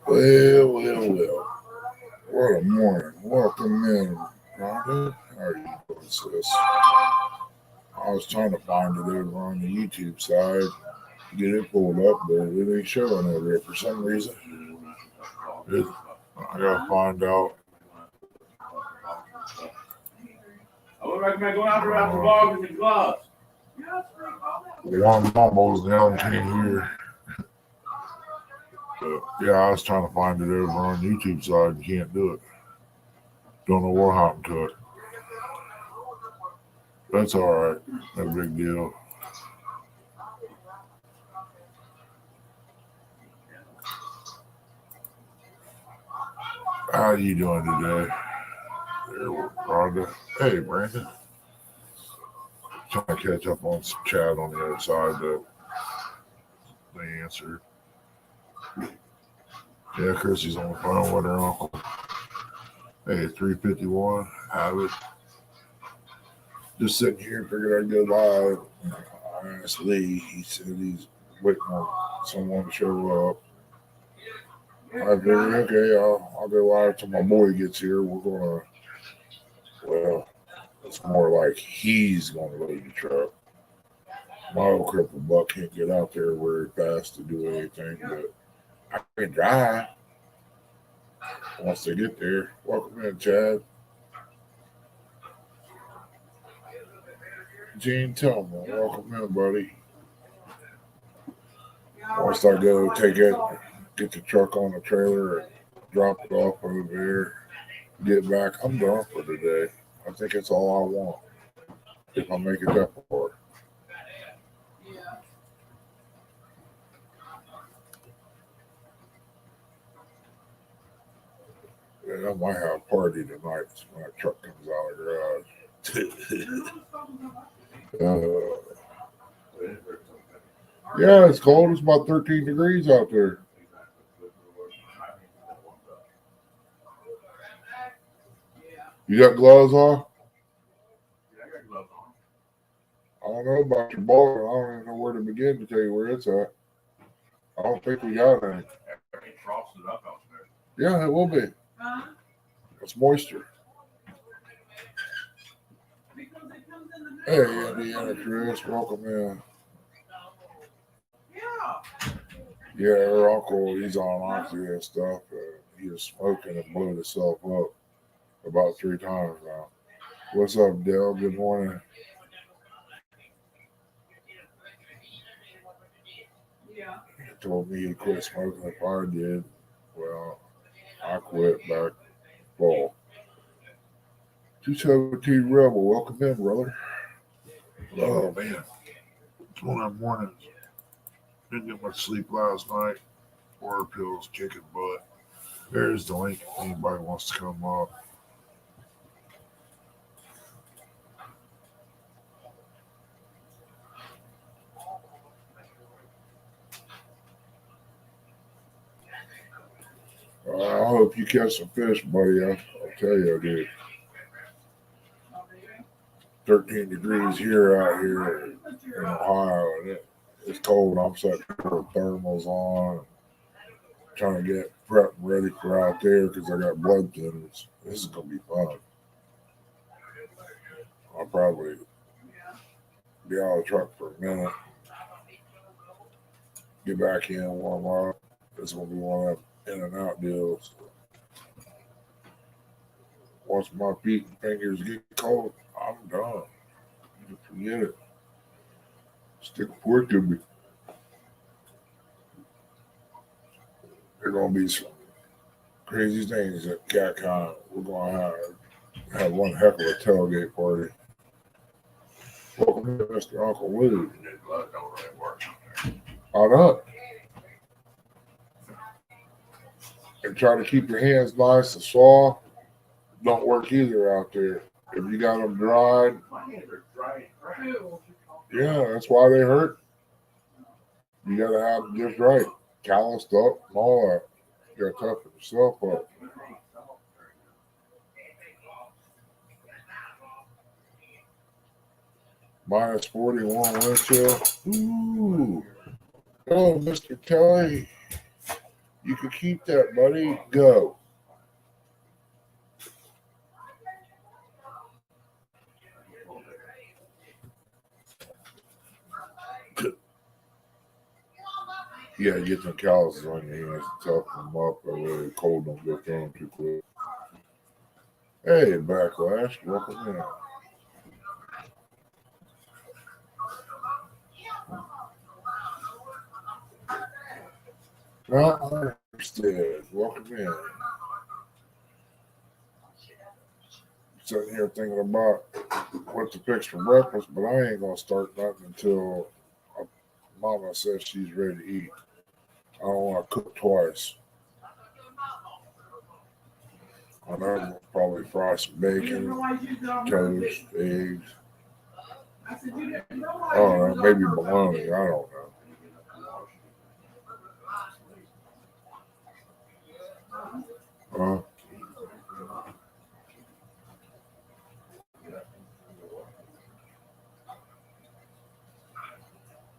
Well. What a morning. Welcome in, Rhonda. How are you doing, sis? I was trying to find it over on the YouTube side, get it pulled up, but it ain't showing over there for some reason. I gotta find out. I would recommend going out there after ball with your gloves. One almost down here. But yeah, I was trying to find it over on YouTube side and can't do it. Don't know what happened to it. That's all right. No big deal. How you doing today? There, Rhonda. Hey, Brandon. Trying to catch up on some chat on the other side that they answered. Yeah, Chrissy's on the phone with her uncle. Hey, 3:51. Have it. Just sitting here, figured I'd go live. I asked Lee. He said he's waiting on someone to show up. I figured, okay, I'll go live till my boy gets here. We're gonna. Well, it's more like he's gonna load the truck. My old crippled buck can't get out there very fast to do anything, but I can drive once they get there. Welcome in, Chad. Gene Tillman, welcome in, buddy. Once I go take it, get the truck on the trailer and drop it off over there, get back, I'm done for today. I think it's all I want if I make it that far. Yeah, I might have a party tonight when that truck comes out of the garage. Yeah, it's cold. It's about 13 degrees out there. You got gloves on? Yeah, I got gloves on. I don't know about your ball. I don't even know where to begin to tell you where it's at. I don't think we got any. Everything frosted up out there. Yeah, it will be. It's moisture. Hey, Indiana Chris, welcome in. Yeah, her uncle, he's on oxy and stuff. He was smoking and blew himself up about 3 times now. What's up, Dale? Good morning. He told me he'd quit smoking if I did. Well, I quit back fall. 217 Rebel, welcome in, brother. Oh, man. It's one of them mornings. Didn't get much sleep last night. Water pills kicking butt. There's the link if anybody wants to come up. I hope you catch some fish, buddy. I'll tell you, dude. 13 degrees here out here in Ohio, and it's cold. I'm setting thermals on, trying to get prepped and ready for out there because I got blood thinners. This is going to be fun. I'll probably be out of the truck for a minute, get back in, warm up. This will be one of them in and out deals. Once my feet and fingers get cold, I'm done. You forget it. Stick a fork to me. There are going to be some crazy things at CatCon. We're going to have one heck of a tailgate party. Welcome to Mr. Uncle Lou. How not? And try to keep your hands nice and soft. Don't work either out there. If you got them dried, yeah, that's why they hurt. You got to have them just right. Calloused up and all that. You got to toughen yourself up. Minus 41 wind chill. Ooh. Oh, Mr. Kelly. You can keep that, buddy. Go. Yeah, get some calluses on your hands to toughen them up, or the cold don't go through them too quick. Hey, Backlash, welcome in. Not interested. Welcome in. Sitting here thinking about what to fix for breakfast, but I ain't gonna start nothing until Mama says she's ready to eat. I don't want to cook twice. I know I'm gonna probably fry some bacon, toast, eggs. I don't know, maybe bologna. I don't know. Huh?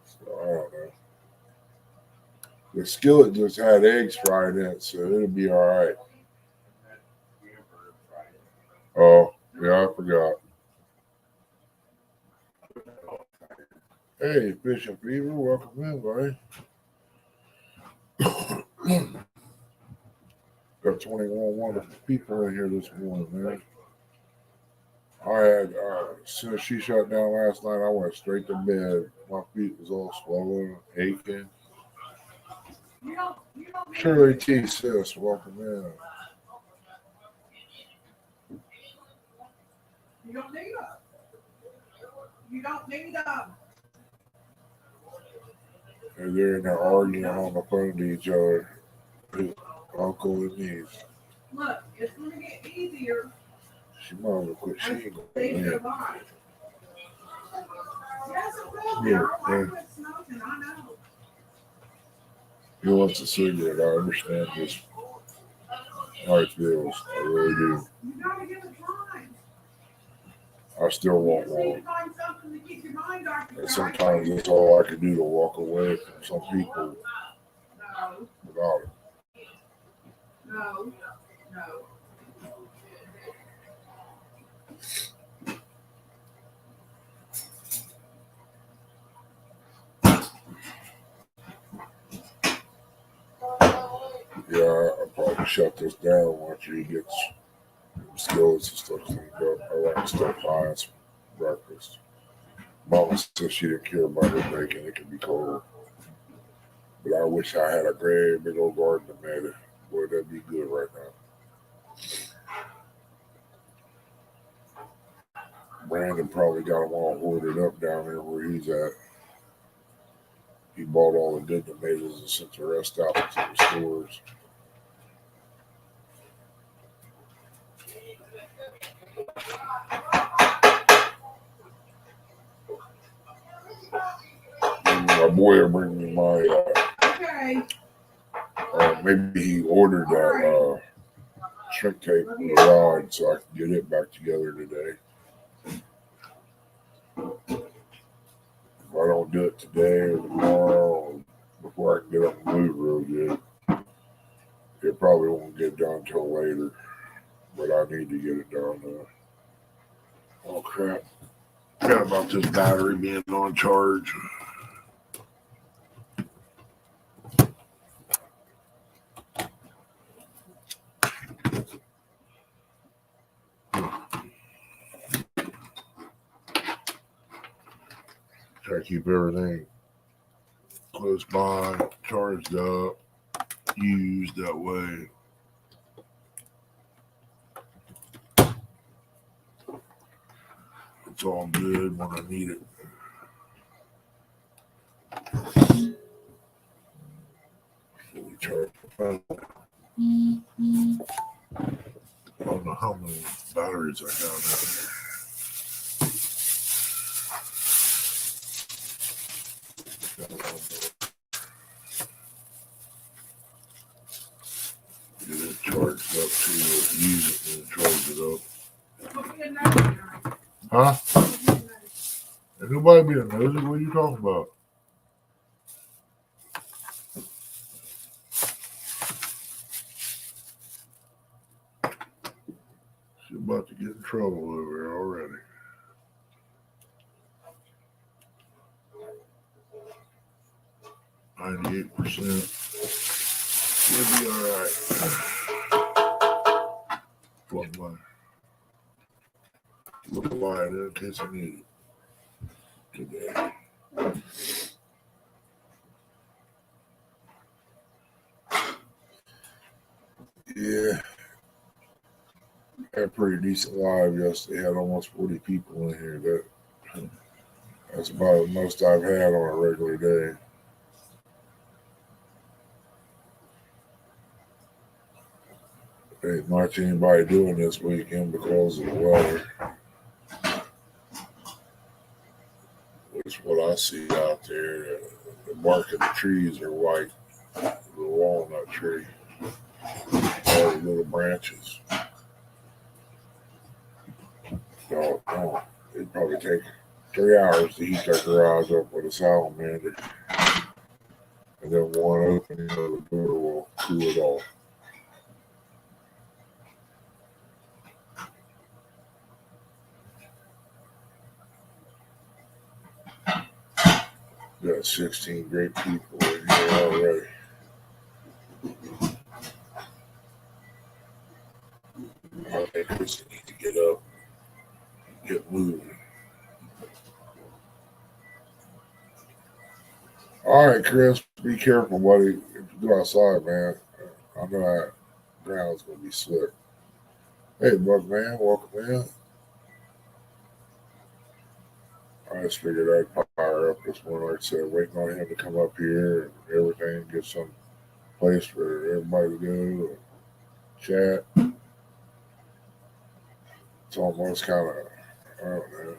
So, I don't know. The skillet just had eggs fried in it, so it'll be all right. Oh, yeah, I forgot. Hey, Fish and Fever, welcome in, buddy. Got 21 wonderful people in here this morning, man. I had, as soon as she shut down last night, I went straight to bed. My feet was all swollen, aching. Shirley T. Sis, welcome in. You don't need them. You don't need them. And they're in there arguing on the phone to each other. His uncle and niece. Look, it's going to get easier. She might have quit. She ain't going They in. survive. Yes, it will. Yeah, Girl. I yeah. quit smoking. I know. He wants a cigarette. I understand this. How it feels. I really do. You got to give it time. I still want You just need one. to find something to keep your mind occupied. And sometimes that's all I can do to walk away from some people No, without it. no, no. Yeah, I'll probably shut this down once he gets skillets and stuff cleaned up. I want to start buying some breakfast. Mama said she didn't care about the bacon. It could be cold. But I wish I had a great big old garden that made it. Boy, that'd be good right now. Brandon probably got them all hoarded up down there where he's at. He bought all the good tomatoes and sent the rest out to the stores. My boy will bring me my, Okay. maybe he ordered that shrink tape with a rod so I can get it back together today. If I don't do it today or tomorrow, or before I can get up and move real good, it probably won't get done till later. But I need to get it done. Oh crap! Forgot about this battery being on charge. Try to keep everything close by, charged up, used that way. It's all good when I need it. Fully charged the phone. I don't know how many batteries I have in there. Get it charged up to use it and charge it up. Huh? Ain't nobody being nosy. What are you talking about? She's about to get in trouble over here already. %. You'll be all right. What my look at mine in case I need it today. Yeah. Had a pretty decent live yesterday. Had almost 40 people in here. That's about the most I've had on a regular day. There ain't much anybody doing this weekend because of the weather. Which what I see out there, the bark of the trees are white. The walnut tree. All the little branches. So, it'd probably take 3 hours to heat that garage up with a salamander. And then one opening of the door will cool it off. Got 16 great people in here already. I think Chris needs to get up and get moving. All right, Chris, be careful, buddy. If you go outside, man, I know that ground's going to be slick. Hey, Buck, man, welcome in. I just figured I'd fire up this morning, like I said, waiting on him to come up here and everything, get some place for everybody to go and chat. It's almost kind of, I don't know,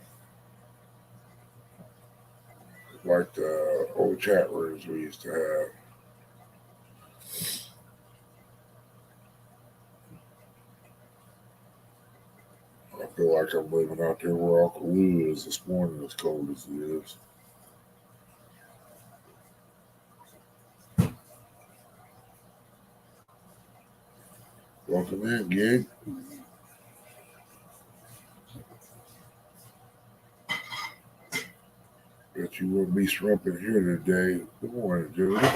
like the old chat rooms we used to have. I feel like I'm living out there where Uncle Lou is this morning, as cold as it is. Welcome in, Gig. Bet you wouldn't be shrimping here today. Good morning, Judy.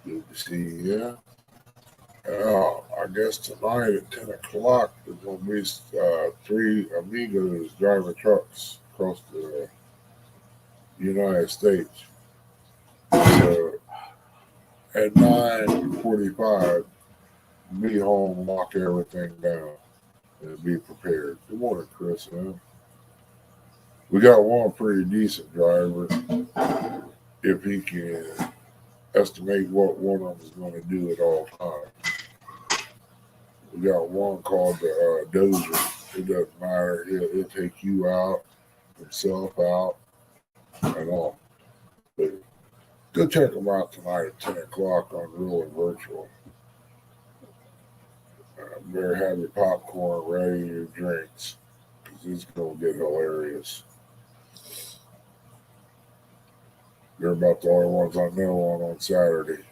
Good to see you. I guess tonight at 10 o'clock, there's going to be 3 amigos driving trucks across the United States. So at 9:45, be home, lock everything down, and be prepared. Good morning, Chris. We got one pretty decent driver. If he can estimate what one of them is going to do at all times. We got one called the Dozer. It doesn't matter. He'll take you out, himself out, and all. But go check him out tonight at 10 o'clock on Real and Virtual. Better have your popcorn ready, your drinks, because it's going to get hilarious. They're about the only ones I know on Saturday.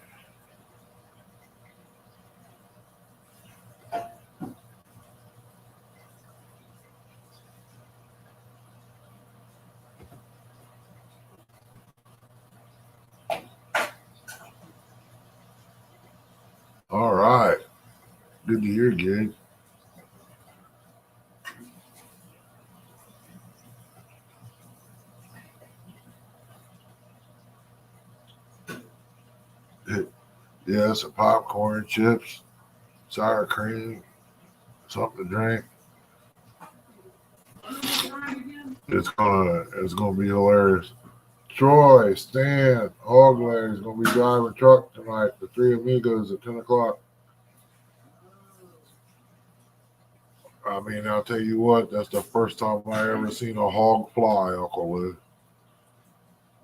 All right. Good to hear, Gig. Yeah, some popcorn, chips, sour cream, something to drink. It's gonna be hilarious. Troy, Stan, Ogleg is gonna be driving a truck tonight. The 3 amigos at 10 o'clock. I mean, I'll tell you what, that's the first time I ever seen a hog fly, Uncle Lou.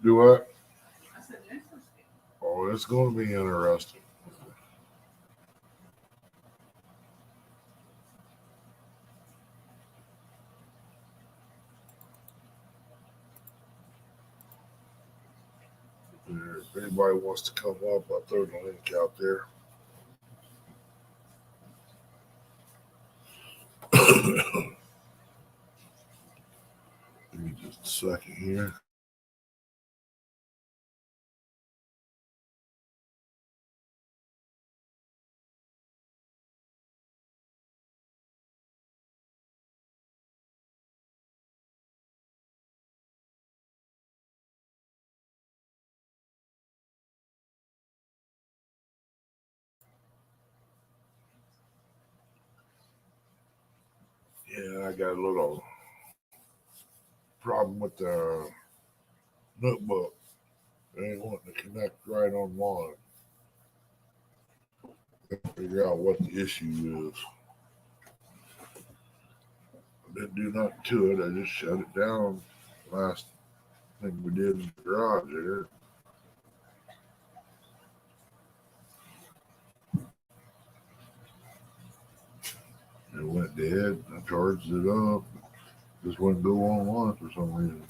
Do what? I said, interesting. Oh, it's gonna be interesting. there. If anybody wants to come up, I'll throw the link out there. Give me just a second here. Yeah, I got a little problem with the notebook. They ain't wanting to connect right online. Figure out what the issue is. I didn't do nothing to it. I just shut it down. Last thing we did in the garage there. It went dead. I charged it up. Just wouldn't go online for some reason.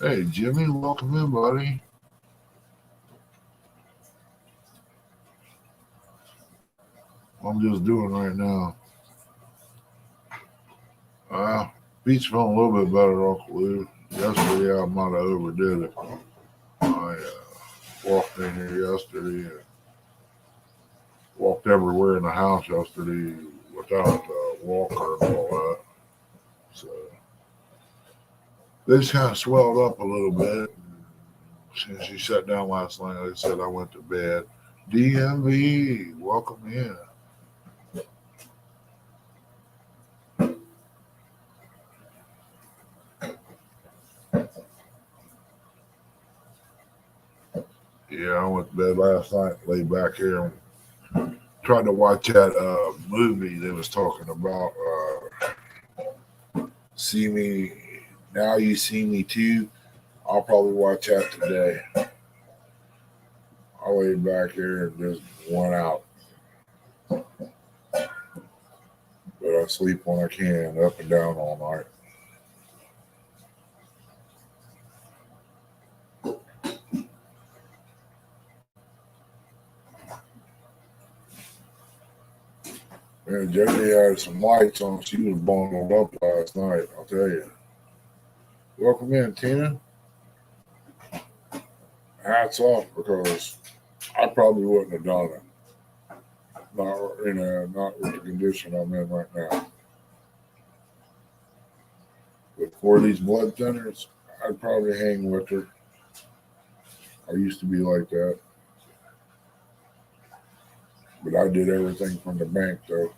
Hey, Jimmy, welcome in, buddy. I'm just doing right now. Beach feeling a little bit better, Uncle Lou. Yesterday, I might have overdid it. I walked in here yesterday and walked everywhere in the house yesterday without a walker and all that. So they just kind of swelled up a little bit. Since she sat down last night, like I said, I went to bed. DMV, welcome in. Yeah, I went to bed last night, laid back here, and tried to watch that movie they was talking about. See Me, Now You See Me Too. I'll probably watch that today. I laid back here and just went out. But I sleep when I can, up and down all night. Man, Jody had some lights on. She was bundled up last night, I'll tell you. Welcome in, Tina. Hats off, because I probably wouldn't have done it. Not with the condition I'm in right now. But for these blood thinners, I'd probably hang with her. I used to be like that. But I did everything from the bank, though.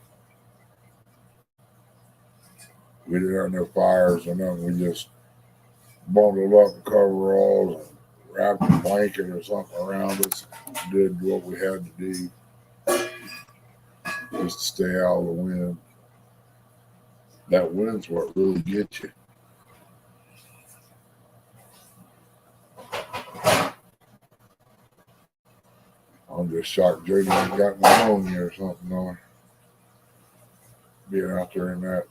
We didn't have no fires or nothing. We just bundled up in coveralls and wrapped a blanket or something around us. Did what we had to do just to stay out of the wind. That wind's what really gets you. I'm just shocked Jody ain't got pneumonia or something on her. Being out there in that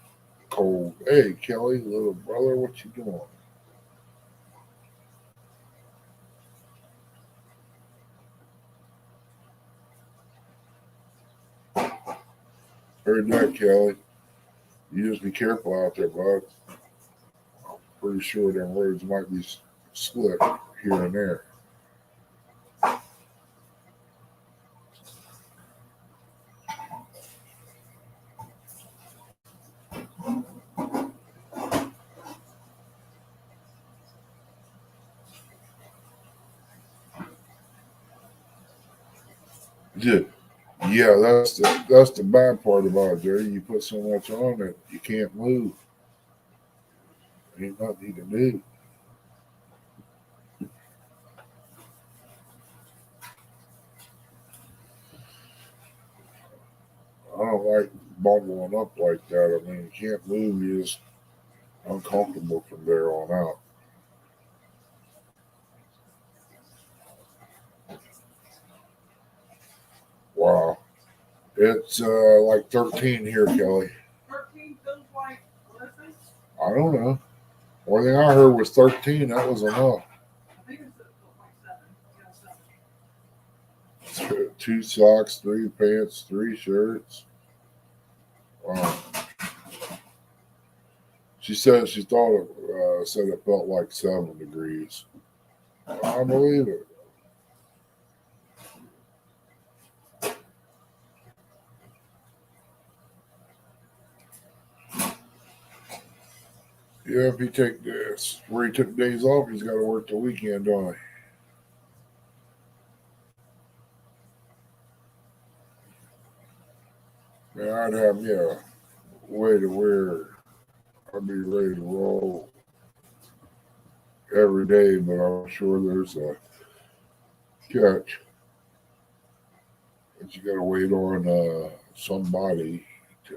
cold. Hey, Kelly, little brother, what you doing? Heard that, Kelly. You just be careful out there, bud. I'm pretty sure them roads might be slick here and there. Yeah, that's the bad part about it, Jerry. You put so much on it, you can't move. Ain't nothing you can do. I don't like bubbling up like that. I mean, you can't move. You just uncomfortable from there on out. Wow. It's like 13 here, Kelly. 13 feels like, listen, I don't know. One thing I heard was 13. That was enough. I think it feels like 7. Yeah, 7. 2 socks, 3 pants, 3 shirts. Wow. She said she thought it said it felt like 7 degrees. I believe it. Yeah, if he take this, where he took days off, he's got to work the weekend, don't he? Man, I'd have me a way to where I'd be ready to roll every day, but I'm sure there's a catch. But you got to wait on somebody to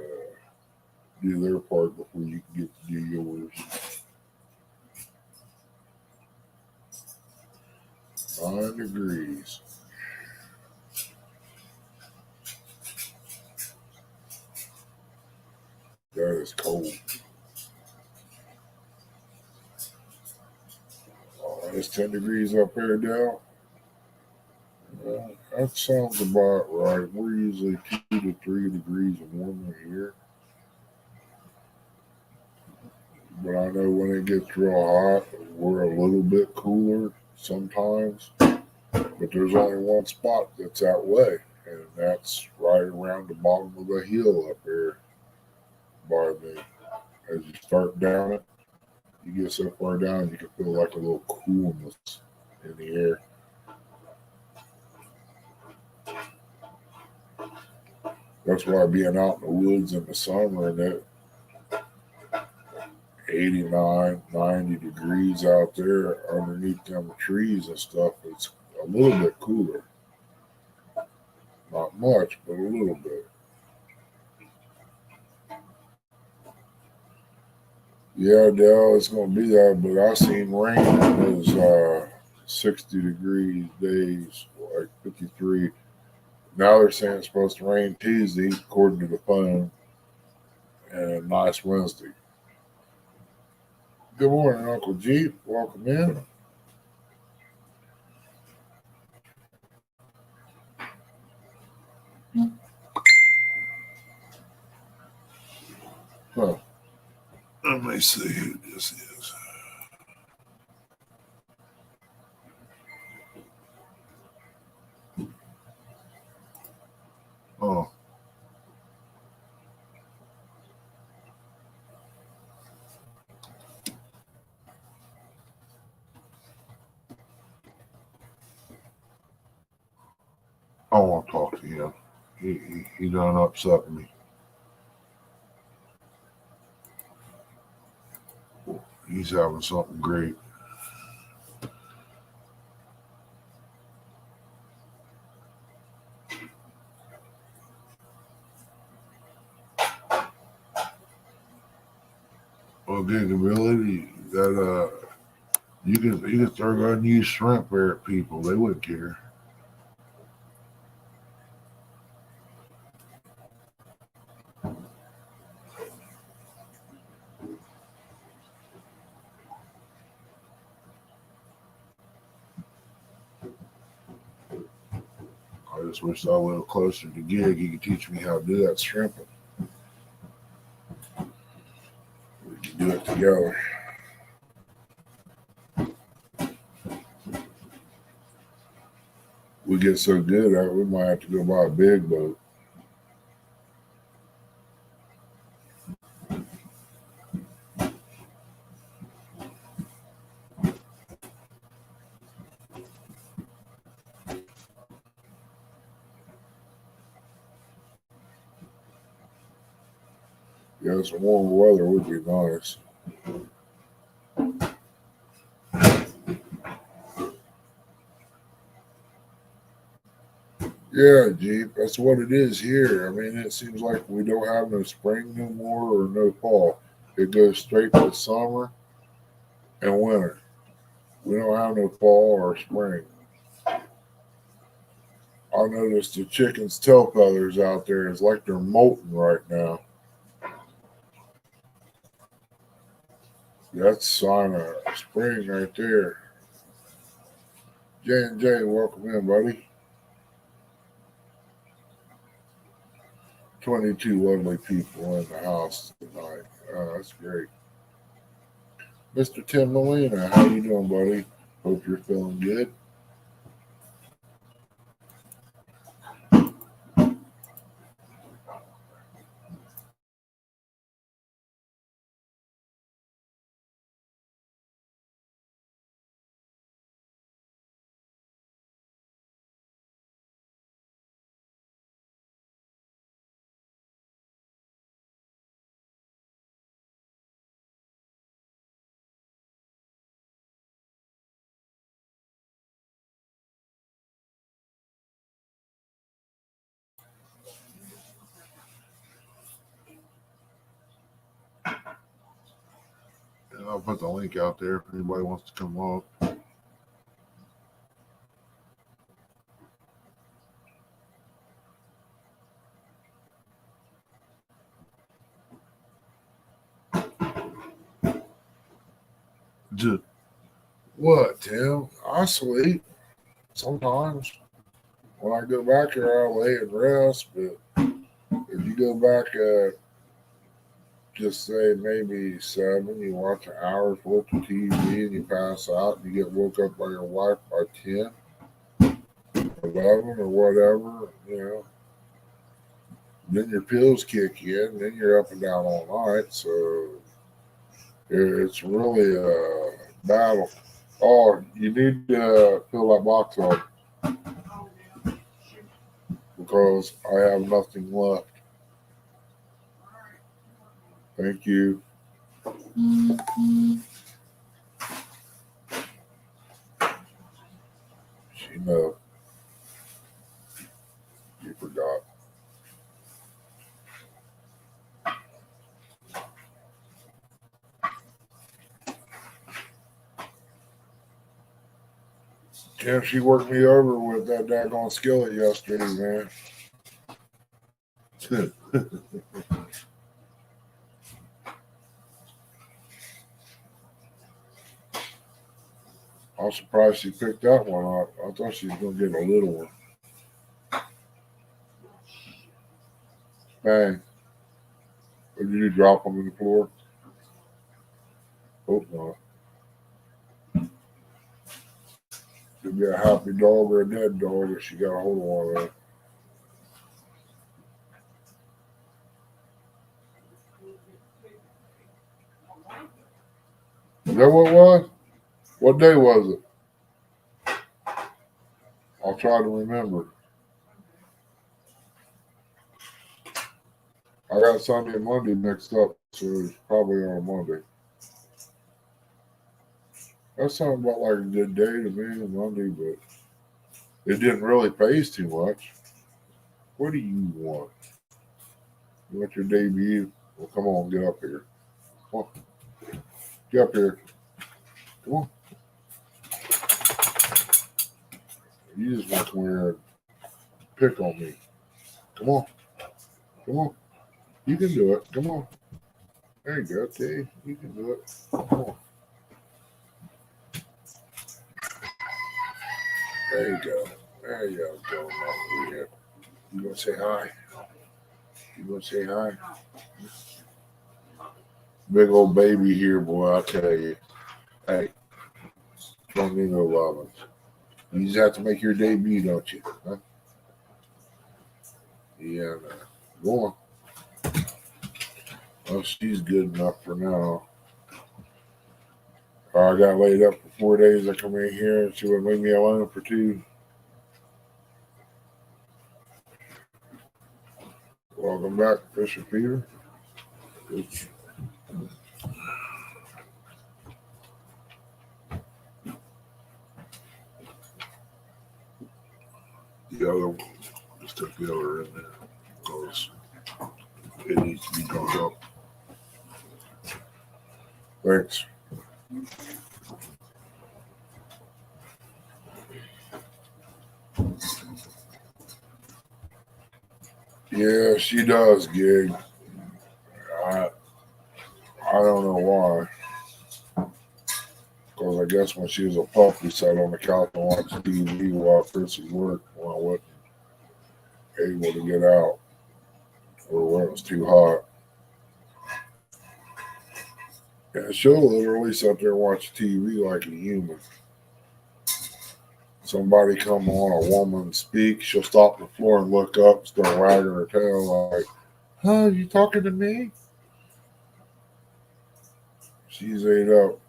do their part before you can get to do yours. 9 degrees. That is cold. Oh, it's 10 degrees up there now. That sounds about right. We're usually 2 to 3 degrees warmer here. But I know when it gets real hot, we're a little bit cooler sometimes. But there's only one spot that's that way, and that's right around the bottom of the hill up there by me. As you start down it, you get so far down, you can feel like a little coolness in the air. That's why being out in the woods in the summer and that 89, 90 degrees out there underneath them trees and stuff, it's a little bit cooler. Not much, but a little bit. Yeah, Dale, it's going to be that, but I seen rain in those 60 degrees days, like 53. Now they're saying it's supposed to rain Tuesday, according to the phone, and a nice Wednesday. Good morning, Uncle Jeep. Welcome in. Huh. Let me see who this is. Oh. I want to talk to him. He done upset me. He's having something great. Well, giggability, that you can start unused shrimp there at people. They wouldn't care. I just wish I lived closer to Gig. He could teach me how to do that shrimping. We could do it together. We get so good at it, we might have to go buy a big boat. Yeah, some warm weather would be nice. Yeah, Jeep, that's what it is here. I mean, it seems like we don't have no spring no more or no fall. It goes straight to summer and winter. We don't have no fall or spring. I noticed the chickens' tail feathers out there is like they're molting right now. That's a sign of spring right there. J&J, welcome in, buddy. 22 lovely people in the house tonight. Oh, that's great. Mr. Tim Molina, how you doing, buddy? Hope you're feeling good. And I'll put the link out there if anybody wants to come up. What, Tim? I sleep sometimes. When I go back here, I'll lay and rest. But if you go back at just say maybe 7, you watch an hour's worth of TV and you pass out and you get woke up by your wife by 10, 11 or whatever, then your pills kick in, then you're up and down all night. So it's really a battle. Oh, you need to fill that box up because I have nothing left. Thank you. She knows. You forgot. Tim, she worked me over with that daggone skillet yesterday, man. I'm surprised she picked that one up. I thought she was going to get a little one. Bang. What did you drop them on the floor? Hope not. Could be a happy dog or a dead dog if she got a hold of one of them. Is that what it was? What day was it? I'll try to remember. I got Sunday and Monday mixed up, so it's probably on Monday. That sounds about like a good day to me on Monday, but it didn't really phase too much. What do you want? You want your debut? Well, come on, get up here. Come on. Get up here. Come on. You just want to come here and pick on me. Come on. Come on. You can do it. Come on. There you go, T. You can do it. Come on. There you go. There you go. You gonna say hi? You gonna say hi? Big old baby here, boy. I tell you. Hey, don't need no loving. You just have to make your debut, don't you? Huh? Yeah, man. Go on. Well, she's good enough for now. I got laid up for 4 days. I come in here and she wouldn't leave me alone for 2. Welcome back, Fisher Peter. The other one, just took the other in there because it needs to be drawn up. Thanks. Yeah, she does gig. I don't know why. Because I guess when she was a pup, we sat on the couch and watched TV while Chris was working when I wasn't able to get out or when it was too hot. And she'll literally sit there and watch TV like a human. Somebody come on, a woman speak, she'll stop on the floor and look up, start wagging her tail like, "Huh, you talking to me?" She's ate up.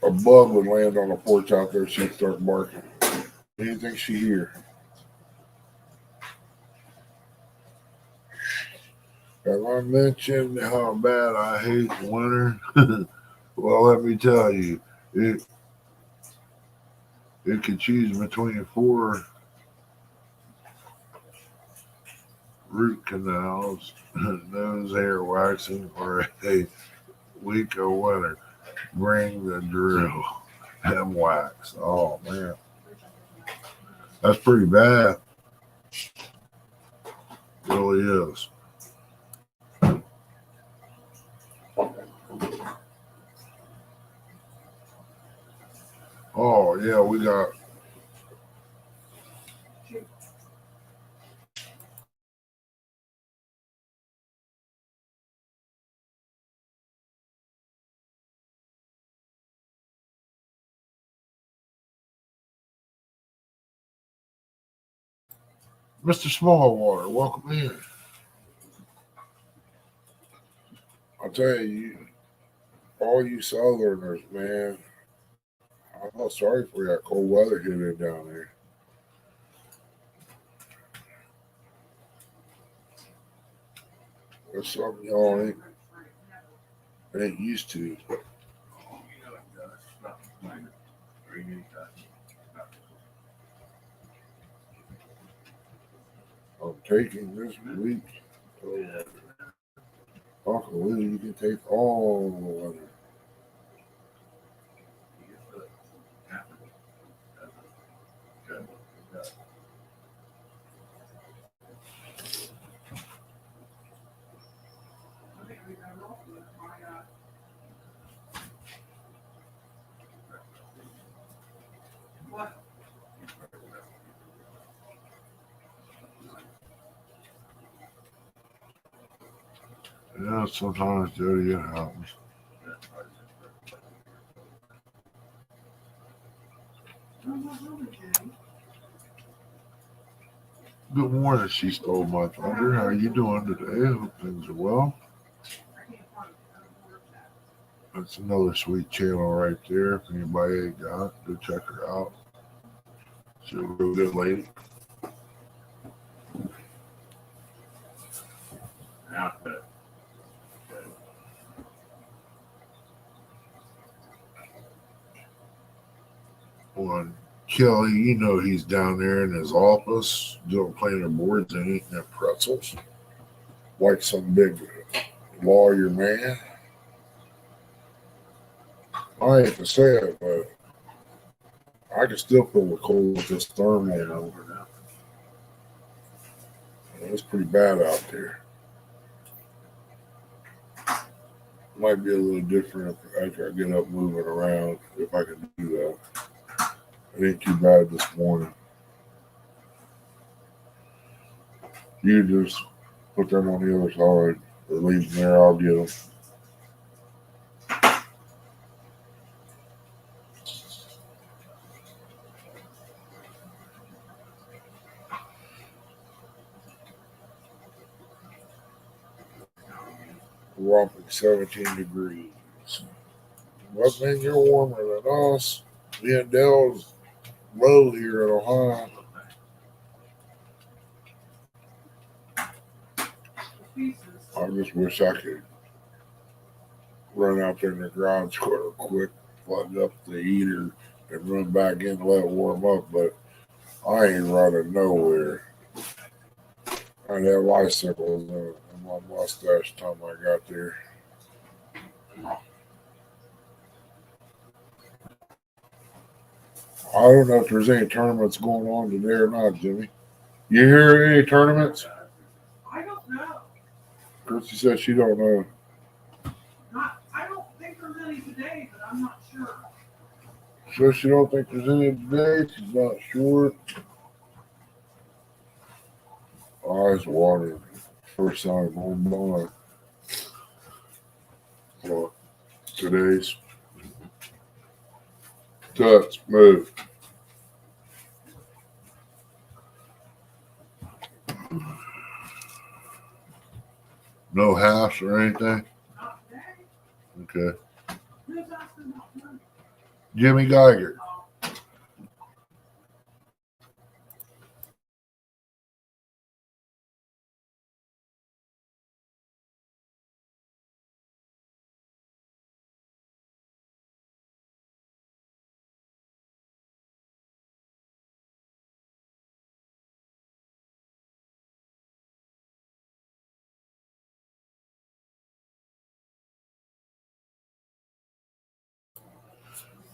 A bug would land on the porch out there, she'd start barking. Anything she hear. Have I mentioned how bad I hate winter? Well, let me tell you, it could choose between 4 root canals, nose hair waxing, or a week of winter. Bring the drill and wax. Oh man, that's pretty bad. It really is. Oh yeah, we got Mr. Smallwater. Welcome in. I'll tell you, all you Southerners, man, I feel sorry for that cold weather hitting down there. That's something y'all ain't used to. I'm taking this week. Uncle Willie, you can take all the weather. Yeah, sometimes, Jody, it happens. Good morning, She Stole My Thunder. How you doing today? Hope things are well. That's another sweet channel right there. If anybody ain't got it, go check her out. She's a real good lady. One Kelly, you know he's down there in his office doing planer boards and eating them pretzels like some big lawyer man. I hate to say it, but I can still feel the cold with this thermal over now. It's pretty bad out there. Might be a little different after I get up moving around, if I can do that. It ain't too bad this morning. You just put them on the other side or leave them there, I'll get them. Whopping 17 degrees. Wasn't you're warmer than us. Me and Dell's low here in Ohio. I just wish I could run out there in the garage real quick, plug up the heater, and run back in and let it warm up, but I ain't running nowhere. I'd have icicles in my mustache time I got there. I don't know if there's any tournaments going on today or not, Jimmy. You hear any tournaments? I don't know. Chrissy said she don't know. I don't think there's any today, but I'm not sure. So she don't think there's any today. She's not sure. Eyes watering. First sign of old mine. Well, today's touch move. No house or anything? Not today. Okay. Who's asking about money? Jimmy Geiger.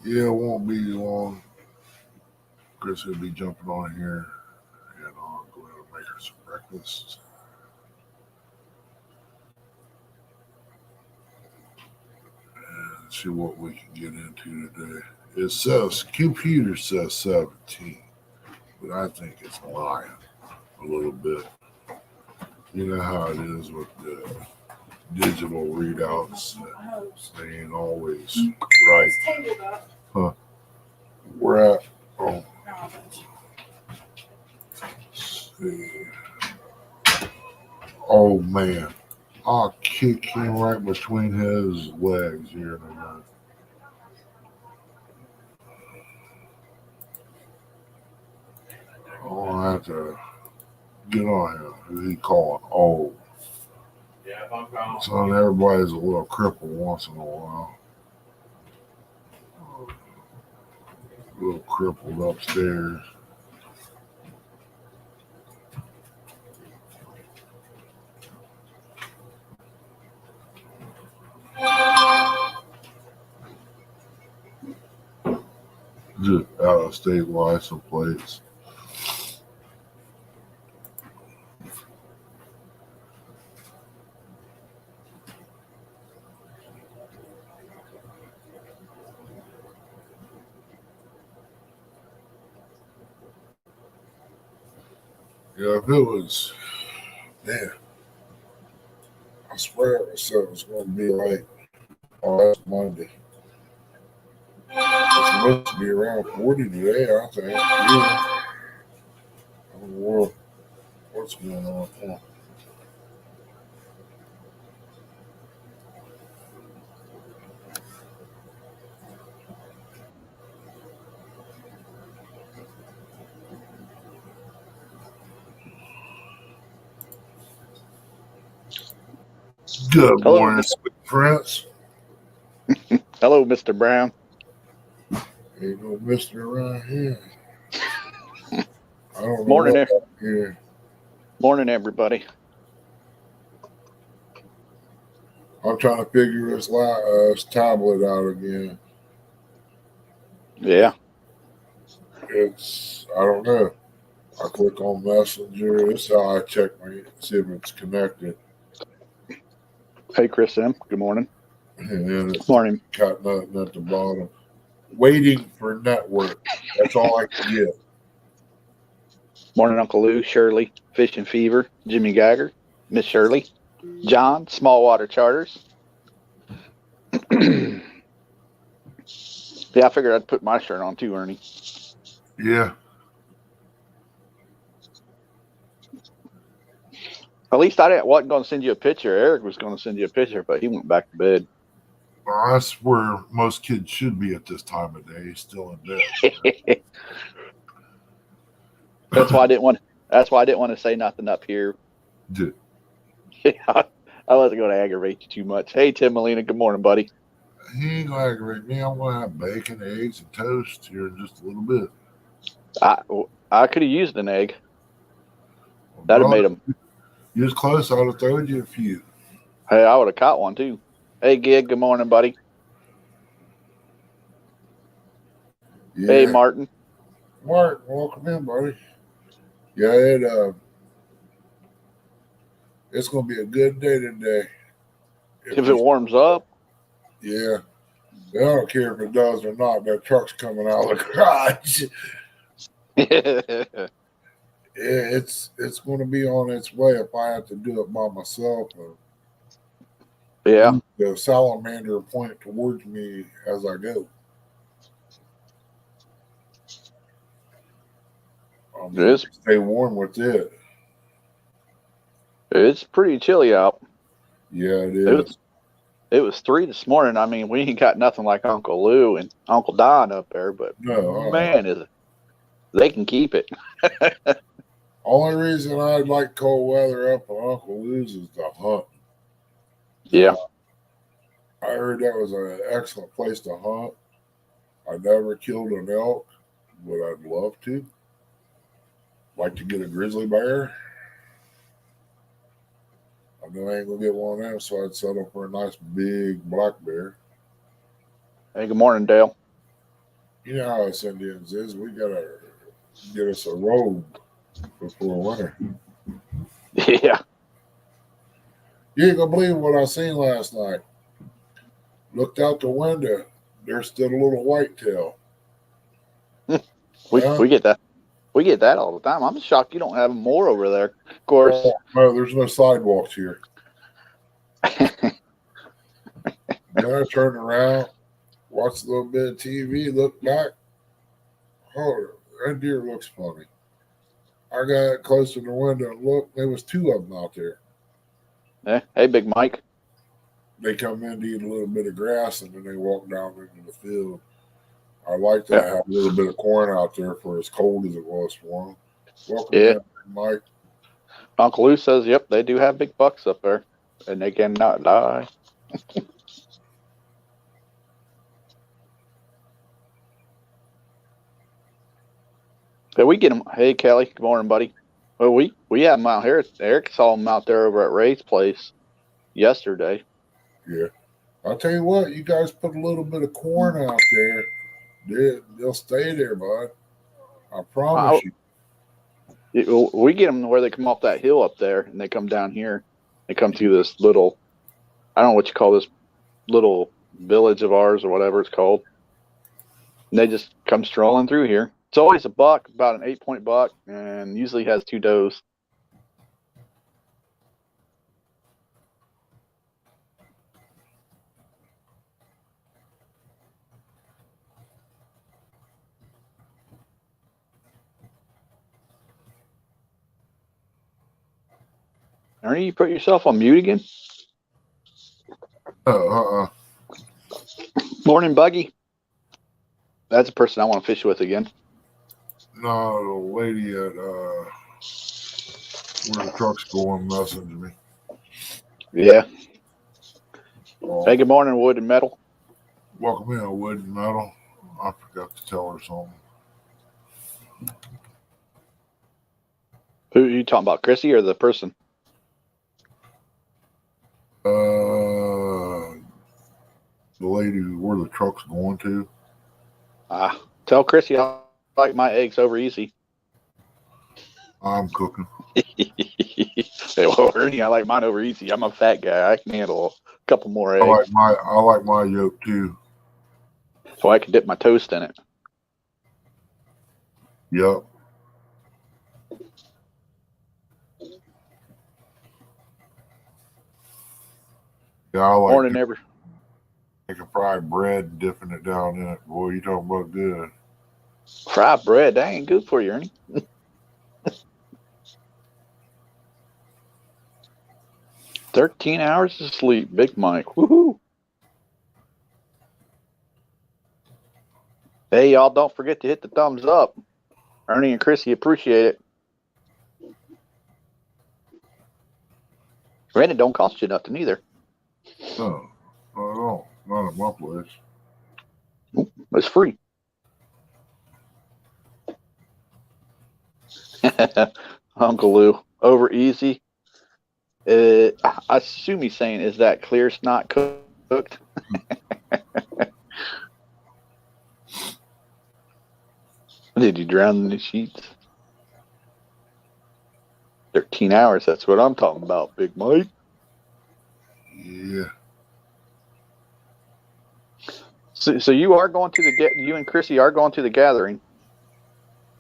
Yeah, it won't be long. Chris will be jumping on here, and I'll go out and make her some breakfast. And see what we can get into today. It says, computer says 17, but I think it's lying a little bit. You know how it is with the digital readouts. They ain't always right. Huh. We're at, oh, let's see. Oh man, I'll kick him right between his legs here in a minute. I'll have to get on him. Who he calling old? Yeah, if I'm calling. Son, everybody's a little crippled once in a while. A little crippled upstairs. Just out of state license plates. Yeah, if it was, man, I swear I said it was going to be like last Monday. It's supposed to be around 40 today, I think. Yeah. I don't know what's going on. Oh. Good Hello, morning, sweet Prince. hello, Mr. Brown. Ain't no mister around here. I don't know Morning, what happened here. morning, everybody. I'm trying to figure this tablet out again. Yeah, I don't know. I click on Messenger. This is how I check see if it's connected. hey, Chris M. Good morning. And then it's Morning, got nothing at the bottom. Waiting for network. That's all I can get. morning, Uncle Lou, Shirley, Fishing Fever, Jimmy Geiger, Miss Shirley, John, Small Water Charters. Yeah, I figured I'd put my shirt on too, Ernie. Yeah. At least wasn't going to send you a picture. Eric was going to send you a picture, but he went back to bed. Well, that's where most kids should be at this time of day, still in bed. That's why I didn't want. That's why I didn't want to say nothing up here. Dude. I wasn't going to aggravate you too much. Hey, Tim Molina. Good morning, buddy. He ain't gonna aggravate me. I'm gonna have bacon, eggs, and toast here in just a little bit. I could have used an egg. Well, That'd have brother, made them. you was close. I would have thrown you a few. Hey, I would have caught one too. Hey, Gig. Good morning, buddy. Yeah. Hey, Martin. Mark, welcome in, buddy. Yeah, it's gonna be a good day today. If it warms up. Yeah. I don't care if it does or not. That truck's coming out of the garage. Yeah. It's going to be on its way if I have to do it by myself. Yeah. The salamander point towards me as I go. It is. Stay warm with it. It's pretty chilly out. Yeah, it is. It was 3 this morning. I mean, we ain't got nothing like Uncle Lou and Uncle Don up there, but No, man, is it, they can keep it. Only reason I like cold weather up on Uncle Lou's is the hunt. Yeah. I heard that was an excellent place to hunt. I never killed an elk, but I'd love to. Like to get a grizzly bear. I know I ain't gonna get one of them, so I'd settle for a nice big black bear. Hey, good morning, Dale. You know how us Indians is. We gotta get us a robe before winter. Yeah. You ain't gonna believe what I seen last night. Looked out the window. There's still a little whitetail. We get that. We get that all the time. I'm shocked you don't have more over there. Of course. No, there's no sidewalks here. Then I turned around, watched a little bit of TV, looked back. Oh, that deer looks funny. I got close to the window and looked. There was 2 of them out there. Yeah. Hey, Big Mike. They come in to eat a little bit of grass and then they walk down into the field. I like to have a little bit of corn out there for as cold as it was for them. Welcome in, Mike. Uncle Lou says, yep, they do have big bucks up there, and they cannot lie. Hey, we get them. Hey, Kelly. Good morning, buddy. Well, we have them out here. Eric saw them out there over at Ray's place yesterday. Yeah. I'll tell you what, you guys put a little bit of corn out there. They'll stay there, bud. I promise you. We get them where they come off that hill up there, and they come down here. They come through this little, I don't know what you call this little village of ours or whatever it's called. And they just come strolling through here. It's always a buck, about an 8-point buck, and usually has 2 does. Ernie, you put yourself on mute again? Morning, Buggy. That's a person I want to fish with again. No, the lady at where the truck's going messaged me. Yeah. Hey, good morning, Wood and Metal. Welcome in, Wood and Metal. I forgot to tell her something. Who are you talking about, Chrissy or the person? The lady where the truck's going to. Tell Chrissy I like my eggs over easy. I'm cooking. Hey, well, Ernie, I like mine over easy. I'm a fat guy. I can handle a couple more eggs. I like my yolk too. So I can dip my toast in it. Yep. Yeah, I like Morning, every. making fried bread and dipping it down in it. Boy, you talking about good. Fried bread, that ain't good for you, Ernie. 13 hours of sleep, Big Mike. Woohoo! Hey, y'all, don't forget to hit the thumbs up. Ernie and Chrissy appreciate it. And it don't cost you nothing either. No, not at all. Not at my place. It's free. Uncle Lou, over easy. I assume he's saying, is that clear snot cooked hooked. Did you drown in the sheets? 13 hours. That's what I'm talking about, Big Mike. Yeah. So you are going to you and Chrissy are going to the gathering.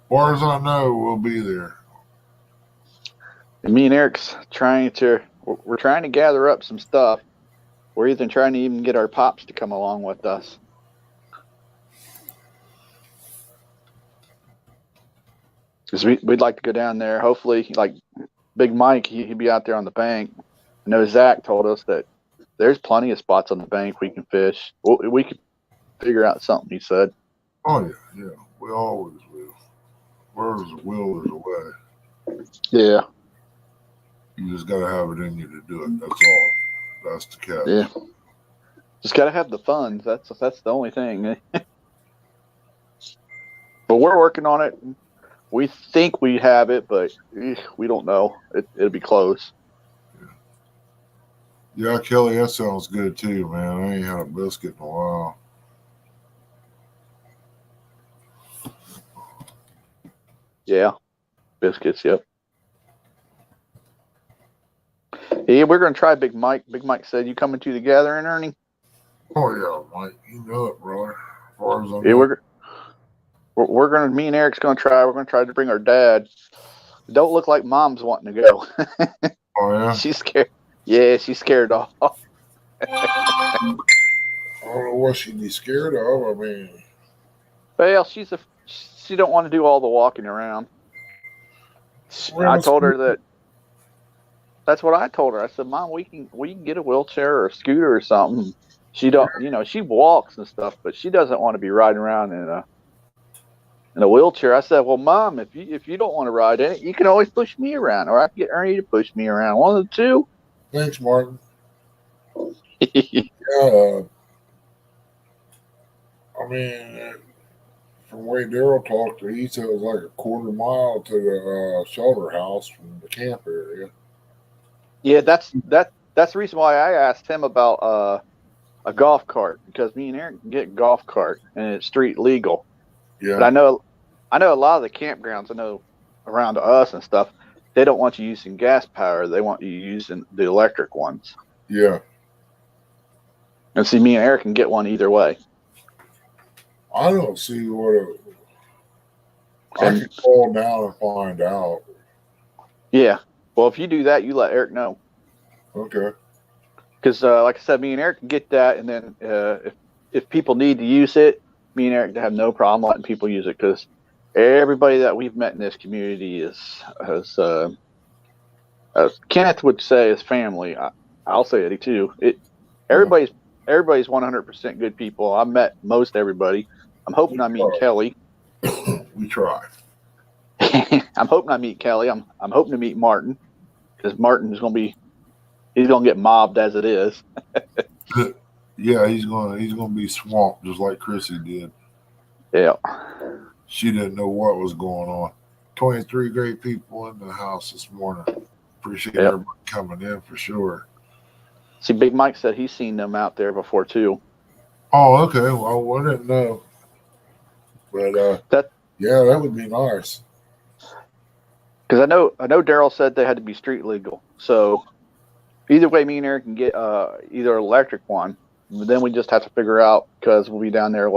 Far as I know, we'll be there. And me and Eric's we're trying to gather up some stuff. We're even trying to even get our pops to come along with us. Because we'd like to go down there. Hopefully, like Big Mike, he'd be out there on the bank. I know Zach told us that there's plenty of spots on the bank we can fish. We could figure out something, he said. Oh, yeah, yeah. We always will. Where's the will is a way. Yeah. You just got to have it in you to do it. That's all. That's the catch. Yeah. Just got to have the funds. That's the only thing. But we're working on it. We think we have it, but we don't know. It'll be close. Yeah, Kelly, that sounds good too, man. I ain't had a biscuit in a while. Yeah. Biscuits, yep. Yeah, we're going to try Big Mike. Big Mike said, you coming to the gathering, Ernie? Oh, yeah, Mike. You know it, brother. As far as I know. Yeah, we're going to, me and Eric's going to try. We're going to try to bring our dad. Don't look like Mom's wanting to go. Oh, yeah? She's scared. Yeah, she's scared off. I don't know what she'd be scared of. I mean, Well, she don't want to do all the walking around. I told her that. That's what I told her. I said, Mom, we can get a wheelchair or a scooter or something. She don't, she walks and stuff, but she doesn't want to be riding around in a wheelchair. I said, well, Mom, if you don't want to ride in it, you can always push me around, or I can get Ernie to push me around. One of the two. thanks, Martin. Yeah. I mean, from the way Daryl talked, he said it was like a quarter mile to the shelter house from the camp area. Yeah, that's the reason why I asked him about a golf cart, because me and Eric can get a golf cart and it's street legal. Yeah. But I know a lot of the campgrounds around us and stuff, they don't want you using gas power. They want you using the electric ones. Yeah. And see, me and Eric can get one either way. I don't see I can call down and find out. Yeah. Well, if you do that, you let Eric know. Okay. Because, like I said, me and Eric can get that, and then if people need to use it, me and Eric have no problem letting people use it, because everybody that we've met in this community as Kenneth would say, is family. I'll say it too. Everybody's 100% good people. I've met most everybody. I'm hoping I meet Kelly. We try. I'm hoping I meet Kelly. I'm hoping to meet Martin, because Martin's he's gonna get mobbed as it is. Yeah, he's gonna be swamped just like Chrissy did. Yeah. She didn't know what was going on. 23 great people in the house this morning. Appreciate everybody coming in for sure. See, Big Mike said he's seen them out there before too. Oh, okay. Well, I didn't know. But yeah, that would be nice. Because I know Daryl said they had to be street legal. So either way, me and Eric can get either an electric one. But then we just have to figure out, because we'll be down there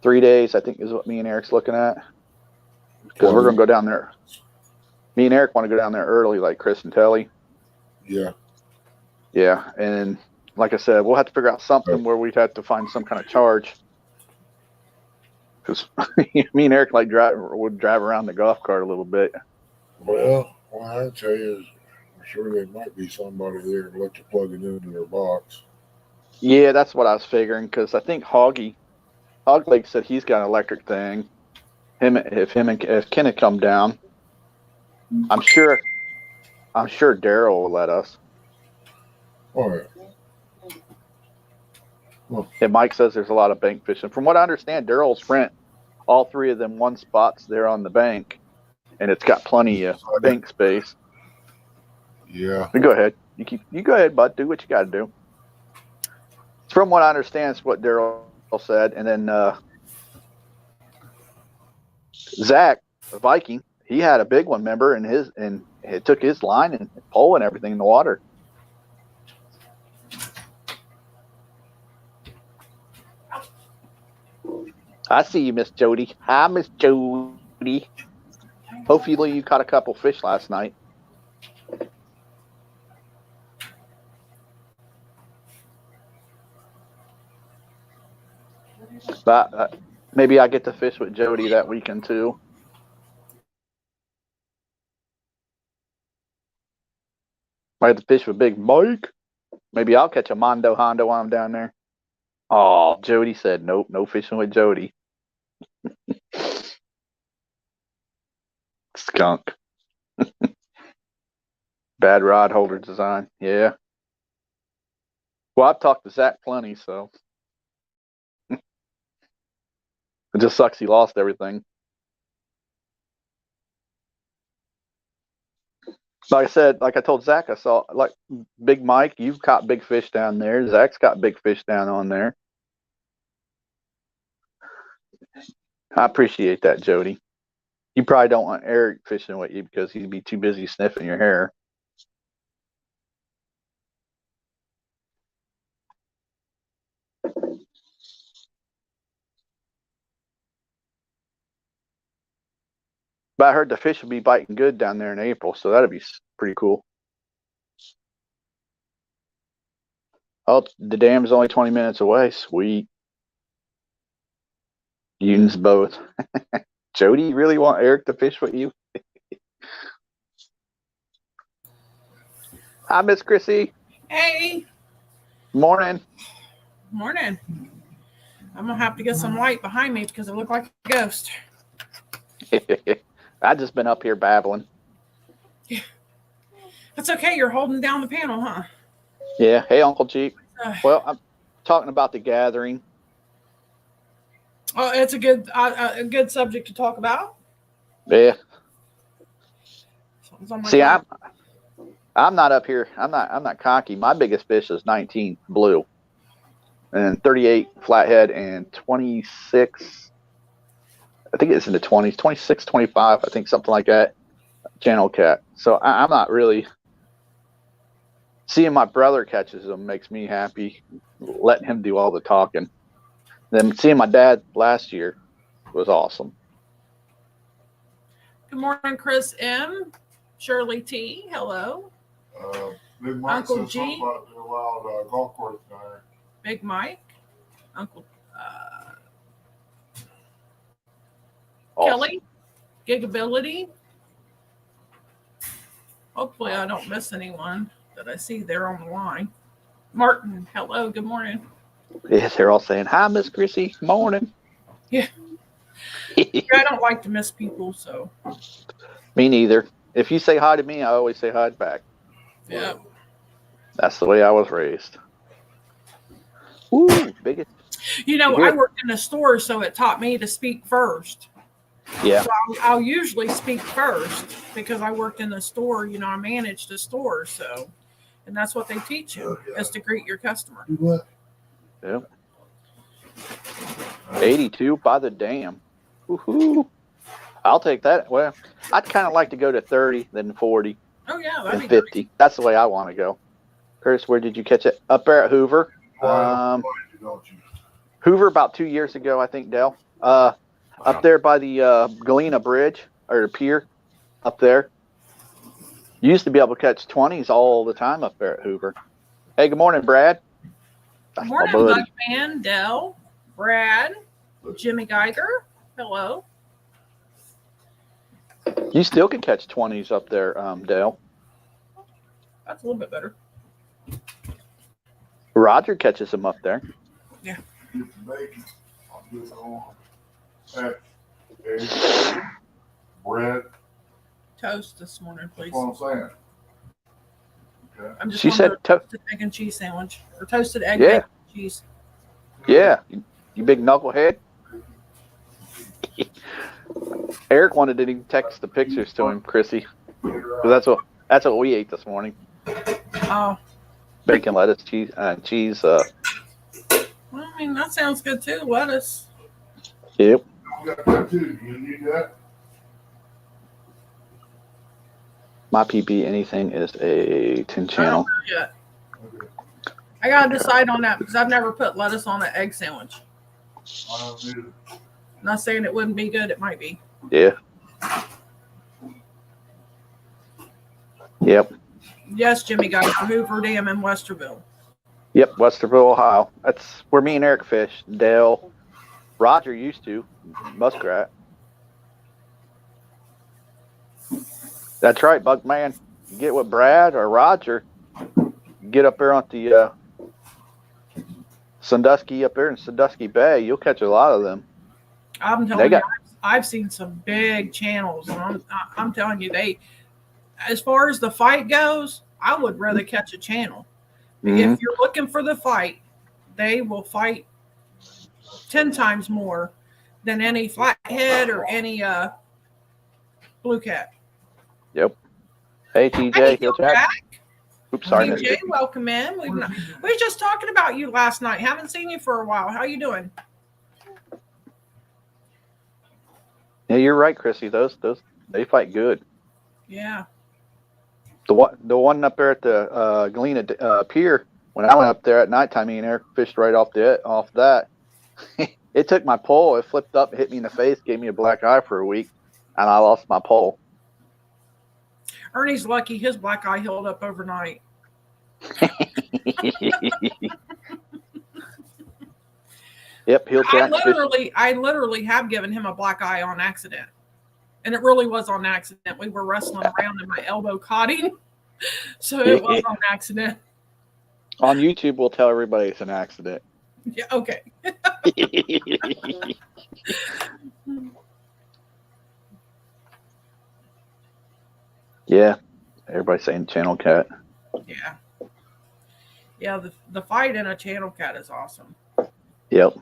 3 days, I think, is what me and Eric's looking at. Because we're gonna go down there. Me and Eric want to go down there early, like Chris and Telly. Yeah. Yeah, and like I said, we'll have to figure out something where we'd have to find some kind of charge. Because me and Eric would drive around the golf cart a little bit. Well, what I tell you is, I'm sure there might be somebody there to let you plug it into their box. Yeah, that's what I was figuring, because I think Hog Lake said he's got an electric thing. If Kenneth come down, I'm sure Daryl will let us. Oh yeah. Well, And Mike says there's a lot of bank fishing. From what I understand, Daryl's rent all three of them one spots there on the bank, and it's got plenty of bank space. yeah. But go ahead. You go ahead, bud. Do what you got to do. From what I understand, it's what Daryl said. And then Zach, the Viking, he had a big one, remember, and it took his line and pole and everything in the water. I see you, Miss Jody. Hi, Miss Jody. Hopefully you caught a couple fish last night. But maybe I get to fish with Jody that weekend too. I had to fish with Big Mike. Maybe I'll catch a Mondo Hondo while I'm down there. Oh, Jody said nope, no fishing with Jody. Skunk. Bad rod holder design. Yeah. Well, I've talked to Zach plenty, so it just sucks he lost everything. Like I said, like I told Zach, I saw like Big Mike. You've caught big fish down there. Zach's got big fish down on there. I appreciate that, Jody. You probably don't want Eric fishing with you because he'd be too busy sniffing your hair. But I heard the fish will be biting good down there in April, so that'd be pretty cool. Oh, the dam's only 20 minutes away. Sweet. Use both. Jody, you really want Eric to fish with you? Hi, Miss Chrissy. Hey. Morning. Morning. I'm going to have to get some light behind me because it looked like a ghost. I just been up here babbling. Yeah. That's okay. You're holding down the panel, huh? Yeah. Hey, Uncle Jeep. Well, I'm talking about the gathering. Oh, it's a good subject to talk about. Yeah. See, like I'm not up here. I'm not cocky. My biggest fish is 19 blue, and 38 flathead, and 26. I think it's in the 20s, 26, 25. I think something like that. Channel cat. So I'm not really. Seeing my brother catches them makes me happy. Letting him do all the talking. Then seeing my dad last year was awesome. Good morning, Chris M. Shirley T. Hello. Big Mike Uncle said G. something about the wild golf course down there. Big Mike. Uncle Awesome. Kelly. Gigability. Hopefully I don't miss anyone that I see there on the line. Martin. Hello. Good morning. Yes, they're all saying, hi, Miss Chrissy. Morning. Yeah. I don't like to miss people, so. Me neither. If you say hi to me, I always say hi back. Yeah. That's the way I was raised. Ooh, biggest. You know, I worked in a store, so it taught me to speak first. Yeah. So I'll usually speak first because I worked in the store. You know, I managed a store, so, and that's what they teach you is to greet your customer. Yeah. 82 by the dam. Woohoo. I'll take that. Well, I'd kind of like to go to 30, then 40, Oh yeah, then 50. Nice. That's the way I want to go. Curtis, where did you catch it? Up there at Hoover. Hoover about 2 years ago, I think, Dell. Up there by the Galena Bridge or pier up there. You used to be able to catch 20s all the time up there at Hoover. Hey, good morning, Brad. Good morning, Bugman, Dell, Brad, Jimmy Geiger. Hello. You still can catch 20s up there, Dale. That's a little bit better. Roger catches them up there. Yeah. Bread. Toast this morning, please. That's what I'm saying. Okay. I'm just she said toasted egg and cheese sandwich or toasted egg and cheese. Yeah, you big knucklehead. Eric wanted to text the pictures to him, Chrissy. That's what we ate this morning. Oh. Bacon, lettuce, cheese, mean, that sounds good too. Lettuce. Yep. We got that too. You need that? My PB anything is a 10 I don't channel. know yet. Okay. I gotta decide on that because I've never put lettuce on an egg sandwich. I don't need it. Not saying it wouldn't be good. It might be. Yeah. Yep. Yes, Jimmy got it. Hoover Dam in Westerville. Yep. Westerville, Ohio. That's where me and Eric fish. Dale, Roger used to. Muskrat. That's right, Buckman. You get with Brad or Roger. Get up there on the Sandusky up there in Sandusky Bay. You'll catch a lot of them. I'm telling you, I've seen some big channels, and I'm telling you, they, as far as the fight goes, I would rather catch a channel. Mhm. If you're looking for the fight, they will fight 10 times more than any flathead or any blue cat. Yep. Hey, TJ. Hey, He'll you're check. back. Oops, sorry. missed TJ, it. welcome in. We were just talking about you last night. Haven't seen you for a while. How you doing? Yeah, you're right, Chrissy. Those they fight good. Yeah. The one up there at the Galena Pier. When I went up there at nighttime, me and Eric fished right off that. It took my pole. It flipped up, hit me in the face, gave me a black eye for a week, and I lost my pole. Ernie's lucky his black eye held up overnight. Yep, he'll track. I literally have given him a black eye on accident. And it really was on accident. We were wrestling around and my elbow caught him. So it was on accident. On YouTube, we'll tell everybody it's an accident. Yeah, okay. Yeah, everybody's saying channel cat. Yeah. Yeah, the fight in a channel cat is awesome. Yep.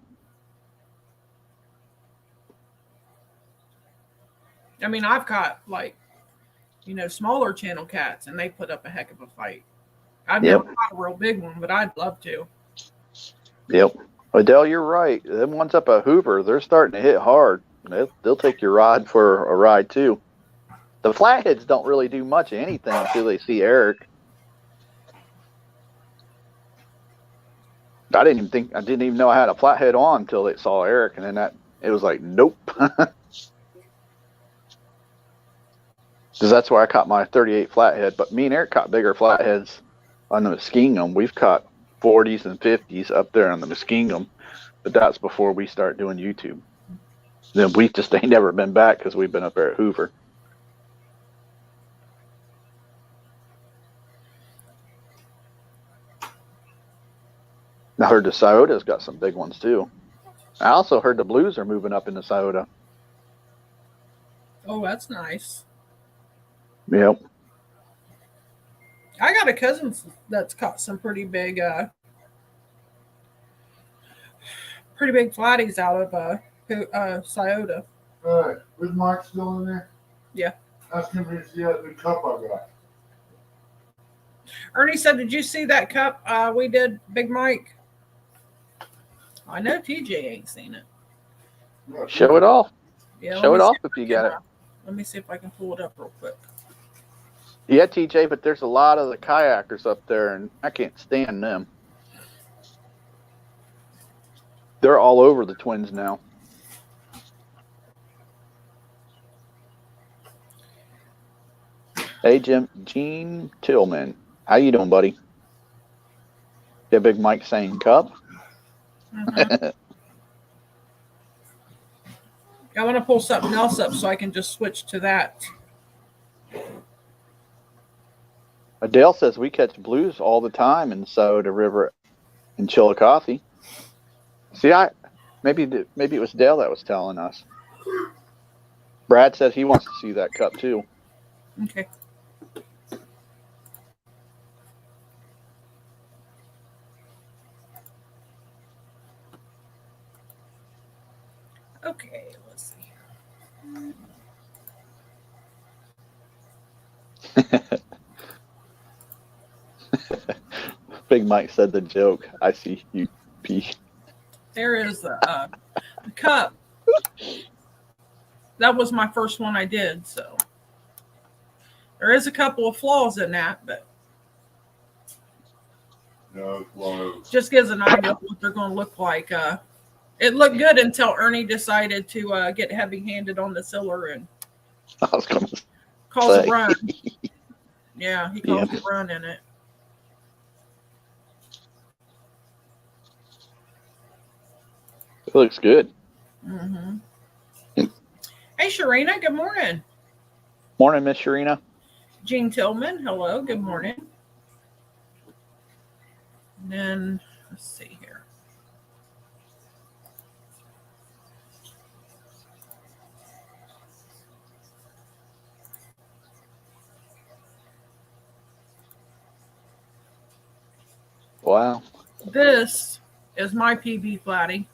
I mean, I've caught smaller channel cats and they put up a heck of a fight. I've never caught a real big one, but I'd love to. Yep. Adele, you're right. Them ones up at Hoover, they're starting to hit hard. They'll take your rod for a ride too. The flatheads don't really do much of anything until they see Eric. I didn't even know I had a flathead on until they saw Eric, and then it was like, nope. Because that's where I caught my 38 flathead. But me and Eric caught bigger flatheads on the Muskingum. We've caught 40s and 50s up there on the Muskingum, but that's before we start doing YouTube. Then we just ain't never been back because we've been up there at Hoover. I heard the Sciota's got some big ones too. I also heard the blues are moving up in the Sciota. Oh, that's nice. Yep. I got a cousin that's caught some pretty big flatties out of Sciota. Hey, is Mike still in there? Yeah. Ask him if he has the cup I got. Ernie said, did you see that cup we did, Big Mike? I know TJ ain't seen it. Show it off. Yeah, Show it off if you got it. Let me see if I can pull it up real quick. Yeah, TJ, but there's a lot of the kayakers up there, and I can't stand them. They're all over the Twins now. Hey, Gene Tillman. How you doing, buddy? Yeah, Big Mike saying cup. Mm-hmm. I want to pull something else up so I can just switch to that. Adele says we catch blues all the time in the Sciota River in Chillicothe. See, maybe it was Dale that was telling us. Brad says he wants to see that cup too. Okay. Okay, let's see. Big Mike said the joke. I see you pee. There is a cup. That was my first one I did, so there is a couple of flaws in that, but No, well, just gives an idea of what they're going to look like. It looked good until Ernie decided to get heavy-handed on the tiller and I was going to cause say. a run. Yeah, he caused a run in it. It looks good. Mm-hmm. Hey, Sharina, good morning. Morning, Miss Sharina. Jean Tillman, hello, good morning. And then, let's see here. Wow. This is my PB Flatty.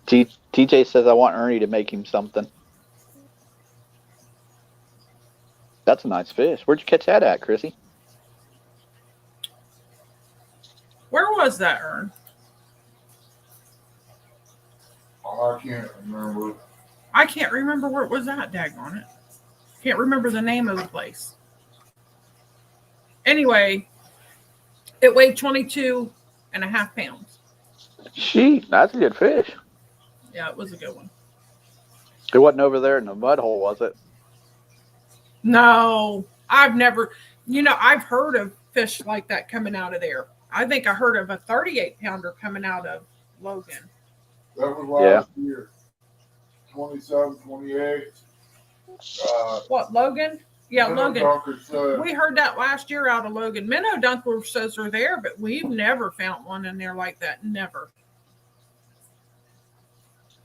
TJ says I want Ernie to make him something. That's a nice fish. Where'd you catch that at, Chrissy? Where was that, Ern? I can't remember. I can't remember where it was at, daggone it. Can't remember the name of the place. Anyway, it weighed 22 and a half pounds. Sheet, that's a good fish. Yeah, it was a good one. It wasn't over there in the mud hole, was it? No, I've never, I've heard of fish like that coming out of there. I think I heard of a 38-pounder coming out of Logan. That was last year. 27, 28. What, Logan? Yeah, Logan. Dunker said, We heard that last year out of Logan. Minnow Dunker says they're there, but we've never found one in there like that. Never.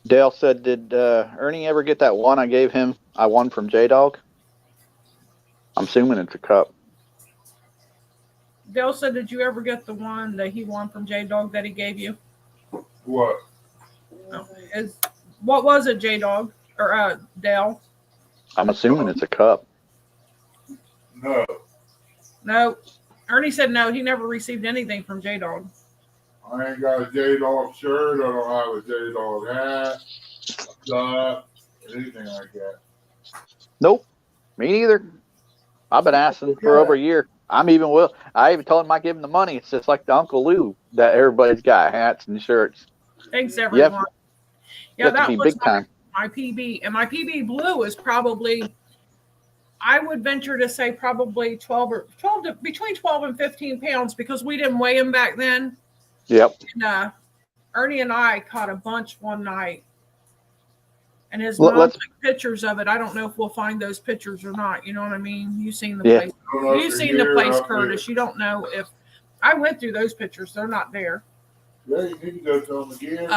Dale said, did Ernie ever get that one I gave him? I won from J-Dog? I'm assuming it's a cup. Dale said, did you ever get the one that he won from J-Dog that he gave you? what? No. What was it, J-Dog? Or Dale? I'm assuming it's a cup. No. No. Ernie said no, he never received anything from J-Dog. I ain't got a J-Dog shirt. I don't have a J-Dog hat. Anything like that. Nope. Me neither. I've been asking for over a year. I even told him I give him the money. It's just like the Uncle Lou that everybody's got hats and shirts. Thanks, everyone. You have to be big time. My PB. And my PB blue is probably, I would venture to say probably between 12 and 15 pounds because we didn't weigh him back then. Yep. And Ernie and I caught a bunch one night. And his mom took pictures of it. I don't know if we'll find those pictures or not. You know what I mean? You've seen the place. You've seen the place, Curtis. You don't know if I went through those pictures. They're not there. Yeah, you need to go to them again.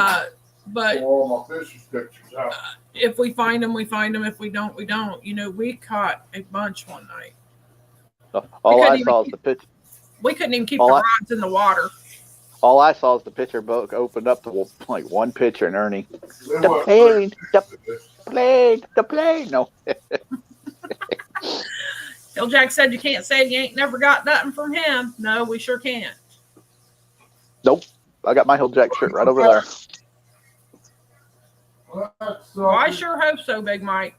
But pull all my fishing pictures out. If we find them, we find them. If we don't, we don't. We caught a bunch one night. All I saw is the picture. We couldn't even keep the rods in the water. All I saw is the picture book opened up to like one picture, and Ernie, the plane. No. Jack said you can't say you ain't never got nothing from him. No, we sure can't. Nope. I got my Jack shirt right over there. Well, I sure hope so, Big Mike,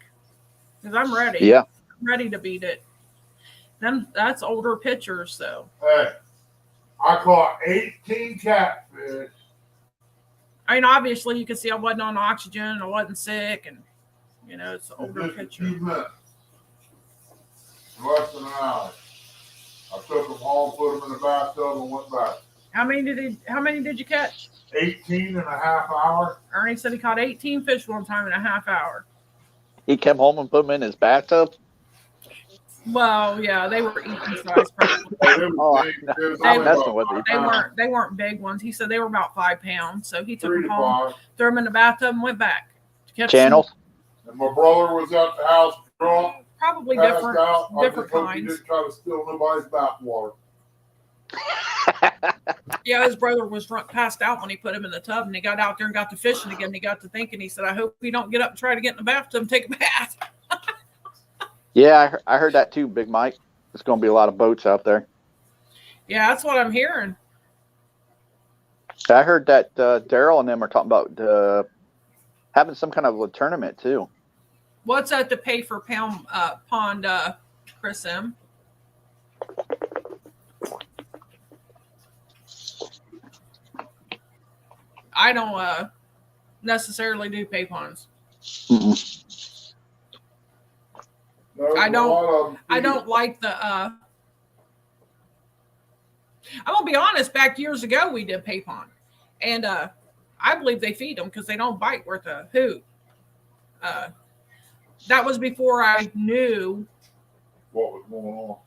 because I'm ready. Yeah. I'm ready to beat it. That's older pictures, though. Hey, I caught 18 catfish. I mean, obviously, you can see I wasn't on oxygen. I wasn't sick, and it's an older picture. Less than an hour. I took them home, put them in the bathtub, and went back. How many did you catch? 18 and a half hours. Ernie said he caught 18 fish one time in a half hour. He came home and put them in his bathtub? Well, yeah, they were eating size. They weren't big ones. He said they were about 5 pounds. So he took them home, threw them in the bathtub, and went back to catch channels. And my brother was at the house drunk. Probably different kinds. He didn't try to steal nobody's bathwater. Yeah, his brother was drunk, passed out when he put him in the tub, and he got out there and got to fishing again. He got to thinking. He said, "I hope he don't get up and try to get in the bathtub and take a bath." Yeah, I heard that too, Big Mike. There's going to be a lot of boats out there. Yeah, that's what I'm hearing. I heard that Daryl and them are talking about having some kind of a tournament too. What's that to pay for pond, Chris M? I don't necessarily do pay ponds. Mm-mm. No, I don't like the. I'm gonna be honest. Back years ago, we did pay pond, and I believe they feed them because they don't bite worth a hoot. That was before I knew what was going on.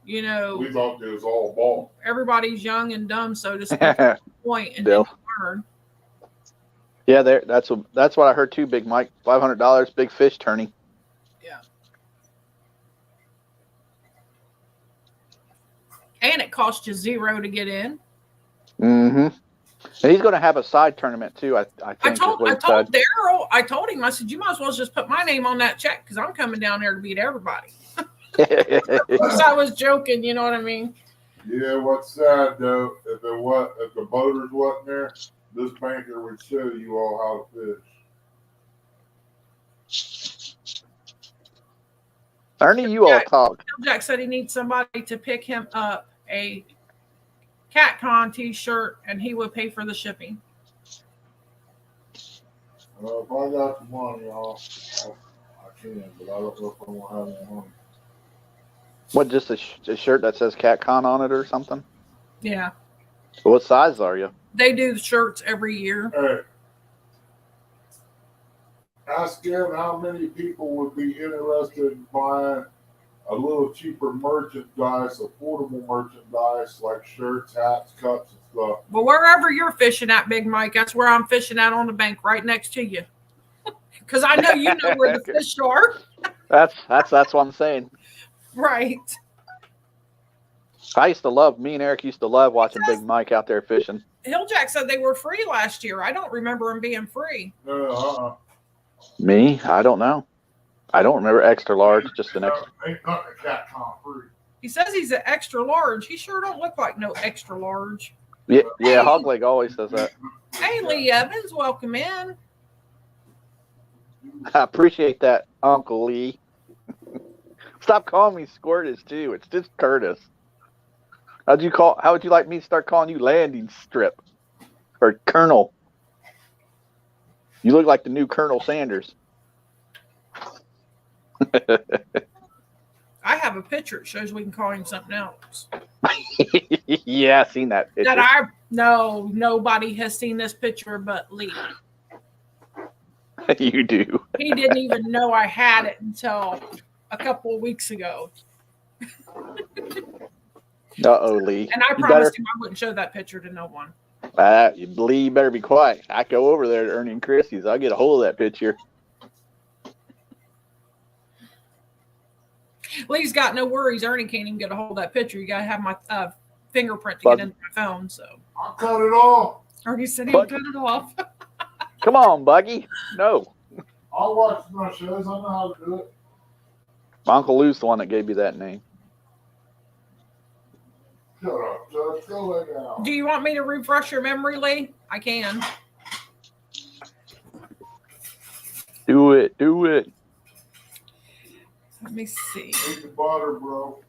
You know, we thought it was all ball. Everybody's young and dumb, so to speak. At the point and Bill. didn't learn. Yeah, that's what I heard too. Big Mike, $500, big fish tourney. Yeah. And it cost you $0 to get in. Mm-hmm. And he's going to have a side tournament too. I think. I told Daryl. I told him. I said, you might as well just put my name on that check because I'm coming down there to beat everybody. Because I was joking. You know what I mean? Yeah. What's sad though, if the boaters wasn't there, this banker would show you all how to fish. Ernie, you all talk. Jack said he needs somebody to pick him up a CatCon t-shirt, and he would pay for the shipping. If I got the money, I can, but I don't know if I'm gonna have any money. What, just a shirt that says CatCon on it or something? Yeah. What size are you? They do shirts every year. Hey, ask him how many people would be interested in buying a little cheaper merchandise, affordable merchandise like shirts, hats, cups, and stuff. Well, wherever you're fishing at, Big Mike, that's where I'm fishing at on the bank right next to you. Because I know you know where the fish are. That's what I'm saying. Right. Me and Eric used to love watching Big Mike out there fishing. Hilljack said they were free last year. I don't remember them being free. Me? I don't know. I don't remember extra large, just an extra. Ain't nothing a CatCon free. He says he's an extra large. He sure don't look like no extra large. Yeah, Hogleg always says that. Hey, Lee Evans, welcome in. I appreciate that, Uncle Lee. Stop calling me Squirtus too. It's just Curtis. How would you like me to start calling you Landing Strip or Colonel? You look like the new Colonel Sanders. I have a picture. It shows we can call him something else. Yeah, I've seen that picture. Nobody has seen this picture but Lee. You do. He didn't even know I had it until a couple of weeks ago. Uh-oh, Lee. And I promised him I wouldn't show that picture to no one. Lee, you better be quiet. I go over there to Ernie and Chrissy's. I'll get a hold of that picture. Lee's got no worries. Ernie can't even get a hold of that picture. You got to have my fingerprint to get into my phone. So I'll cut it off. Ernie said he'll cut it off. Come on, Buggy. No. I'll watch my shows. I know how to do it. Uncle Lou's the one that gave you that name. Shut up, Judge. Go lay down. Do you want me to refresh your memory, Lee? I can. Do it. Let me see. Eat the butter, bro.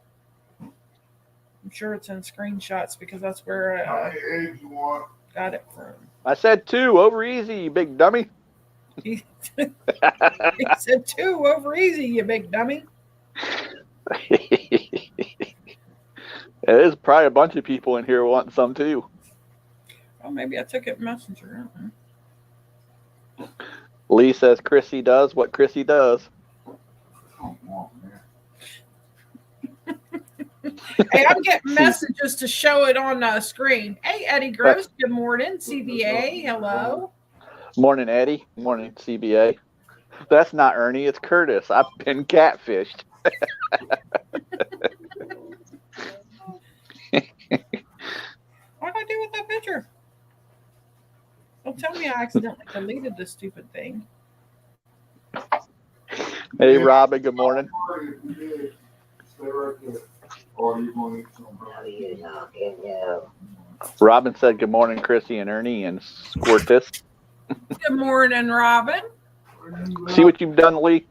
I'm sure it's in screenshots because that's where How many eggs you want? got it from. I said 2 over easy, you big dummy. He said 2 over easy, you big dummy. There's probably a bunch of people in here wanting some too. Well, maybe I took it messenger. Lee says Chrissy does what Chrissy does. Come on, man. Hey, I'm getting messages to show it on the screen. Hey, Eddie Gross, good morning. CBA, hello. Morning, Eddie. Morning, CBA. That's not Ernie. It's Curtis. I've been catfished. What did I do with that picture? Don't tell me I accidentally deleted this stupid thing. Hey, Robin. Good morning. Stay right there. Robin said, "Good morning, Chrissy and Ernie and Squirtus." Good morning, Robin. See what you've done, Lee?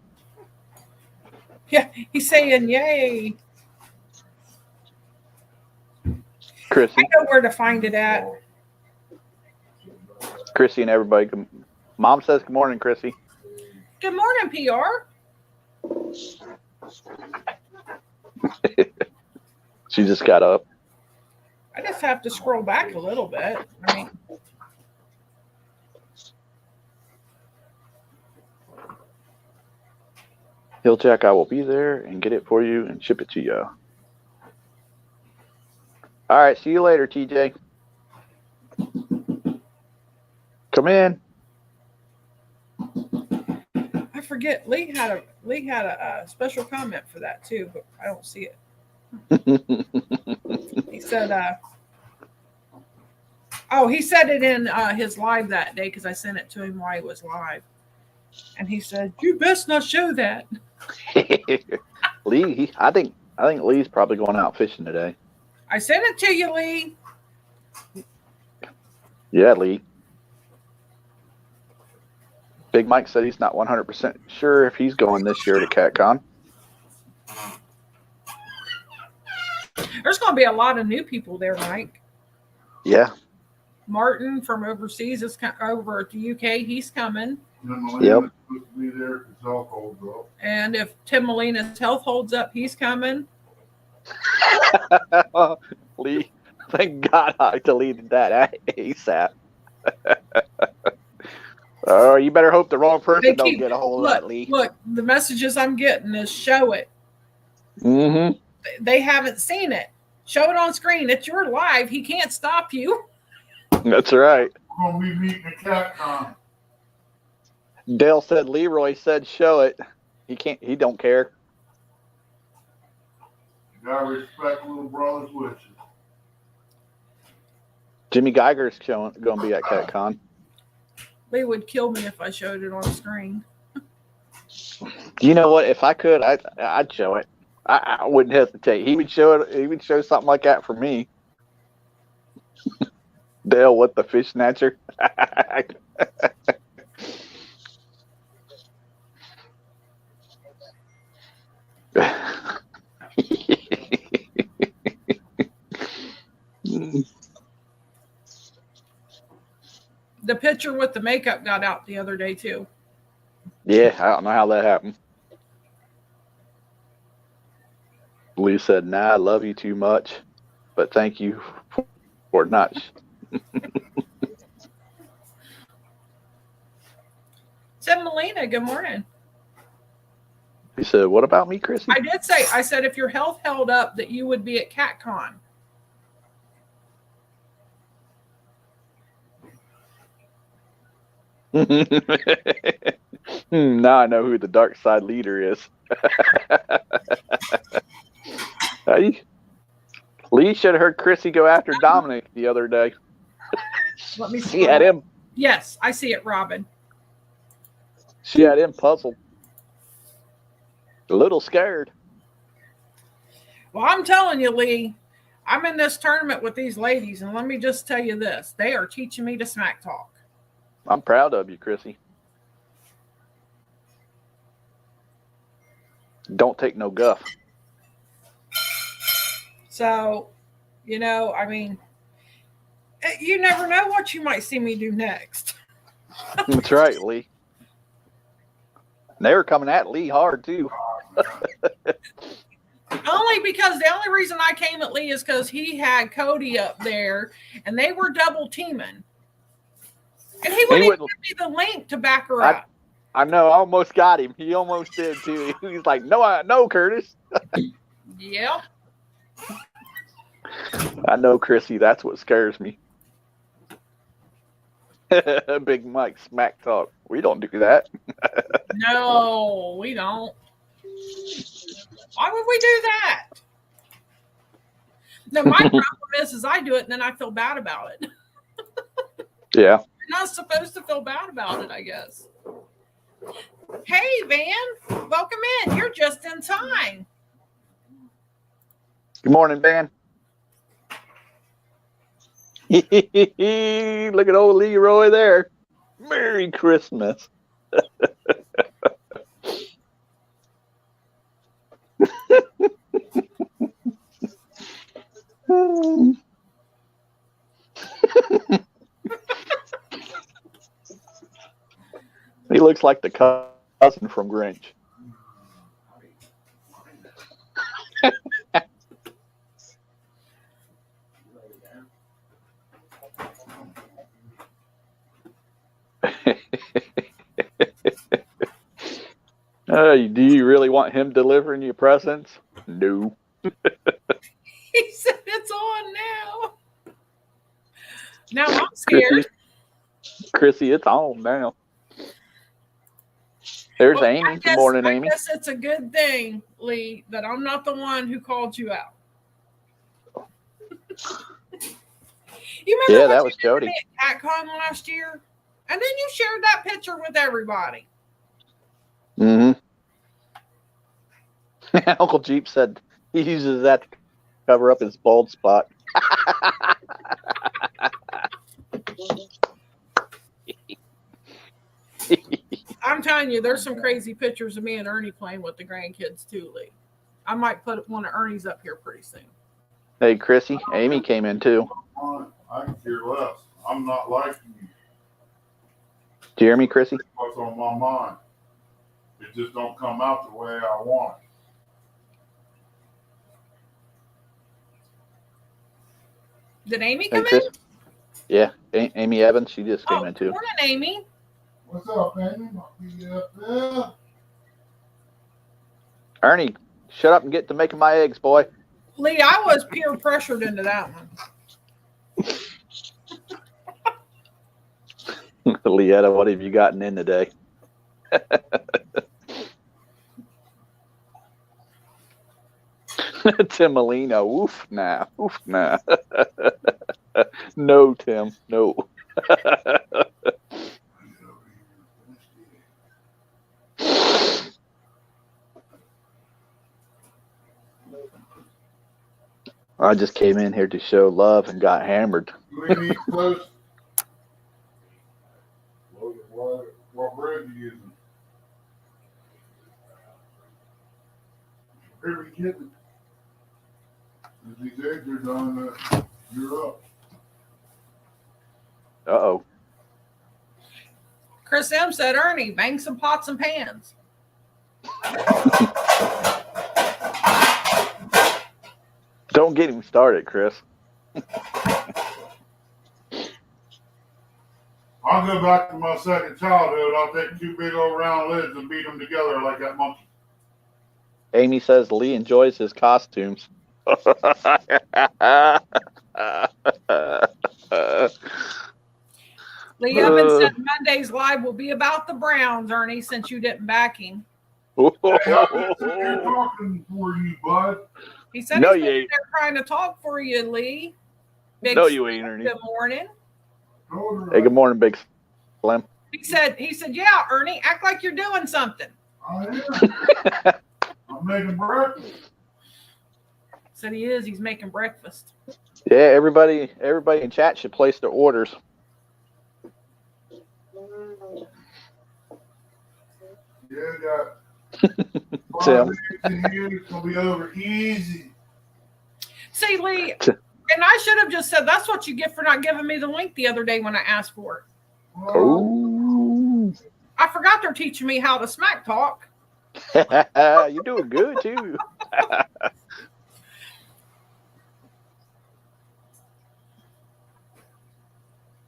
Yeah, he's saying yay. Chrissy. I know where to find it at. Chrissy and everybody. Mom says, "Good morning, Chrissy." Good morning, PR. She just got up. I just have to scroll back a little bit. I mean, Hilljack, I will be there and get it for you and ship it to you. All right, see you later, TJ. Come in. I forget. Lee had a special comment for that too, but I don't see it. He said, he said it in his live that day because I sent it to him while he was live, and he said, "You best not show that." Lee, I think Lee's probably going out fishing today. I sent it to you, Lee. Yeah, Lee. Big Mike said he's not 100% sure if he's going this year to CatCon. There's going to be a lot of new people there, Mike. Yeah. Martin from overseas is over at the UK. He's coming. Yep. And if Tim Molina's health holds up, he's coming. Lee, thank God I deleted that ASAP. Oh, you better hope the wrong person don't get a hold of that, Lee. Look, the messages I'm getting is show it. Mm-hmm. They haven't seen it. Show it on screen. It's your live. He can't stop you. That's right. We're going to be meeting at CatCon. Dale said, Leroy said, show it. He don't care. You got to respect little brother's wishes. Jimmy Geiger's going to be at CatCon. They would kill me if I showed it on screen. You know what? If I could, I'd show it. I wouldn't hesitate. He would show it. He would show something like that for me. Dale, what the fish snatcher? The picture with the makeup got out the other day too. Yeah, I don't know how that happened. Lee said, "Nah, I love you too much, but thank you for not." Tim Molina, good morning. He said, "What about me, Chrissy?" I did say, I said if your health held up that you would be at CatCon. Now I know who the dark side leader is. Hey, Lee should have heard Chrissy go after Dominic the other day. Let me see. He had him. Yes, I see it, Robin. She had him puzzled. A little scared. Well, I'm telling you, Lee, I'm in this tournament with these ladies, and let me just tell you this. They are teaching me to smack talk. I'm proud of you, Chrissy. Don't take no guff. So, I mean, you never know what you might see me do next. That's right, Lee. They were coming at Lee hard, too. Only because the only reason I came at Lee is because he had Cody up there, and they were double teaming. And he wouldn't even give me the link to back her up. I know. I almost got him. He almost did, too. He's like, no, Curtis. Yep. I know, Chrissy. That's what scares me. Big Mike smack talk. We don't do that. No, we don't. Why would we do that? No, my problem is I do it and then I feel bad about it. Yeah. You're not supposed to feel bad about it, I guess. Hey, Van, welcome in. You're just in time. Good morning, Ben. Look at old Leroy there. Merry Christmas. He looks like the cousin from Grinch. Do you really want him delivering you presents? No. He said it's on now. Now I'm scared. Chrissy, it's on now. There's Amy. Good morning, Amy. I guess it's a good thing, Lee, that I'm not the one who called you out. You remember that was Jody at CatCon last year? And then you shared that picture with everybody. Mm-hmm. Uncle Jeep said he uses that to cover up his bald spot. I'm telling you, there's some crazy pictures of me and Ernie playing with the grandkids too, Lee. I might put one of Ernie's up here pretty soon. Hey, Chrissy, Amy came in too. I can care less. I'm not like you. Do you hear me, Chrissy? What's on my mind? It just don't come out the way I want it. Did Amy come in? Yeah, Amy Evans. She just came in too. Morning, Amy. What's up, Amy? Up there? Ernie, shut up and get to making my eggs, boy. Lee, I was peer pressured into that one. Leetta, what have you gotten in today? Tim Molina, oof nah. No, Tim, no. I just came in here to show love and got hammered. What bread are you using? Every kid, if these eggs are done, you're up. Uh-oh. Chris M said, Ernie, bang some pots and pans. Don't get him started, Chris. I'll go back to my second childhood. I'll take two big old round lids and beat them together like that monkey. Amy says Lee enjoys his costumes. Lee Evans said Monday's live will be about the Browns, Ernie, since you didn't back him. Hey, I'm talking for you, bud. He said no, he's you ain't. There trying to talk for you, Lee. Big no, you ain't, Ernie. Good morning. Hey, good morning, Big Slim. He said, yeah, Ernie, act like you're doing something. I am. I'm making breakfast. Said he is. He's making breakfast. Yeah, everybody in chat should place their orders. Yeah, got Tim. It's gonna be over easy. See, Lee, and I should have just said that's what you get for not giving me the link the other day when I asked for it. Oh. I forgot they're teaching me how to smack talk. You're doing good too.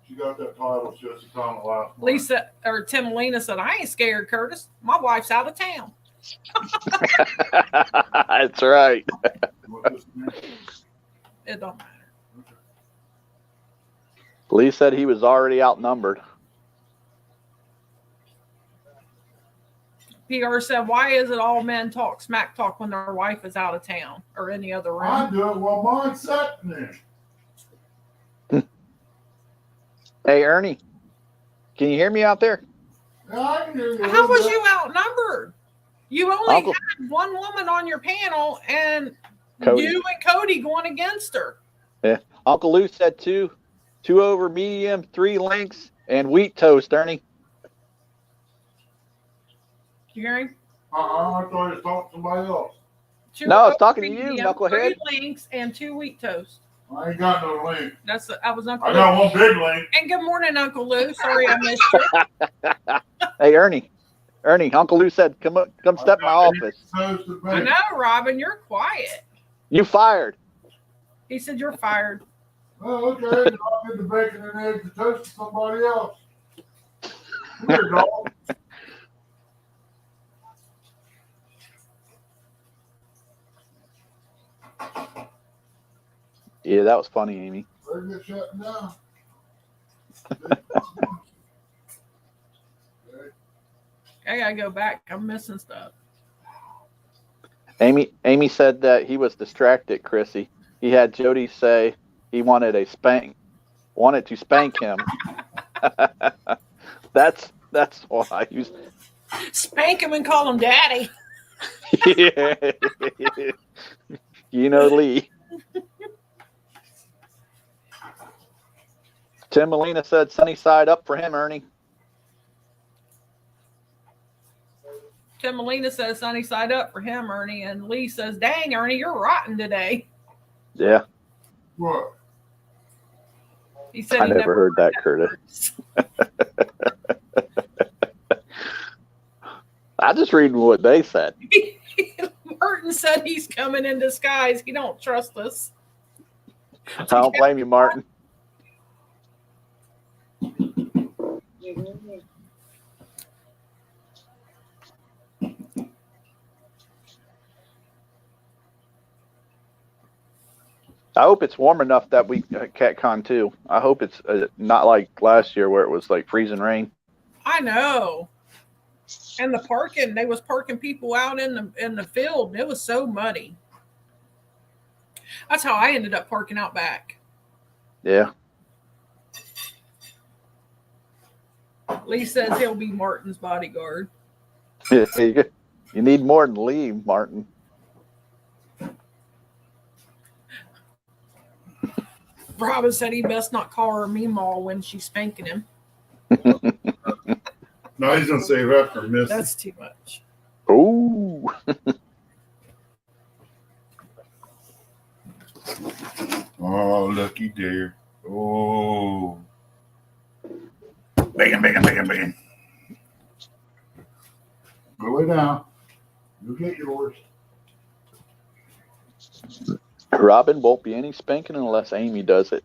She got that title just a time last month. Lisa or Tim Molina said, I ain't scared, Curtis. My wife's out of town. That's right. It don't matter. Lee said he was already outnumbered. PR said, why is it all men talk smack talk when their wife is out of town or in the other room? I do it while mine's sitting there. Hey, Ernie, can you hear me out there? Yeah, I can hear you. How was you outnumbered? You only had one woman on your panel, and Cody. You and Cody going against her. Yeah. Uncle Lou said two over medium, 3 lengths, and wheat toast, Ernie. You hearing? I thought he was talking to somebody else. No, I was talking to you, knucklehead. 3 links and 2 wheat toast. I ain't got no link. I was Uncle I Lou. got one big link. And good morning, Uncle Lou. Sorry I missed you. Hey, Ernie, Uncle Lou said, come step in my office. I know, Robin, you're quiet. You fired. He said you're fired. Oh, okay. I'll get the bacon and eggs and toast to somebody else. Weird dog. Yeah, that was funny, Amy. Better get shut down. I gotta go back. I'm missing stuff. Amy said that he was distracted, Chrissy. He had Jody say he wanted to spank him. That's why he was. Spank him and call him daddy. Yeah. You know Lee. Tim Molina said sunny side up for him, Ernie. Tim Molina says sunny side up for him, Ernie. And Lee says, dang, Ernie, you're rotten today. Yeah. What? He said I never heard that, Curtis. I just read what they said. Martin said he's coming in disguise. He don't trust us. I don't blame you, Martin. I hope it's warm enough that we CatCon too. I hope it's not like last year where it was like freezing rain. I know. And the parking, they was parking people out in the field. It was so muddy. That's how I ended up parking out back. Yeah. Lee says he'll be Martin's bodyguard. You need more than Lee, Martin. Robin said he best not call her Meemaw when she's spanking him. No, he's gonna save that for Missy. That's too much. Ooh. Oh, lucky dear. Oh. Bacon. Go lay down. You get yours. Robin won't be any spanking unless Amy does it.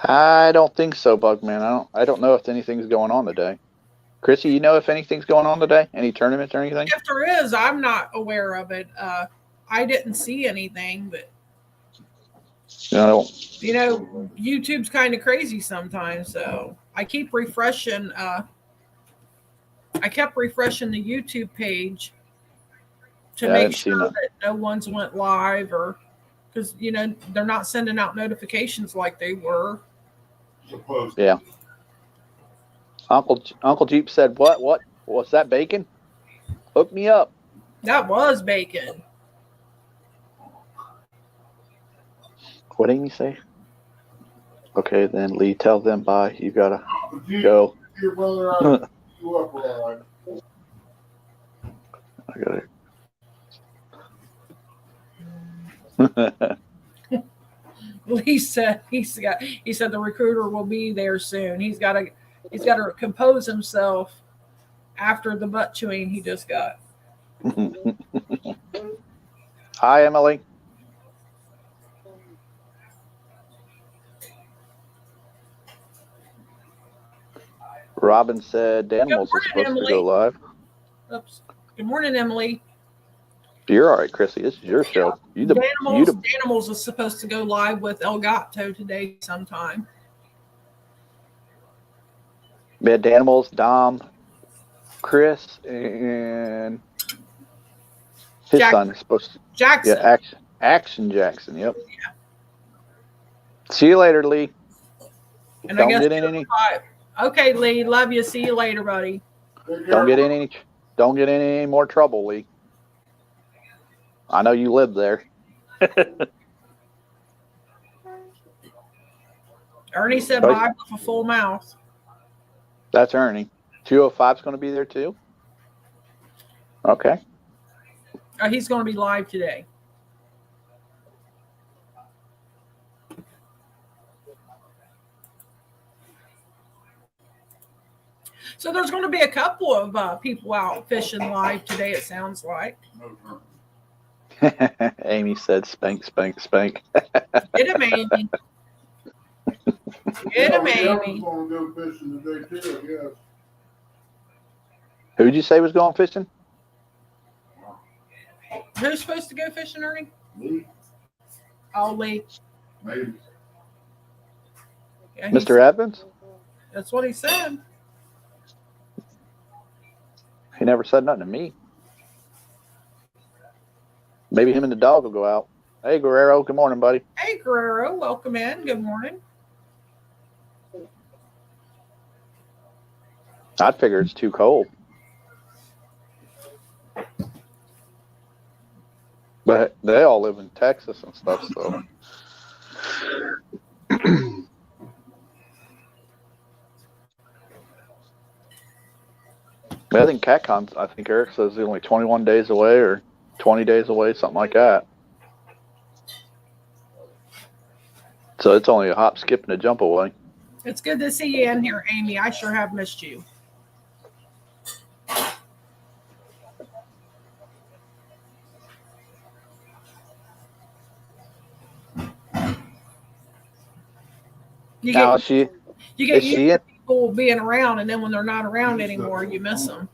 I don't think so, Bugman. I don't know if anything's going on today. Chrissy, you know if anything's going on today? Any tournaments or anything? If there is, I'm not aware of it. I didn't see anything, but No. you know, YouTube's kind of crazy sometimes. So I keep refreshing. I kept refreshing the YouTube page to make sure that no one's went live, or because you know they're not sending out notifications like they were. Supposed. Yeah. Uncle Jeep said, "What? What's that? Bacon? Hook me up." That was bacon. What did he say? Okay, then Lee, tell them bye. You gotta go. Your brother out. You up all right. I gotta. Lee said he said the recruiter will be there soon. He's got to compose himself after the butt chewing he just got. Hi, Emily. Robin said Danimals is supposed to go live. Oops. Good morning, Emily. You're all right, Chrissy. This is your show. Danimals is supposed to go live with El Gato today sometime. We had Danimals, Dom, Chris, and his son is supposed to. Jackson. Yeah, Action Jackson. Yep. Yeah. See you later, Lee. And Don't I guess get in any. Okay, Lee. Love you. See you later, buddy. Don't get in any. Don't get in any more trouble, Lee. I know you live there. Ernie said bye with a full mouth. That's Ernie. 205's going to be there too. Okay. He's going to be live today. So there's going to be a couple of people out fishing live today, it sounds like. Amy said spank, spank, spank. Get him, Amy. Get him, Amy. Going to go fishing today too, I guess. Who'd you say was going fishing? Who's supposed to go fishing, Ernie? Lee. Oh, Lee. Maybe. Yeah, Mr. Evans? That's what he said. He never said nothing to me. Maybe him and the dog will go out. Hey, Guerrero. Good morning, buddy. Hey, Guerrero. Welcome in. Good morning. I'd figure it's too cold. But they all live in Texas and stuff, so. I think CatCon's, I think Eric says he's only 21 days away or 20 days away, something like that. So it's only a hop, skip, and a jump away. It's good to see you in here, Amy. I sure have missed you. You get used to people being around, and then when they're not around anymore, you miss them.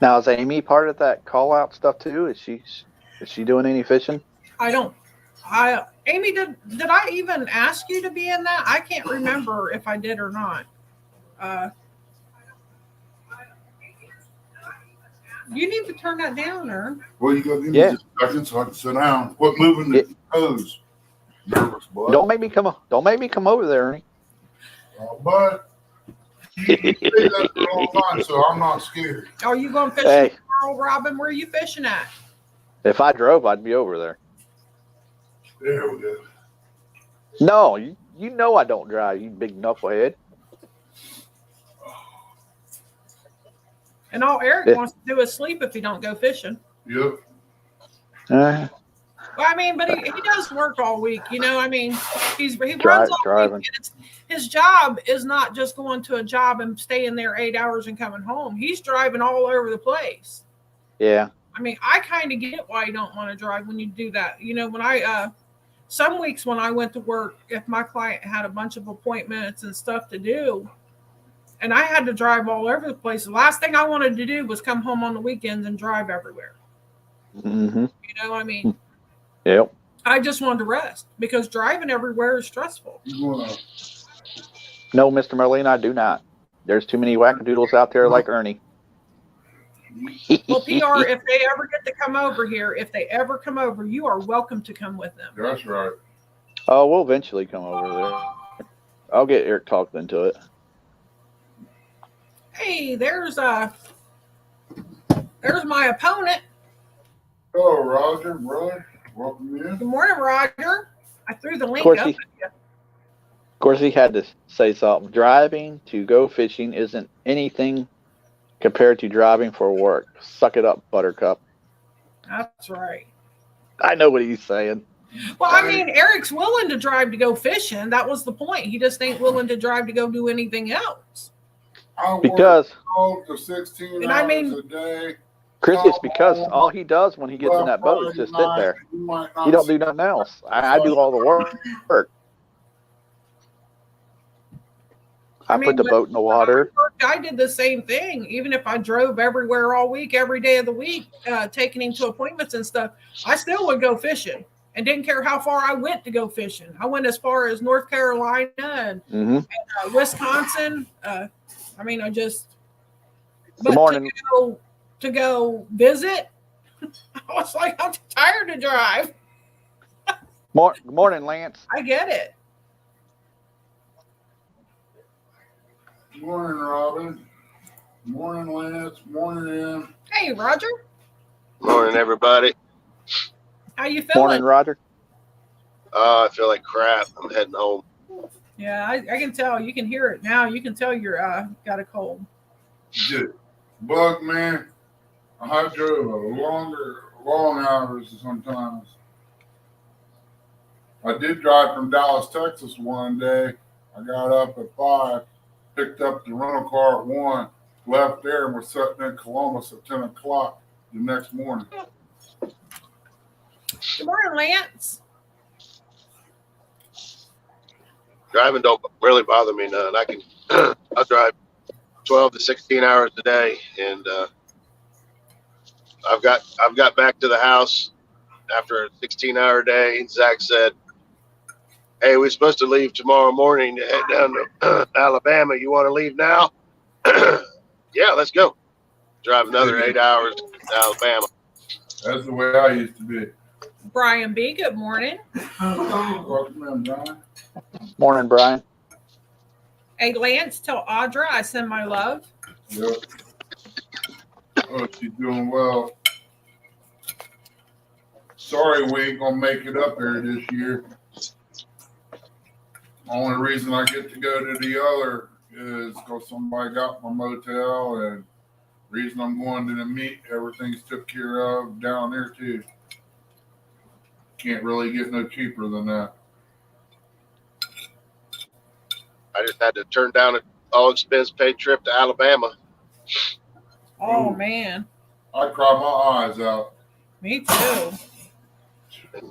Now, is Amy part of that call out stuff too? Is she doing any fishing? Amy, did I even ask you to be in that? I can't remember if I did or not. You need to turn that down, or? Well, you got to give me just a second so I can sit down. Quit moving the toes. Nervous, boy. Don't make me come over there, Ernie. But you say that for a long time, so I'm not scared. Are you going fishing tomorrow, Robin? Where are you fishing at? If I drove, I'd be over there. There we go. No, you know I don't drive, you big knucklehead. And all Eric wants to do is sleep if he don't go fishing. Yep. Well, I mean, but he does work all week, you know. I mean, he runs all driving. week. And his job is not just going to a job and staying there 8 hours and coming home. He's driving all over the place. Yeah. I mean, I kind of get why you don't want to drive when you do that. You know, when some weeks when I went to work, if my client had a bunch of appointments and stuff to do, and I had to drive all over the place, the last thing I wanted to do was come home on the weekends and drive everywhere. Mm-hmm. You know what I mean? Yep. I just wanted to rest because driving everywhere is stressful. No, Mr. Merlin, I do not. There's too many wackadoodles out there like Ernie. Well, PR, if they ever get to come over here, if they ever come over, you are welcome to come with them. That's right. Oh, we'll eventually come over there. I'll get Eric talked into it. Hey, there's my opponent. Hello, Roger, brother. Welcome in. Good morning, Roger. I threw the link up. Of course, he had to say something. Driving to go fishing isn't anything compared to driving for work. Suck it up, Buttercup. That's right. I know what he's saying. Well, I mean, Eric's willing to drive to go fishing. That was the point. He just ain't willing to drive to go do anything else. Because 12 to 16 and hours I mean, a day. Chris, it's because all he does when he gets in that boat is just sit there. He don't do nothing else. I do all the work. I put the boat in the water. I did the same thing. Even if I drove everywhere all week, every day of the week, taking him to appointments and stuff, I still would go fishing and didn't care how far I went to go fishing. I went as far as North Carolina and Wisconsin. I mean, Good morning. To go visit, I was like, I'm too tired to drive. Good morning, Lance. I get it. Morning, Robin. Morning, Lance. Morning, Ann. Hey, Roger. Morning, everybody. How you feeling? Morning, Roger. I feel like crap. I'm heading home. Yeah, I can tell. You can hear it now. You can tell you're got a cold. Dude, bug, man. I drove long hours sometimes. I did drive from Dallas, Texas one day. I got up at 5, picked up the rental car at 1, left there, and was sitting in Columbus at 10 o'clock the next morning. Good morning, Lance. Driving don't really bother me none. I can I drive 12 to 16 hours a day, and I've got back to the house after a 16-hour day. And Zach said, "Hey, we're supposed to leave tomorrow morning to head down to Alabama. You want to leave now?" Yeah, let's go. Drive another 8 hours to Alabama. That's the way I used to be. Brian B., good morning. Welcome in, Brian. Morning, Brian. Hey, Lance, tell Audra I send my love. Yep. Oh, she's doing well. Sorry we ain't gonna make it up there this year. Only reason I get to go to the other is because somebody got my motel, and reason I'm going to the meet, everything's took care of down there too. Can't really get no cheaper than that. I just had to turn down an all-expense paid trip to Alabama. Oh, Ooh. man. I cried my eyes out. Me too. Said,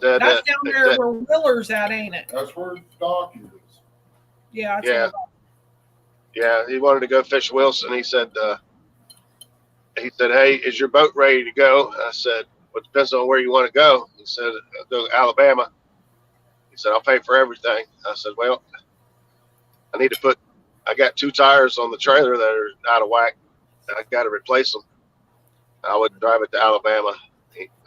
That's down there where Willer's at, ain't it? That's where the dock is. Yeah. Yeah, he wanted to go fish Wilson. He said, "Hey, is your boat ready to go?" I said, "Well, it depends on where you want to go." He said, "I'll go to Alabama." He said, "I'll pay for everything." I said, "Well, I got 2 tires on the trailer that are out of whack. I got to replace them. I wouldn't drive it to Alabama."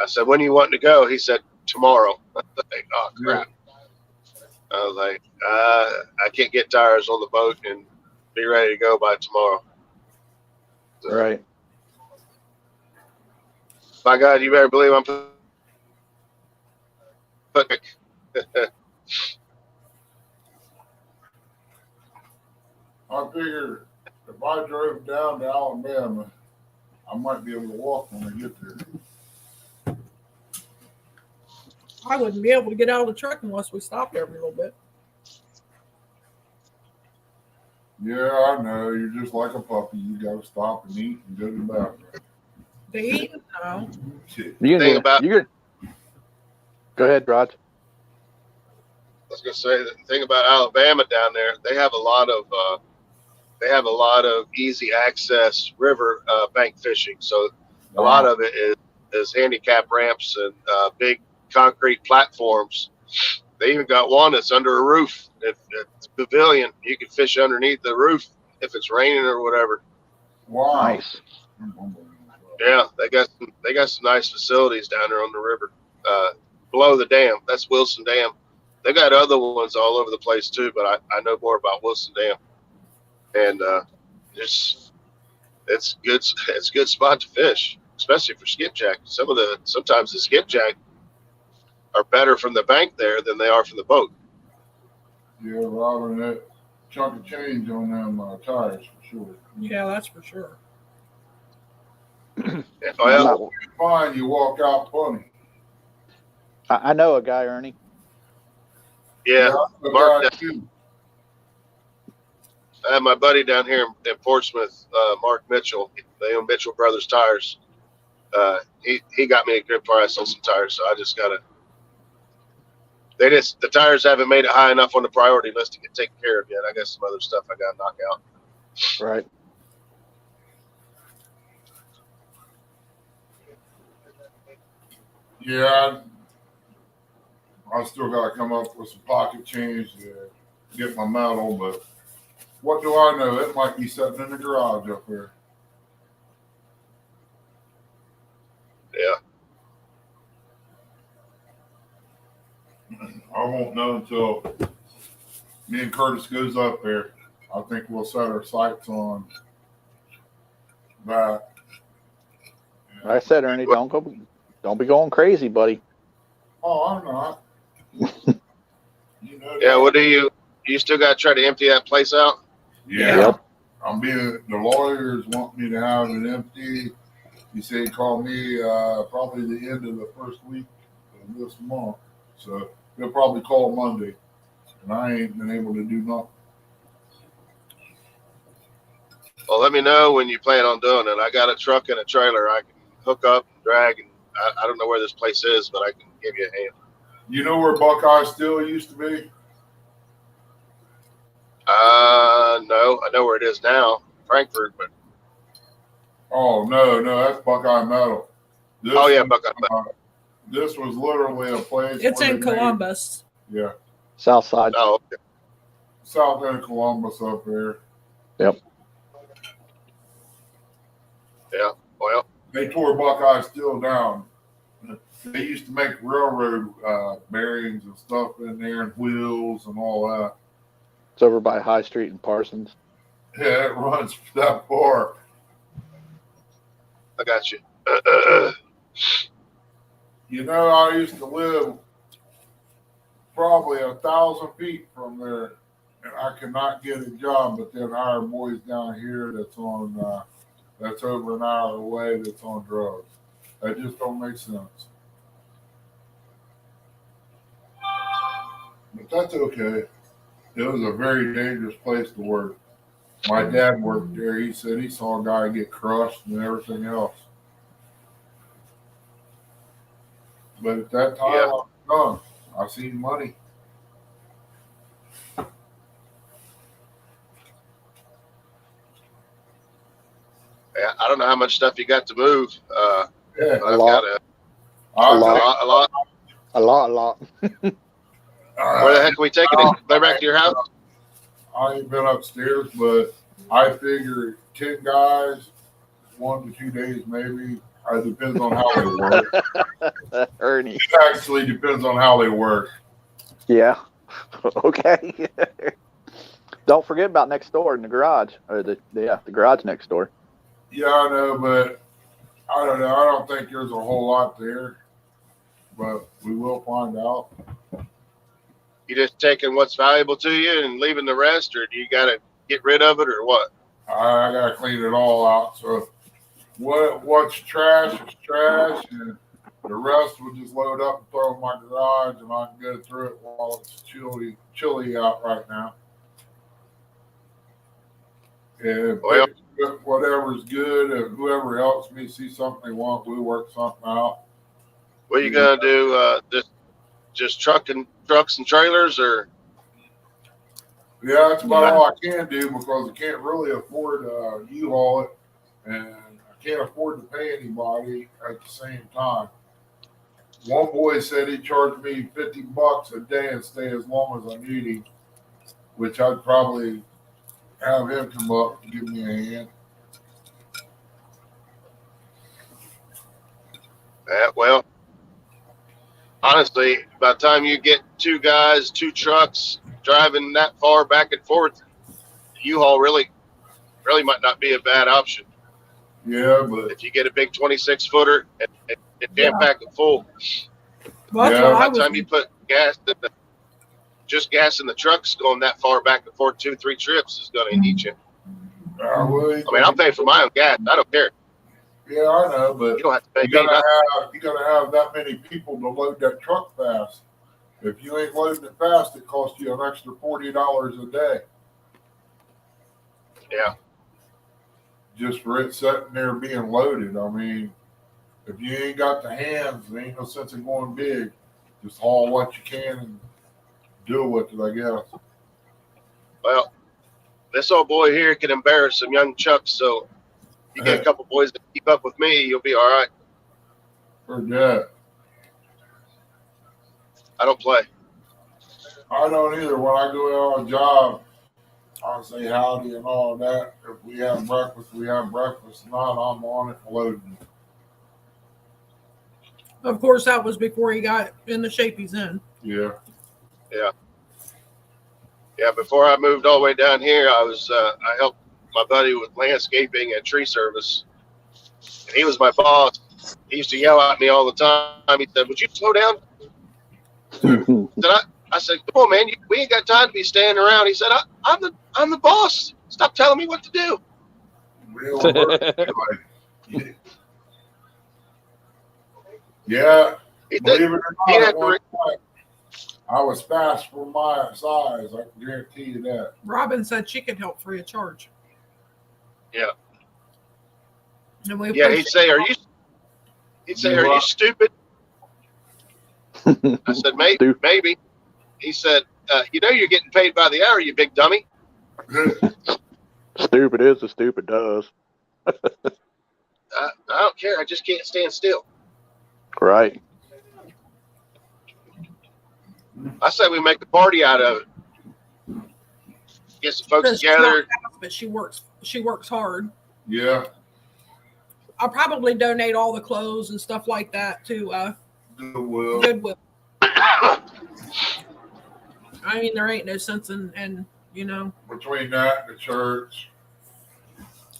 I said, "When are you wanting to go?" He said, "Tomorrow." I was like, "Oh, crap." I was like, I can't get tires on the boat and be ready to go by tomorrow. So, Right. my God, you better believe I'm putting. I figured if I drove down to Alabama, I might be able to walk when I get there. I wouldn't be able to get out of the truck unless we stopped every little bit. Yeah, I know. You're just like a puppy. You got to stop and eat and go to the bathroom. They eat? No. Go ahead, Rod. I was going to say the thing about Alabama down there, they have a lot of easy access river bank fishing. So a lot of it is handicap ramps and big concrete platforms. They even got one that's under a roof. If it's a pavilion, you can fish underneath the roof if it's raining or whatever. Wow. Nice. Yeah, they got some nice facilities down there on the river, below the dam. That's Wilson Dam. They got other ones all over the place too, but I know more about Wilson Dam. And it's good. It's a good spot to fish, especially for skipjack. Sometimes the skipjack are better from the bank there than they are from the boat. Yeah, Robin, that chunk of change on them tires for sure. Yeah, that's for sure. Well, fine, you walk out funny. I know a guy, Ernie. Yeah, Mark. Too. I have my buddy down here in Portsmouth, Mark Mitchell. They own Mitchell Brothers Tires. He got me a good price on some tires, so I just gotta. The tires haven't made it high enough on the priority list to get taken care of yet. I got some other stuff I gotta knock out. Right. Yeah, I still got to come up with some pocket change to get my metal, but what do I know? It might be sitting in the garage up there. Yeah. I won't know until me and Curtis goes up there. I think we'll set our sights on that. Like I said, Ernie, don't be going crazy, buddy. Oh, I'm not. You know Yeah, that. what do you still got to try to empty that place out? Yeah. Yep. The lawyers want me to have it empty. He said he'd call me probably the end of the first week of this month. So he'll probably call Monday. And I ain't been able to do nothing. Well, let me know when you plan on doing it. I got a truck and a trailer I can hook up and drag, and I don't know where this place is, but I can give you a hand. You know where Buckeye Steel used to be? No, I know where it is now, Frankfurt, but Oh, no, that's Buckeye Metal. This oh yeah, was, Buckeye. this was literally a place. It's where in they made- Columbus. Yeah. South side. Oh, okay. South end of Columbus up there. Yep. Yeah. Well, They tore Buckeye Steel down. They used to make railroad bearings and stuff in there and wheels and all that. It's over by High Street in Parsons. Yeah, it runs that far. I got you. You know, I used to live probably 1,000 feet from there, and I could not get a job. But then hire boys down here that's over an hour away that's on drugs. That just don't make sense. But that's okay. It was a very dangerous place to work. My dad worked there. He said he saw a guy get crushed and everything else. But at that time, Yeah. I was young. I seen money. Yeah, I don't know how much stuff you got to move. Yeah, But I've lot. got I lot. a lot. A lot. Where the heck are we taking it? Go back to your house? I ain't been upstairs, but I figure 10 guys, 1 to 2 days maybe. It depends on how they work. Ernie. It actually depends on how they work. Yeah. Okay. Don't forget about next door in the garage. Or the garage next door. Yeah, I know, but I don't know. I don't think there's a whole lot there, but we will find out. You just taking what's valuable to you and leaving the rest, or do you got to get rid of it, or what? I gotta clean it all out. So what's trash is trash, and the rest we'll just load up and throw in my garage, and I can go through it while it's chilly out right now. And Well, whatever's good, and whoever helps me see something they want, we work something out. what are you gonna do? Just trucks and trailers, or Yeah, that's about all I can do because I can't really afford to U-Haul it, and I can't afford to pay anybody at the same time. One boy said he charged me $50 a day and stay as long as I need him, which I'd probably have him come up and give me a hand. well, honestly, by the time you get 2 guys, 2 trucks driving that far back and forth, U-Haul really might not be a bad option. Yeah, but If you get a big 26-footer and jam pack it full, Well, that's Yeah. what I by the was. time you put gas in the trucks going that far back and forth 2-3 trips is going to eat you. I mean, I'll pay for my own gas. I don't care. Yeah, I know, but You don't have to pay you me nothing. gotta have that many people to load that truck fast. If you ain't loading it fast, it costs you an extra $40 a day. Yeah. Just for it sitting there being loaded. I mean, if you ain't got the hands, there ain't no sense in going big. Just haul what you can and deal with it, I guess. Well, this old boy here can embarrass some young chucks, so you get a couple boys that keep up with me, you'll be all right. Heard that. I don't play. I don't either. When I go on a job, I'll say howdy and all that. If we have breakfast, we have breakfast. If not, I'm on it and loading. Of course, that was before he got in the shape he's in. Yeah. Yeah. Yeah, before I moved all the way down here, I helped my buddy with landscaping and tree service, and he was my boss. He used to yell at me all the time. He said, "Would you slow down?" I said, "Come on, man, we ain't got time to be standing around." He said, I'm the boss. Stop telling me what to do." Real work. Yeah, He believe said, it or he not, had at to one point, I was fast for my size. I can guarantee you that. Robin said she could help free of charge. Yeah. And we Yeah, he'd say, "Are you stupid?" I said, "Maybe." He said, "You know you're getting paid by the hour, you big dummy." Stupid is as stupid does. I don't care. I just can't stand still. Right. I say we make a party out of it. Get some folks together. But she works hard. Yeah. I'll probably donate all the clothes and stuff like that to Goodwill. I mean, there ain't no sense in between that and the church.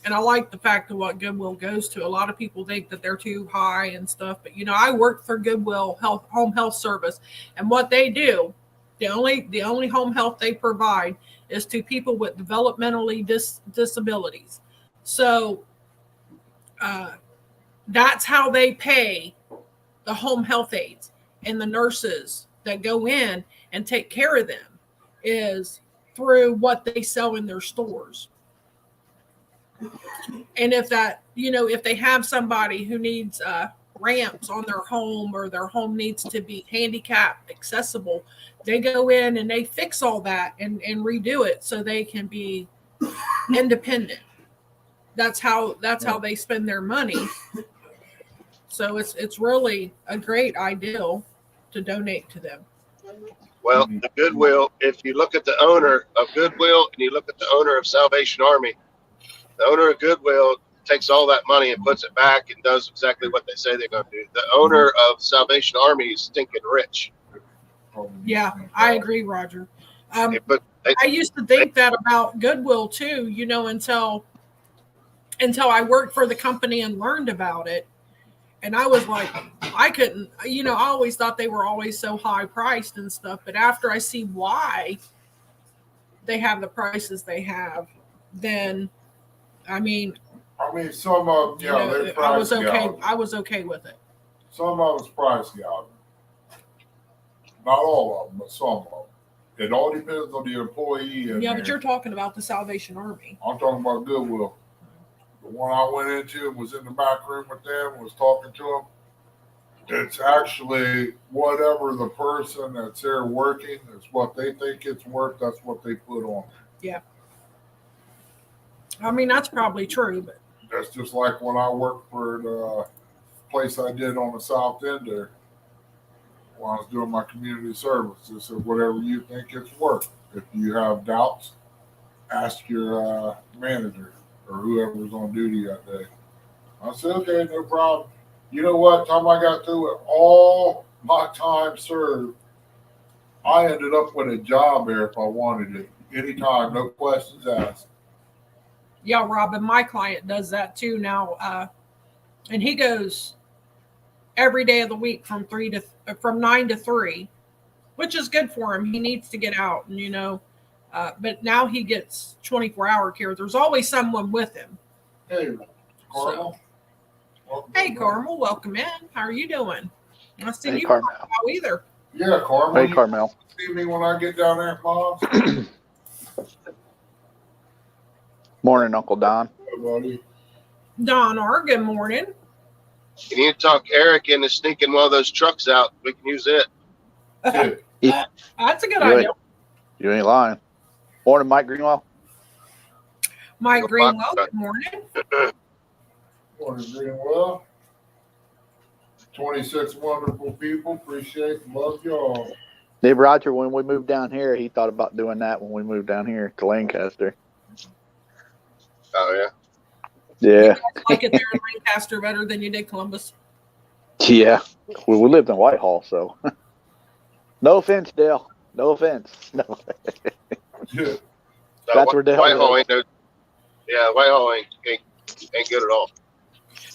And I like the fact of what Goodwill goes to. A lot of people think that they're too high and stuff, but I work for Goodwill Home Health Service, and what they do, the only home health they provide is to people with developmentally disabilities. So that's how they pay the home health aides and the nurses that go in and take care of them, is through what they sell in their stores. And if they have somebody who needs ramps on their home, or their home needs to be handicap accessible, they go in and they fix all that and redo it so they can be independent. That's how they spend their money. So it's really a great idea to donate to them. Well, the Goodwill, if you look at the owner of Goodwill and you look at the owner of Salvation Army, the owner of Goodwill takes all that money and puts it back and does exactly what they say they're going to do. The owner of Salvation Army is stinking rich. Yeah, I agree, Roger. I used to think that about Goodwill too, until I worked for the company and learned about it. And I was like, I couldn't, I always thought they were always so high priced and stuff. But after I see why they have the prices they have, then, some of them, they're pricey. I was okay. I was okay with it. Some of it's pricey out. Not all of them, but some of them. It all depends on the employee. But you're talking about the Salvation Army. I'm talking about Goodwill. The one I went into and was in the back room with them, was talking to them. It's actually whatever the person that's there working is what they think it's worth. That's what they put on. Yeah. That's probably true, but that's just like when I worked for the place I did on the South End there. When I was doing my community service, they said whatever you think it's worth. If you have doubts, ask your manager or whoever's on duty that day. I said, okay, no problem. You know what? Time I got through it, all my time served, I ended up with a job there if I wanted it. Anytime, no questions asked. Yeah, Robin, my client does that too now. And he goes every day of the week from 9 to 3, which is good for him. He needs to get out, and but now he gets 24-hour care. There's always someone with him. Hey, Carmel. Hey, Carmel, welcome in. How are you doing? I see you Carmel. either. Yeah, Carmel. Hey, Carmel. See me when I get down there, Mom. Morning, Uncle Don. Hey, buddy. Don R, good morning. You need to talk Eric into sneaking one of those trucks out. We can use it. That's a good idea. You ain't lying. Morning, Mike Greenwell. Mike Greenwell, good morning. Morning, Greenwell. 26 wonderful people. Appreciate and love y'all. Dave Roger, when we moved down here, he thought about doing that when we moved down here to Lancaster. Oh, yeah. Yeah. You like it there in Lancaster better than you did Columbus? Yeah. We lived in Whitehall, so. No offense, Dale. No offense. No. Yeah. That's where Dale Whitehall lives. ain't no. Yeah, Whitehall ain't good at all.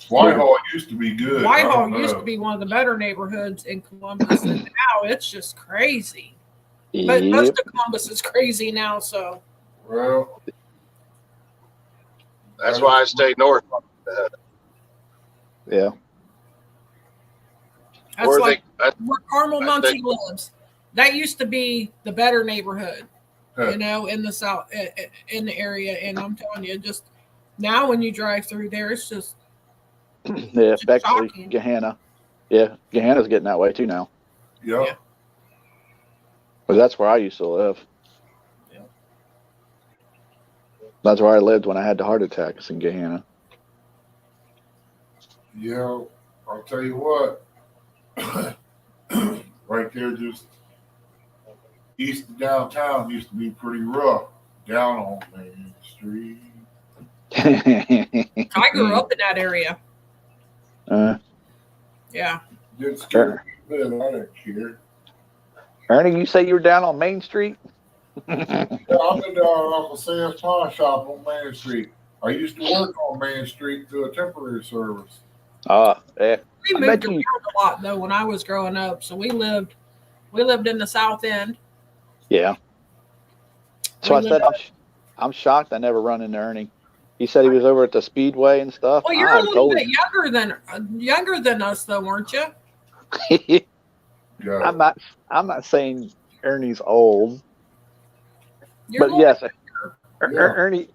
Whitehall used to be good. Whitehall used to be one of the better neighborhoods in Columbus, and now it's just crazy. But most of Columbus is crazy now, so. Well, That's why I stay north. Yeah. That's like where Carmel Muncie lives. That used to be the better neighborhood, you know, in the south, in the area. And I'm telling you, just now when you drive through there, it's just yeah, Bexley, Gahanna. Yeah, Gahanna's getting that way too now. Yep. Yeah. But that's where I used to live. Yeah. That's where I lived when I had the heart attacks in Gahanna. Yeah, I'll tell you what. Right there, just east of downtown used to be pretty rough. Down on Main Street. I grew up in that area. Yeah. Did scare me a bit. I didn't care. Ernie, you say you were down on Main Street? Yeah, I've been down at Uncle Sam's pawn shop on Main Street. I used to work on Main Street through a temporary service. Yeah. We moved around a lot though when I was growing up. So we lived in the South End. Yeah. So I said I'm shocked I never run into Ernie. He said he was over at the Speedway and stuff. Well, you're a little bit younger than us though, weren't you? Yeah. I'm not saying Ernie's old. You're but yes, Ernie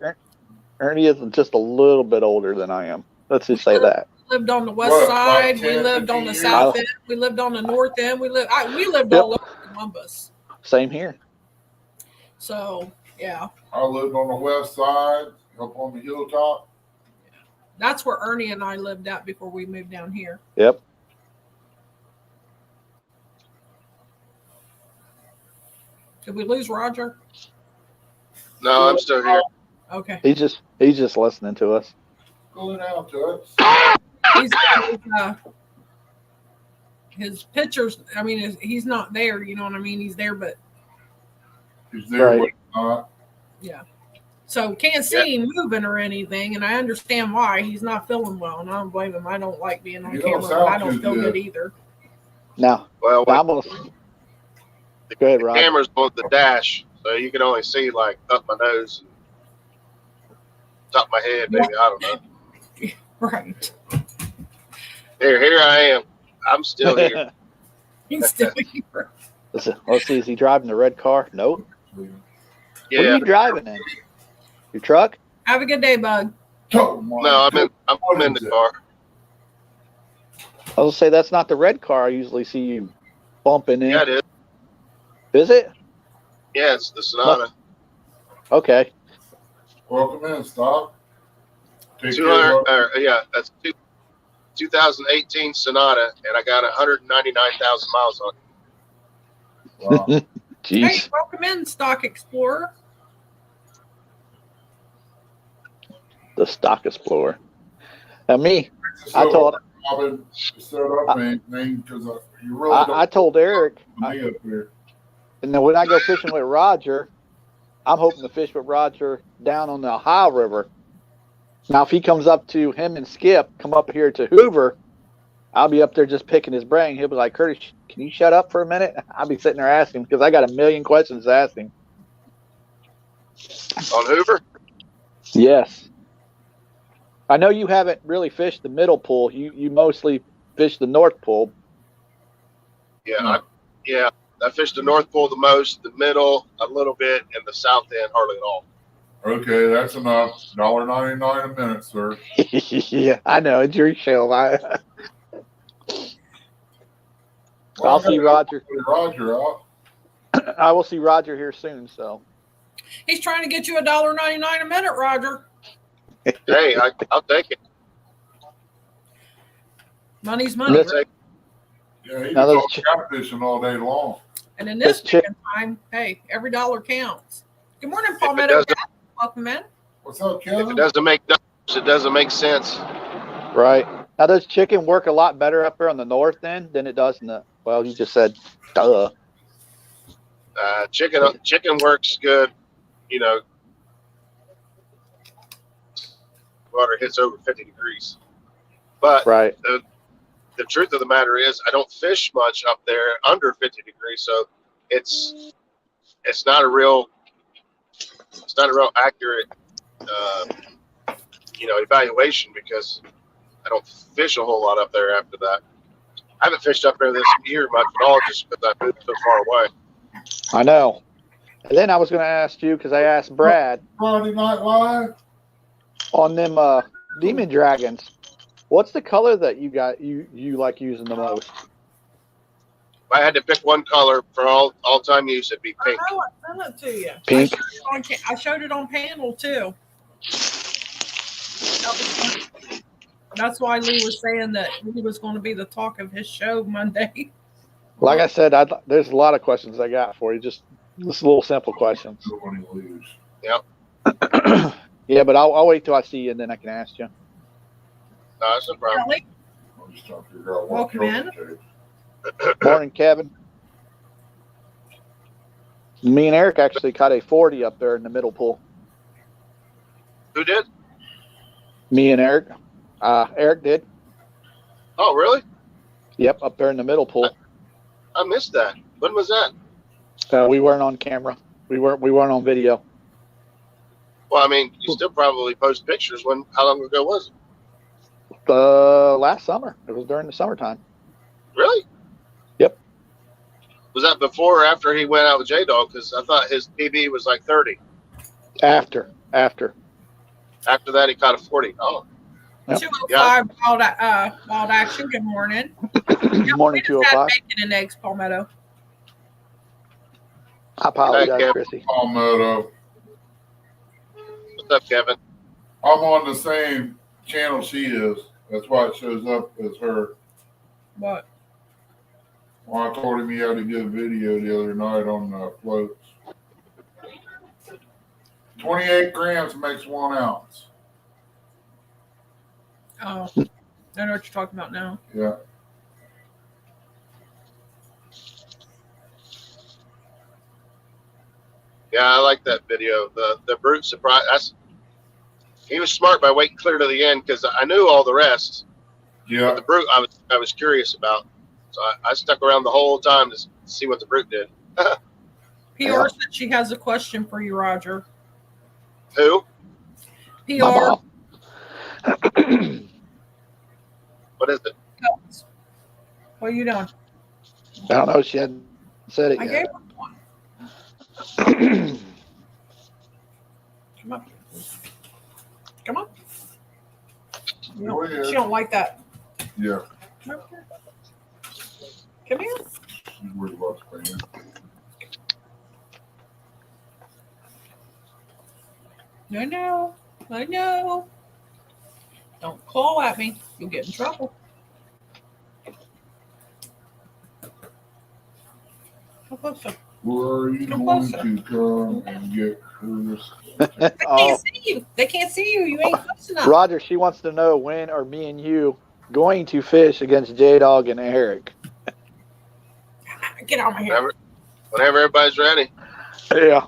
is just a little bit older than I am. Let's just say that. We lived on the west side. We lived on the south end. We lived on the north end. We lived all over Columbus. Same here. So yeah. I lived on the west side, up on the hilltop. That's where Ernie and I lived at before we moved down here. Yep. Did we lose Roger? No, I'm still here. Okay. He's just listening to us. Going out to it. He's got his pictures. I mean, he's not there. You know what I mean? He's there, but he's there, but not. Yeah. So can't see him moving or anything, and I understand why. He's not feeling well, and I don't blame him. I don't like being on camera, but I don't feel good either. No. Well, go ahead, Rob. The camera's on the dash, so you can only see like up my nose, top of my head, maybe. I don't know. Right. Here I am. I'm still here. He's still here. Let's see. Is he driving the red car? Nope. Yeah. What are you driving in? Your truck? Have a good day, bud. Oh, no, I'm in the car. I was gonna say that's not the red car I usually see you bumping in. Yeah, it is. Is it? Yeah, it's the Sonata. Okay. Welcome in, Stock. 200. Yeah, that's 2018 Sonata, and I got 199,000 miles on it. Wow. Jeez. Hey, welcome in, Stock Explorer. The Stock Explorer. Now me, I told I told Eric, and then when I go fishing with Roger, I'm hoping to fish with Roger down on the Ohio River. Now, if he comes up to him and Skip, come up here to Hoover, I'll be up there just picking his brain. He'll be like, Curtis, can you shut up for a minute? I'll be sitting there asking because I got a million questions to ask him. On Hoover? Yes. I know you haven't really fished the middle pool. You mostly fish the north pool. Yeah, I fished the north pool the most, the middle a little bit, and the south end hardly at all. Okay, that's enough. $1.99 a minute, sir. Yeah, I know. It's your show. I'll see Roger. Roger out. I will see Roger here soon. So he's trying to get you $1.99 a minute, Roger. Hey, I'll take it. Money's money. Right? Yeah, he's catfishing all day long. And in this chicken time, hey, every dollar counts. Good morning, Palmetto. Welcome in. What's up, Kevin? If it doesn't make numbers, it doesn't make sense. Right. Now, does chicken work a lot better up there on the north end than it does in the? Well, you just said, duh. Chicken works good you know, water hits over 50 degrees. But Right. The truth of the matter is, I don't fish much up there under 50 degrees, so it's not a real accurate evaluation, because I don't fish a whole lot up there after that. I haven't fished up there this year much at all, just because I moved so far away. I know. And then I was going to ask you, because I asked Brad Friday Night Live. on them demon dragons, what's the color that you like using the most? If I had to pick one color for all time use, it'd be pink. I sent it to you. Pink. I showed it on panel too. That's why Lee was saying that he was going to be the talk of his show Monday. Like I said, there's a lot of questions I got for you. Just little simple questions. Nobody lose. Yep. Yeah, but I'll wait till I see you, and then I can ask you. No, that's no problem. Really? I'm just trying to figure out what Welcome in. color it is. Morning, Kevin. Me and Eric actually caught a 40 up there in the middle pool. Who did? Me and Eric. Eric did. Oh, really? Yep, up there in the middle pool. I missed that. When was that? We weren't on camera. We weren't on video. Well, I mean, you still probably post pictures. How long ago was it? Last summer. It was during the summertime. Really? Yep. Was that before or after he went out with J-Dog? Because I thought his PB was like 30. After. After that, he caught a 40. Oh. Yep. 205 wild action. Good morning. Morning, 205. Bacon and eggs, Palmetto. I apologize, Kevin. Chrissy. Palmetto. What's up, Kevin? I'm on the same channel she is. That's why it shows up as her. What? Well, I told him he had a good video the other night on floats. 28 grams makes 1 ounce. Oh, I know what you're talking about now. Yeah. Yeah, I like that video. The brute surprise. He was smart by waiting clear to the end, because I knew all the rest. Yeah. But the brute, I was curious about. So I stuck around the whole time to see what the brute did. PR said she has a question for you, Roger. Who? PR. What is it? What are you doing? I don't know. She hadn't said it I yet. gave her one. Come on. Come on. Go ahead. She don't like that. Yeah. Come here. Come here. She's worried about the fan. I know. Don't claw at me. You'll get in trouble. Come closer. Where are you Come going closer. to come and get Curtis? They can't see you. They can't see you. You ain't close enough. Roger, she wants to know, when are me and you going to fish against J-Dog and Eric? Get out of here. Whenever everybody's ready. Yeah.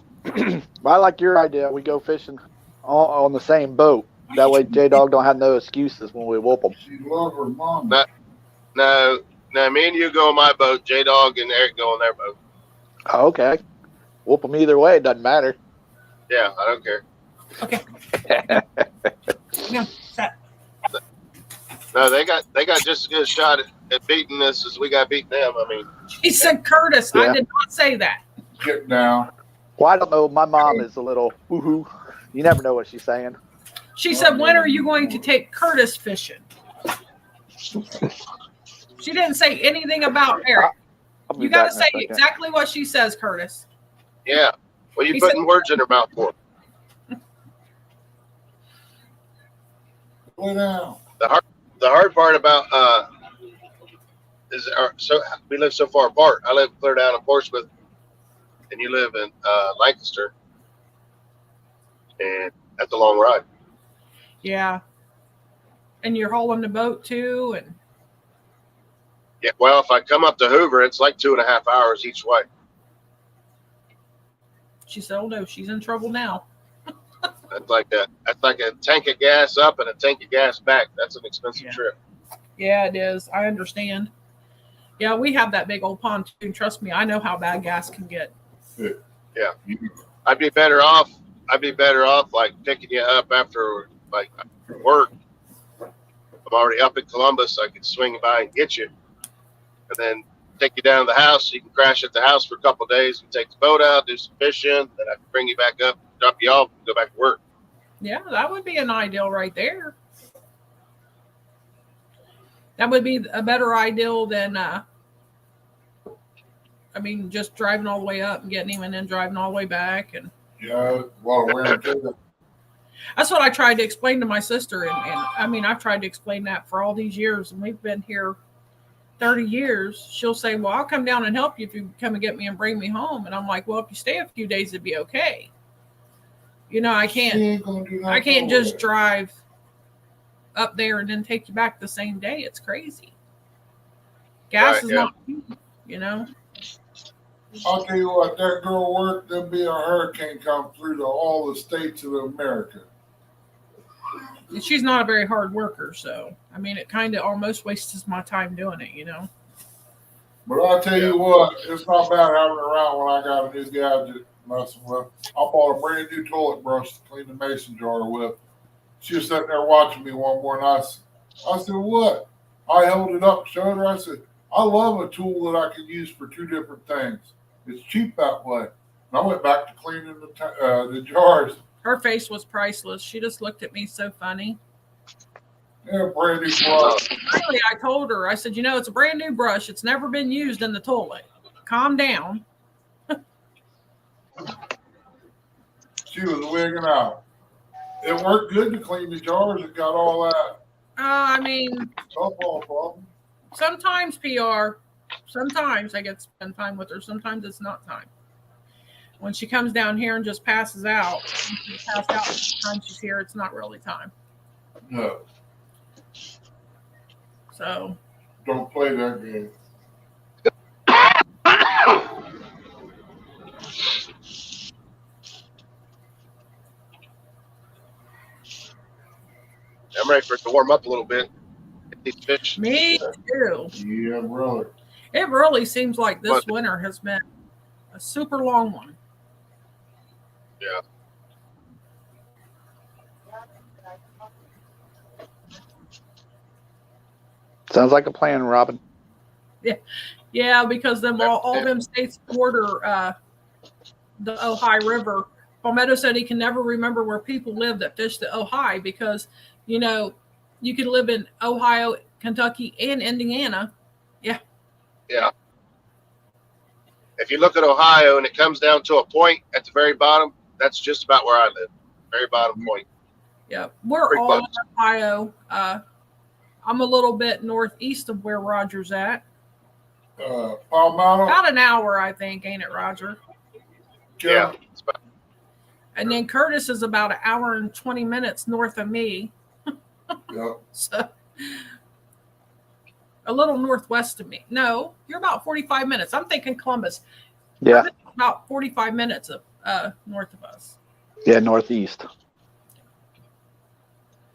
I like your idea. We go fishing on the same boat. That way J-Dog don't have no excuses when we whoop them. She love her mom. No, me and you go on my boat. J-Dog and Eric go on their boat. Oh, okay. Whoop them either way. It doesn't matter. Yeah, I don't care. Okay. No, set. No, they got just as good a shot at beating us as we got beating them. I mean, She said Curtis. Yeah. I did not say that. Get down. Well, I don't know. My mom is a little woohoo. You never know what she's saying. She said, when are you going to take Curtis fishing? She didn't say anything about Eric. I'll be You got back to in a say second. exactly what she says, Curtis. yeah. Well, you He putting said- words in her mouth for? Lay down. The hard part about is so we live so far apart. I live clear down in Portsmouth, and you live in Lancaster, and that's a long ride. Yeah. And you're hauling the boat too. And Yeah. Well, if I come up to Hoover, it's like 2.5 hours each way. She said, "Oh no, she's in trouble now." That's like a tank of gas up and a tank of gas back. That's an expensive trip. Yeah, it is. I understand. Yeah, we have that big old pontoon. Trust me, I know how bad gas can get. Yeah. I'd be better off like picking you up after like work. I'm already up in Columbus. I could swing by and get you, and then take you down to the house. So you can crash at the house for a couple of days. We take the boat out, do some fishing, then I can bring you back up, drop you off, and go back to work. Yeah, that would be an ideal right there. That would be a better ideal than, just driving all the way up and getting him and then driving all the way back. And Yeah, well, wear and tear. that's what I tried to explain to my sister. And I've tried to explain that for all these years. And we've been here 30 years. She'll say, well, I'll come down and help you if you come and get me and bring me home. And I'm like, well, if you stay a few days, it'd be okay. I can't just drive up there and then take you back the same day. It's crazy. Gas is not cheap, I'll tell you what, that girl worked, there'll be a hurricane come through to all the states of America. She's not a very hard worker, so it kind of almost wastes my time doing it, But I'll tell you what, it's not bad having around when I got a new gadget messing with. I bought a brand new toilet brush to clean the mason jar with. She was sitting there watching me one morning. I said, what? I held it up, showed her. I said, I love a tool that I can use for two different things. It's cheap that way. And I went back to cleaning the jars. Her face was priceless. She just looked at me so funny. Yeah, brand new brush. Finally, I told her, I said, it's a brand new brush. It's never been used in the toilet. Calm down. She was wigging out. It worked good to clean the jars. It got all that. Softball problem. Sometimes PR. Sometimes I get to spend time with her. Sometimes it's not time. When she comes down here and just passes out, sometimes she's here, it's not really time. No. So. Don't play that game. I'm ready for it to warm up a little bit. Get these fish. Me too. Yeah, brother. It really seems like this winter has been a super long one. Yeah. Sounds like a plan, Robin. Yeah, because all them states border the Ojai River. Palmetto said he can never remember where people live that fish the Ojai because, you could live in Ohio, Kentucky, and Indiana. Yeah. Yeah. If you look at Ohio and it comes down to a point at the very bottom, that's just about where I live. Very bottom point. Yeah. We're all in Ohio. I'm a little bit northeast of where Roger's at. Palmetto. About an hour, I think, ain't it, Roger? Yeah. And then Curtis is about an hour and 20 minutes north of me. Yep. So a little northwest of me. No, you're about 45 minutes. I'm thinking Columbus. Yeah. About 45 minutes of north of us. Yeah, northeast.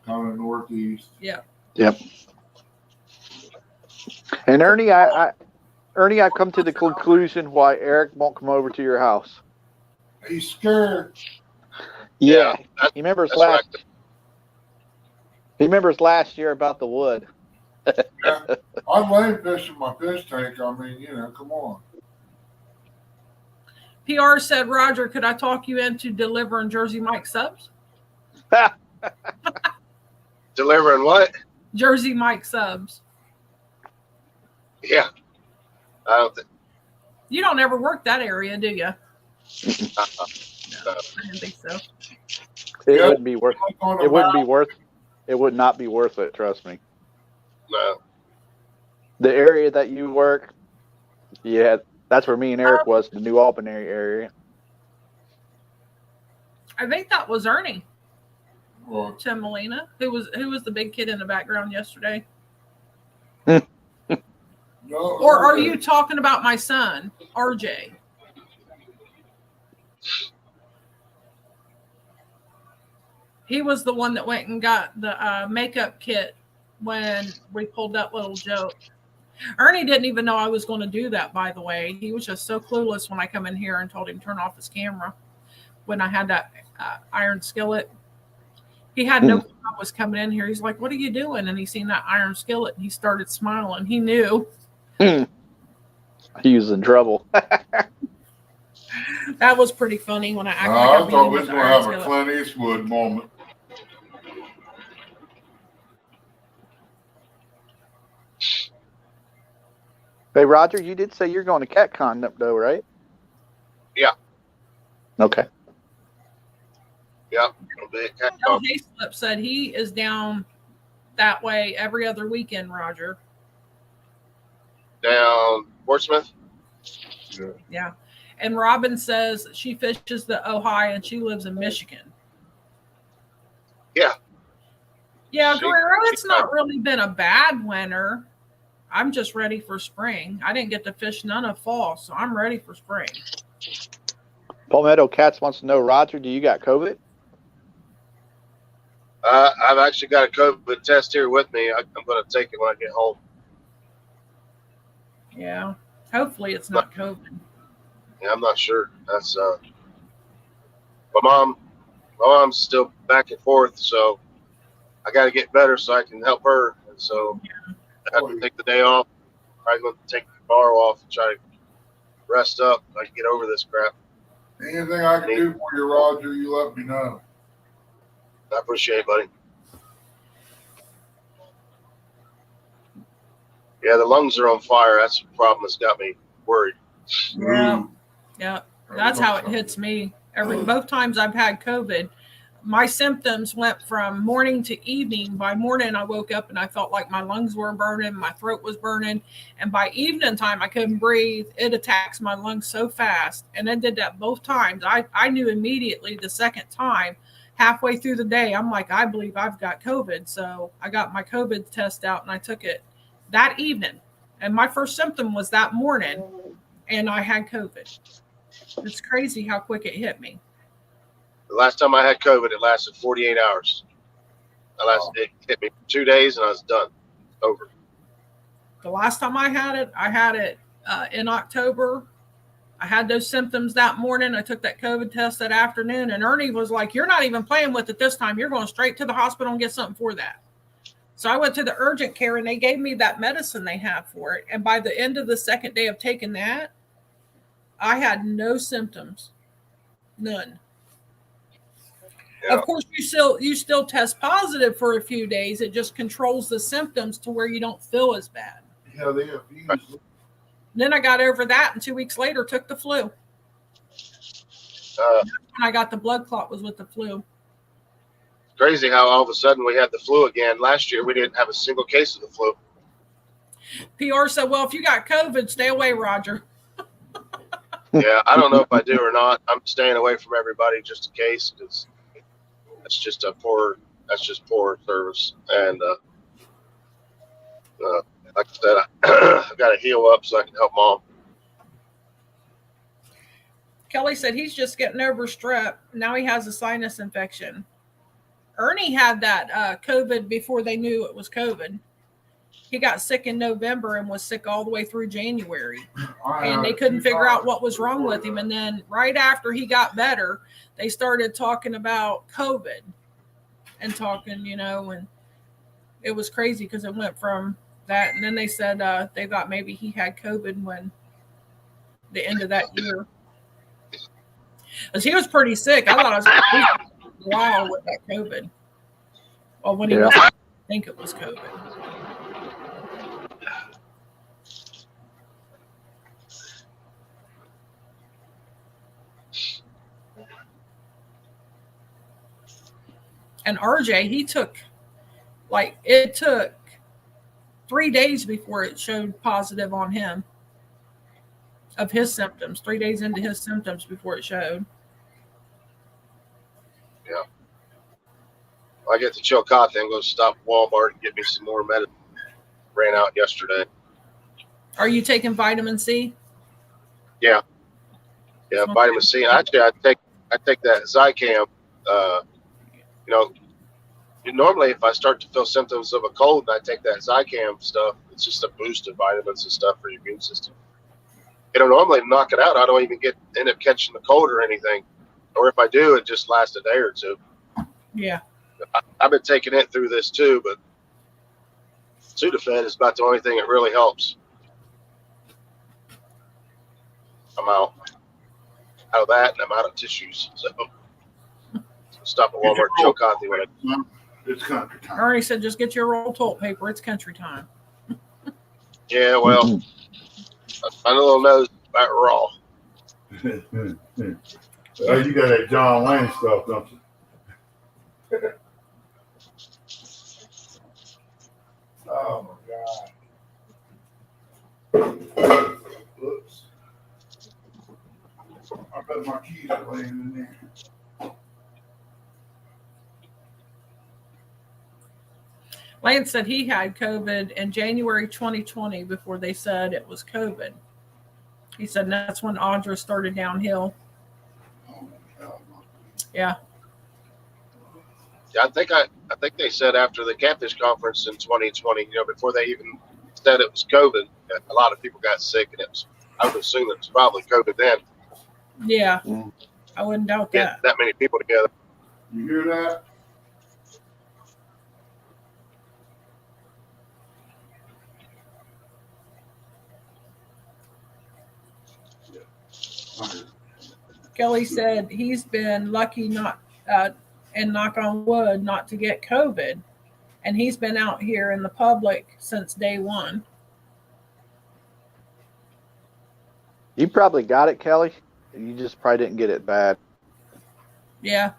Kind of northeast. Yeah. Yep. And Ernie, I've come to the conclusion why Eric won't come over to your house. He's scared. Yeah. He remembers last year about the wood. Yeah. I lame fishing my fish tank. Come on. PR said, Roger, could I talk you into delivering Jersey Mike subs? Delivering what? Jersey Mike subs. Yeah. I don't think. You don't ever work that area, do you? No. No, I didn't think so. It wouldn't be worth it. It would not be worth it, trust me. No. The area that you work, yeah, that's where me and Eric was, the New Albany area. I think that was Ernie. Well, Tim Molina, who was the big kid in the background yesterday. no, Or are you talking about my son, RJ? He was the one that went and got the makeup kit when we pulled that little joke. Ernie didn't even know I was going to do that, by the way. He was just so clueless when I come in here and told him to turn off his camera when I had that iron skillet. He had no clue I was coming in here. He's like, what are you doing? And he seen that iron skillet and he started smiling. He knew. He was in trouble. That was pretty funny when I acted like I thought we was going to have a Clint Eastwood moment. Hey, Roger, you did say you're going to CatCon, though, right? Yeah. Okay. Yeah. It'll be at CatCon. Bill Hayslip said he is down that way every other weekend, Roger. Down Portsmouth? Yeah. And Robin says she fishes the Ohio and she lives in Michigan. Yeah. Yeah, Guerrero, it's not really been a bad winter. I'm just ready for spring. I didn't get to fish none of fall, so I'm ready for spring. Palmetto Cats wants to know, Roger, do you got COVID? I've actually got a COVID test here with me. I'm going to take it when I get home. Yeah. Hopefully it's not COVID. Yeah, I'm not sure. That's my mom's still back and forth, so I got to get better so I can help her. And so I have to take the day off. I'm going to take tomorrow off and try to rest up so I can get over this crap. Anything I can do for you, Roger, you let me know. I appreciate it, buddy. Yeah, the lungs are on fire. That's the problem that's got me worried. Yeah. Yeah. That's how it hits me. Both times I've had COVID, my symptoms went from morning to evening. By morning, I woke up and I felt like my lungs were burning, my throat was burning. And by evening time, I couldn't breathe. It attacks my lungs so fast. And I did that both times. I knew immediately the second time, halfway through the day, I'm like, I believe I've got COVID. So I got my COVID test out and I took it that evening. And my first symptom was that morning and I had COVID. It's crazy how quick it hit me. The last time I had COVID, it lasted 48 hours. It hit me for 2 days and I was done. Over. The last time I had it in October. I had those symptoms that morning. I took that COVID test that afternoon, and Ernie was like, you're not even playing with it this time. You're going straight to the hospital and get something for that. So I went to the urgent care, and they gave me that medicine they have for it. And by the end of the second day of taking that, I had no symptoms. None. Yeah. Of course, you still test positive for a few days. It just controls the symptoms to where you don't feel as bad. Yeah, they have used. Then I got over that, and 2 weeks later took the flu. When I got the blood clot was with the flu. Crazy how all of a sudden we had the flu again. Last year we didn't have a single case of the flu. PR said, well, if you got COVID, stay away, Roger. Yeah, I don't know if I do or not. I'm staying away from everybody just in case, because that's just poor service. And like I said, I've got to heal up so I can help Mom. Kelly said he's just getting over strep. Now he has a sinus infection. Ernie had that COVID before they knew it was COVID. He got sick in November and was sick all the way through January. And they couldn't figure out what was wrong with him. And then right after he got better, they started talking about COVID and talking, and it was crazy because it went from that. And then they said they thought maybe he had COVID when the end of that year. Because he was pretty sick. I thought I was wow with that COVID. Well, when he was, I think it was COVID. And RJ, it took 3 days before it showed positive on him of his symptoms. 3 days into his symptoms before it showed. Yeah. I get to chillicothe and go stop at Walmart and get me some more medicine. Ran out yesterday. Are you taking vitamin C? Yeah. Yeah, vitamin C. Actually, I take that Zicam You know, normally if I start to feel symptoms of a cold and I take that Zicam stuff, it's just a boost of vitamins and stuff for your immune system. It'll normally knock it out. I don't even end up catching the cold or anything. Or if I do, it just lasts a day or two. Yeah. I've been taking it through this too, but Sudafed is about the only thing that really helps. I'm out of that, and I'm out of tissues. So stop at Walmart, chillicothe when it's country time. Ernie said, just get your roll of toilet paper. It's country time. Yeah, well, my little nose is about raw. Oh, you got that John Wayne stuff, don't you? Oh my God. Oops. I bet my keys are laying in there. Lance said he had COVID in January 2020 before they said it was COVID. He said that's when Audra started downhill. Oh my God. Yeah. Yeah, I think they said after the Catfish Conference in 2020, before they even said it was COVID, a lot of people got sick, and I would assume it was probably COVID then. Yeah. I wouldn't doubt that. That many people together. You hear that? Kelly said he's been lucky not, and knock on wood, not to get COVID. And he's been out here in the public since day one. You probably got it, Kelly. You just probably didn't get it bad. Yeah.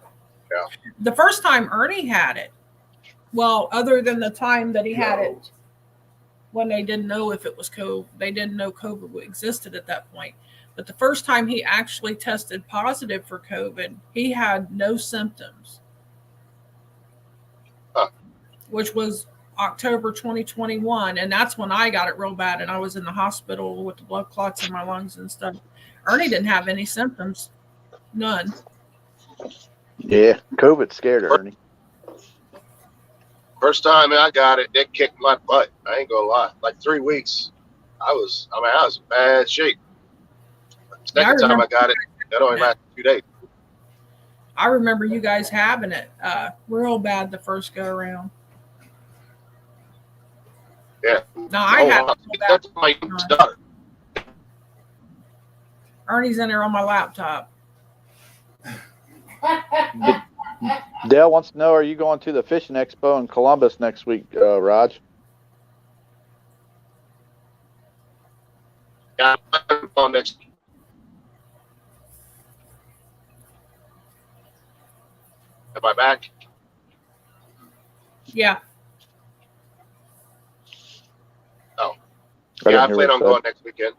Yeah. The first time Ernie had it, well, other than the time that he had it when they didn't know if it was COVID, they didn't know COVID existed at that point. But the first time he actually tested positive for COVID, he had no symptoms, which was October 2021. And that's when I got it real bad. And I was in the hospital with the blood clots in my lungs and stuff. Ernie didn't have any symptoms. None. Yeah, COVID scared Ernie. First time I got it, it kicked my butt. I ain't gonna lie. Like 3 weeks, I was in bad shape. Second time I got it, that only lasted 2 days. I remember you guys having it real bad the first go around. Yeah. No, I had it real bad. That's my daughter. Ernie's in there on my laptop. Dale wants to know, are you going to the fishing expo in Columbus next week, Raj? Yeah, I'm on next. Am I back? Yeah. Oh. Yeah, I plan on going next weekend.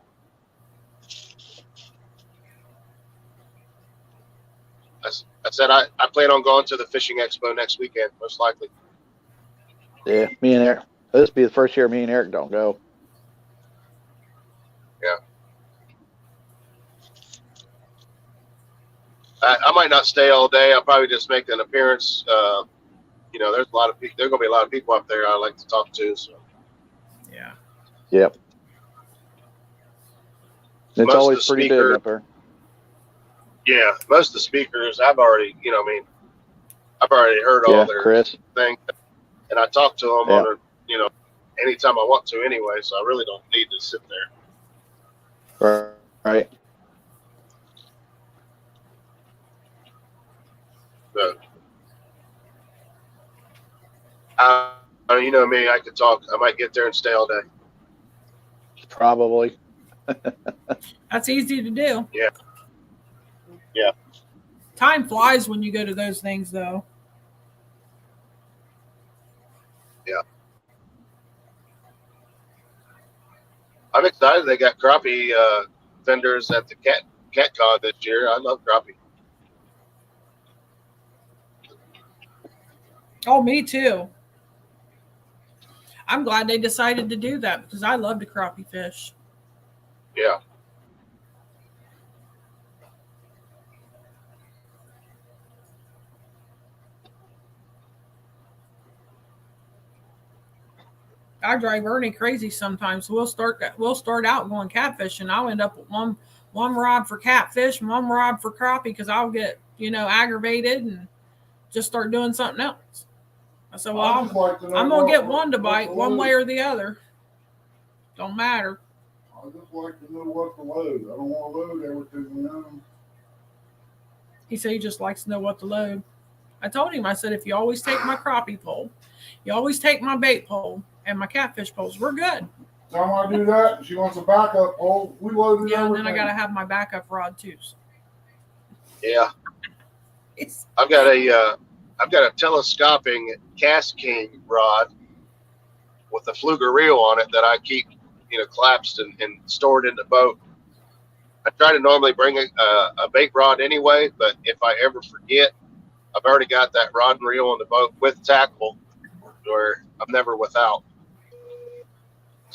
I said I plan on going to the fishing expo next weekend, most likely. Yeah, me and Eric. This will be the first year me and Eric don't go. Yeah. I might not stay all day. I'll probably just make an appearance. There's a lot of people. There's gonna be a lot of people up there I like to talk to. So. Yeah. Yep. It's always pretty big up there. Yeah, most of the speakers I've already heard all their things, and I talk to them on anytime I want to anyway. So I really don't need to sit there. Right. So, you know me, I could talk. I might get there and stay all day. Probably. That's easy to do. Yeah. Yeah. Time flies when you go to those things, though. Yeah. I'm excited they got crappie vendors at the cat cod this year. I love crappie. Oh, me too. I'm glad they decided to do that because I love to crappie fish. Yeah. I drive Ernie crazy sometimes. We'll start out going catfishing. I'll end up with one rod for catfish, one rod for crappie because I'll get aggravated and just start doing something else. I said, well, I'm gonna get one to bite one way or the other. Don't matter. I just like to know what to load. I don't want to load everything. He said he just likes to know what to load. I told him, I said, if you always take my crappie pole, you always take my bait pole and my catfish poles, we're good. Time I do that, she wants a backup pole. We loaded Yeah, and everything. then I got to have my backup rod too. Yeah. I've got a telescoping Cast King rod with a Fluger reel on it that I keep, collapsed and stored in the boat. I try to normally bring a bait rod anyway, but if I ever forget, I've already got that rod and reel on the boat with tackle, where I'm never without.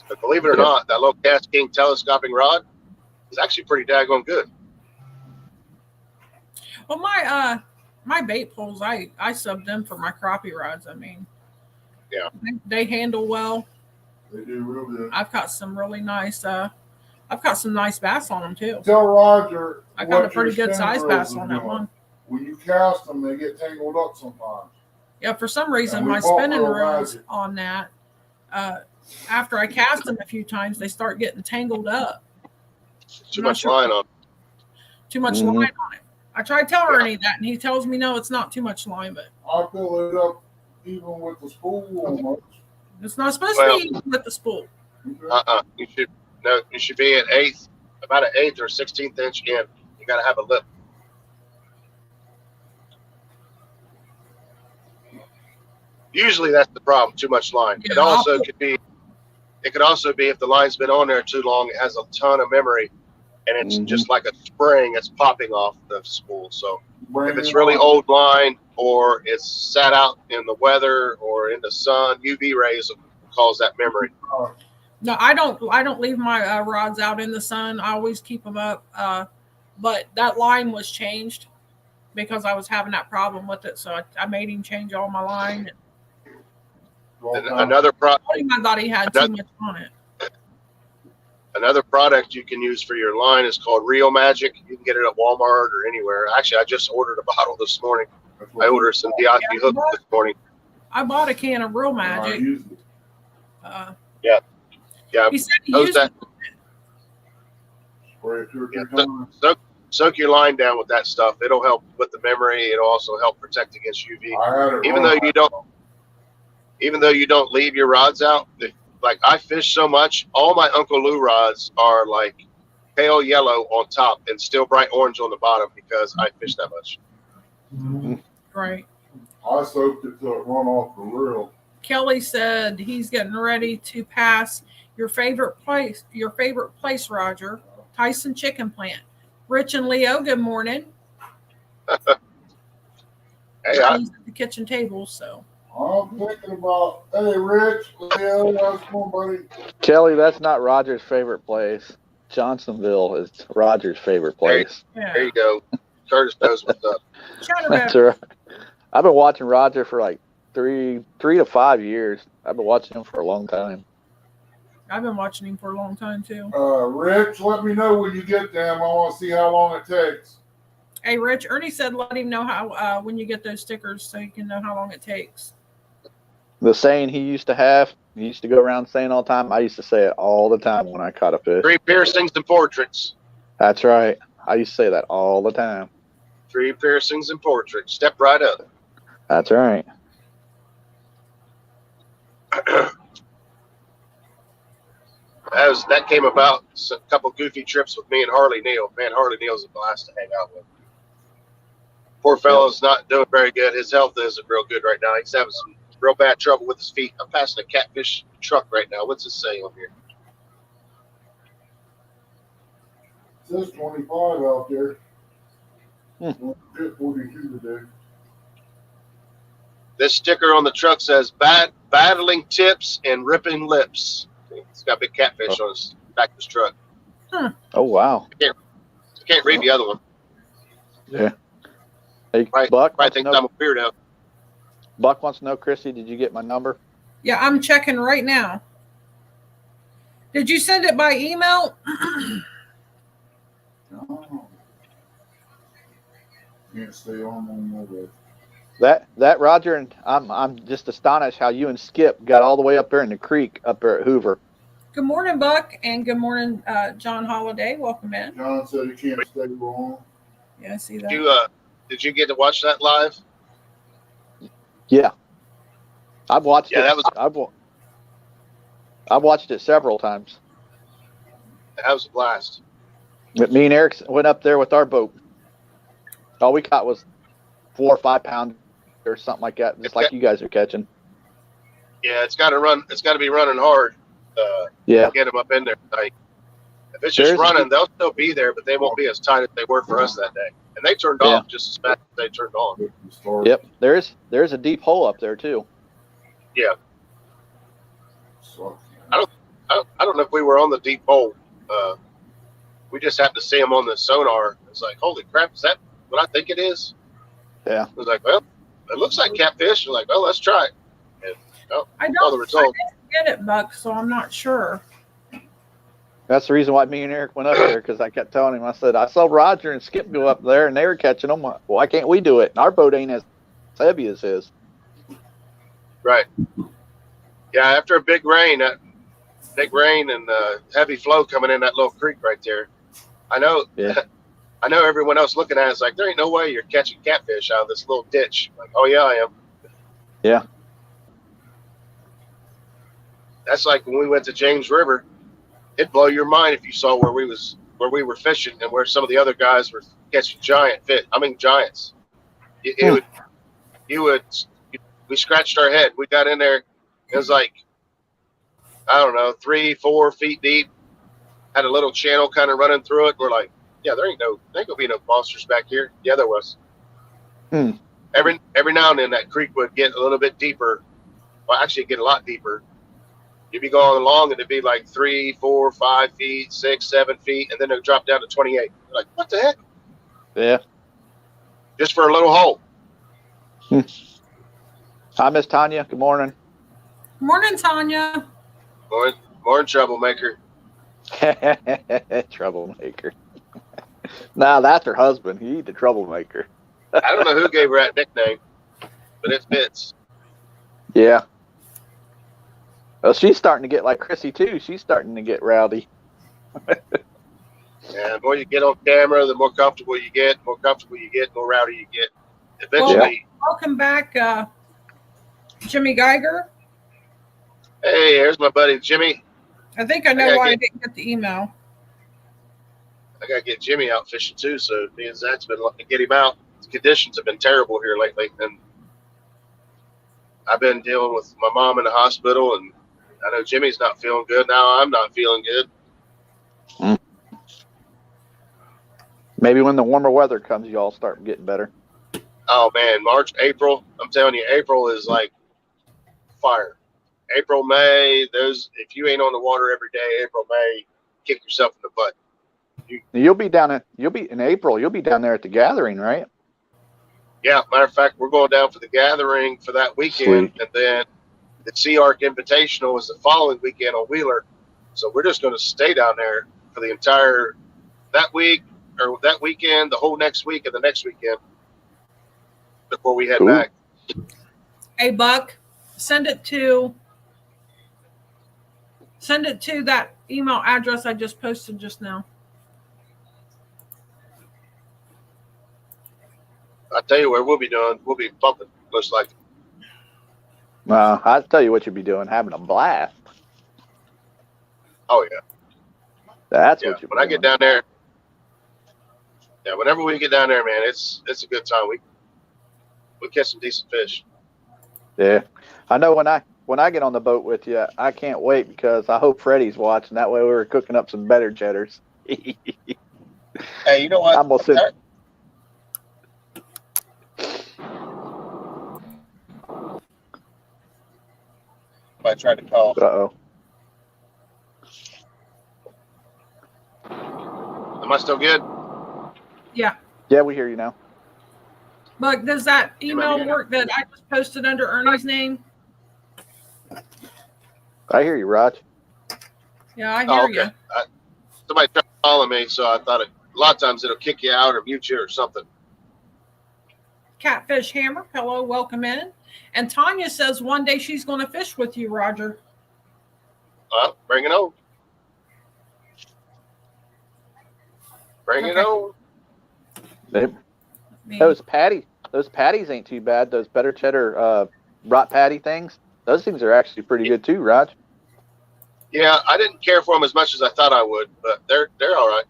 But believe it or not, that little Cast King telescoping rod is actually pretty daggone good. Well, my bait poles, I sub them for my crappie rods. I mean, yeah, they handle well. They do real good. I've got some really nice. I've got some nice bass on them too. Tell Roger. I got a pretty good size bass on that one. When you cast them, they get tangled up sometimes. Yeah, for some reason, my spinning reels on that, after I cast them a few times, they start getting tangled up. Too much line on. Too much line on it. I try to tell Ernie that, and he tells me no, it's not too much line, but I fill it up even with the spool almost. It's not supposed to be even with the spool. You should be at about an 1/8 or 16th inch in. You got to have a lip. Usually that's the problem. Too much line. Yeah, it could also be if the line's been on there too long. It has a ton of memory, and it's just like a spring. It's popping off the spool. So if it's really old line, or it's sat out in the weather or in the sun, UV rays will cause that memory. No, I don't leave my rods out in the sun. I always keep them up. But that line was changed because I was having that problem with it. So I made him change all my line. And another product. I thought he had too much on it. Another product you can use for your line is called Real Magic. You can get it at Walmart or anywhere. Actually, I just ordered a bottle this morning. I ordered some DIT hooks this morning. I bought a can of Real Magic. Yeah. He said he used it. Soak your line down with that stuff. It'll help with the memory. It'll also help protect against UV. Even though you don't leave your rods out, like I fish so much, all my Uncle Lou rods are like pale yellow on top and still bright orange on the bottom because I fish that much. Right. I soaked it till it run off the reel. Kelly said he's getting ready to pass your favorite place, Roger. Tyson Chicken Plant. Rich and Leo, good morning. Hey, He's at the kitchen table, so. I'm thinking about, hey, Rich, Leo, how's it going, buddy? Kelly, that's not Roger's favorite place. Johnsonville is Roger's favorite place. There you go. Curtis knows what's up. That's right. I've been watching Roger for like 3 to 5 years. I've been watching him for a long time. I've been watching him for a long time too. Rich, let me know when you get them. I want to see how long it takes. Hey, Rich, Ernie said let him know how when you get those stickers so you can know how long it takes. The saying he used to go around saying all the time. I used to say it all the time when I caught a fish. 3 piercings and portraits. That's right. I used to say that all the time. 3 piercings and portraits. Step right up. That's right. That came about a couple goofy trips with me and Harley Neal. Man, Harley Neal's a blast to hang out with. Poor fellow's not doing very good. His health isn't real good right now. He's having some real bad trouble with his feet. I'm passing a catfish truck right now. What's it say on here? It says 25 out there. 42 today. This sticker on the truck says battling tips and ripping lips. It's got a big catfish on his back of his truck. Oh, wow. I can't read the other one. Yeah. Hey, Right, Buck. I think I'm a weirdo. Buck wants to know, Chrissy, did you get my number? Yeah, I'm checking right now. Did you send it by email? No. Can't stay on mobile. That Roger, and I'm just astonished how you and Skip got all the way up there in the creek up there at Hoover. Good morning, Buck, and good morning, John Holiday. Welcome in. John said he can't stay long. Yeah, I see that. Did you get to watch that live? Yeah, I've watched Yeah, it. that was I've watched it several times. that was a blast. But me and Eric went up there with our boat. All we caught was 4 or 5 pound or something like that, just like you guys are catching. Yeah, it's got to run. It's got to be running hard. Yeah. To get them up in there. Like, if it's just running, they'll still be there, but they won't be as tight as they were for us that day. And they turned off just as fast as they turned on. Yep. There's a deep hole up there too. Yeah. I don't know if we were on the deep hole. We just happened to see them on the sonar. It's like, holy crap, is that what I think it is? Yeah. It was like, well, it looks like catfish. We're like, well, let's try it. And I all the results. didn't get it, Buck, so I'm not sure. That's the reason why me and Eric went up there, because I kept telling him, I said, I saw Roger and Skip go up there and they were catching them. Why can't we do it? And our boat ain't as heavy as his. Right. Yeah, after a big rain and heavy flow coming in that little creek right there, I know. Yeah. I know everyone else looking at it's like, there ain't no way you're catching catfish out of this little ditch. Like, oh yeah, I am. Yeah. That's like when we went to James River. It'd blow your mind if you saw where we were fishing and where some of the other guys were catching giant fish. I mean, giants. We scratched our head. We got in there. It was like, I don't know, 3-4 feet deep. Had a little channel kind of running through it. We're like, yeah, there ain't gonna be no monsters back here. Yeah, there was. Every now and then that creek would get a little bit deeper. Well, actually get a lot deeper. You'd be going along and it'd be like 3, 4, 5 feet, 6, 7 feet, and then it'd drop down to 28. You're like, what the heck? Yeah. Just for a little hole. Hi, Miss Tanya. Good morning. Morning, Tanya. Morning, troublemaker. Troublemaker. Nah, that's her husband. He's the troublemaker. I don't know who gave her that nickname, but it fits. Yeah. Well, she's starting to get like Chrissy too. She's starting to get rowdy. Yeah, the more you get on camera, the more comfortable you get. The more comfortable you get, the more rowdy you get. Eventually. Welcome back, Jimmy Geiger. Hey, here's my buddy Jimmy. I think I know why I didn't get the email. I gotta get Jimmy out fishing too. So me and Zach's been looking to get him out. The conditions have been terrible here lately, and I've been dealing with my mom in the hospital, and I know Jimmy's not feeling good now. I'm not feeling good. Maybe when the warmer weather comes, you all start getting better. Oh man, March, April. I'm telling you, April is like fire. April, May. If you ain't on the water every day, April, May, kick yourself in the butt. You'll be in April. You'll be down there at the gathering, right? Yeah. Matter of fact, we're going down for the gathering for that weekend, and then the Sea Arc Invitational is the following weekend on Wheeler. So we're just going to stay down there for the entire that week or that weekend, the whole next week, and the next weekend before we head back. Hey, Buck, send it to that email address I just posted just now. I tell you where we'll be doing. We'll be bumping, most likely. I'll tell you what you'll be doing, having a blast. Oh yeah, that's yeah. What you're when doing. I get down there, yeah. Whenever we get down there, man, it's a good time. We catch some decent fish. Yeah, I know when I get on the boat with you, I can't wait because I hope Freddie's watching. That way, we're cooking up some better cheddars. Hey, you know what? I'm gonna sit. I tried to call. Uh-oh. Am I still good? Yeah. Yeah, we hear you now. Buck, does that email work that I just posted under Ernie's name? I hear you, Raj. Yeah, I hear you. Somebody tried calling me, so I thought a lot of times it'll kick you out or mute you or something. Catfish Hammer, hello, welcome in. And Tanya says one day she's going to fish with you, Roger. Bring it on. Bring it on. Those patties ain't too bad. Those better cheddar rot patty things. Those things are actually pretty good too, Raj. Yeah, I didn't care for them as much as I thought I would, but they're all right.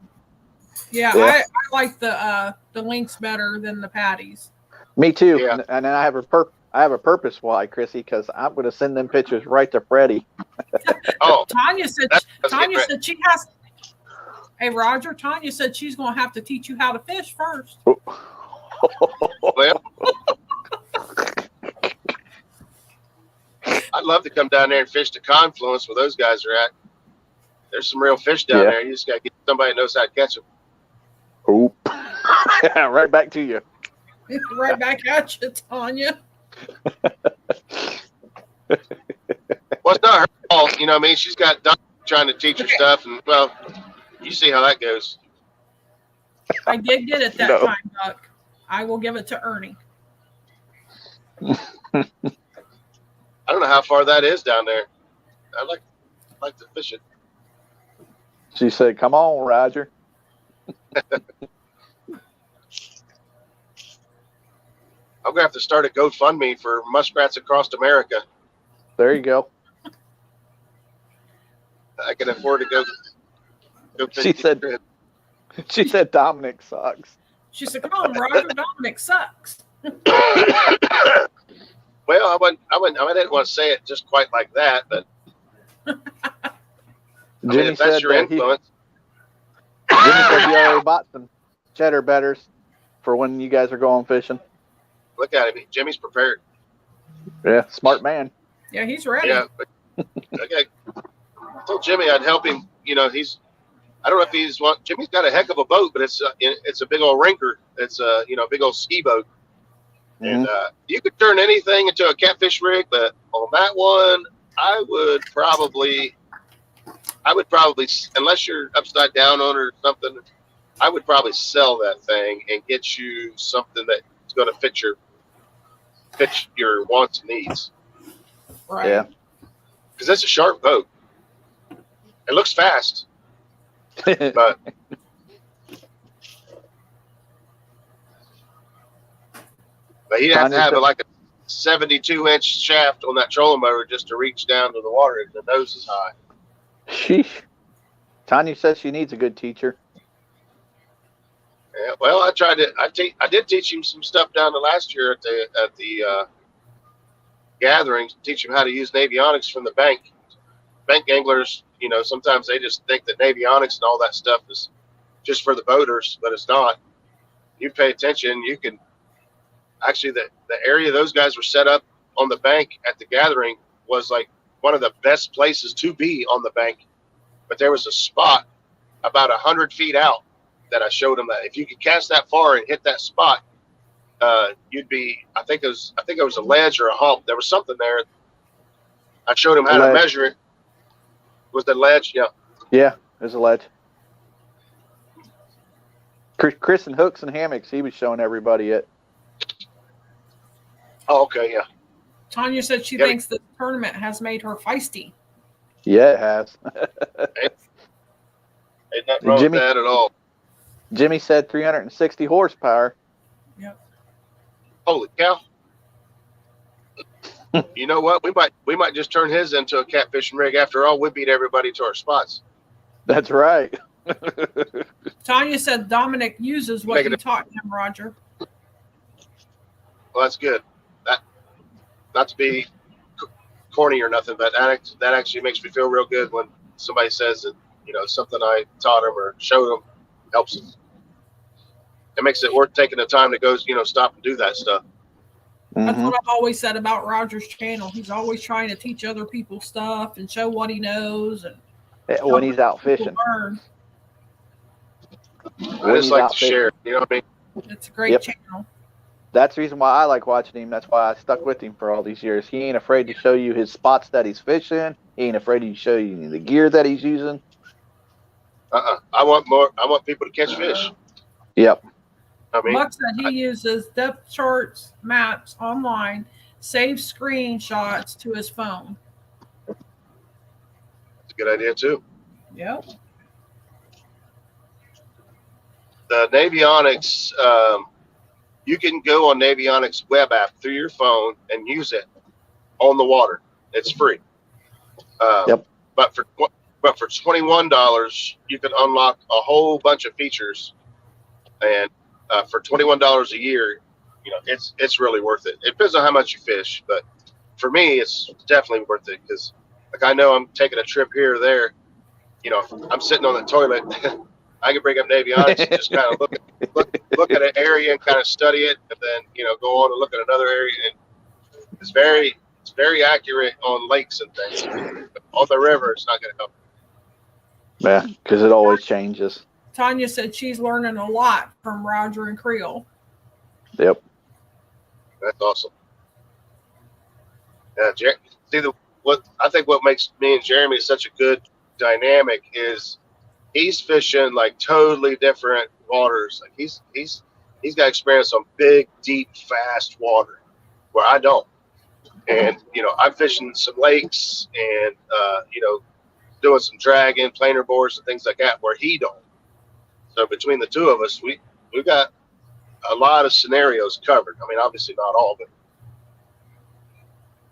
Yeah. I like the links better than the patties. Me too. Yeah. And then I have a purpose why, Chrissy, because I'm going to send them pictures right to Freddie. Oh, Tanya said she has. Hey, Roger, Tanya said she's going to have to teach you how to fish first. Well, I'd love to come down there and fish the confluence where those guys are at. There's some real fish down there. You just got to get somebody that knows how to catch them. Oh, right back to you. Right back at you, Tanya. Well, it's not her fault. You know what I mean? She's got Doc trying to teach her stuff, and, well, you see how that goes. I did get it that time, Duck. I will give it to Ernie. I don't know how far that is down there. I'd like to fish it. She said, "Come on, Roger." I'm gonna have to start a GoFundMe for muskrats across America. There you go. I can afford to go She said Dominic sucks. She said, "Come on, Roger. Dominic sucks." Well, I didn't want to say it just quite like that, but Jimmy if that's said your influence. Jimmy said you already bought some cheddar betters for when you guys are going fishing. Look at him. Jimmy's prepared. Yeah, smart man. Yeah, he's ready. Yeah. Okay. I told Jimmy I'd help him. You know, I don't know if Jimmy's got a heck of a boat, but it's a big old rinker. It's a big old ski boat. Mm-hmm. And you could turn anything into a catfish rig, but on that one, I would probably, unless you're upside down on it or something, I would probably sell that thing and get you something that's going to fit your wants and needs. Right. Yeah. Because it's a sharp boat. It looks fast, but he'd have to have like a 72-inch shaft on that trolling motor just to reach down to the water if the nose is high. Sheesh. Tanya says she needs a good teacher. Yeah, well, I did teach him some stuff down the last year at the gatherings, teach him how to use avionics from the bank. Bank anglers, sometimes they just think that avionics and all that stuff is just for the boaters, but it's not. You pay attention, you can actually the area those guys were set up on the bank at the gathering was like one of the best places to be on the bank. But there was a spot about 100 feet out that I showed him that if you could cast that far and hit that spot, you'd be. I think it was a ledge or a hump. There was something there. I showed him how to measure it. Was the ledge? Yeah. Yeah, there's a ledge. Chris and Hooks and Hammocks, he was showing everybody it. Oh, okay, yeah. Tanya said she thinks the tournament has made her feisty. Yeah, it has. Ain't nothing wrong with that at all. Jimmy said 360 horsepower. Yep. Holy cow. You know what? We might just turn his into a catfishing rig. After all, we beat everybody to our spots. That's right. Tanya said Dominic uses what you taught him, Roger. Well, that's good. Not to be corny or nothing, but that actually makes me feel real good when somebody says that something I taught them or showed them helps them. It makes it worth taking the time to go, stop and do that stuff. That's what I've always said about Roger's channel. He's always trying to teach other people stuff and show what he knows. And when he's out fishing. I just like to share, you know what I mean? It's a great channel. That's the reason why I like watching him. That's why I stuck with him for all these years. He ain't afraid to show you his spots that he's fishing. He ain't afraid to show you the gear that he's using. I want more. I want people to catch fish. Yep. I mean, Buck said he uses depth charts, maps online, saves screenshots to his phone. it's a good idea too. Yep. The Navionics, you can go on Navionics web app through your phone and use it on the water. It's free. Yep. But for $21, you can unlock a whole bunch of features, and for $21 a year, you know, it's really worth it. It depends on how much you fish, but for me, it's definitely worth it because, like, I know I'm taking a trip here or there. You know, if I'm sitting on the toilet. I can bring up Navionics and just kind of look at an area and kind of study it, and then, you know, go on and look at another area. And it's very accurate on lakes and things. On the river, it's not going to help. Yeah, because it always changes. Tanya said she's learning a lot from Roger and Creel. Yep. That's awesome. Yeah, what makes me and Jeremy such a good dynamic is he's fishing like totally different waters. Like he's got experience on big, deep, fast water where I don't. And, you know, I'm fishing some lakes and, you know, doing some dragging, planer boards and things like that where he don't. So between the two of us, we've got a lot of scenarios covered. I mean, obviously not all, but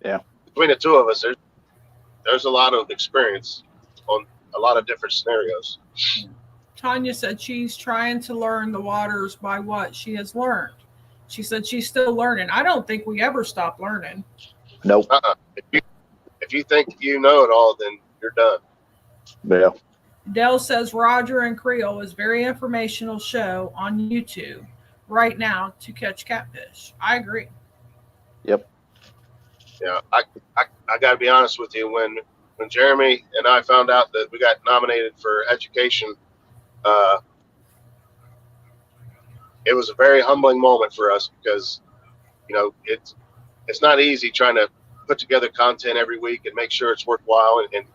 yeah, between the two of us, there's a lot of experience on a lot of different scenarios. Tanya said she's trying to learn the waters by what she has learned. She said she's still learning. I don't think we ever stop learning. Nope. If you think you know it all, then you're done. Yeah. Dell says Roger and Creel is very informational show on YouTube right now to catch catfish. I agree. Yep. Yeah, I got to be honest with you. When Jeremy and I found out that we got nominated for education, it was a very humbling moment for us because, you know, it's not easy trying to put together content every week and make sure it's worthwhile and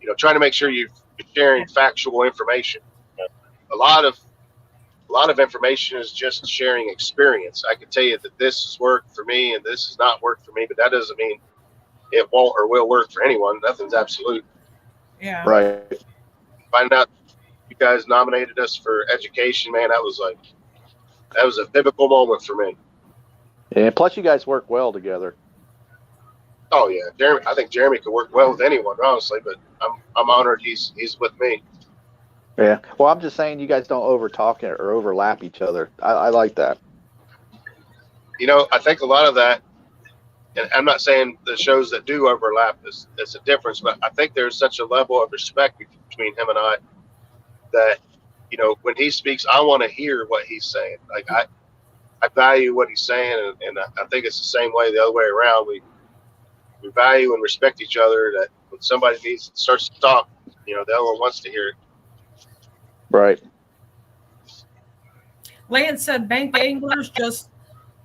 you know, trying to make sure you're sharing factual information. A lot of information is just sharing experience. I can tell you that this has worked for me and this has not worked for me, but that doesn't mean it won't or will work for anyone. Nothing's absolute. Yeah. Right. Finding out you guys nominated us for education, man, that was a pivotal moment for me. And plus, you guys work well together. Oh yeah, Jeremy. I think Jeremy could work well with anyone, honestly. But I'm honored he's with me. Yeah. Well, I'm just saying you guys don't over talk or overlap each other. I like that. You know, I think a lot of that, and I'm not saying the shows that do overlap is a difference, but I think there's such a level of respect between him and I that, you know, when he speaks, I want to hear what he's saying. Like I value what he's saying, and I think it's the same way the other way around. We value and respect each other. That when somebody starts to talk, you know, the other one wants to hear it. Right. Lance said bank anglers just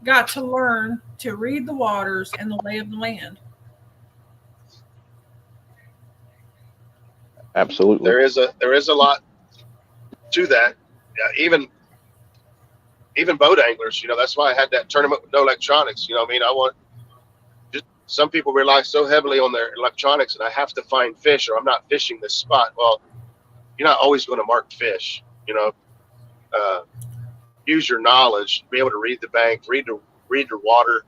got to learn to read the waters and the lay of the land. Absolutely. There is a lot to that. Even boat anglers, you know, that's why I had that tournament with no electronics. You know what I mean? Some people rely so heavily on their electronics, and I have to find fish, or I'm not fishing this spot. Well, you're not always going to mark fish. You know, use your knowledge, be able to read the bank, read your water.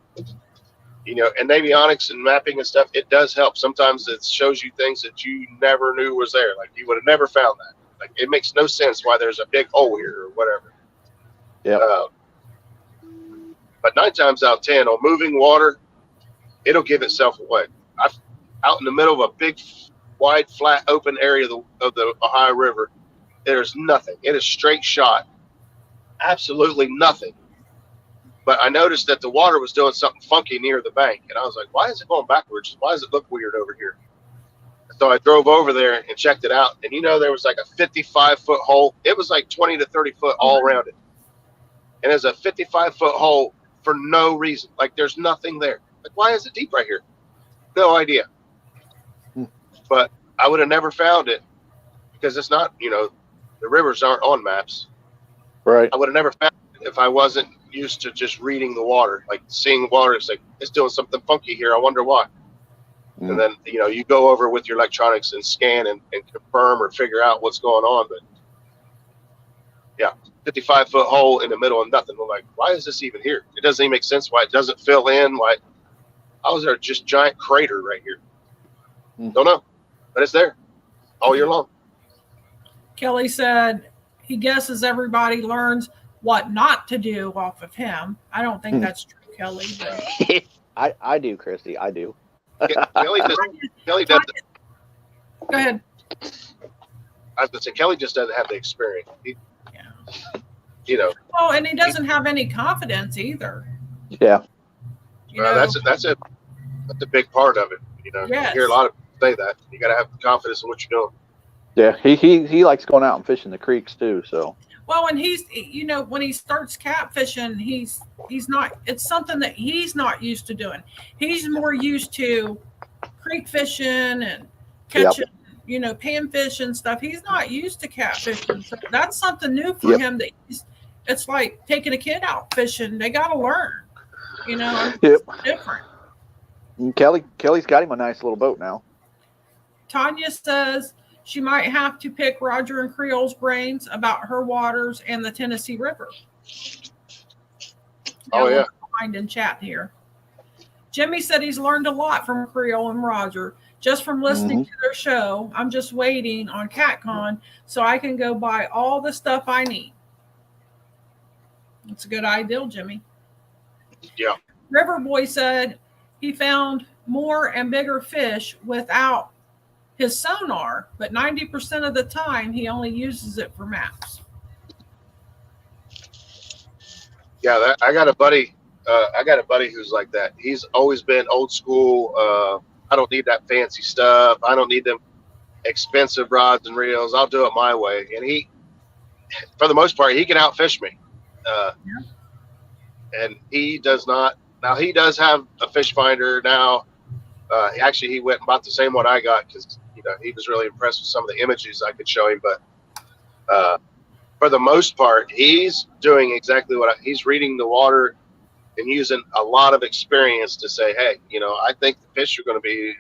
You know, and avionics and mapping and stuff, it does help. Sometimes it shows you things that you never knew was there. Like you would have never found that. Like it makes no sense why there's a big hole here or whatever. Yeah. But 9 times out of 10 on moving water, it'll give itself away. Out in the middle of a big, wide, flat, open area of the Ohio River, there's nothing. It is straight shot. Absolutely nothing. But I noticed that the water was doing something funky near the bank. And I was like, why is it going backwards? Why does it look weird over here? So I drove over there and checked it out. And, you know, there was like a 55-foot hole. It was like 20 to 30 foot all around it. And there's a 55-foot hole for no reason. Like there's nothing there. Like why is it deep right here? No idea. But I would have never found it because it's not, the rivers aren't on maps. Right. I would have never found it if I wasn't used to just reading the water, like seeing the water. It's like, it's doing something funky here. I wonder why. And then, you go over with your electronics and scan and confirm or figure out what's going on. But yeah, 55-foot hole in the middle of nothing. We're like, why is this even here? It doesn't even make sense why it doesn't fill in. Why? How is there just giant crater right here? Don't know, but it's there all year long. Kelly said he guesses everybody learns what not to do off of him. I don't think that's true, Kelly. But... I do, Christy. I do. Kelly does. Go ahead. I was going to say, Kelly just doesn't have the experience. Well, and he doesn't have any confidence either. Yeah. That's a big part of it. Yes. You hear a lot of people say that. You got to have confidence in what you're doing. Yeah, he likes going out and fishing the creeks too. So. Well, and he's when he starts catfishing, he's not. It's something that he's not used to doing. He's more used to creek fishing and catching, panfish and stuff. He's not used to catfishing. So that's something new for him. That it's like taking a kid out fishing. They got to learn. It's different. And Kelly's got him a nice little boat now. Tanya says she might have to pick Roger and Creole's brains about her waters and the Tennessee River. Oh, yeah. Behind in chat here. Jimmy said he's learned a lot from Creole and Roger just from listening to their show. I'm just waiting on CatCon so I can go buy all the stuff I need. That's a good idea, Jimmy. Yeah. River Boy said he found more and bigger fish without his sonar, but 90% of the time he only uses it for maps. Yeah, I got a buddy. Who's like that. He's always been old school. I don't need that fancy stuff. I don't need them expensive rods and reels. I'll do it my way. And he, for the most part, he can outfish me. And he does not. Now he does have a fish finder now. Actually, he went and bought the same one I got because he was really impressed with some of the images I could show him. But for the most part, he's doing exactly he's reading the water and using a lot of experience to say, hey, I think the fish are going to be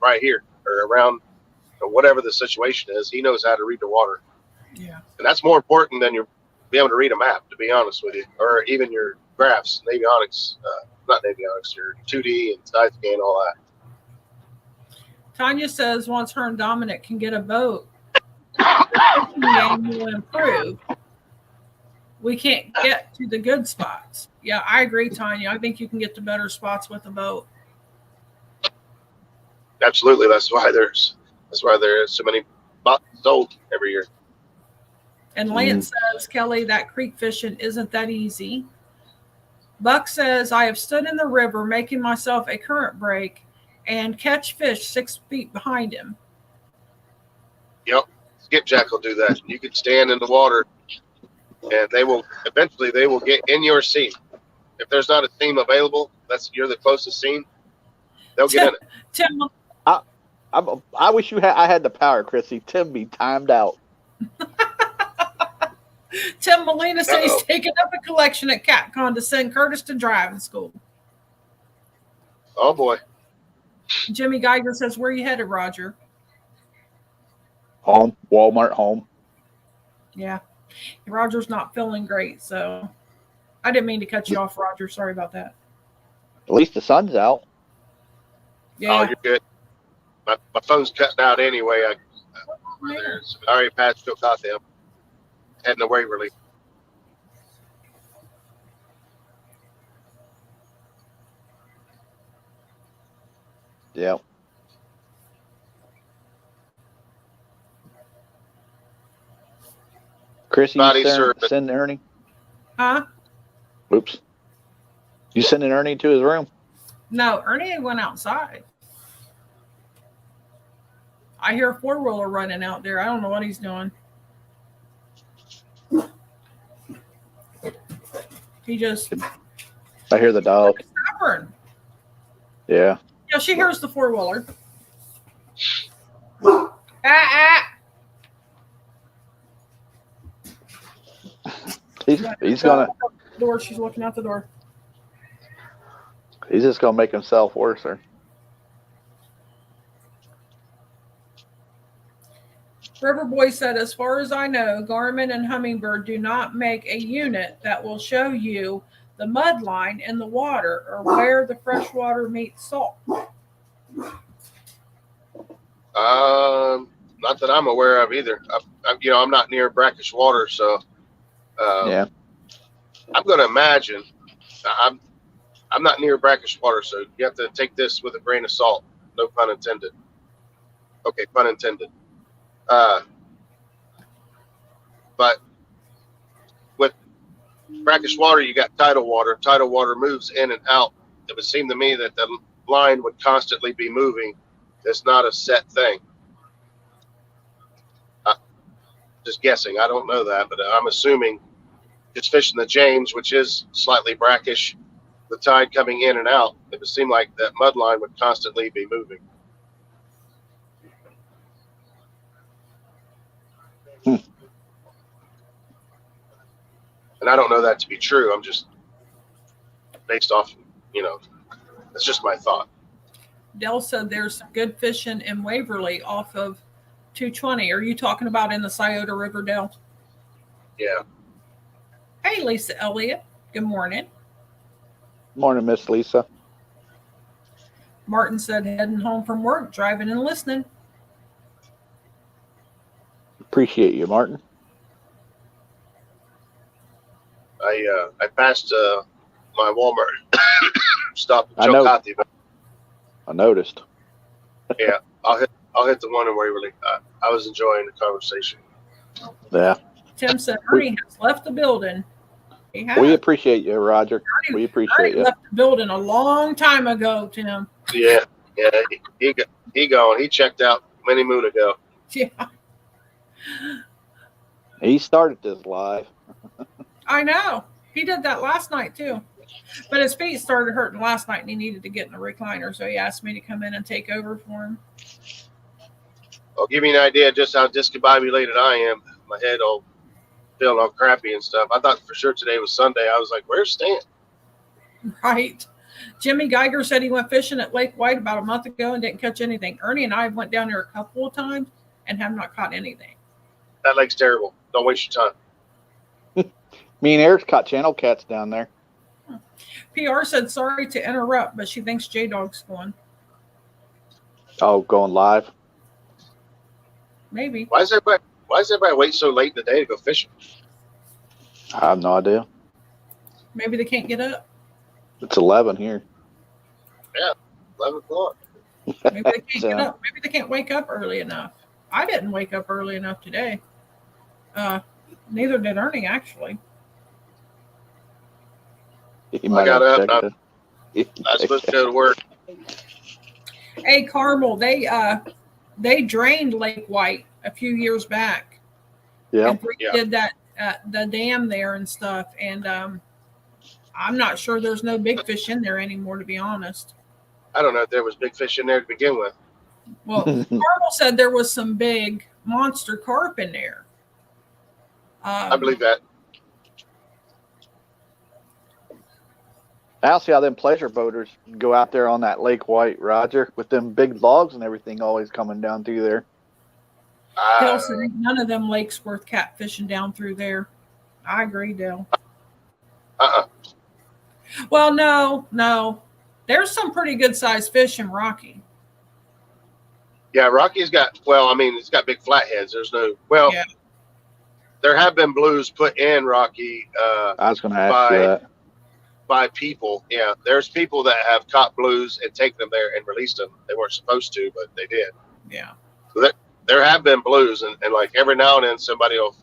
right here or around whatever the situation is. He knows how to read the water. Yeah. And that's more important than you be able to read a map, to be honest with you, or even your graphs, avionics, not avionics, your 2D and side scan, all that. Tanya says once her and Dominic can get a boat, the game will improve. We can't get to the good spots. Yeah, I agree, Tanya. I think you can get to better spots with a boat. Absolutely. That's why there's so many boats sold every year. And Lance says, Kelly, that creek fishing isn't that easy. Buck says, I have stood in the river making myself a current break and catch fish 6 feet behind him. Yep. Skipjack will do that. You can stand in the water and they will get in your seam. If there's not a seam available, you're the closest seam, they'll get in it. Tim, I wish I had the power, Chrissy. Tim be timed out. Tim Molina says he's taking up a collection at CatCon to send Curtis to driving school. Oh boy. Jimmy Geiger says, where are you headed, Roger? Home. Walmart home. Yeah. Roger's not feeling great, so I didn't mean to cut you off, Roger. Sorry about that. At least the sun's out. Yeah. Oh, you're good. My phone's cutting out anyway. I already passed chillicothe. I'm heading to Waverly. Yeah. Chris, you send Ernie? Huh? Oops. You sending Ernie to his room? No, Ernie went outside. I hear a 4-wheeler running out there. I don't know what he's doing. He just... I hear the dog. Stubborn. Yeah. Yeah, she hears the four-wheeler. Ah. He's gonna. Door. She's looking out the door. He's just gonna make himself worse. Riverboy said, as far as I know, Garmin and Humminbird do not make a unit that will show you the mud line in the water or where the fresh water meets salt. Not that I'm aware of either. I'm not near brackish water, so Yeah. I'm going to imagine. I'm not near brackish water, so you have to take this with a grain of salt. No pun intended. Okay, pun intended. But with brackish water, you got tidal water. Tidal water moves in and out. It would seem to me that the line would constantly be moving. It's not a set thing. Just guessing. I don't know that, but I'm assuming it's fishing the James, which is slightly brackish. The tide coming in and out, it would seem like that mud line would constantly be moving. And I don't know that to be true. I'm just based off, that's just my thought. Dell said there's some good fishing in Waverly off of 220. Are you talking about in the Scioto River, Dell? Yeah. Hey, Lisa Elliott. Good morning. Morning, Miss Lisa. Martin said heading home from work, driving and listening. Appreciate you, Martin. I passed my Walmart stop in chillicothe. I noticed. Yeah, I'll hit the one in Waverly. I was enjoying the conversation. Yeah. Tim said Ernie has left the building. He has. We appreciate you, Roger. We appreciate Ernie you. left the building a long time ago, Tim. Yeah. He gone. He checked out many moon ago. Yeah. He started this live. I know. He did that last night too. But his feet started hurting last night and he needed to get in a recliner. So he asked me to come in and take over for him. Well, give me an idea just how discombobulated I am. My head all feeling all crappy and stuff. I thought for sure today was Sunday. I was like, where's Stan? Right. Jimmy Geiger said he went fishing at Lake White about a month ago and didn't catch anything. Ernie and I went down there a couple of times and have not caught anything. That lake's terrible. Don't waste your time. Me and Eric caught channel cats down there. PR said sorry to interrupt, but she thinks J-Dog's going. Oh, going live? Maybe. Why does everybody wait so late in the day to go fishing? I have no idea. Maybe they can't get up. It's 11 here. Yeah, 11 o'clock. Maybe they can't get up. Maybe they can't wake up early enough. I didn't wake up early enough today. Neither did Ernie, actually. He might I got have up. checked it. I was supposed to go to work. Hey, Carmel, they drained Lake White a few years back. Yeah. And did that the dam there and stuff. And I'm not sure there's no big fish in there anymore, to be honest. I don't know if there was big fish in there to begin with. Well, Carmel said there was some big monster carp in there. I believe that. I see how them pleasure boaters go out there on that Lake White, Roger, with them big logs and everything always coming down through there. Dale said none of them lakes worth catfishing down through there. I agree, Dale. Well, no. There's some pretty good sized fish in Rocky. Yeah, Rocky's got, it's got big flatheads. There's no, there have been blues put in Rocky. I was going to ask you that. By people. Yeah, there's people that have caught blues and taken them there and released them. They weren't supposed to, but they did. Yeah. So there have been blues, and like every now and then somebody will,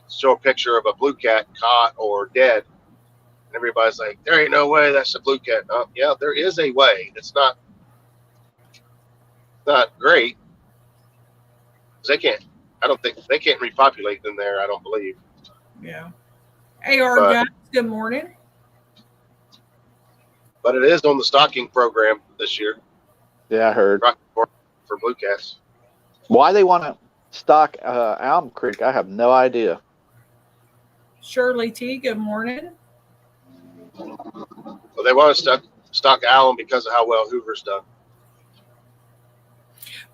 show a picture of a blue cat caught or dead. And everybody's like, there ain't no way that's a blue cat. Yeah, there is a way. It's not great. They can't repopulate in there, I don't believe. Yeah. AR guys, good morning. But it is on the stocking program this year. Yeah, I heard. For blue cats. Why they want to stock Alum Creek, I have no idea. Shirley T, good morning. Well, they want to stock alum because of how well Hoover's done.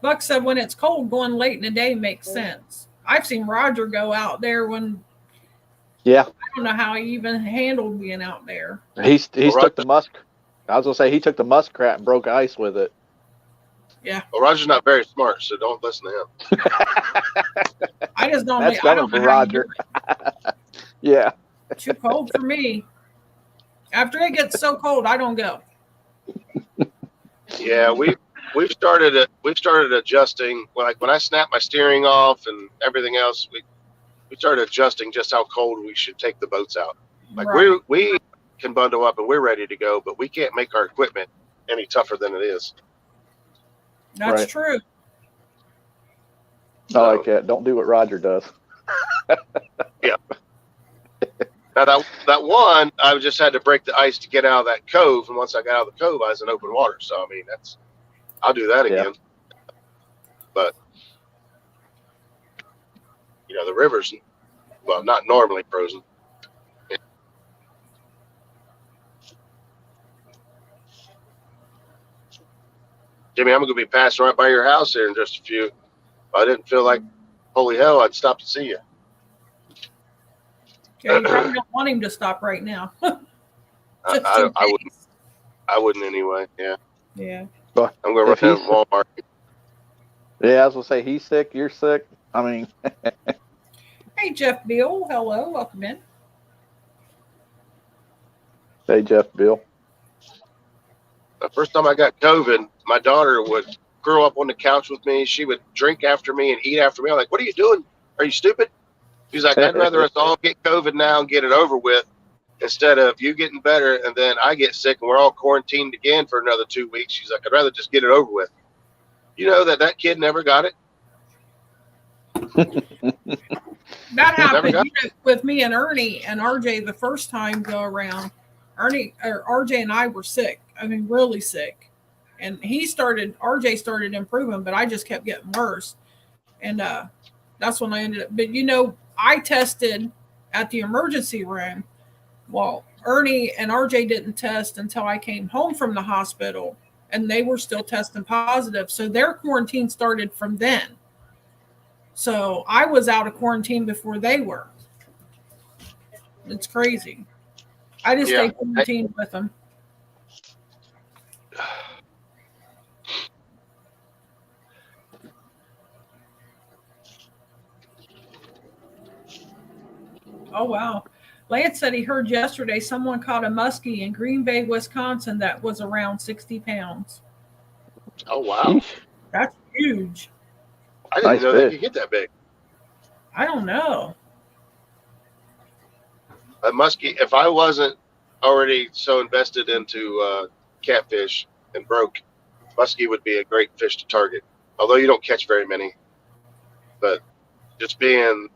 Buck said when it's cold, going late in the day makes sense. I've seen Roger go out there when. Yeah. I don't know how he even handled being out there. He's took the musk. I was gonna say he took the muskrat and broke ice with it. Yeah. Well, Roger's not very smart, so don't listen to him. I just don't. That's I don't coming know from how Roger. Yeah. Too cold for me. After it gets so cold, I don't go. Yeah, we've started adjusting. Like when I snap my steering off and everything else, we started adjusting just how cold we should take the boats out. Like Right. we can bundle up and we're ready to go, but we can't make our equipment any tougher than it is. That's Right. true. I like that. Don't do what Roger does. Yeah. Now that one, I just had to break the ice to get out of that cove, and once I got out of the cove, I was in open water. So I mean, I'll do that again. But you know, the river's not normally frozen. Jimmy, I'm going to be passing right by your house here in just a few. If I didn't feel like holy hell, I'd stop to see you. Okay, you probably don't want him to stop right now. I wouldn't anyway. Yeah. Yeah. But I'm going to run down to Walmart. Yeah, I was gonna say he's sick. You're sick. I mean. Hey, Jeff Beal. Hello. Welcome in. Hey, Jeff Bill. The first time I got COVID, my daughter would curl up on the couch with me. She would drink after me and eat after me. I'm like, what are you doing? Are you stupid? She's like, I'd rather us all get COVID now and get it over with instead of you getting better and then I get sick and we're all quarantined again for another 2 weeks. She's like, I'd rather just get it over with. You know that kid never got it? That happened with me and Ernie and RJ the first time go around. RJ and I were sick. I mean, really sick. And RJ started improving, but I just kept getting worse. And that's when I ended up. But, I tested at the emergency room. Well, Ernie and RJ didn't test until I came home from the hospital, and they were still testing positive. So their quarantine started from then. So I was out of quarantine before they were. It's crazy. I just stay quarantined with them. Oh, wow. Lance said he heard yesterday someone caught a muskie in Green Bay, Wisconsin that was around 60 pounds. Oh, wow. That's huge. I didn't know they could get that big. I don't know. A muskie, if I wasn't already so invested into catfish and broke, muskie would be a great fish to target. Although you don't catch very many. But just being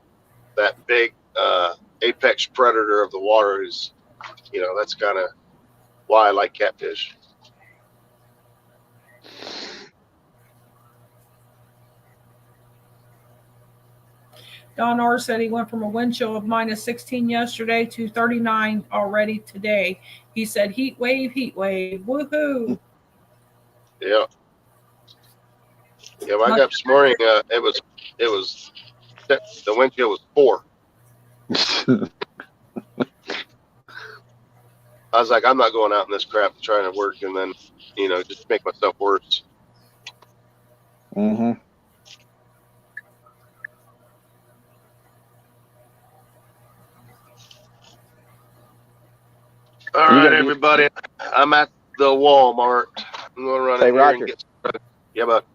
that big apex predator of the water is, that's kind of why I like catfish. Don R said he went from a wind chill of -16 yesterday to 39 already today. He said, heat wave, woohoo. Yeah. Yeah, when I got up this morning, it was the wind chill was 4. I was like, I'm not going out in this crap and trying to work and then, just make myself worse. Mm-hmm. All right, everybody. I'm at the Walmart. I'm going to run in here and get started. Yeah, but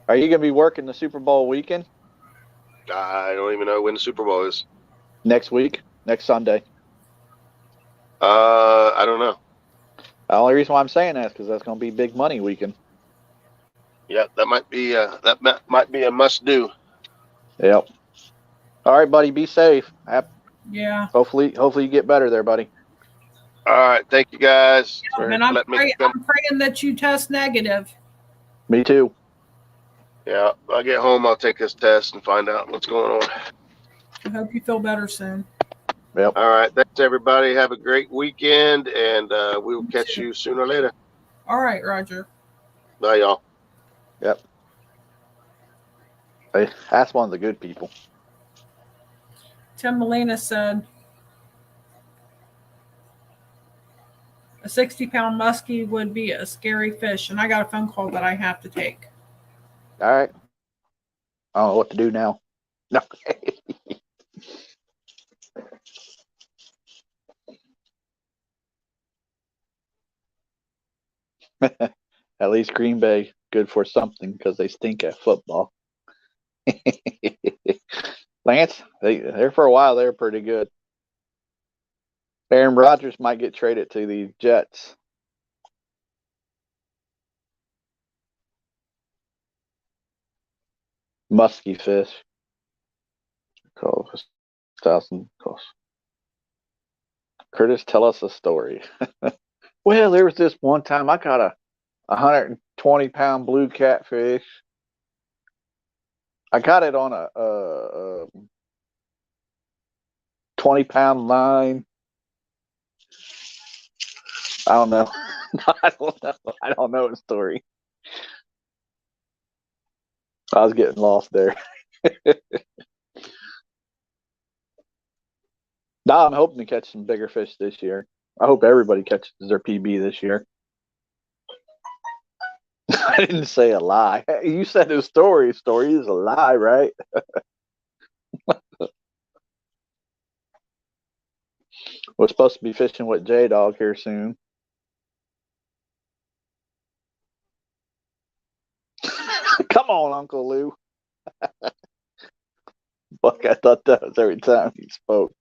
are you going to be working the Super Bowl weekend? I don't even know when the Super Bowl is. Next week? Next Sunday? I don't know. The only reason why I'm saying that is because that's going to be big money weekend. Yeah, that might be a must do. Yep. All right, buddy. Be safe. Yeah. Hopefully you get better there, buddy. All right. Thank you guys for And I'm letting me come. praying that you test negative. Me too. Yeah. When I get home, I'll take this test and find out what's going on. I hope you feel better soon. Yep. All right. Thanks, everybody. Have a great weekend, and we will catch you sooner or later. All right, Roger. Bye, y'all. Yep. Hey, that's one of the good people. Tim Molina said a 60-pound muskie would be a scary fish, and I got a phone call that I have to take. All right. I don't know what to do now. No. At least Green Bay good for something because they stink at football. Lance, there for a while they were pretty good. Aaron Rodgers might get traded to the Jets. Musky fish. Curtis, tell us a story. Well, there was this one time I caught a 120-pound blue catfish. I got it on a 20-pound line. I don't know. I don't know the story. I was getting lost there. Now I'm hoping to catch some bigger fish this year. I hope everybody catches their PB this year. I didn't say a lie. You said a story. Story is a lie, right? We're supposed to be fishing with J-Dog here soon. Come on, Uncle Lou. Buck, I thought that was every time he spoke.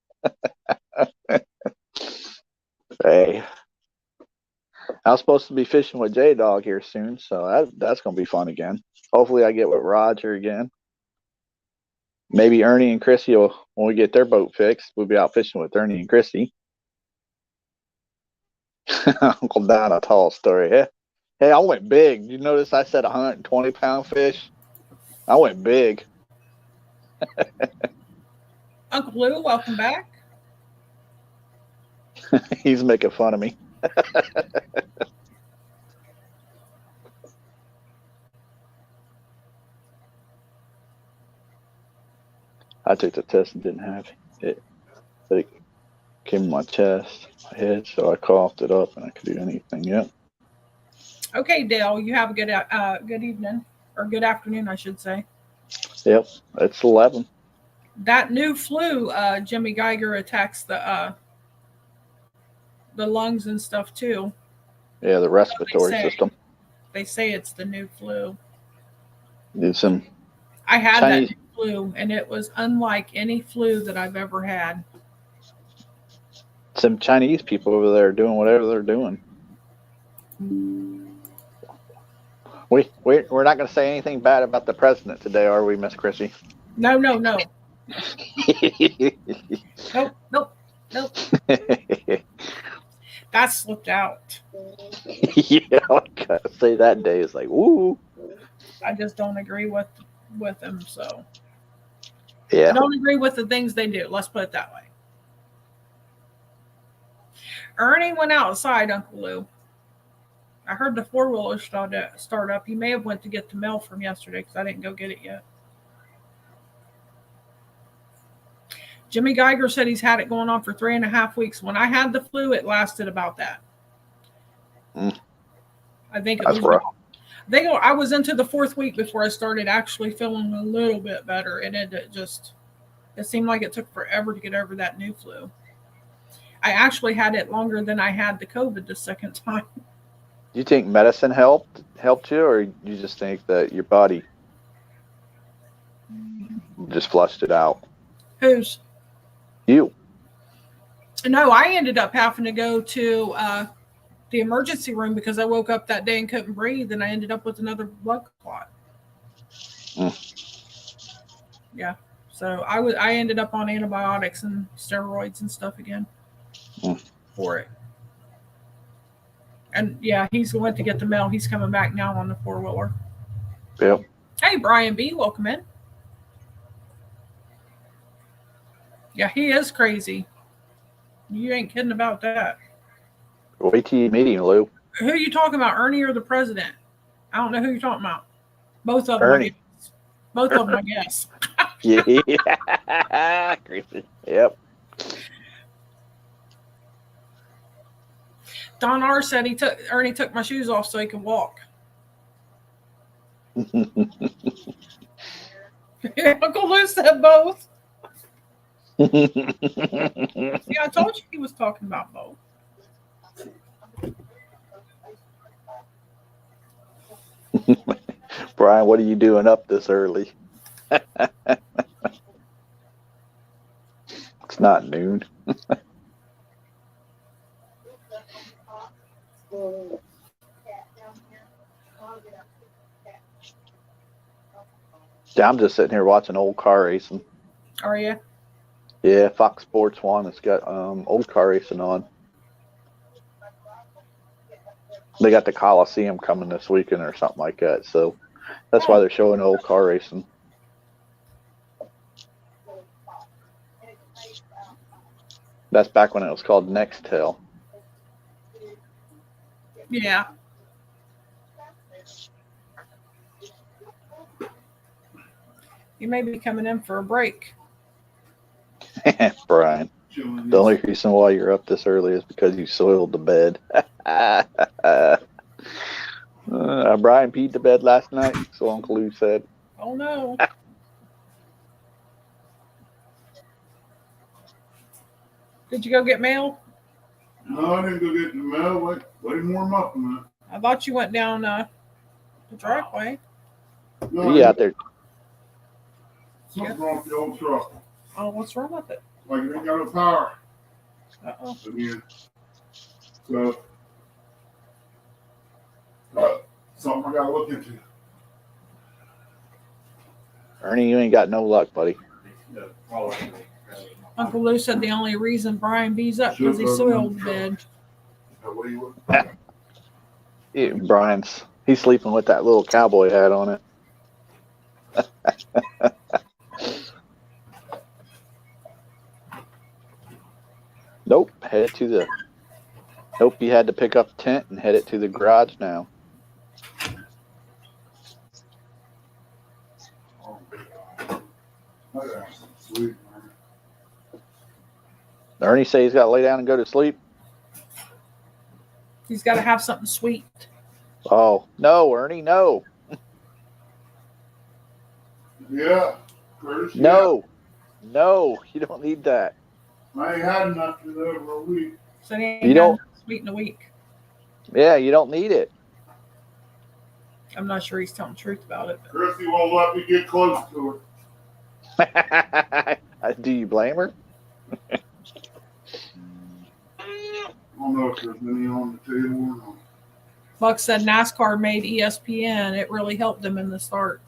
Hey. I was supposed to be fishing with J-Dog here soon, so that's going to be fun again. Hopefully I get with Roger again. Maybe Ernie and Chrissy will, when we get their boat fixed, we'll be out fishing with Ernie and Chrissy. Uncle Don, a tall story. Hey, I went big. You notice I said 120-pound fish? I went big. Uncle Lou, welcome back. He's making fun of me. I took the test and didn't have it, but it came in my chest, my head, so I coughed it up and I could do anything. Yep. Okay, Dale, you have a good evening, or good afternoon, I should say. Yep, it's 11. That new flu, Jimmy Geiger attacks the lungs and stuff too. Yeah, the respiratory system. They say it's the new flu. I had Chinese, that new flu, and it was unlike any flu that I've ever had. Some Chinese people over there doing whatever they're doing. We're not going to say anything bad about the president today, are we, Miss Chrissy? No. Nope. That slipped out. Yeah, I gotta say that day is like, woo. I just don't agree with them, so. Yeah. I don't agree with the things they do. Let's put it that way. Ernie went outside, Uncle Lou. I heard the 4-wheeler start up. He may have went to get the mail from yesterday because I didn't go get it yet. Jimmy Geiger said he's had it going on for 3.5 weeks. When I had the flu, it lasted about that. I think it was rough. I was into the 4th week before I started actually feeling a little bit better, and it seemed like it took forever to get over that new flu. I actually had it longer than I had the COVID the second time. Do you think medicine helped you, or you just think that your body just flushed it out? Who's? You. No, I ended up having to go to the emergency room because I woke up that day and couldn't breathe, and I ended up with another blood clot. Yeah, so I ended up on antibiotics and steroids and stuff again for it. And yeah, he's went to get the mail. He's coming back now on the 4-wheeler. Yep. Hey, Brian B, welcome in. Yeah, he is crazy. You ain't kidding about that. Wait till you meet him, Lou. Who are you talking about, Ernie or the president? I don't know who you're talking about. Both of them. Ernie. Both of them, I guess. Yeah. Creepy. Yep. Don R said Ernie took my shoes off so he could walk. Uncle Lou said both. See, I told you he was talking about both. Brian, what are you doing up this early? It's not noon. Yeah, I'm just sitting here watching old car racing. Are you? Yeah, Fox Sports 1. It's got old car racing on. They got the Coliseum coming this weekend or something like that, so that's why they're showing old car racing. That's back when it was called Nextel. Yeah. You may be coming in for a break. Brian, the only reason why you're up this early is because you soiled the bed. Brian peed the bed last night, so Uncle Lou said. Oh, no. Did you go get mail? No, I didn't go get the mail. Let him warm up a minute. I thought you went down the driveway. No, You out there? Something's wrong with the old truck. Oh, what's wrong with it? Like it ain't got no power Uh-oh. again. So, something I gotta look into. Ernie, you ain't got no luck, buddy. Uncle Lou said the only reason Brian B's up because he soiled the bed. Yeah, he's sleeping with that little cowboy hat on it. Nope, you had to pick up the tent and head it to the garage now. Sweet, man. Ernie say he's got to lay down and go to sleep. He's got to have something sweet. Oh, no, Ernie, no. Yeah. Curtis, No, you don't need that. I ain't had nothing over a week. So he ain't You don't. sweet in a week. Yeah, you don't need it. I'm not sure he's telling the truth about it. Chrissy won't let me get close to her. Do you blame her? I don't know if there's any on the table or not. Buck said NASCAR made ESPN. It really helped him in the start.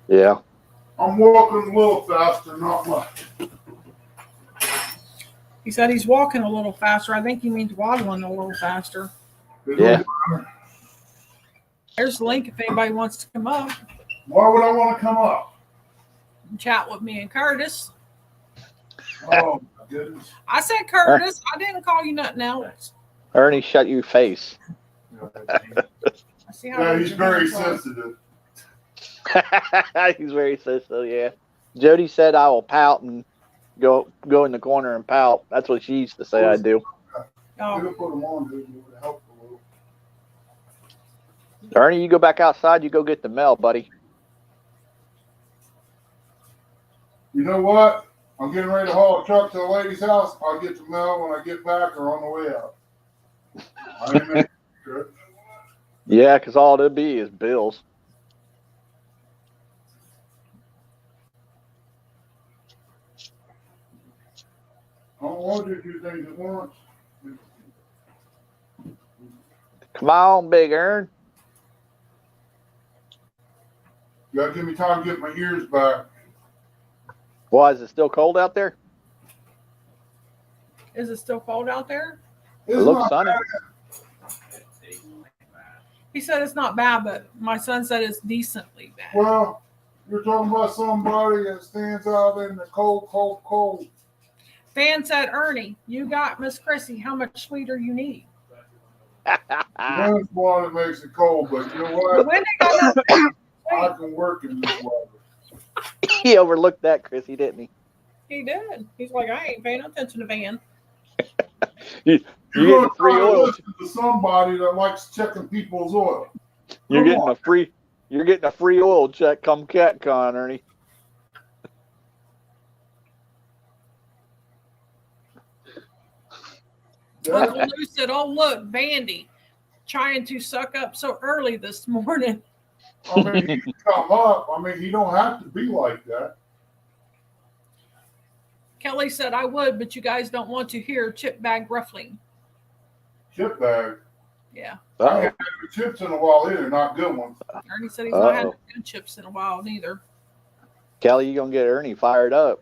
Yeah. I'm walking a little faster, not much. He said he's walking a little faster. I think he means waddling a little faster. Yeah. There's the link if anybody wants to come up Why would I want to come up? and chat with me and Curtis. Oh, my goodness. I said Curtis. I didn't call you nothing else. Ernie, shut your face. I see how Yeah, he's very sensitive. He's very sensitive, yeah. Jody said I will pout and go in the corner and pout. That's what she used to say I do. Oh, Put them on, dude. It would help a little. Ernie, you go back outside, you go get the mail, buddy. You know what? I'm getting ready to haul a truck to the lady's house. I'll get the mail when I get back or on the way out. I ain't making it. Yeah, because all it'll be is bills. I don't want to do two things at once. Come on, Big Ern. You gotta give me time to get my ears back. Why, is it still cold out there? is it still cold out there? It looks sunny. He said it's not bad, but my son said it's decently bad. Well, you're talking about somebody that stands out in the cold, cold, cold. Fan said, Ernie, you got Miss Chrissy. How much sweeter you need? That's one that makes it cold, but you know what? When they got that I can work in this weather. He overlooked that, Chrissy, didn't he? He did. He's like, I ain't paying attention to Van. You're getting a free oil. Listen to somebody that likes checking people's oil. You're getting a free oil check come CatCon, Ernie. Uncle Lou said, oh, look, Vandy trying to suck up so early this morning. I mean, he can come up. I mean, he don't have to be like that. Kelly said, I would, but you guys don't want to hear chip bag ruffling. Chip bag. Yeah. I haven't had chips in a while either, not good ones. Ernie said he's not had good chips in a while neither. Kelly, you gonna get Ernie fired up.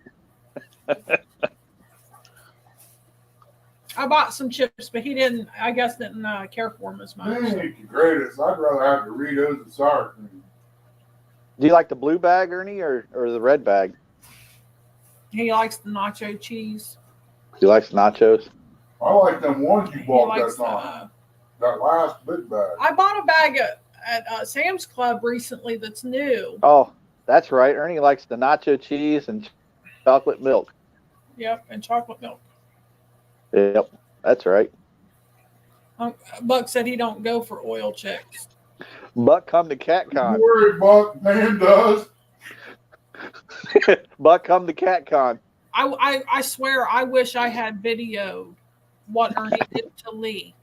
I bought some chips, but he didn't care for them as much. They ain't the greatest. I'd rather have Doritos and sour cream. Do you like the blue bag, Ernie, or the red bag? He likes the nacho cheese. He likes nachos. I like them ones you He bought likes that time. That last big bag. I bought a bag at Sam's Club recently that's new. Oh, that's right. Ernie likes the nacho cheese and chocolate milk. Yep, and chocolate milk. Yep, that's right. Buck said he don't go for oil checks. Buck come to CatCon. Don't worry, Buck. Man does. Buck come to CatCon. I swear I wish I had videoed what Ernie did to Lee.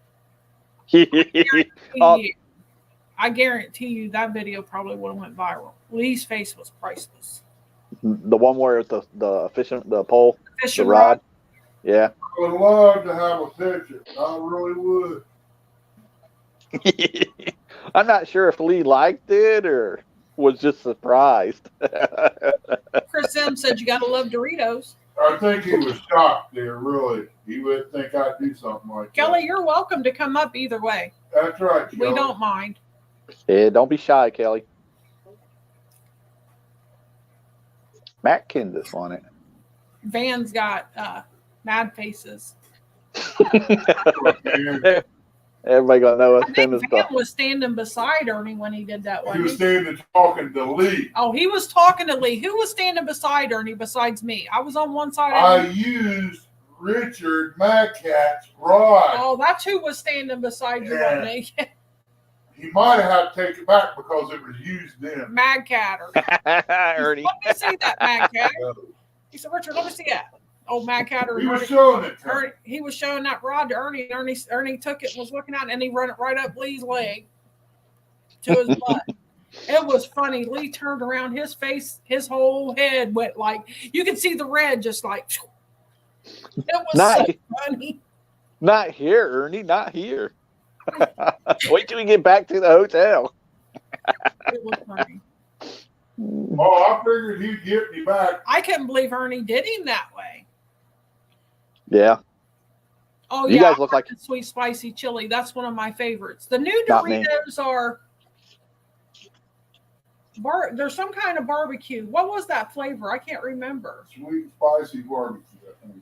I guarantee you that video probably would have went viral. Lee's face was priceless. The one where the pole, Fishing the rod. Yeah. I would love to have a picture. I really would. I'm not sure if Lee liked it or was just surprised. Chris M said you gotta love Doritos. I think he was shocked there, really. He would think I'd do something like Kelly, that. you're welcome to come up either way. That's right, We Kelly. don't mind. Yeah, don't be shy, Kelly. Matt Kindis on it. Van's got mad faces. Everybody gonna know I us. think Van was standing beside Ernie when he did that one. He was standing talking to Lee. Oh, he was talking to Lee. Who was standing beside Ernie besides me? I was on one side. I used Richard Madcat's rod. Oh, that's who was standing beside you on me. He might have had to take it back because it was used then. Mad Cat. Ernie. Let me see that, Mad Cat. He said, Richard, let me see that. Oh, Mad Cat. He was showing it to Ernie, he was showing that rod to Ernie, and Ernie took it and was looking at it, and he run it right up Lee's leg to his butt. It was funny. Lee turned around, his face, his whole head went like, you could see the red just like, it was so funny. Not here, Ernie, not here. Wait till we get back to the hotel. It was funny. Oh, I figured he'd get me back. I couldn't believe Ernie did him that way. Yeah. Oh, you yeah. guys look like sweet spicy chili. That's one of my favorites. The new Doritos are there's some kind of barbecue. What was that flavor? I can't remember. Sweet spicy barbecue.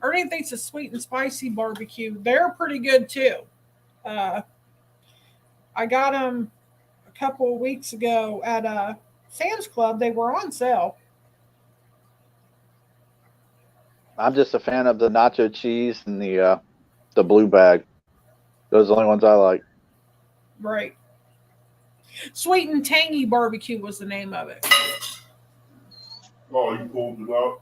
Ernie thinks it's sweet and spicy barbecue. They're pretty good too. I got them a couple of weeks ago at Sam's Club. They were on sale. I'm just a fan of the nacho cheese and the blue bag. Those are the only ones I like. Right. Sweet and tangy barbecue was the name of it. Oh, you pulled it up.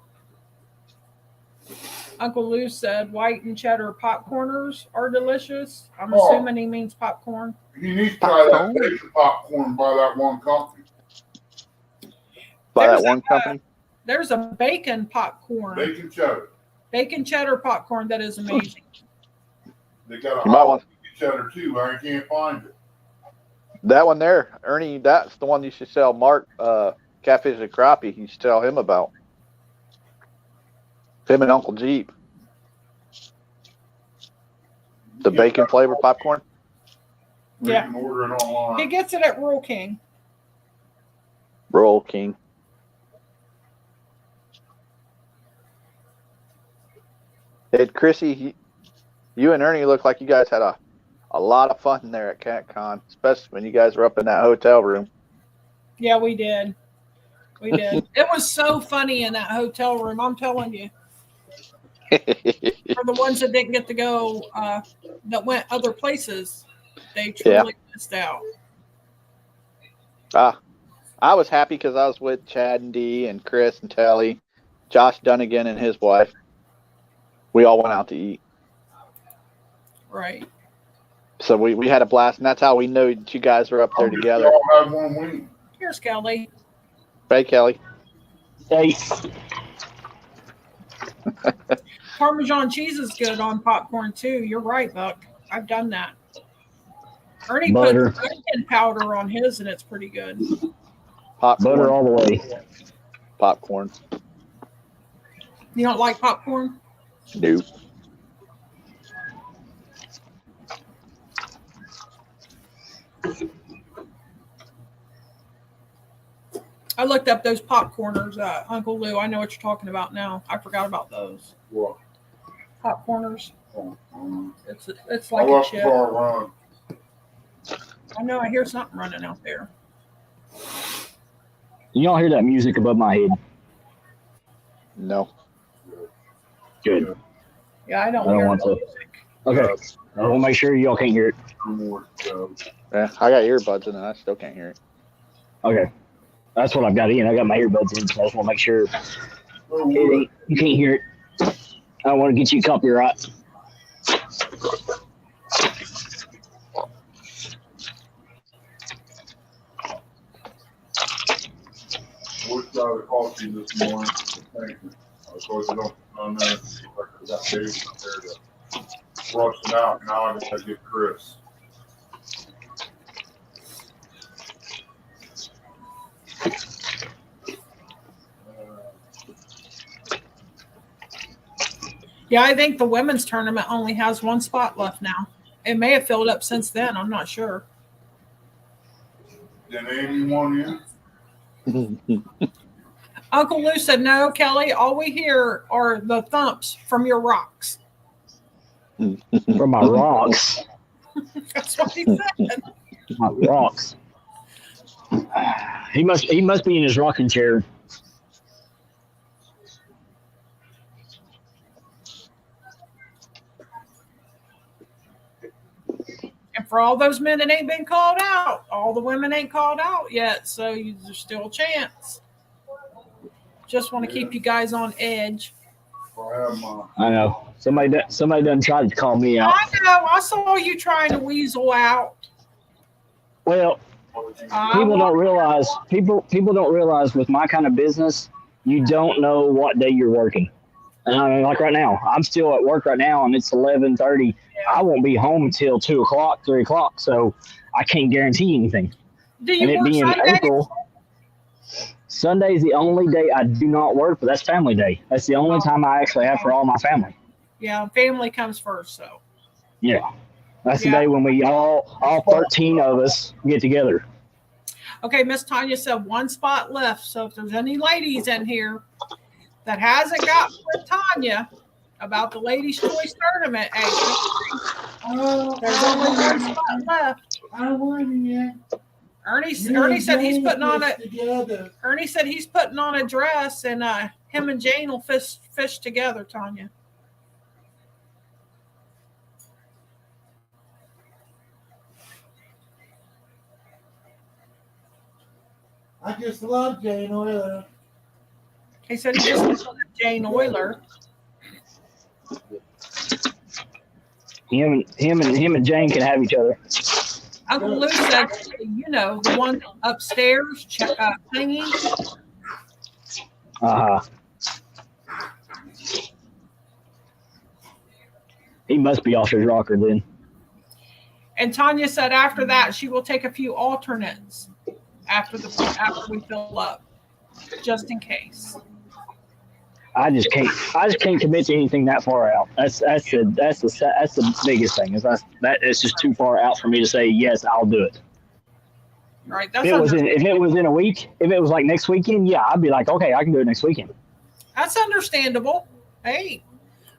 Uncle Lou said white and cheddar popcorners are delicious. I'm assuming he means popcorn. You need to try that bacon popcorn by that one company. By that one company? There's a bacon popcorn. Bacon cheddar. Bacon cheddar popcorn that is amazing. They got a hot bacon cheddar too, but I can't find it. That one there, Ernie, that's the one you should tell Mark, Catfish and Crappie. You should tell him about. Him and Uncle Jeep. The bacon flavor popcorn. You can order it online. He gets it at Rural King. Roll King. Hey, Chrissy, you and Ernie look like you guys had a lot of fun there at CatCon, especially when you guys were up in that hotel room. Yeah, we did. We did. It was so funny in that hotel room, I'm telling you. For the ones that didn't get to go, that went other places, they truly missed out. I was happy because I was with Chad and Dee and Chris and Telly, Josh Dunnigan and his wife. We all went out to eat. Right. So we had a blast, and that's how we know that you guys were up there together. We all had one week. Here's Kelly. Right, Kelly? Hey, Parmesan cheese is good on popcorn too. You're right, Buck. I've done that. Ernie Butter. put bacon powder on his, and it's pretty good. Popcorn. butter all the way. Popcorn. You don't like popcorn? Nope. I looked up those popcorners, Uncle Lou. I know what you're talking about now. I forgot about those. What? Popcorners. Oh, It's I like a watched the chip. bar run. I know. I hear something running out there. You don't hear that music above my head. No. Good. Yeah, I don't I don't hear want the to. music. Okay. I want to make sure y'all can't hear it. Yeah, I got earbuds in and I still can't hear it. Okay. That's what I've got in. I got my earbuds in, so I just want to make sure you can't hear it. I don't want to get you copyright. What tried to coffee this morning? Thank you. Of course, I don't know. I got Dave up there to rush it out. Now I gotta get Chris. Yeah, I think the women's tournament only has one spot left now. It may have filled up since then. I'm not sure. Did Amy want in? Uncle Lou said, no, Kelly, all we hear are the thumps from your rocks. From my rocks. That's what he said. My rocks. He must be in his rocking chair. And for all those men that ain't been called out, all the women ain't called out yet, so there's still a chance. Just want to keep you guys on edge. I know. Somebody done tried to call me out. I know. I saw you trying to weasel out. Well, people don't realize with my kind of business, you don't know what day you're working. And I mean, like right now, I'm still at work right now, and it's 11:30. I won't be home until 2 o'clock, 3 o'clock, so I can't guarantee anything. Do you And it work being Sunday? April, Sunday is the only day I do not work, but that's family day. That's the only time I actually have for all my family. Yeah, family comes first, so. Yeah, that's the day when we all 13 of us get together. Okay, Miss Tanya said one spot left, so if there's any ladies in here that hasn't got with Tanya about the ladies' choice tournament, hey, there's only one spot left. I won yet. Ernie said he's putting on a. Ernie said he's putting on a dress, and him and Jane will fish together, Tanya. I just love Jane Oyler. He said he just loves Jane Oyler. Him and Jane can have each other. Uncle Lou said, you know, the one upstairs, thingy. He must be off his rocker then. And Tanya said after that she will take a few alternates after we fill up, just in case. I just can't commit to anything that far out. That's the biggest thing. Is that it's just too far out for me to say yes, I'll do it. Right. If it was in a week, if it was like next weekend, yeah, I'd be like, okay, I can do it next weekend. That's understandable. Hey,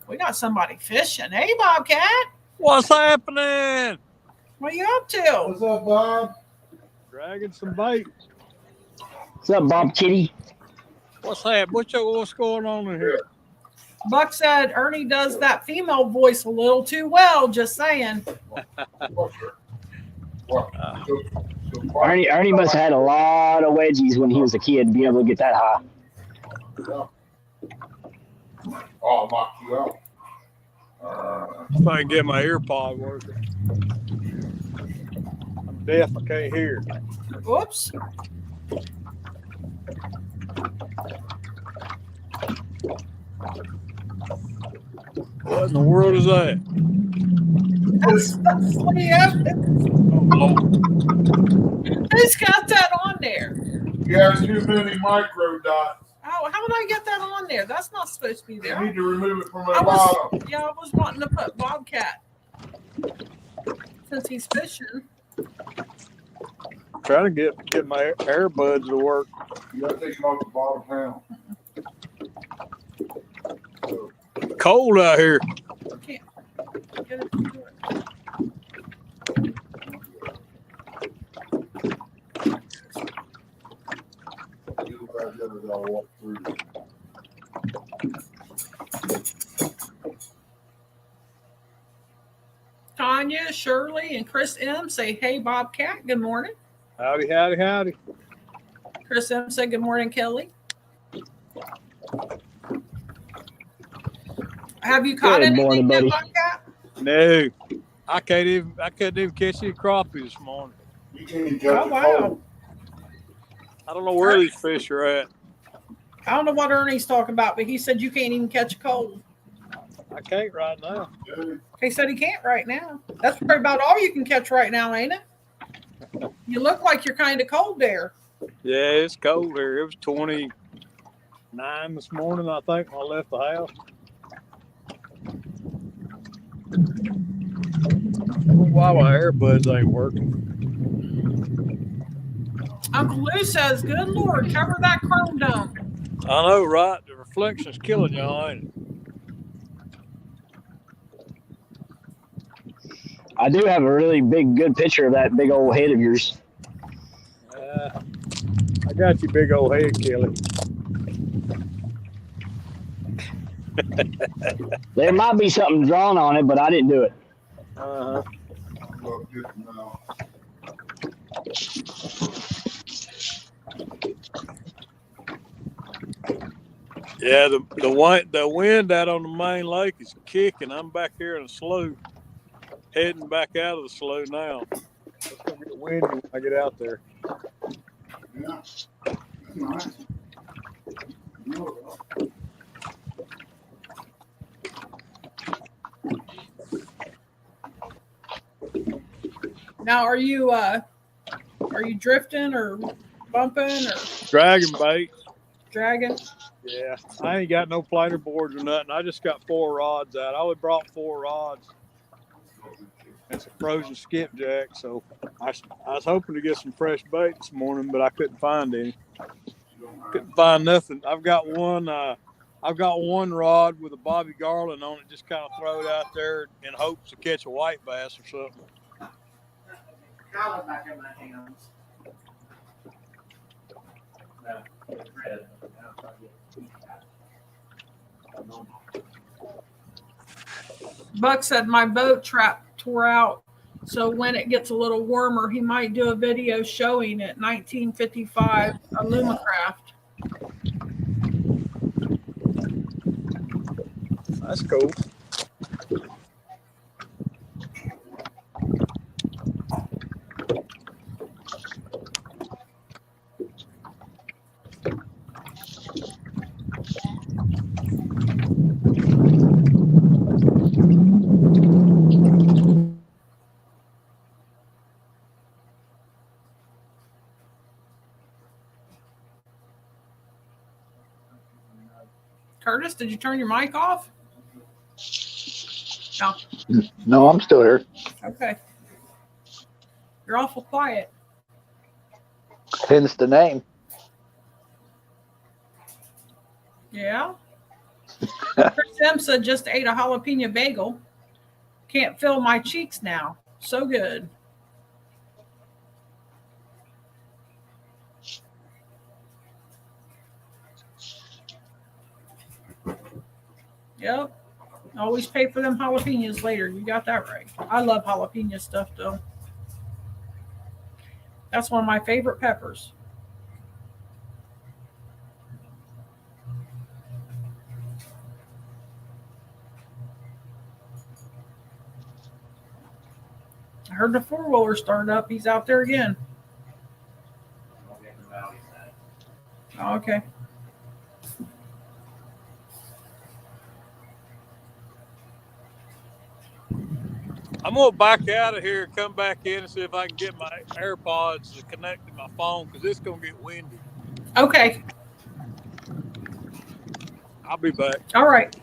we got somebody fishing. Hey, Bobcat. What's happening? What are you up to? What's up, Bob? Dragging some bait. What's up, Bob Kitty? What's what's going on in here? Buck said Ernie does that female voice a little too well. Just saying. Ernie must have had a lot of wedgies when he was a kid to be able to get that high. I'll knock you out. If I can get my ear pod working. I'm deaf, I can't hear. Whoops. What in the world is that? That's Oh, Lord. Who's got that on there? You have too many micro dots. Oh, how would I get that on there? That's not supposed to be You there. need to remove it from the I bottom. was wanting to put Bobcat since he's fishing. Trying to get my earbuds to work. You got to take it off the bottom panel. Cold out here. I can't get it to do it. I'll walk through. Tanya, Shirley, and Chris M say, hey, Bobcat, good morning. Howdy, howdy, howdy. Chris M said, good morning, Kelly. Have you caught anything yet, Bobcat? No. I couldn't even catch any crappie this morning. You can't even catch Oh, wow. I don't know where these fish are at. I don't know what Ernie's talking about, but he said you can't even catch a cold. I can't right now. He said he can't right now. That's probably about all you can catch right now, ain't it? You look like you're kind of cold there. Yeah, it's cold here. It was 29 this morning, I think, when I left the house. Why my earbuds ain't working? Uncle Lou says, good Lord, cover that chrome dome. I know, right? The reflection's killing y'all, ain't it? I do have a really good picture of that big old head of yours. I got you, big old head, Kelly. There might be something drawn on it, but I didn't do it. Uh-huh. Yeah, the wind out on the main lake is kicking. I'm back here in a slough, heading back out of the slough now. It's gonna get windy when I get out there. Yeah. Nice. Now, are you drifting or bumping or Dragon bait. dragging? Yeah, I ain't got no planer boards or nothing. I just got 4 rods out. I only brought 4 rods and some frozen skipjack. So I was hoping to get some fresh bait this morning, but I couldn't find any. Couldn't find nothing. I've got one rod with a Bobby Garland on it. Just kind of throw it out there in hopes to catch a white bass or something. Back in my hands. Buck said my boat trap tore out, so when it gets a little warmer, he might do a video showing it. 1955 Alumacraft. That's cool. Curtis, did you turn your mic off? No. No, I'm still here. Okay. You're awful quiet. Hence the name. Yeah. Chris Simpson just ate a jalapeno bagel. Can't feel my cheeks now. So good. Yep. Always pay for them jalapenos later. You got that right. I love jalapeno stuff though. That's one of my favorite peppers. I heard the four-wheeler start up. He's out there again. Oh, okay. I'm gonna back out of here and come back in and see if I can get my AirPods to connect to my phone because it's gonna get windy. Okay. I'll be back. All right.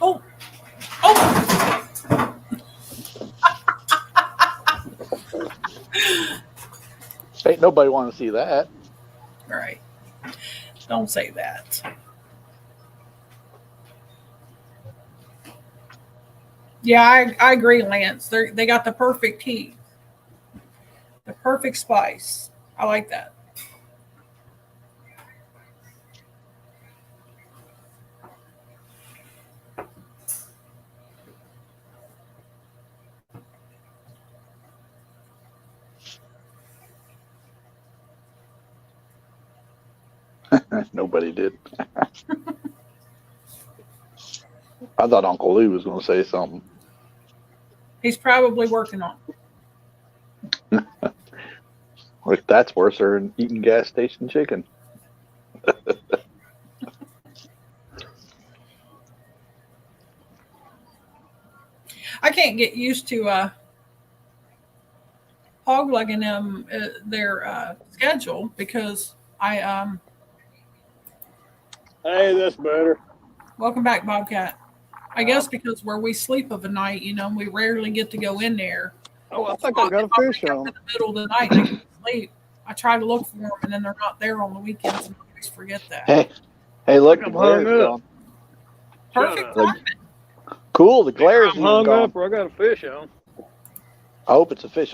Oh. Oh. Ain't nobody want to see that. All right. Don't say that. Yeah, I agree, Lance. They got the perfect heat. The perfect spice. I like that. Nobody did. I thought Uncle Lou was going to say something. He's probably working on it. Like that's worse than eating gas station chicken. I can't get used to hog-legging them their schedule because I Hey, that's better. welcome back, Bobcat. I guess because where we sleep of a night, we rarely get to go in there. Oh, I think I got a fish on. In the middle of the night, and I can sleep. I try to look for them, and then they're not there on the weekends, and I always forget that. Hey, look, the I'm glare's hung up. gone. Perfect Shut timing. Cool, the glare's I'm even hung gone. up or I got a fish on. I hope it's a fish.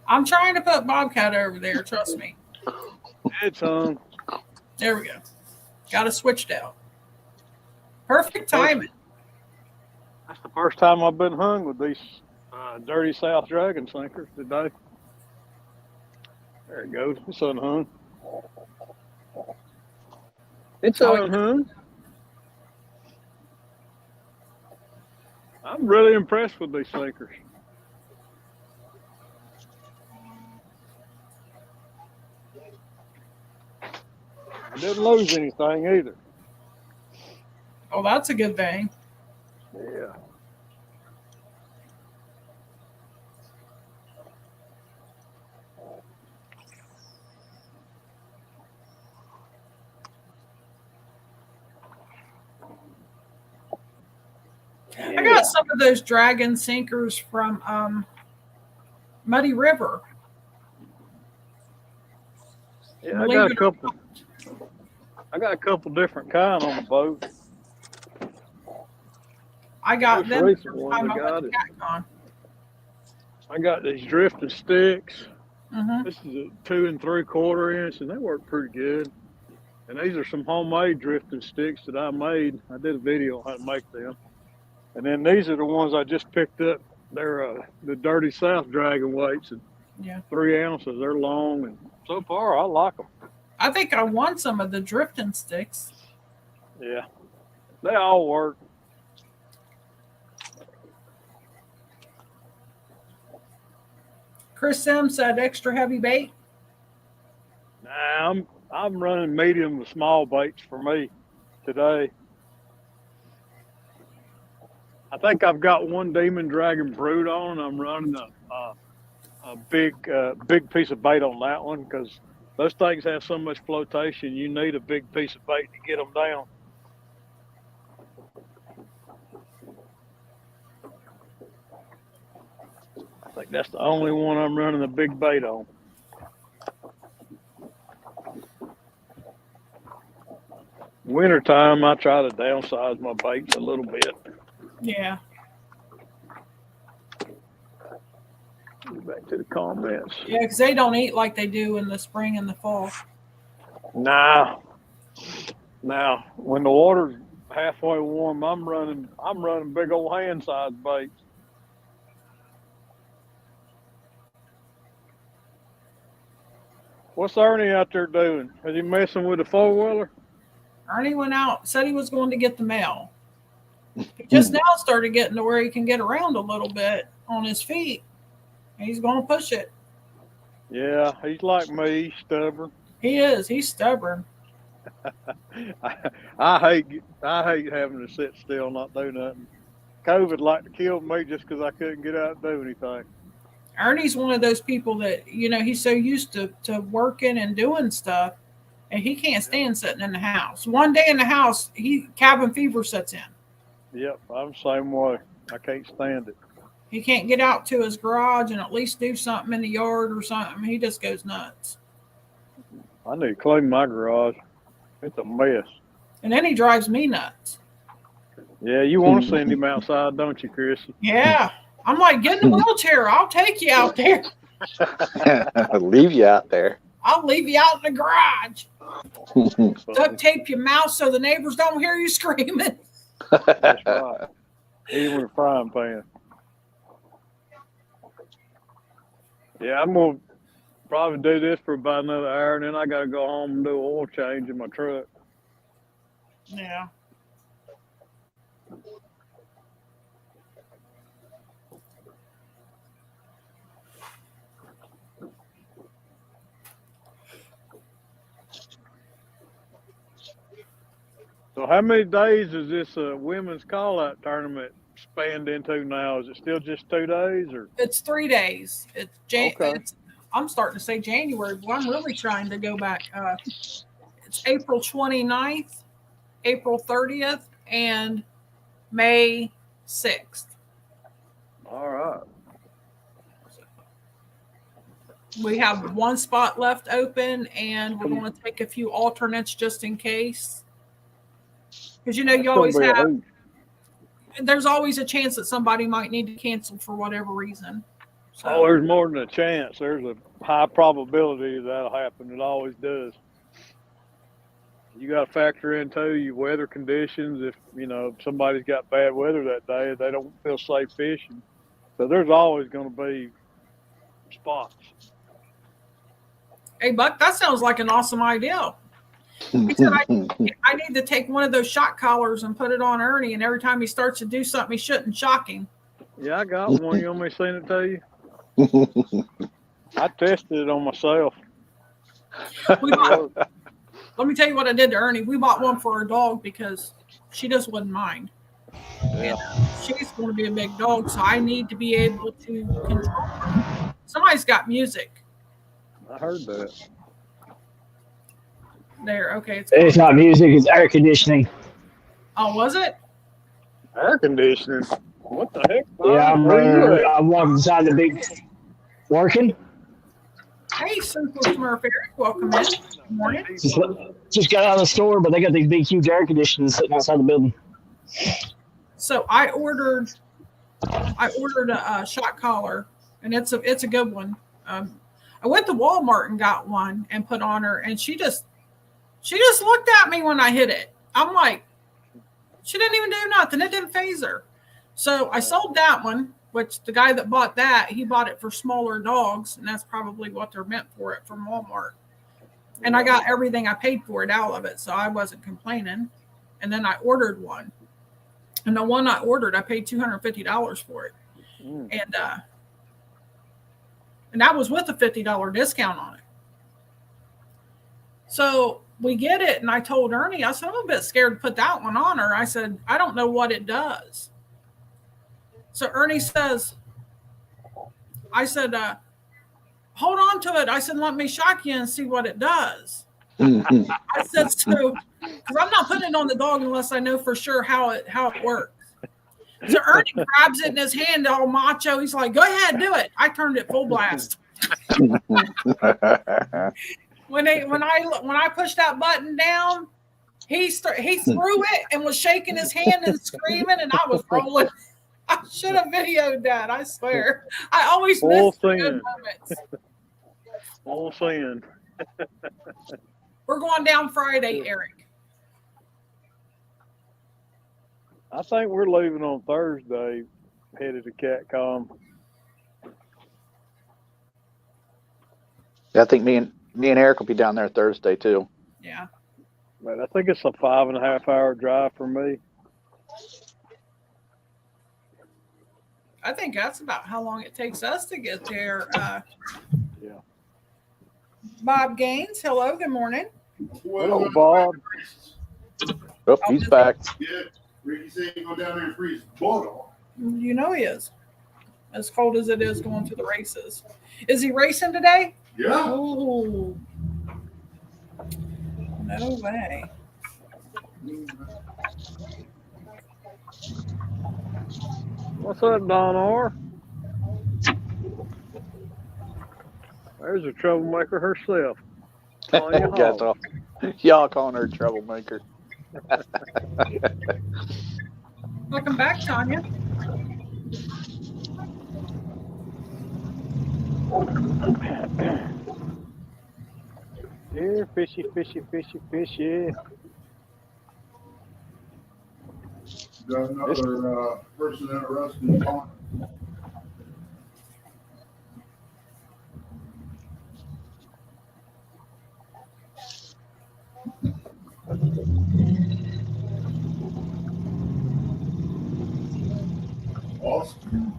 I'm trying to put Bobcat over there. Trust me. It's hung. There we go. Got it switched out. Perfect timing. That's the first time I've been hung with these dirty South Dragon sinkers today. There it goes. It's unhung. It's unhung. I'm really impressed with these sinkers. I didn't lose anything either. Oh, that's a good thing. Yeah. I got some of those dragon sinkers from Muddy River. Yeah, I got a couple. I got a couple different kind on the boat. I got them the Most first recent time one I I got went it. to CatCon. I got these drifting sticks. Mm-hmm. This is a 2 3/4 inch, and they work pretty good. And these are some homemade drifting sticks that I made. I did a video on how to make them. And then these are the ones I just picked up. They're the Dirty South Dragon weights, and Yeah. 3 ounces. They're long, and so far I like them. I think I won some of the drifting sticks. Yeah, they all work. Chris Sims said extra heavy bait. Nah, I'm running medium to small baits for me today. I think I've got one Demon Dragon brood on, and I'm running a big piece of bait on that one because those things have so much flotation. You need a big piece of bait to get them down. I think that's the only one I'm running a big bait on. Wintertime, I try to downsize my baits a little bit. Yeah. Back to the comments. Yeah, because they don't eat like they do in the spring and the fall. Nah. Now, when the water's halfway warm, I'm running big old hand-sized baits. What's Ernie out there doing? Is he messing with the four-wheeler? Ernie went out, said he was going to get the mail. He just now started getting to where he can get around a little bit on his feet. And he's going to push it. Yeah, he's like me, he's stubborn. He is. He's stubborn. I hate having to sit still and not do nothing. COVID like to kill me just because I couldn't get out and do anything. Ernie's one of those people that, he's so used to working and doing stuff, and he can't stand sitting in the house. One day in the house, cabin fever sets in. Yep, I'm the same way. I can't stand it. He can't get out to his garage and at least do something in the yard or something. He just goes nuts. I need to clean my garage. It's a mess. And then he drives me nuts. Yeah, you want to send him outside, don't you, Chrissy? Yeah. I'm like, get in the wheelchair. I'll take you out there. Leave you out there. I'll leave you out in the garage. Duct tape your mouth so the neighbors don't hear you screaming. That's right. Even with a frying pan. Yeah, I'm going to probably do this for about another hour, and then I got to go home and do an oil change in my truck. Yeah. So how many days is this women's call-out tournament spanned into now? Is it still just 2 days? Or It's 3 days. Okay. I'm starting to say January, but I'm really trying to go back. It's April 29th, April 30th, and May 6th. All right. We have one spot left open, and we're going to take a few alternates just in case. Because, you always have, there's always a chance that somebody might need to cancel for whatever reason. So. Oh, there's more than a chance. There's a high probability that'll happen. It always does. You got to factor in, too, your weather conditions. If, somebody's got bad weather that day, they don't feel safe fishing. So there's always going to be spots. Hey, Buck, that sounds like an awesome idea. He said, I need to take one of those shock collars and put it on Ernie, and every time he starts to do something he shouldn't, shock him. Yeah, I got one. You want me to send it to you? I tested it on myself. Let me tell you what I did to Ernie. We bought one for our dog because she just wouldn't mind. Yeah. And she's going to be a big dog, so I need to be able to control her. Somebody's got music. I heard that. There, okay. It's not music, it's air conditioning. Oh, was it? Air conditioning? What the heck? Yeah, I'm walking inside the big working. Hey, Simple Smurf Eric, welcome in. Good morning. Just got out of the store, but they got these big, huge air conditioners sitting outside the building. So I ordered a shock collar, and it's a good one. I went to Walmart and got one and put on her, and she just looked at me when I hit it. I'm like, she didn't even do nothing. It didn't phase her. So I sold that one, which the guy that bought that, he bought it for smaller dogs, and that's probably what they're meant for it from Walmart. And I got everything I paid for it out of it, so I wasn't complaining. And then I ordered one. And the one I ordered, I paid $250 for it. And that was with a $50 discount on it. So we get it, and I told Ernie, I said, I'm a bit scared to put that one on her. I said, I don't know what it does. So Ernie says, I said, hold on to it. I said, let me shock you and see what it does. I said, so, because I'm not putting it on the dog unless I know for sure how it works. So Ernie grabs it in his hand, all macho. He's like, go ahead, do it. I turned it full blast. When I pushed that button down, he threw it and was shaking his hand and screaming, and I was rolling. I should have videoed that. I swear. I always miss the good moments. Full sin. We're going down Friday, Eric. I think we're leaving on Thursday, headed to Catcom. I think me and Eric will be down there Thursday too. Yeah. But I think it's a 5.5 hour drive for me. I think that's about how long it takes us to get there. Yeah. Bob Gaines, hello, good morning. Hello, Bob. Oh, he's back. Yeah, Ricky said he go down there and freeze blood off. You know he is. As cold as it is going to the races. Is he racing today? Yeah. Oh. No way. What's up, Don R? There's a troublemaker herself. Y'all calling her troublemaker. Welcome back, Tanya. Here, fishy, fishy, fishy, fishy. Got another person interested in talking. Awesome.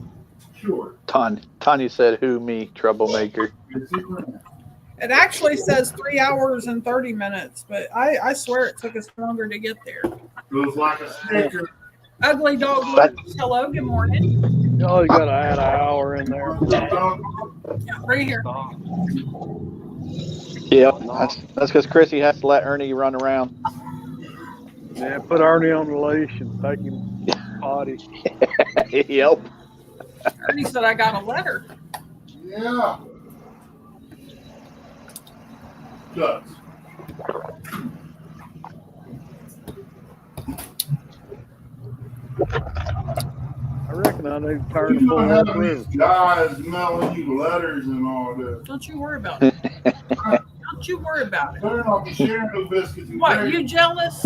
Sure. Tanya said, who, me, troublemaker. It actually says 3 hours and 30 minutes, but I swear it took us longer to get there. Feels like a snicker. Ugly Dog Lucas, hello, good morning. You always got to add an hour in there. Yeah, right here. Yep, that's because Chrissy has to let Ernie run around. Yeah, put Ernie on the leash and take him potty. Yep. Ernie said I got a letter. Yeah. Does. I reckon I need to turn the You full don't have river. these guys mailing you letters and all that. Don't you worry about it. Don't you worry about it. Better not be sharing no biscuits. And What, gravy. you jealous?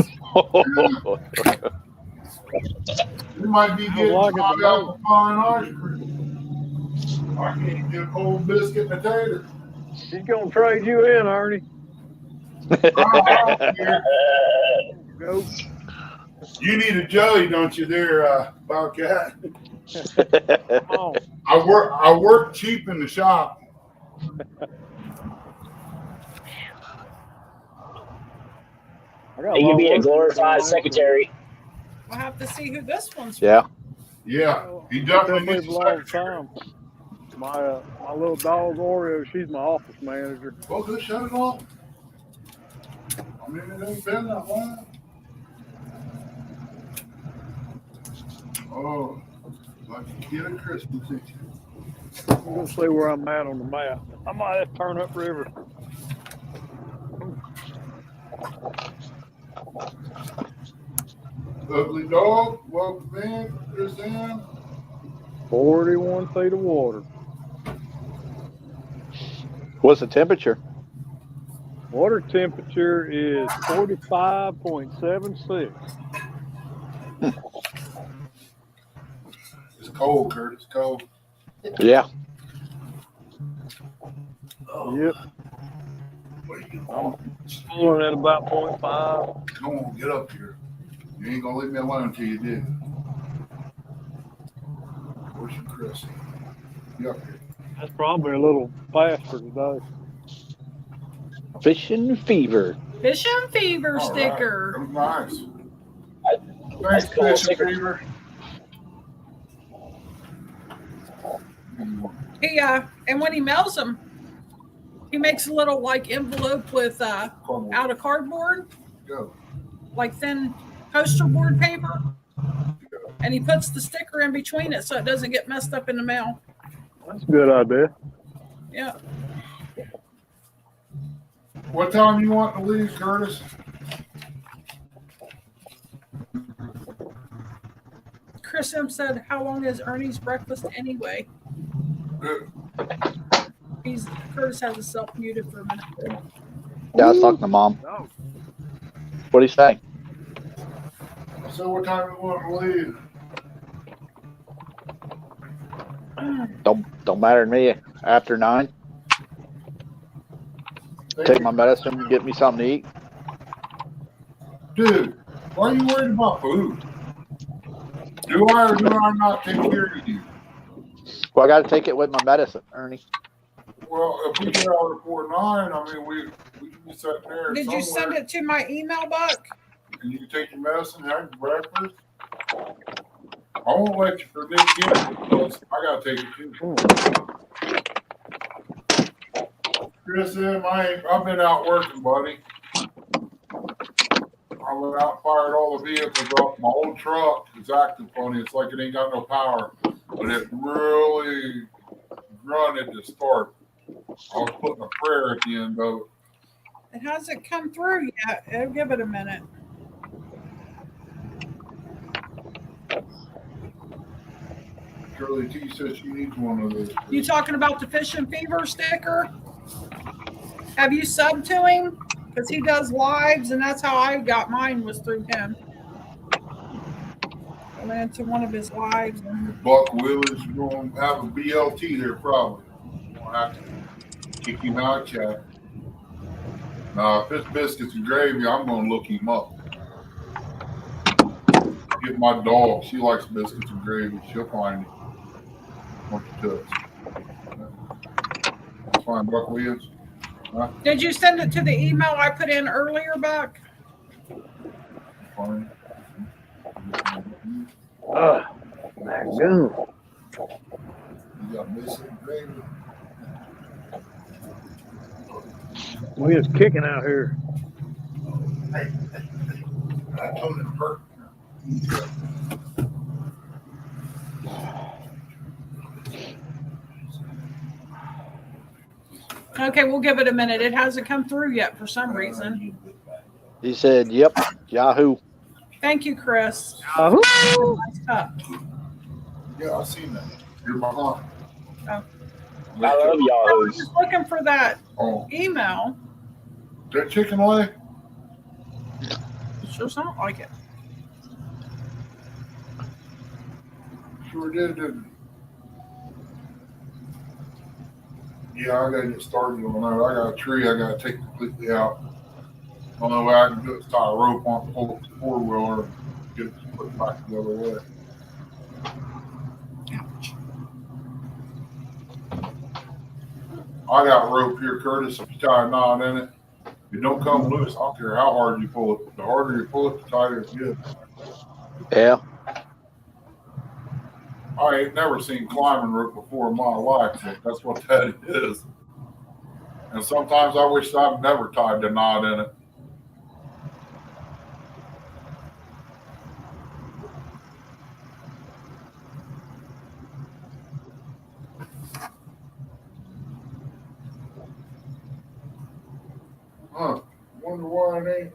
You might be getting like it hot the apple pie and ice cream. I can't get a cold biscuit and a tater. She's going to trade you in, Ernie. I don't care. Go. You need a jelly, don't you, there, Bobcat? Come on. I work cheap in the shop. You can be a glorified secretary. We'll have to see who this one's Yeah. Yeah, he definitely Been needs a a long secretary. time. My little dog Oreo, she's my office manager. Well, just shut it off. I mean, it ain't been that long. Oh, like a kid at Christmas, ain't you? We'll see where I'm at on the map. I might have to turn up river. Ugly Dog, welcome in, Chris Ann. 41 feet of water. What's the temperature? Water temperature is 45.76. It's cold, Kurt. It's cold. Yeah. Yep. What are you I'm pulling at about 0.5. Come on, get up here. You ain't gonna leave me alone until you do. Where's your Chris? Get up here. That's probably a little faster today. Fishing fever. Fishing Fever All sticker. right. Nice. That's Thanks, cool Fishing sticker. Fever. And when he mails them, He makes a little like envelope with out of cardboard, like thin poster board paper, and he puts the sticker in between it so it doesn't get messed up in the mail. That's a good idea. Yeah. What time you want to leave, Curtis? Chris M said, "How long is Ernie's breakfast anyway?" Curtis has himself muted for a minute. Yeah, I was talking to Mom. What do you say? So what time you want to leave? Don't matter to me. After 9. Take my medicine, get me something to eat. Dude, why are you worried about food? Do I or do I not take care of you? Well, I got to take it with my medicine, Ernie. Well, if we get out before 9, I mean, we can be sitting there. Did you send it to my email, Buck? And you can take your medicine, have your breakfast. I won't let you forget it because I got to take it too. Chris, I've been out working, buddy. I went out and fired all the vehicles off my old truck. It's acting funny. It's like it ain't got no power. But it really grunted to start. I was putting a prayer at the end of it. It hasn't come through yet. I'll give it a minute. Shirley T says she needs one of those. You talking about the Fish and Fever sticker? Have you subbed to him? Because he does lives, and that's how I got mine, was through him. I went into one of his lives. And Buck Willis, you're going to have a BLT there probably. You're going to have to kick him out, chat. Now, if it's biscuits and gravy, I'm going to look him up. Get my dog. She likes biscuits and gravy. She'll find it. What you touch. That's fine, Buck Williams. Huh? did you send it to the email I put in earlier, Buck? Fine. Go. You got biscuits and gravy. We is kicking out here. Hey, I told him hurt. Okay, we'll give it a minute. It hasn't come through yet for some reason. He said, "Yep, Yahoo." Thank you, Chris. Yahoo! Nice cup. Yeah, I've seen that. You're behind. Oh. I love I y'all. was just looking for that Oh, email. that chicken leg? It sure sounds like it. Sure did, didn't it? Yeah, I gotta get started on that. I got a tree I gotta take completely out. The only way I can do it is tie a rope on the four-wheeler and get it put back the other way. I got rope here, Curtis. If you tie a knot in it, if it don't come loose, I don't care how hard you pull it. The harder you pull it, the tighter it gets. Yeah. I ain't never seen climbing rope before in my life, but that's what that is. And sometimes I wish I'd never tied the knot in it. Huh. Wonder why it ain't.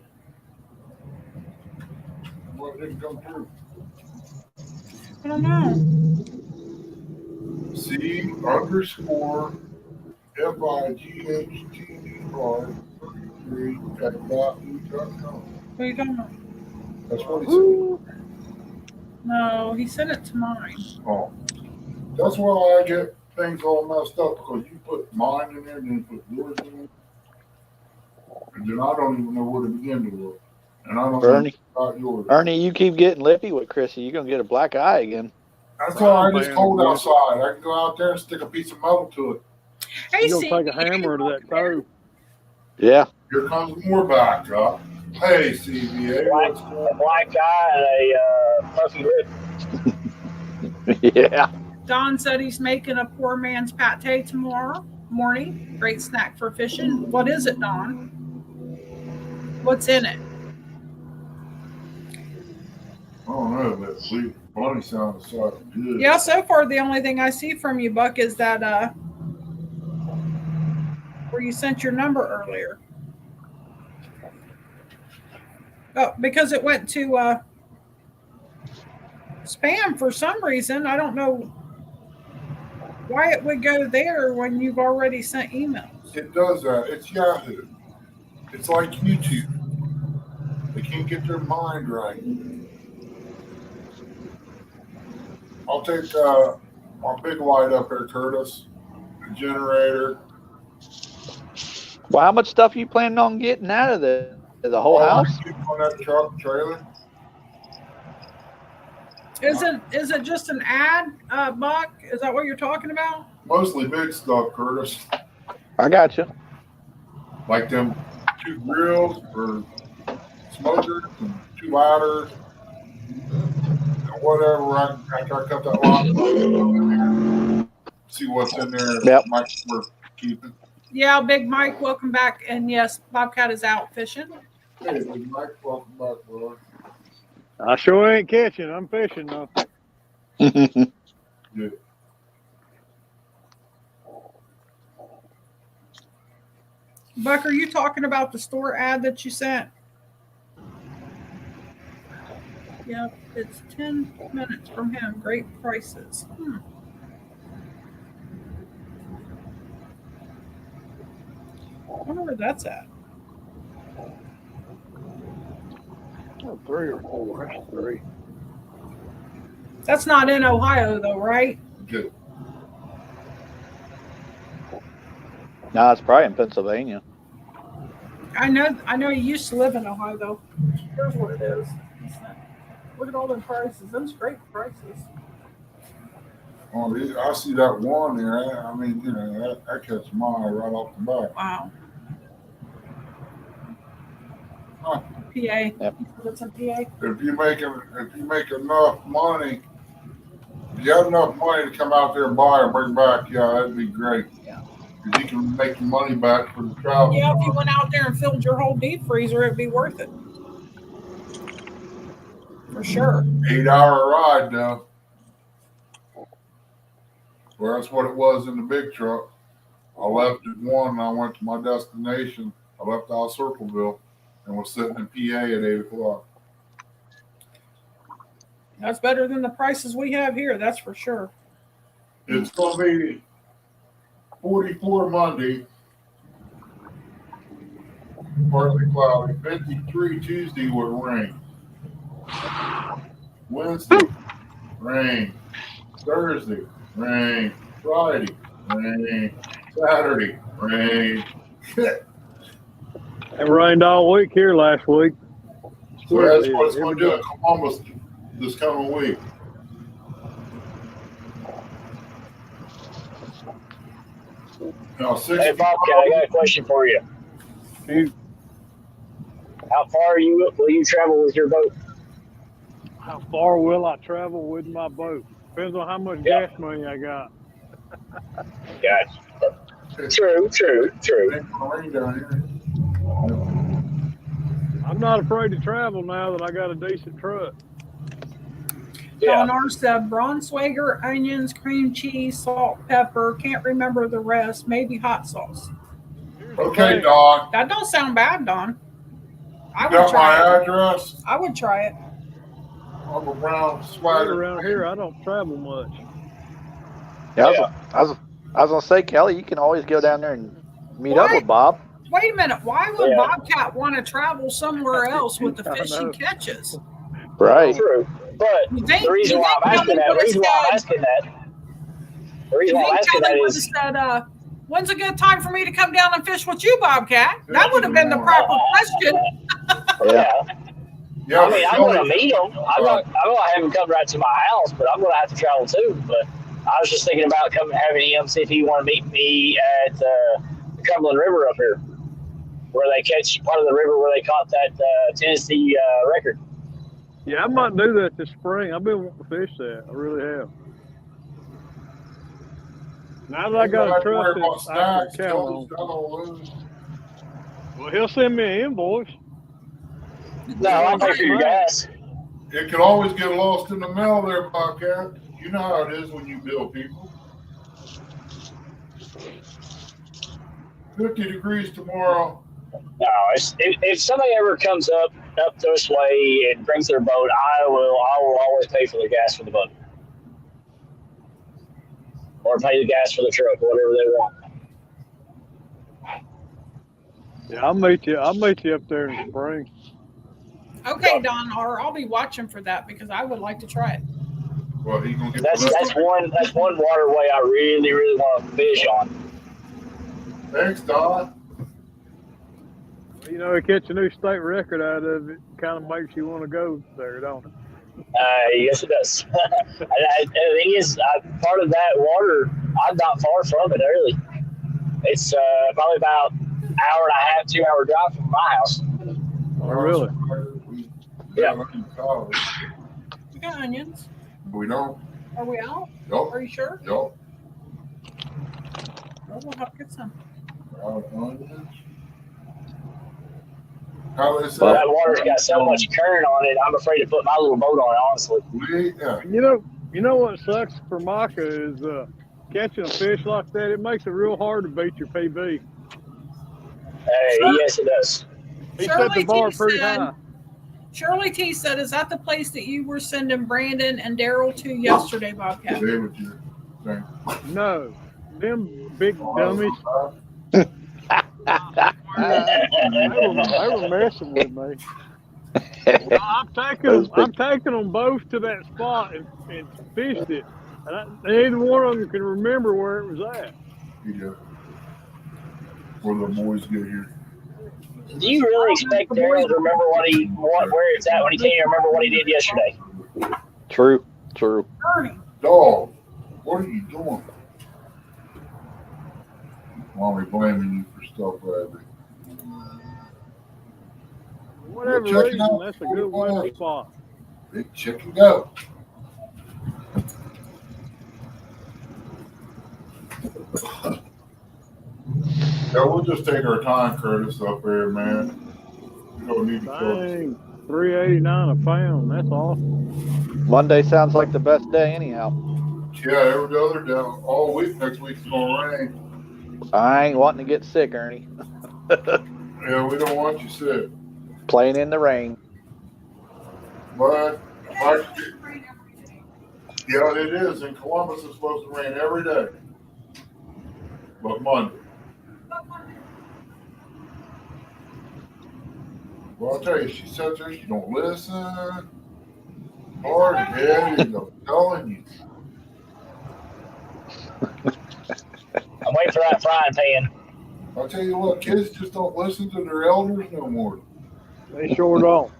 Why it didn't come through. I don't know. C_FIGHTR 33@yahoo.com. What are you talking about? That's what he said. No, he sent it to mine. Oh. That's why I get things all messed up because you put mine in there and then you put yours in there. And then I don't even know where to begin to look. And I don't Ernie. know about yours. Ernie, you keep getting lippy with Chrissy. You're going to get a black eye again. That's all right. It's cold outside. I can go out there and stick a piece of metal to it. Hey, You'll CB, take a hammer to that toe. Yeah. Here comes more backdrop. Hey, CVA. What's going A black guy and a puffy lip. Yeah. Don said he's making a poor man's pate tomorrow. Morning. Great snack for fishing. What is it, Dawn? What's in it? I don't know, but funny sounds so good. Yeah, so far the only thing I see from you, Buck, is that where you sent your number earlier. Oh, because it went to spam for some reason. I don't know why it would go there when you've already sent emails. It does that. It's Yahoo. It's like YouTube. They can't get their mind right. I'll take my big light up there, Curtis. The generator. Well, how much stuff are you planning on getting out of the whole house? On that truck trailer. Is it just an ad, Buck? Is that what you're talking about? Mostly big stuff, Curtis. I got you. Like them 2 grills for smokers and 2 ladders. And whatever. After I cut that line, see what's in there. Yep. We're keeping. Yeah, Big Mike, welcome back. And yes, Bobcat is out fishing. Hey, Big Mike, welcome back, brother. I sure ain't catching. I'm fishing though. Yeah. Buck, are you talking about the store ad that you sent? Yep, it's 10 minutes from him. Great prices. I wonder where that's at. Oh, 3 or 4. That's 3. That's not in Ohio, though, right? Good. No, it's probably in Pennsylvania. I know you used to live in Ohio, though. Here's what it is. Look at all the prices. Those great prices. Oh, I see that one there. I mean, you know, that catches my eye right off the bat. Wow. Huh. PA. Yep. That's a PA. If you make enough money, if you have enough money to come out there and buy or bring back, yeah, that'd be great. Yeah. Because you can make your money back for the travel. Yeah, if you went out there and filled your whole deep freezer, it'd be worth it. For sure. 8-hour ride, though. Well, that's what it was in the big truck. I left at 1 and I went to my destination. I left out of Circleville and was sitting in PA at 8 o'clock. That's better than the prices we have here, that's for sure. It's going to be 44 Monday, partly cloudy, 53 Tuesday with rain. Wednesday, rain. Thursday, rain. Friday, rain. Saturday, rain. It rained all week here last week. So that's what it's going to do in Columbus this coming week. Now, Hey, Bobcat, I got a question for you. How far will you travel with your boat? How far will I travel with my boat? Depends on how much gas money I got. Gotcha. True. I'm not afraid to travel now that I got a decent truck. Don R said Braunschweiger, onions, cream cheese, salt, pepper. Can't remember the rest. Maybe hot sauce. Okay, Don. That don't sound bad, Don. I would Got try my it. address? I would try it. I'm around Swagger. Around here, I don't travel much. Yeah, I was gonna say, Kelly, you can always go down there and meet up with Bob. Wait a minute. Why would Bobcat want to travel somewhere else with the fish he catches? Right. True. But the reason why I'm asking that is said, when's a good time for me to come down and fish with you, Bobcat? That would have been the proper question. Yeah, I mean, I'm going to meet him. I'm going to have him come right to my house, but I'm going to have to travel too. But I was just thinking about having him see if he want to meet me at the Cumberland River up here, where they catch part of the river where they caught that Tennessee record. Yeah, I might do that this spring. I've been wanting to fish that. I really have. Now that I got a trust about that I snacks. can count Kelly's on. got all those. Well, he'll send me an invoice. No, I'll pay for your gas. It could always get lost in the mail there, Bobcat. You know how it is when you bill people. 50 degrees tomorrow. No, if somebody ever comes up this way and brings their boat, I will always pay for the gas for the boat, or pay the gas for the truck, whatever they want. Yeah, I'll meet you up there in the spring. Okay, Don, or I'll be watching for that because I would like to try it. Well, he gonna get That's one waterway I really want to fish on. Thanks, Don. You know, to catch a new state record out of it kind of makes you want to go there, don't it? Yes, it does. The thing is, part of that water, I'm not far from it, really. It's probably about an hour and a half, 2 hour drive from my house. Oh, really? Yeah. We got onions. We don't. Are we out? Yup. Are you sure? Yup. Well, we'll have to get some. How they say? That water's got so much current on it, I'm afraid to put my little boat on it, honestly. Yeah. You know what sucks for Micah is catching a fish like that. It makes it real hard to beat your PB. Hey, yes, it does. He set the bar pretty high. Shirley T said, "Is that the place that you were sending Brandon and Daryl to yesterday, Bobcat?" No, them big dummies. They were messing with me. I'm taking them both to that spot and fished it. And neither one of them can remember where it was at. Yeah. Where the boys get here. Do you really expect Daryl to remember where it's at when he can't even remember what he did yesterday? True. Ernie. Dog, what are you doing? Mommy blaming you for stuff, Bradley. Whatever reason, that's a good weather spot. Big chicken go. Yeah, we'll just take our time, Curtis, up there, man. We don't need to Dang, $3.89 a pound. That's awesome. Monday sounds like the best day anyhow. Yeah, every other day, all week next week's gonna rain. I ain't wanting to get sick, Ernie. Yeah, we don't want you sick. Playing in the rain. But yeah, it is. In Columbus, it's supposed to rain every day. But Monday. Well, I'll tell you, she sits there, she don't listen. Hard headed, I'm telling you. I'm waiting for that frying pan. I'll tell you what, kids just don't listen to their elders no more. They sure don't.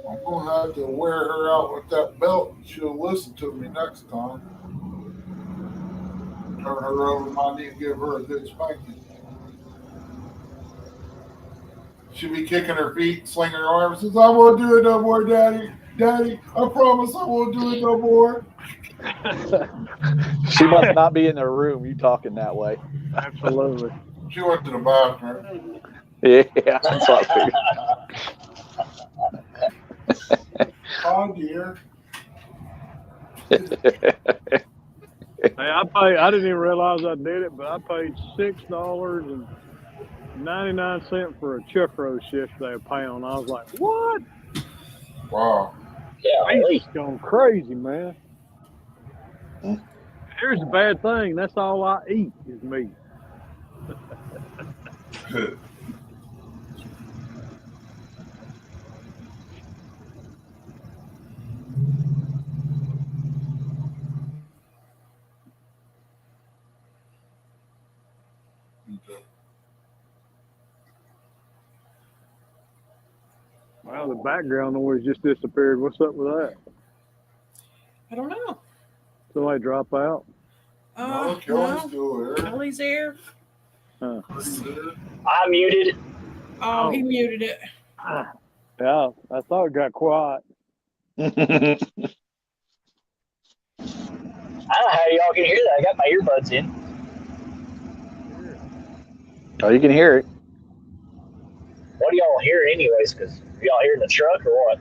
I'm going to have to wear her out with that belt and she'll listen to me next time. Turn her over my knee and give her a good spanking. She'll be kicking her feet, slinging her arms, says, I won't do it no more, Daddy. Daddy, I promise I won't do it no more. She must not be in her room. You talking that way? Absolutely. She went to the bathroom. Yeah, that's what I figured. Oh, dear. Hey, I didn't even realize I did it, but I paid $6.99 for a chuck roast yesterday a pound. I was like, what? Wow. Yeah, It's going crazy, man. Here's the bad thing. That's all I eat is meat. Good. Wow, the background noise just disappeared. What's up with that? I don't know. Somebody drop out? No, Kelly's still there. Kelly's there. Huh. I muted. Oh, he muted it. Yeah, I thought it got quiet. I don't know how y'all can hear that. I got my earbuds in. Oh, you can hear it. What do y'all hear anyways? Because y'all hear the truck or what?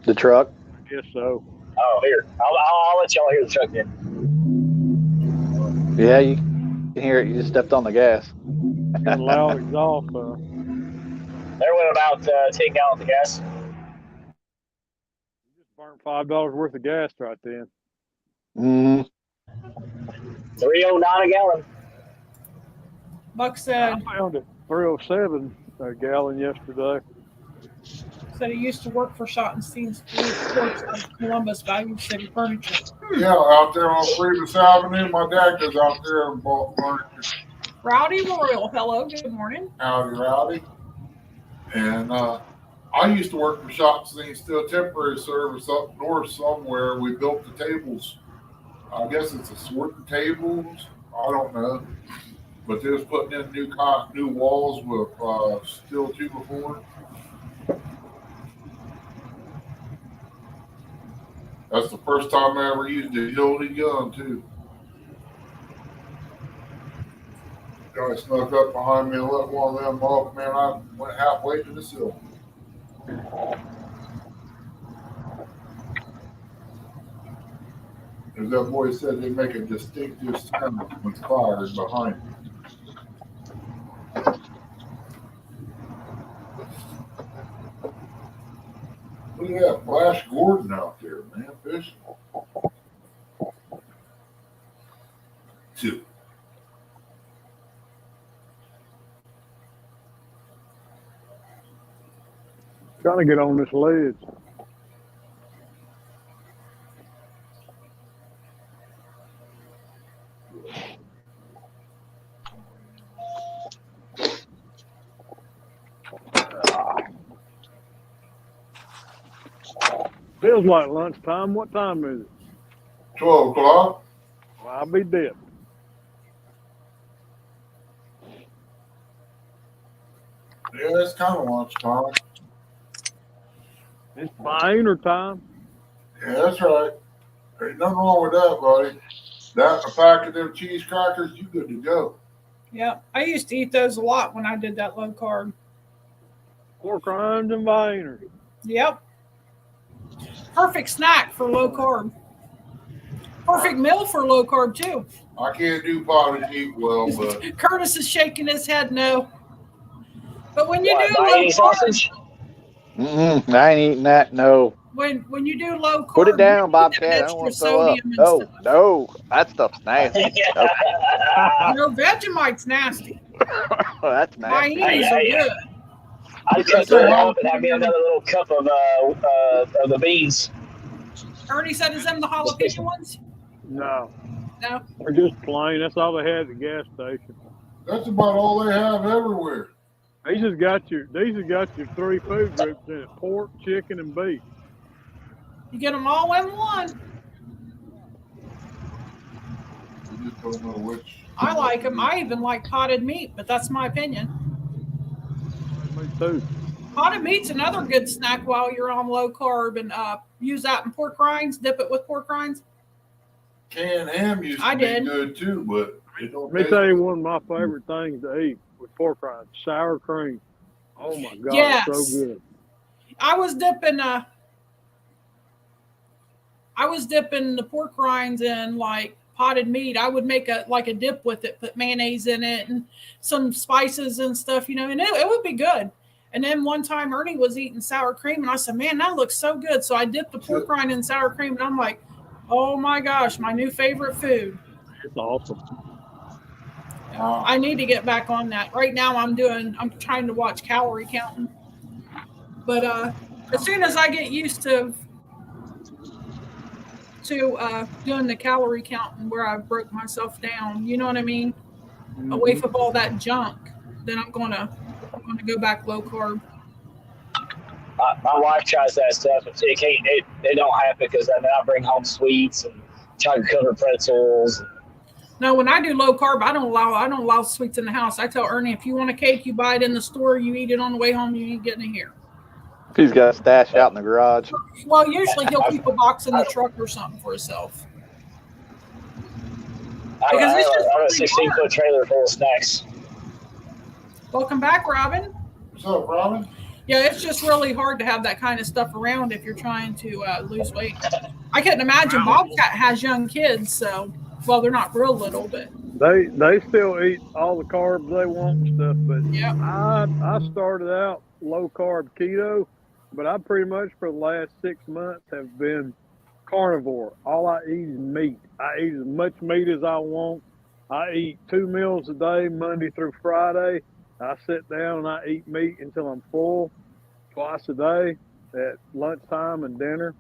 The truck. I guess so. Oh, here. I'll let y'all hear the truck then. Yeah, you can hear it. You just stepped on the gas. Got a loud exhaust. There went about 10 gallons of gas. Just burned $5 worth of gas right then. Mm. $3.09 a gallon. Buck said, I found it $3.07 a gallon yesterday. said he used to work for Schottenstein's Sports of Columbus Value City Furniture. Yeah, out there on Freemas Avenue. My dad goes out there and bought furniture. Rowdy Royal, hello, good morning. Howdy, Rowdy. And I used to work for Schottenstein Steel Temporary Service up north somewhere. We built the tables. I guess it's a sorting tables. I don't know. But they was putting in new walls with steel 2x4. That's the first time I ever used a utility gun, too. Guy snuck up behind me and let one of them off. Man, I went halfway to the sill. As that boy said, they make a distinctive sound when fired behind you. Look at that Flash Gordon out there, man, fishing. Two. Trying to get on this ledge. Feels like lunchtime. What time is it? 12 o'clock. Well, I'll be dead. Yeah, it's kind of lunchtime. It's Banter time. Yeah, that's right. There ain't nothing wrong with that, buddy. That and a pack of them cheese crackers, you good to go. Yeah, I used to eat those a lot when I did that low carb. Pork rinds and Banter. Yep. Perfect snack for low carb. Perfect meal for low carb, too. I can't do potted meat well, but Curtis is shaking his head no. But when you What, do low carb, sausage? I ain't eating that. No. when you do low carb, Put it down, you Bobcat. get I don't want extra to throw up. sodium and Oh, stuff. no. That stuff's nasty. No, Vegemite's nasty. That's nasty. Bainis are good. I'd cut that off and have me another little cup of the beans. Ernie said, is them the jalapeno ones? No. No. They're just plain. That's all they had at the gas station. that's about all they have everywhere. These has got your 3 food groups in it: pork, chicken, and beef. You get them all in one. You just don't know which. I like them. I even like potted meat, but that's my opinion. Me too. Potted meat's another good snack while you're on low carb, and use that in pork rinds. Dip it with pork rinds. Canned ham used to I be did. good too, but it don't Let me taste tell you one of my favorite things to eat with pork rinds: sour cream. Oh my God, Yes. it's so good. I was dipping the pork rinds in like potted meat. I would make a dip with it, put mayonnaise in it and some spices and stuff, and it would be good. And then one time Ernie was eating sour cream and I said, man, that looks so good. So I dipped the pork rind in sour cream and I'm like, oh my gosh, my new favorite food. It's awesome. I need to get back on that. Right now I'm trying to watch calorie counting. But as soon as I get used to doing the calorie counting where I broke myself down, you know what I mean? Away from all that junk, then I'm gonna go back low carb. My wife tries that stuff, but it don't happen because I bring home sweets and chocolate covered pretzels. No, when I do low carb, I don't allow sweets in the house. I tell Ernie, if you want a cake, you buy it in the store, you eat it on the way home, you ain't getting it here. He's got a stash out in the garage. Well, usually he'll keep a box in the truck or something for himself. I have a 16-foot trailer full of snacks. Welcome back, Robin. What's up, Robin? Yeah, it's just really hard to have that kind of stuff around if you're trying to lose weight. I couldn't imagine Bobcat has young kids, so well, they're not real little, but they still eat all the carbs they want and stuff. But yeah, I started out low carb keto, but I pretty much for the last 6 months have been carnivore. All I eat is meat. I eat as much meat as I want. I eat 2 meals a day, Monday through Friday. I sit down and I eat meat until I'm full, twice a day at lunchtime and dinner.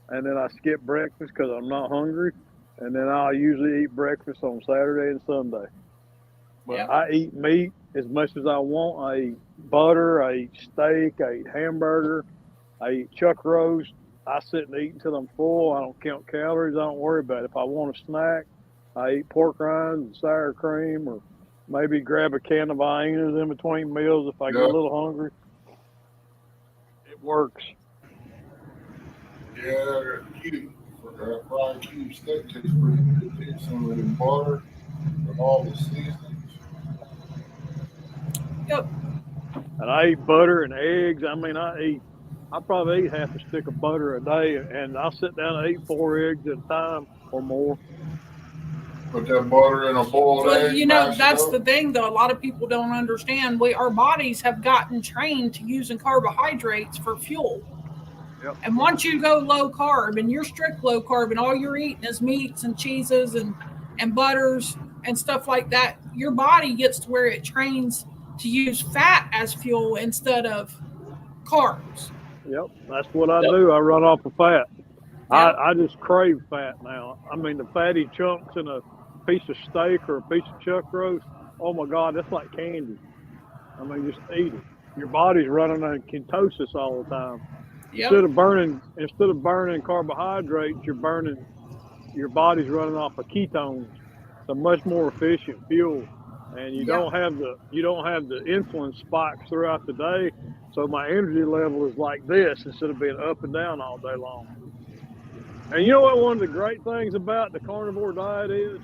And then I skip breakfast because I'm not hungry. And then I usually eat breakfast on Saturday and Sunday. But Yep. I eat meat as much as I want. I eat butter. I eat steak. I eat hamburger. I eat chuck roast. I sit and eat until I'm full. I don't count calories. I don't worry about it. If I want a snack, I eat pork rinds and sour cream, or maybe grab a can of Viennas in between meals if I get a little hungry. It works. Yeah, cute. Fried cube steak tastes pretty good too. Some of the butter and all the seasonings. yep. And I eat butter and eggs. I mean, I probably eat half a stick of butter a day, and I'll sit down and eat 4 eggs at a time or more. Put that butter in a boiled Well, egg. you know, mash it that's up. the thing, though. A lot of people don't understand. Our bodies have gotten trained to using carbohydrates for fuel. Yep. And once you go low carb and you're strict low carb and all you're eating is meats and cheeses and butters and stuff like that, your body gets to where it trains to use fat as fuel instead of carbs. Yep, that's what I do. I run off of fat. Yep. I just crave fat now. I mean, the fatty chunks in a piece of steak or a piece of chuck roast, oh my God, that's like candy. I mean, just eat it. Your body's running on ketosis all the time. Yep. Instead of burning carbohydrates, your body's running off of ketones. It's a much more efficient fuel, and you don't have the insulin spikes throughout the day. So my energy level is like this instead of being up and down all day long. And you know what? One of the great things about the carnivore diet is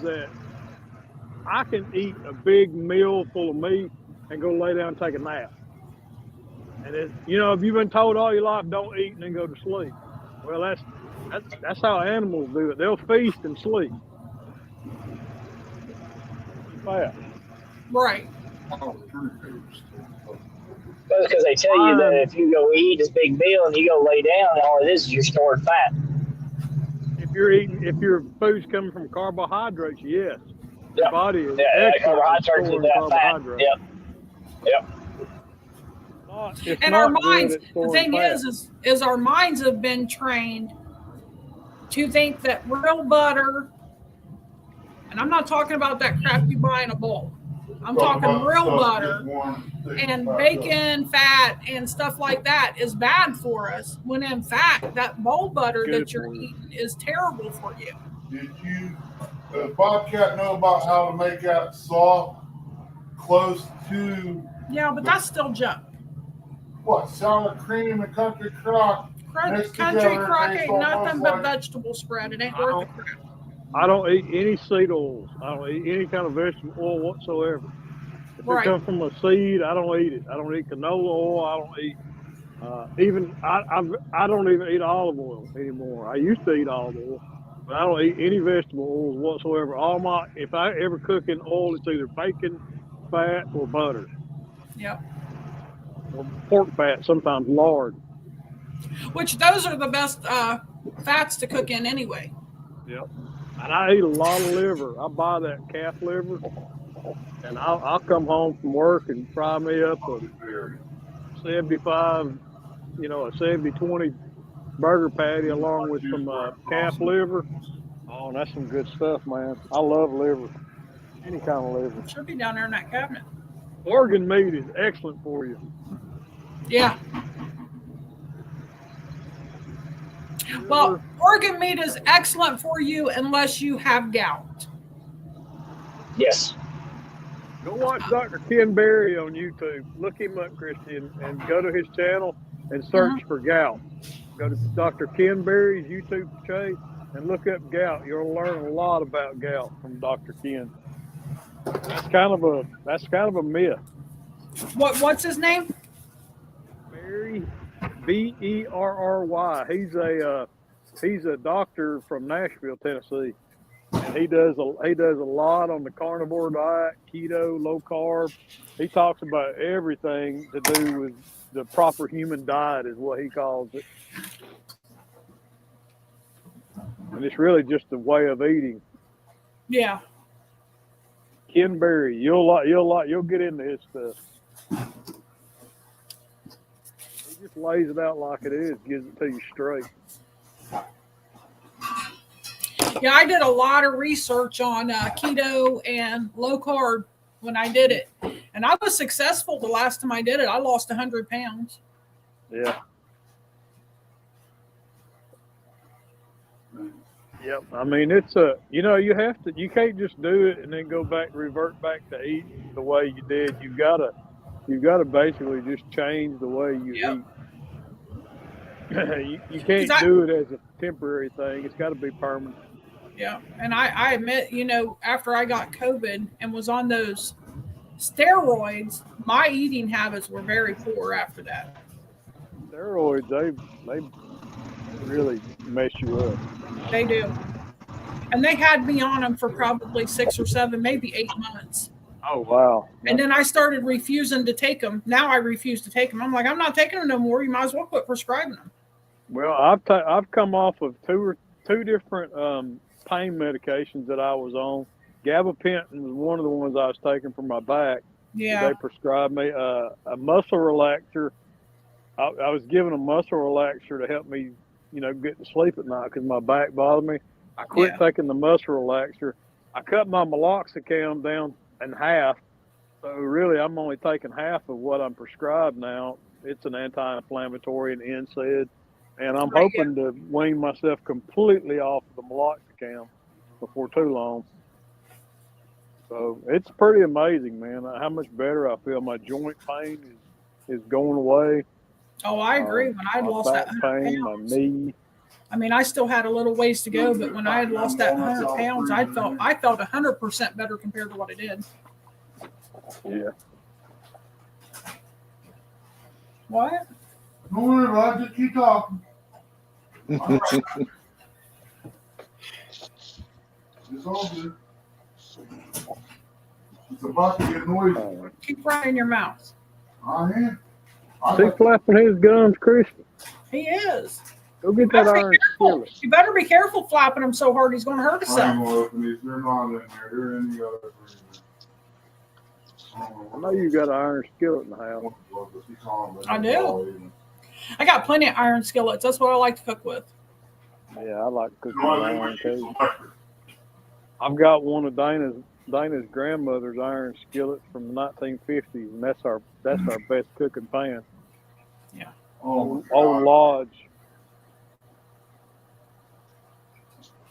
that I can eat a big meal full of meat and go lay down and take a nap. And if you've been told all your life, don't eat and then go to sleep. Well, that's how animals do it. They'll feast and sleep. Fat. Right. Because they tell you that if you go eat this big meal and you go lay down, all it is you're storing fat. If your food's coming from carbohydrates, yes. Your body is carbohydrates is that fat. Yep. And our minds, the thing is our minds have been trained to think that real butter, and I'm not talking about that crap you buy in a bowl. I'm talking real butter and bacon, fat, and stuff like that is bad for us. When in fact, that bowl butter that you're eating is terrible for you. Does Bobcat know about how to make that soft, close to? Yeah, but that's still junk. What, sour cream and country crock? Country crock ain't nothing but vegetable spread. It ain't worth the crap. I don't eat any seed oils. I don't eat any kind of vegetable oil whatsoever. If it comes from a seed, I don't eat it. I don't eat canola oil. I don't eat I don't even eat olive oil anymore. I used to eat olive oil, but I don't eat any vegetable oils whatsoever. If I ever cook in oil, it's either bacon, fat, or butter. Yep. Or pork fat, sometimes lard. Which those are the best fats to cook in anyway. Yep. And I eat a lot of liver. I buy that calf liver, and I'll come home from work and fry me up a 75, a 70-20 burger patty along with some calf liver. Oh, that's some good stuff, man. I love liver. Any kind of liver. It should be down there in that cabinet. Organ meat is excellent for you. Yeah. Well, organ meat is excellent for you unless you have gout. Yes. Go watch Dr. Ken Berry on YouTube. Look him up, Christy, and go to his channel and search for gout. Go to Dr. Ken Berry's YouTube channel and look up gout. You'll learn a lot about gout from Dr. Ken. That's kind of a myth. What's his name? Berry, Berry. He's a doctor from Nashville, Tennessee, and he does a lot on the carnivore diet, keto, low carb. He talks about everything to do with the proper human diet, is what he calls it, and it's really just a way of eating. Yeah. Ken Berry, you'll get into his stuff. He just lays it out like it is, gives it to you straight. Yeah, I did a lot of research on keto and low carb when I did it, and I was successful the last time I did it. I lost 100 pounds. Yeah. Yep. I mean, it's you can't just do it and then revert back to eating the way you did. You've got to basically just change the way you eat. you can't do it as a temporary thing. It's got to be permanent. Yeah. And I admit, after I got COVID and was on those steroids, my eating habits were very poor after that. Steroids, they really mess you up. They do. And they had me on them for probably 6 or 7, maybe 8 months. Oh, wow. And then I started refusing to take them. Now I refuse to take them. I'm like, I'm not taking them no more. You might as well quit prescribing them. Well, I've come off of two different pain medications that I was on. Gabapentin was one of the ones I was taking for my back. Yeah. They prescribed me a muscle relaxer. I was given a muscle relaxer to help me, get to sleep at night because my back bothered me. I quit taking the muscle relaxer. I cut my meloxicam down in half. So really, I'm only taking half of what I'm prescribed now. It's an anti-inflammatory and NSAID. And I'm hoping to wean myself completely off of the meloxicam before too long. So it's pretty amazing, man, how much better I feel. My joint pain is going away. Oh, I agree. When I lost that 100 pain, pounds, my knee. I mean, I still had a little ways to go, but when I had lost that 100 pounds, I felt 100% better compared to what I did. Yeah. What? Don't worry about it. Just keep talking. It's all good. It's about to get noisy. Keep running your mouth. I am. Is he flapping his gums, Christian? He is. Go get that iron skillet. You better be careful flapping him so hard he's going to hurt I ain't himself. gonna open these. They're not in there. They're in the other room. I know you got an iron skillet in the house. I do. I got plenty of iron skillets. That's what I like to cook with. Yeah, I like cooking with iron too. I've got one of Dana's grandmother's iron skillets from the 1950s, and that's our best cooking pan. Yeah. Old Lodge.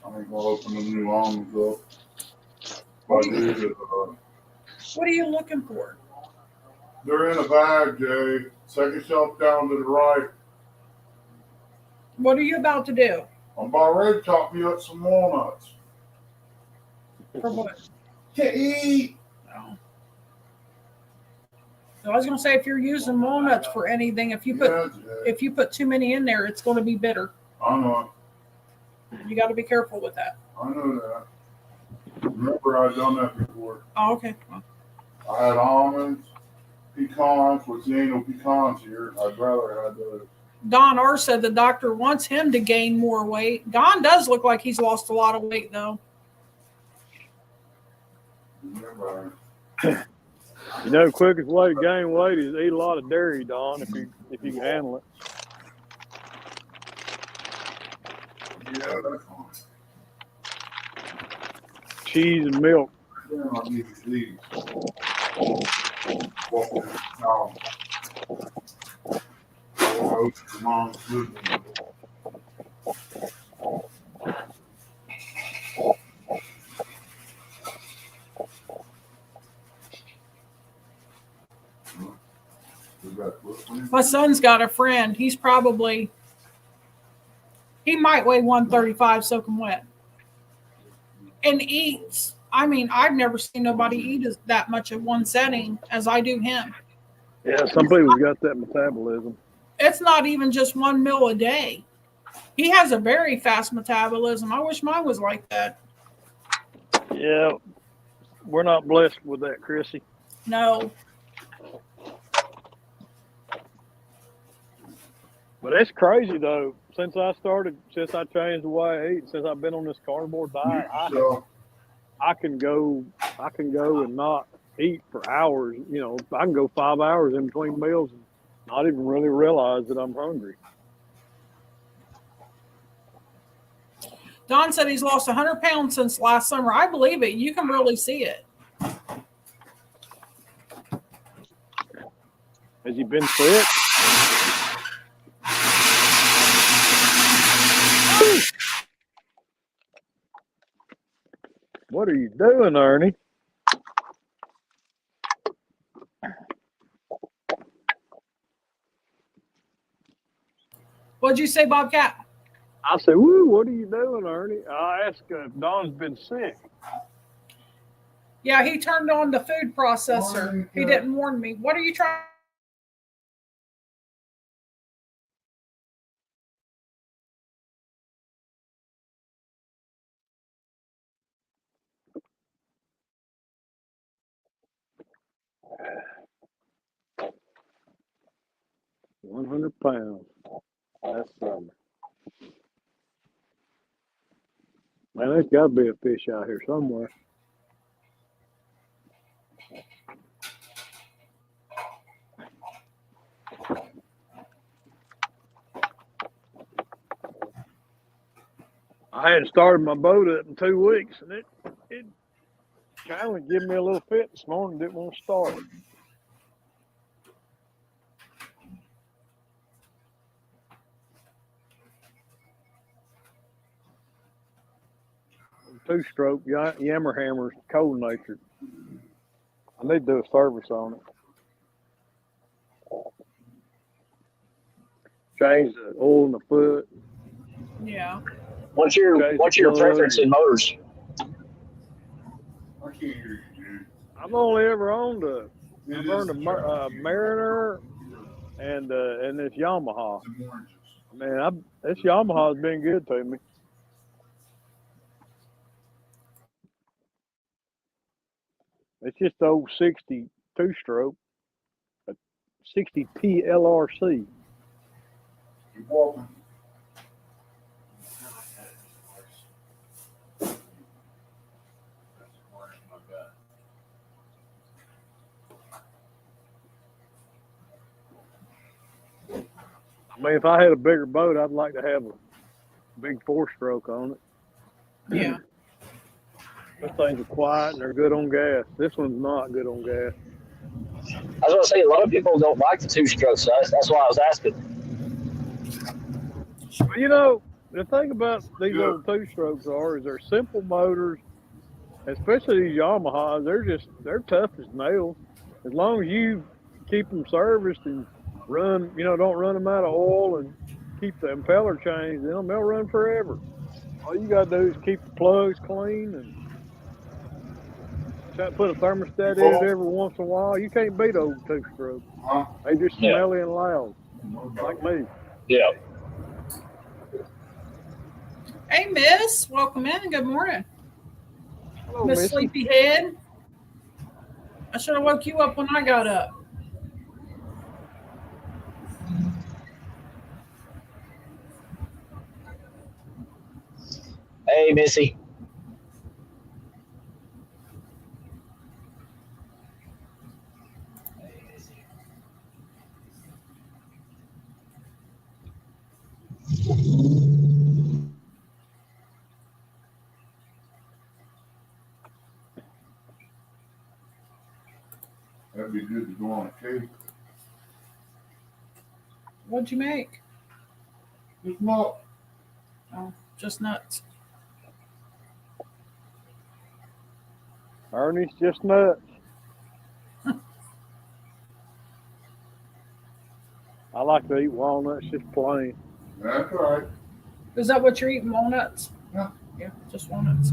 I ain't gonna open the new arms up. What are you looking for? They're in a bag, Jay. Second shelf down to the right. What are you about to do? I'm about ready to chop you up some walnuts. For what? To eat. No. So I was going to say, if you're using walnuts for anything, if you put too many in there, it's going to be bitter. I know. You got to be careful with that. I know that. Remember, I've done that before. Oh, okay. I had almonds, pecans, which there ain't no pecans here. I'd rather have those. Don R said the doctor wants him to gain more weight. Don does look like he's lost a lot of weight, though. Remember, The quickest way to gain weight is eat a lot of dairy, Don, if you can handle it. yeah, that's fine. Cheese and milk. Yeah, I'll give you these. Walk over the cow. Oh, mom's good. My son's got a friend. He might weigh 135 soaking wet. And eats I mean, I've never seen nobody eat that much in one setting as I do him. Yeah, some people got that metabolism. It's not even just one meal a day. He has a very fast metabolism. I wish mine was like that. Yeah, we're not blessed with that, Chrissy. No. But it's crazy though. Since I changed the way I eat, since I've been on this carnivore diet, I can go and not eat for hours. You know, I can go 5 hours in between meals and not even really realize that I'm hungry. Don said he's lost 100 pounds since last summer. I believe it. You can really see it. Has he been sick? What are you doing, Ernie? What'd you say, Bobcat? I said, "Woo, what are you doing, Ernie?" I asked if Don's been sick. Yeah, he turned on the food processor. He didn't warn me. What are you trying? £100. That's something. Man, there's got to be a fish out here somewhere. I hadn't started my boat up in 2 weeks, and it kind of gave me a little fit this morning. Didn't want to start it. Two-stroke Yammer hammer's cold natured. I need to do a service on it. Change the oil in the foot. Yeah. What's your preference in motors? I can't hear you, dude. I've only ever owned a Mariner and this Yamaha. Man, this Yamaha's been good to me. It's just the old 60 two-stroke, a 60P LRC. Keep walking. I mean, if I had a bigger boat, I'd like to have a big 4-stroke on it. Yeah. Those things are quiet and they're good on gas. This one's not good on gas. I was going to say, a lot of people don't like the 2-stroke, so that's why I was asking. But, you know, the thing about these old 2-strokes is they're simple motors, especially these Yamahas. They're tough as nails. As long as you keep them serviced and don't run them out of oil and keep the impeller changed, they'll run forever. All you got to do is keep the plugs clean and try to put a thermostat in it every once in a while. You can't beat old 2-stroke. They just smelly and loud, like me. Yeah. Hey, Miss. Welcome in. Good morning. Hello, Miss Missy. Sleepyhead. I should have woke you up when I got up. Hey, Missy. That'd be good to go on a cake. What'd you make? Just not. Oh, just nuts. Ernie's just nuts. I like to eat walnuts just plain. That's right. Is that what you're eating? Walnuts? Yeah. Yeah, just walnuts.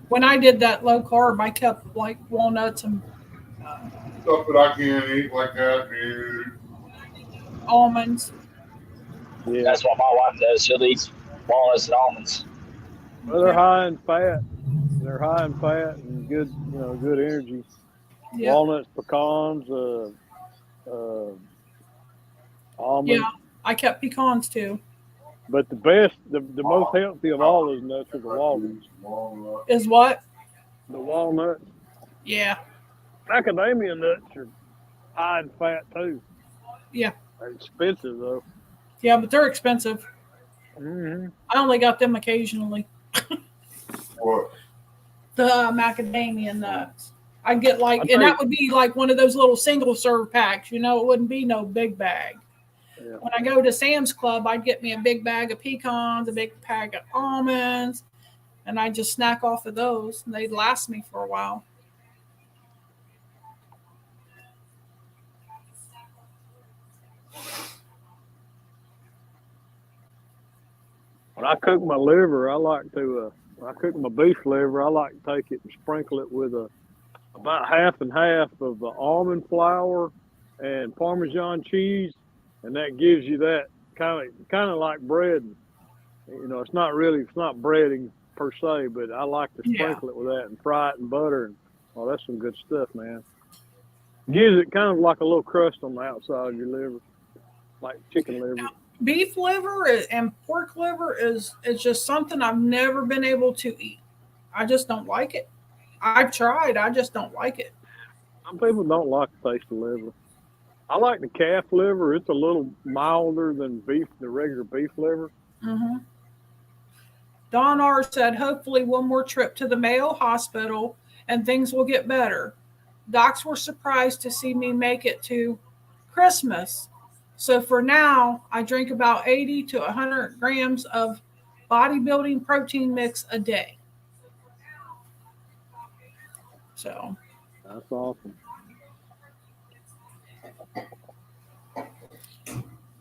When I did that low carb, I kept like walnuts and Stuff that I can't eat like that, dude. almonds. Yeah. That's what my wife does. She'll eat walnuts and almonds. Well, they're high in fat. They're high in fat and good, good energy. Yeah. Walnuts, pecans, almonds. Yeah, I kept pecans too. But the best, the most healthy of all those nuts are the walnuts. Is what? The walnuts. Yeah. Macadamia nuts are high in fat too. Yeah. They're expensive though. Yeah, but they're expensive. Mm-hmm. I only got them occasionally. What? The macadamia nuts. I'd get and that would be like one of those little single serve packs. It wouldn't be no big bag. Yeah. When I go to Sam's Club, I'd get me a big bag of pecans, a big bag of almonds, and I'd just snack off of those, and they'd last me for a while. When I cook my liver, when I cook my beef liver, I like to take it and sprinkle it with about half and half of the almond flour and Parmesan cheese, and that gives you that kind of like bread. It's not breading per se, but I like to sprinkle it with that and fry it in butter. And that's some good stuff, man. Gives it kind of like a little crust on the outside of your liver, like chicken liver. Beef liver and pork liver is just something I've never been able to eat. I just don't like it. I've tried. I just don't like it. Some people don't like the taste of liver. I like the calf liver. It's a little milder than the regular beef liver. Mm-hmm. Don R. said, hopefully one more trip to the Mayo Hospital and things will get better. Docs were surprised to see me make it to Christmas. So for now, I drink about 80 to 100 grams of bodybuilding protein mix a day. So that's awesome.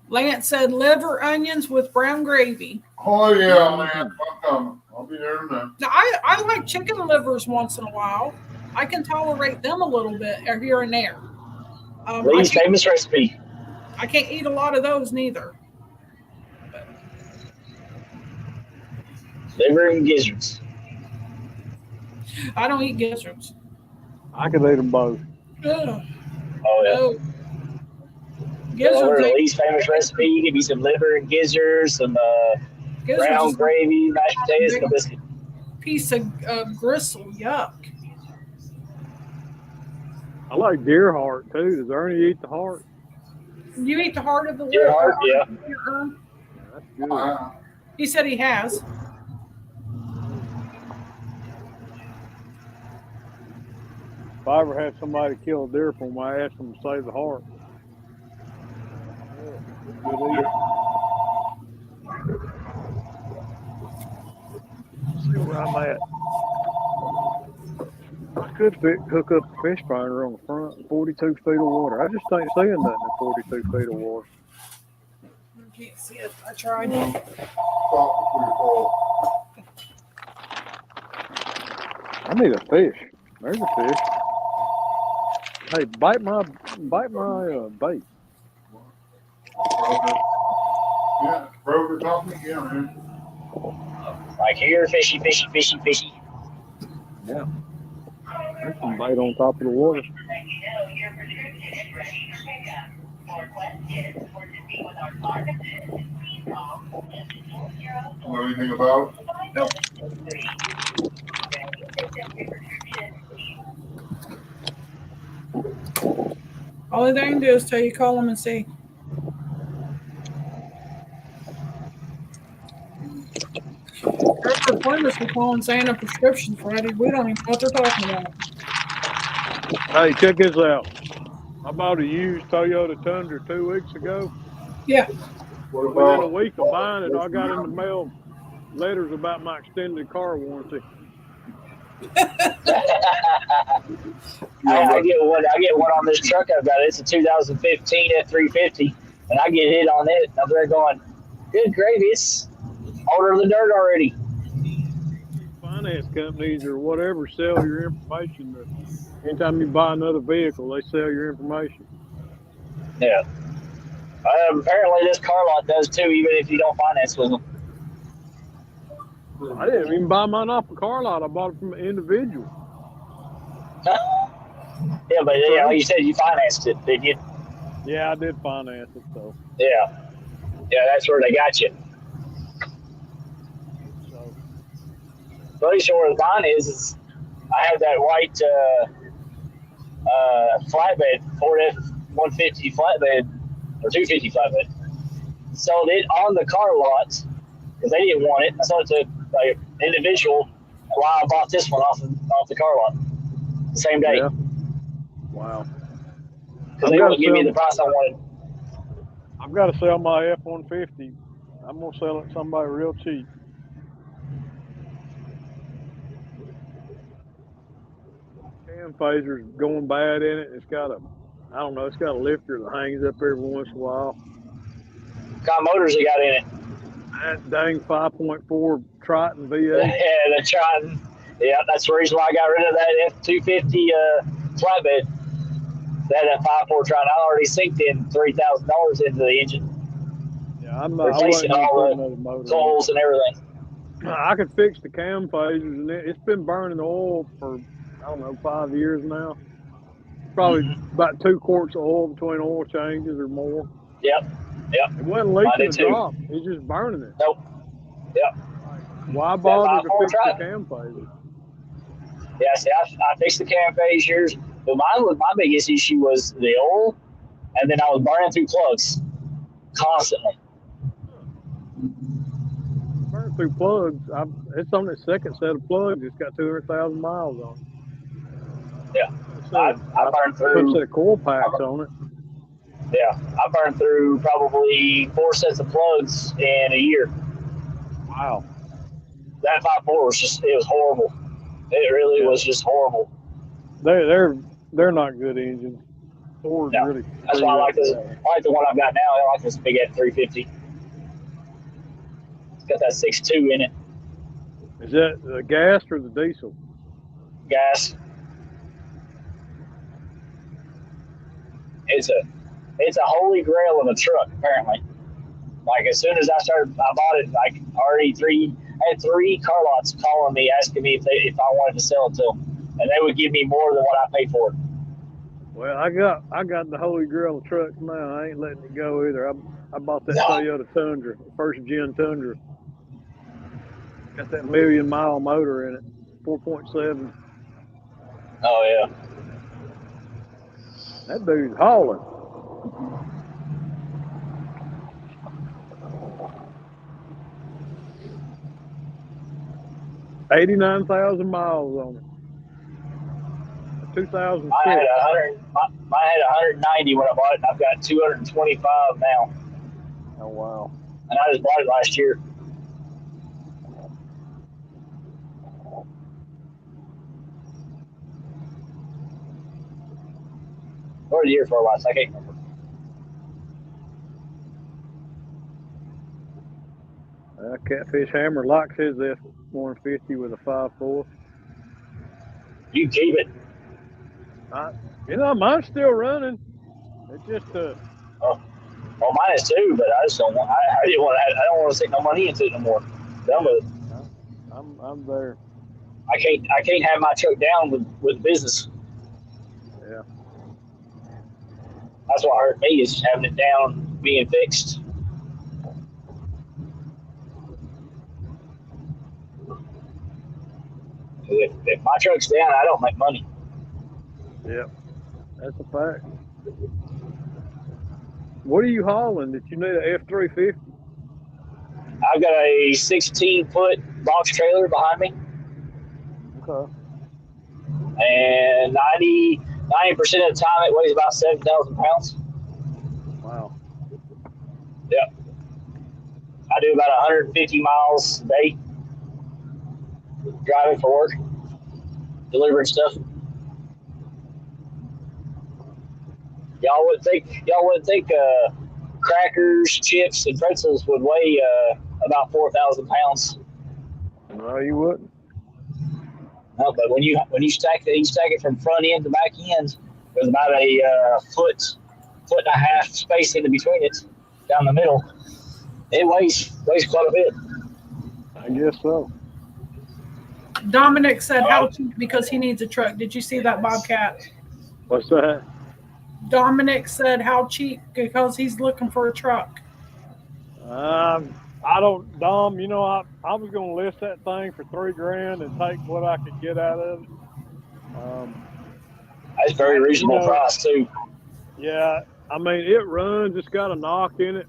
Lance said liver onions with brown gravy. Oh yeah, man, I'm coming. I'll be there in a minute. Now, I like chicken livers once in a while. I can tolerate them a little bit here and there. Lee's famous recipe. I can't eat a lot of those neither. Liver and gizzards. I don't eat gizzards. I could eat them both. Ugh. Oh yeah. No. Gizzards. Lee's famous recipe. Give me some liver and gizzards, some brown gravy, mashed potatoes, and a biscuit. Piece of gristle. Yuck. I like deer heart too. Does Ernie eat the heart? You eat the heart of the deer heart? Yeah. That's good. He said he has. If I ever had somebody kill a deer for me, I asked them to save the heart. Good eater. Let's see where I'm at. I could hook up a fish finder on the front, 42 feet of water. I just ain't seeing nothing in 42 feet of water. I can't see it. I tried. I need a fish. There's a fish. Hey, bite my bait. Yeah, broker talking again, man. Like here, fishy, fishy, fishy, fishy. Yeah. There's some bait on top of the water. Know anything about it? Nope. All they can do is tell you call them and see. Their appointments will call and saying a prescription's ready. We don't even know what they're talking about. Hey, check this out. I bought a used Toyota Tundra 2 weeks ago. Yeah. Within a week of buying it, I got in the mail letters about my extended car warranty. I get one on this truck I've got. It's a 2015 F350, and I get hit on it. I'm there going, good gravy, it's older than dirt already. finance companies or whatever sell your information. Anytime you buy another vehicle, they sell your information. Yeah. Apparently, this car lot does too, even if you don't finance with them. I didn't even buy mine off a car lot. I bought it from an individual. Yeah, but yeah, like you said, you financed it, did you? Yeah, I did finance it, so. Yeah. Yeah, that's where they got you. So. Pretty sure what mine is I have that white flatbed, Ford F-150 flatbed, or 250 flatbed. Sold it on the car lot because they didn't want it. I sold it to like an individual while I bought this one off the car lot the same day. Yeah. Wow. Because they wouldn't give me the price I wanted. I've got to sell my F-150. I'm going to sell it to somebody real cheap. Cam phaser's going bad in it. It's got a lifter that hangs up every once in a while. What kind of motors they got in it? That dang 5.4 Triton V8. Yeah, the Triton. Yeah, that's the reason why I got rid of that F-250 flatbed. That 5.4 Triton. I already synced in $3,000 into the engine. Yeah, I'm not replacing all the coils and everything. I could fix the cam phasers, and it's been burning oil for, 5 years now. Probably about 2 quarts of oil between oil changes or more. Yep. It wasn't leaking a drop. It's just burning it. Nope. Yep. Why bother to fix the cam phaser? Yeah, see, I fixed the cam phasers, but my biggest issue was the oil, and then I was burning through plugs constantly. Burn through plugs. It's on the second set of plugs. It's got 200,000 miles on it. Yeah, I burned through. Put a set of coil packs on it. Yeah, I burned through probably 4 sets of plugs in a year. Wow. That 5.4 was horrible. It really was just horrible. They're not good engines. Ford's really. That's why I like this. I like the one I've got now. I like this big F-350. It's got that 6.2 in it. Is that the gas or the diesel? Gas. It's a holy grail of a truck, apparently. Like as soon as I bought it. Like already I had 3 car lots calling me asking me if I wanted to sell it to them, and they would give me more than what I paid for it. Well, I got the holy grail of trucks now. I ain't letting it go either. I bought that Toyota Tundra, first gen Tundra. Got that 1,000,000-mile motor in it, 4.7. Oh yeah. That dude's hauling. $89,000 miles on it. 2006. I had 190 when I bought it, and I've got 225 now. Oh wow! And I just bought it last year. Or the year for last, I can't remember. Catfish Hammer locks his F-150 with a 5.4. You keep it. Mine's still running. It's just well, mine is too, but I just don't want. I didn't want. I don't want to stick no money into it no more. Done with it. I'm there. I can't have my truck down with business. Yeah. That's what hurt me is having it down, being fixed. If my truck's down, I don't make money. Yep, that's a fact. What are you hauling that you need an F-350? I've got a 16-foot box trailer behind me. Okay. And 90% of the time it weighs about 7,000 pounds. Wow. Yep. I do about 150 miles a day driving for work, delivering stuff. Y'all wouldn't think crackers, chips, and pretzels would weigh about 4,000 pounds. No, you wouldn't. No, but when you stack it from front end to back end, there's about a foot and a half space in between it, down the middle. It weighs quite a bit. I guess so. Dominic said how cheap because he needs a truck. Did you see that, Bobcat? What's that? Dominic said how cheap because he's looking for a truck. I don't, Dom. You know, I was gonna list that thing for $3,000 and take what I could get out of it. That's a very reasonable price too. Yeah, I mean it runs. It's got a knock in it.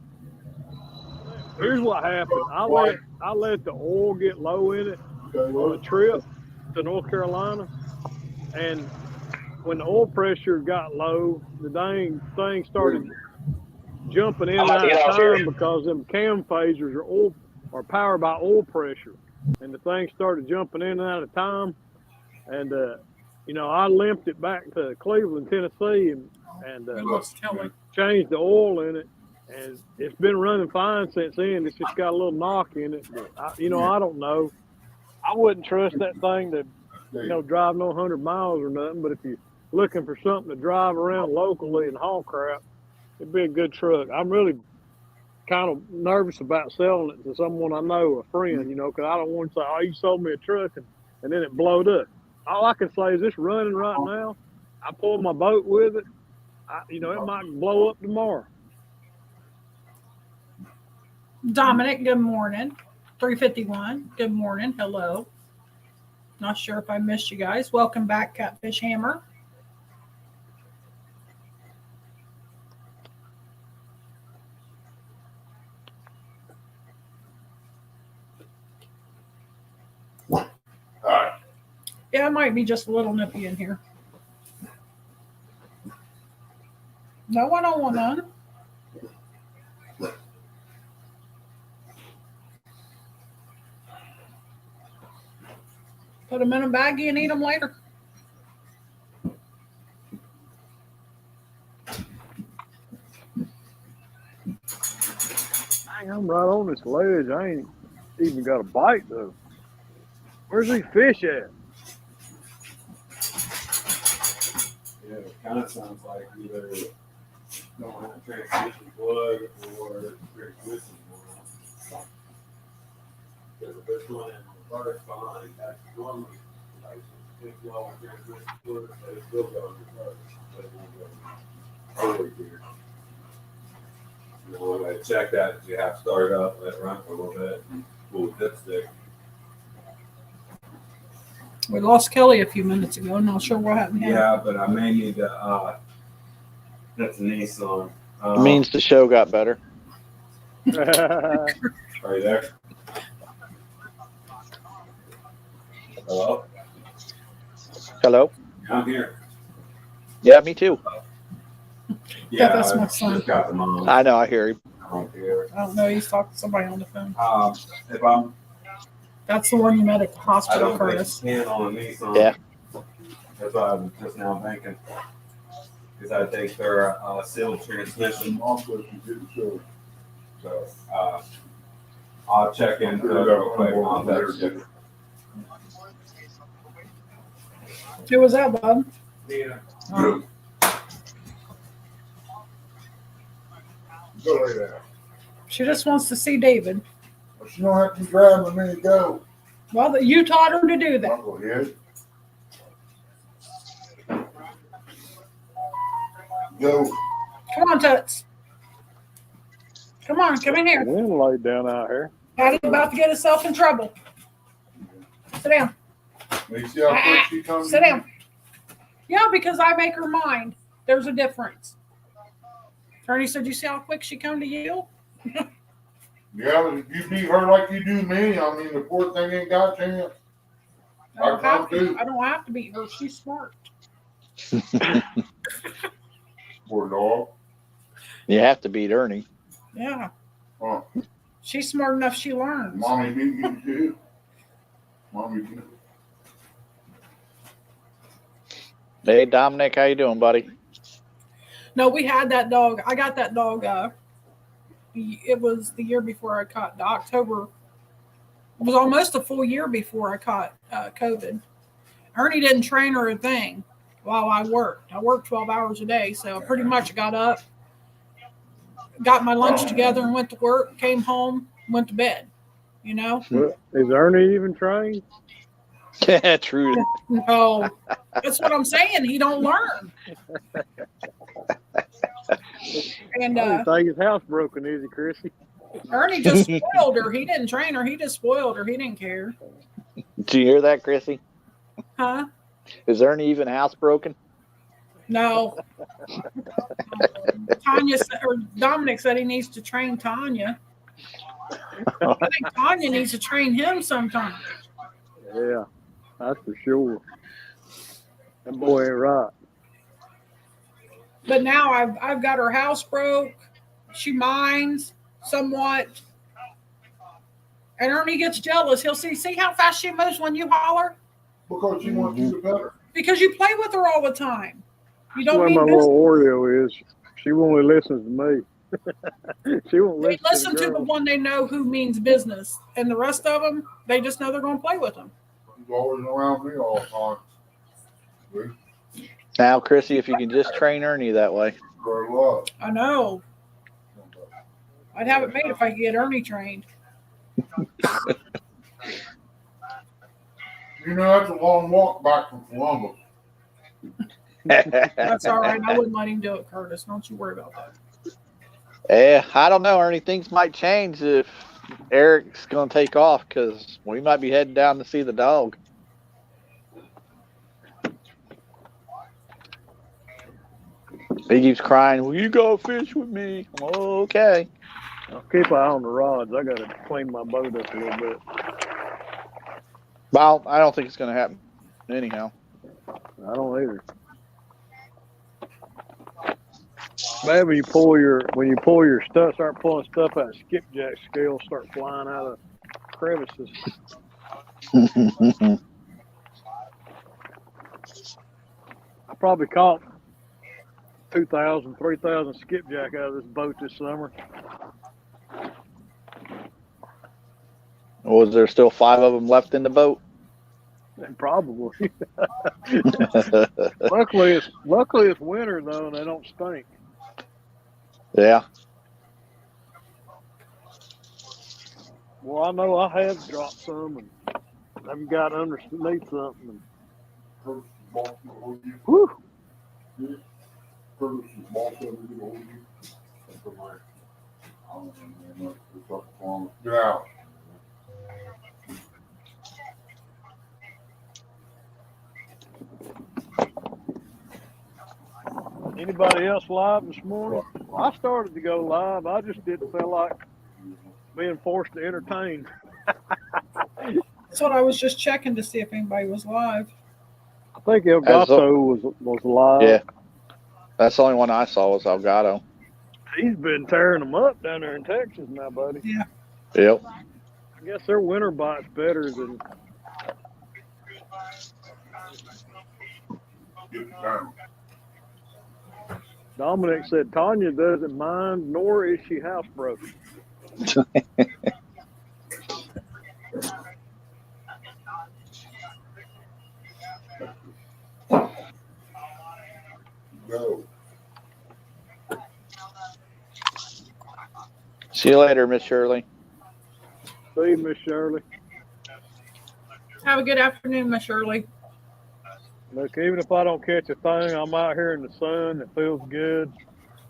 Here's what happened. I let the oil get low in it on a trip to North Carolina, and when the oil pressure got low, the dang thing started jumping in and out of time because them cam phasers are powered by oil pressure, and the thing started jumping in and out of time, and you know, I limped it back to Cleveland, Tennessee, and changed the oil in it, and it's been running fine since then. It's just got a little knock in it. But I don't know. I wouldn't trust that thing to, drive no 100 miles or nothing. But if you're looking for something to drive around locally and haul crap, it'd be a good truck. I'm really kind of nervous about selling it to someone I know, a friend, because I don't want to say, oh, you sold me a truck, and then it blowed up. All I can say is it's running right now. I pulled my boat with it. It might blow up tomorrow. Dominic, good morning. 351, good morning. Hello. Not sure if I missed you guys. Welcome back, Catfish Hammer. Yeah, it might be just a little nippy in here. No, I don't want none. Put them in a baggie and eat them later. Dang, I'm right on this ledge. I ain't even got a bite, though. Where's these fish at? Yeah, it kind of sounds like either don't have transmission blood or transmission blood. Because if there's one in the reverse behind, that's normally like if you all want transmission blood, they still go in reverse. They won't go over here. When I check that, you have to start it up, let it run for a little bit, and pull the dipstick. We lost Kelly a few minutes ago. Not sure what happened. Yeah, but I may need to. That's a Nissan. It means the show got better. Are you there? Hello? Hello? I'm here. Yeah, me too. Yeah, that's my son. Just got the mom. I know, I hear you. I don't care. I don't know. He's talking to somebody on the phone. If I'm, That's the one you met at the I hospital, don't think Curtis. you can on a Nissan. Yeah. That's why I was just now thinking. Because I think they're sealed transmission. Also, if you didn't show. So I'll check in real quick. I'll text you. Who was that, Bob? Yeah. Oh. Go lay down. She just wants to see David. Well, she don't have to be driving a minute go. Well, you taught her to do that. I'll go ahead. Go. Come on, Toots. Come on, come in here. Wind laid down out here. Patty's about to get herself in trouble. Sit down. You see how quick she comes? Sit down. Yeah, because I make her mind. There's a difference. Ernie said, you see how quick she come to you? Yeah, but if you beat her like you do me, I mean, the poor thing ain't got a chance. I don't have to beat her. She's smart. Poor dog. You have to beat Ernie. Yeah. Huh. She's smart enough she learns. Mommy beat you too. Mommy beat you. Hey, Dominic, how you doing, buddy? No, we had that dog. I got that dog. It was the year before I caught October. It was almost a full year before I caught COVID. Ernie didn't train her a thing while I worked. I worked 12 hours a day, so I pretty much got up, got my lunch together and went to work, came home, went to bed, you know? Well, is Ernie even trained? Yeah, true. No, that's what I'm saying. He don't learn. And I didn't think his house broken, is he, Chrissy? Ernie just spoiled her. He didn't train her. He just spoiled her. He didn't care. Did you hear that, Chrissy? Huh? Is Ernie even housebroken? No. Dominic said he needs to train Tanya. I think Tanya needs to train him sometime. Yeah, that's for sure. That boy ain't right. But now I've got her house broke. She minds somewhat. And Ernie gets jealous. He'll see how fast she moves when you holler? Because she wants you to better. Because you play with her all the time. You That's don't why mean my business. little Oreo is. She only listens to me. She won't They listen listen to the girls. one they know who means business. And the rest of them, they just know they're going to play with them. She's always around me all the time. Now, Chrissy, if you can just train Ernie that way. Very love. I know. I'd have it made if I could get Ernie trained. You know, that's a long walk back from Columbus. That's all right. I wouldn't let him do it, Curtis. Don't you worry about that. I don't know, Ernie. Things might change if Eric's going to take off because we might be heading down to see the dog. He keeps crying, will you go fish with me? Okay. I'll keep an eye on the rods. I got to clean my boat up a little bit. Well, I don't think it's going to happen anyhow. I don't either. Maybe when you pull your stuff, start pulling stuff out of skipjack scales, start flying out of crevices. I probably caught 2,000, 3,000 skipjack out of this boat this summer. Was there still 5 of them left in the boat? Probably. Luckily it's winter though, and they don't stink. Yeah. Well, I know I have dropped some, and I've got underneath something. And, whew. Yeah. Anybody else live this morning? I started to go live. I just didn't feel like being forced to entertain. That's what I was just checking to see if anybody was live. I think Elgato was live. Yeah. That's the only one I saw was Elgato. He's been tearing them up down there in Texas now, buddy. Yeah. Yep. I guess their winter bite's better than. Dominic said Tanya doesn't mind, nor is she housebroken. No. See you later, Miss Shirley. See you, Miss Shirley. Have a good afternoon, Miss Shirley. Look, even if I don't catch a thing, I'm out here in the sun. It feels good.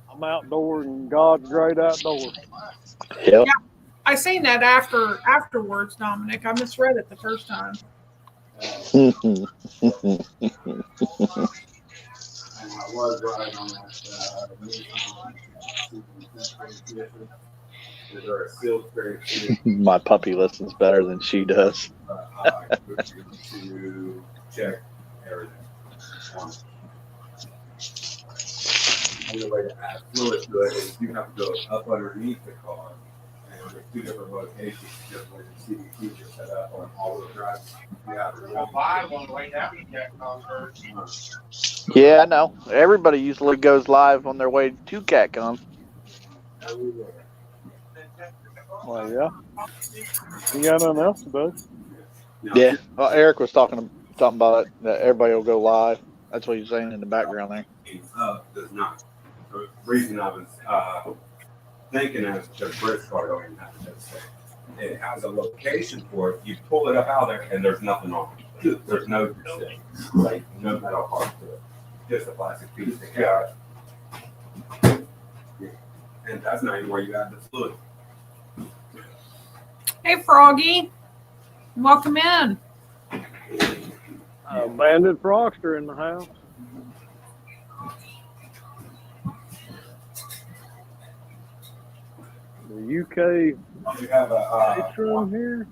I'm outdoors in God's great outdoors. Yep. Yeah, I seen that afterwards, Dominic. I misread it the first time. I was riding on that My puppy listens better than she does. to check everything. Another way to add fluid to it is you have to go up underneath the car, and there's 2 different locations just where the CVTs are set up on all the drives. Yeah, I know. Everybody usually goes live on their way to CatCon. Well, yeah. You got nothing else to do? Yeah. Well, Eric was talking Something about it, that everybody will go live. That's what you're saying in the background there. Does not. The reason I was thinking is the bridge car don't even have to say. It has a location for it. You pull it up out there, and there's nothing on it. There's no stick, like no metal part to it. Just a plastic piece. Yeah. And that's not even where you add the fluid. Hey, Froggy. Welcome in. Bandit Frogster in the house. The UK You have a patron here.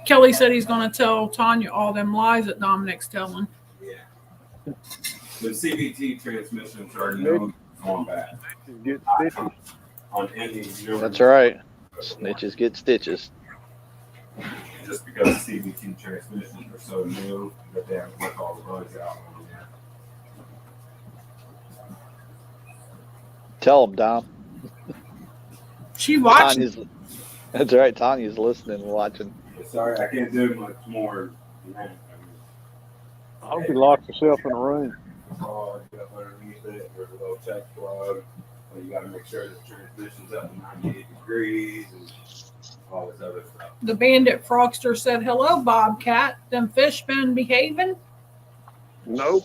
Kelly said he's going to tell Tanya all them lies that Dominic's telling. Yeah. The CVT transmissions are known on bad. Get stitches. On any newer. That's right. Snitches get stitches. Just because CVT transmissions are so new that they have to work all the bugs out on there. Tell them, Dom. She watching. That's right. Tanya's listening and watching. Sorry, I can't do much more than that. I hope he locked himself in a room. Oh, you got underneath it. There's a little check plug. Well, you got to make sure the transmission's up to 98 degrees and all this other stuff. The Bandit Frogster said, "Hello, Bobcat. Them fish been behaving?" Nope.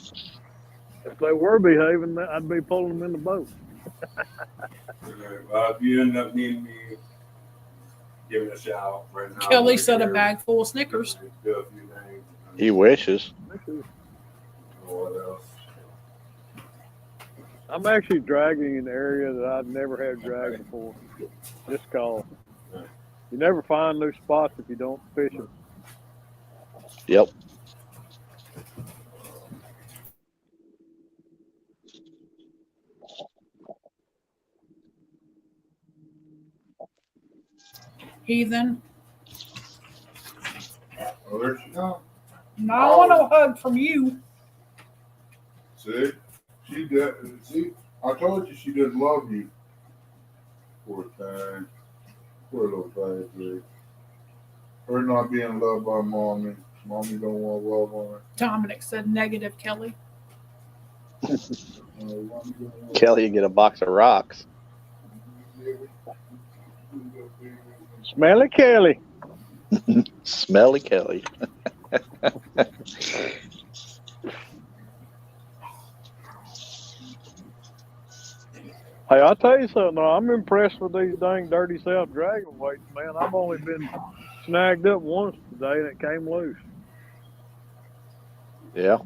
If they were behaving, I'd be pulling them in the boat. If you end up needing me, give it a shout right now. Kelly said a bag full of Snickers. Do a few things. He wishes. What else? I'm actually dragging in an area that I've never had dragged before. Just cause you never find new spots if you don't fish them. Yep. Heathen. Oh, there she goes. No, I want no hug from you. See? She did. See? I told you she didn't love you. Poor thing. Poor little baby. Her not being loved by mommy. Mommy don't want love on her. Dominic said negative, Kelly. Kelly, you get a box of rocks. Smelly Kelly. Smelly Kelly. Hey, I'll tell you something. I'm impressed with these dang dirty South dragon weights, man. I've only been snagged up once today and it came loose. Yeah.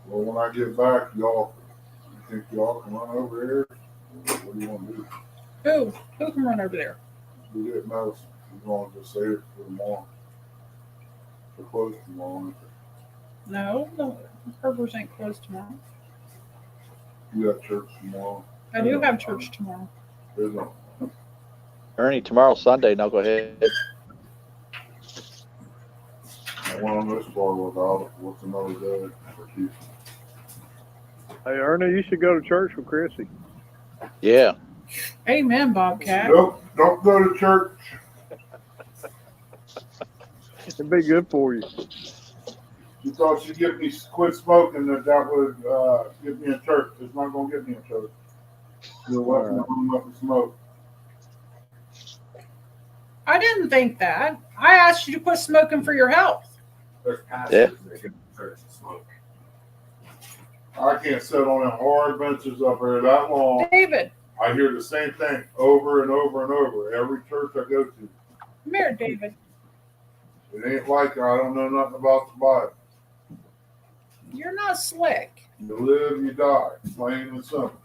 Well, when I get back, y'all, you think y'all can run over here? What do you want to do? Who can run over there? We didn't know. We're going to just save it for tomorrow. We're closed tomorrow. No, Herber's ain't closed tomorrow. You got church tomorrow. I do have church tomorrow. There's no. Ernie, tomorrow's Sunday. Now go ahead. I went on this far without it. What's another day for you? Hey, Ernie, you should go to church with Chrissy. Yeah. Amen, Bobcat. Nope, don't go to church. It'd be good for you. You thought she'd get me quit smoking, that would get me in church. It's not going to get me in church. You're welcome to let me smoke. I didn't think that. I asked you to quit smoking for your health. There's pastors that go to church and smoke. I can't sit on them hard benches up here that long. David. I hear the same thing over and over and over. Every church I go to. Come here, David. It ain't like I don't know nothing about the Bible. You're not slick. You live, you die. Plain and simple.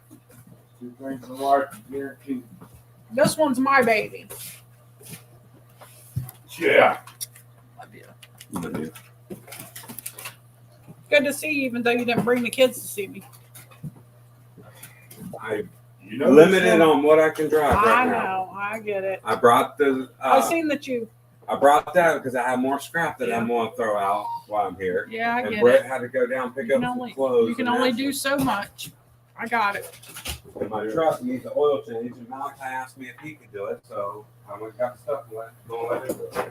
Two things in life are guaranteed. This one's my baby. Yeah. Good to see you, even though you didn't bring the kids to see me. You know, limited on what I can drive right now. I know. I get it. I brought the. I've seen that you. I brought that because I have more scrap that I'm going to throw out while I'm here. Yeah, I and get Brett it. had to go down and pick You up can some only, clothes. you can only do so much. I got it. And my truck needs an oil change, and Malachi asked me if he could do it, so I went and got stuff and don't let him do it.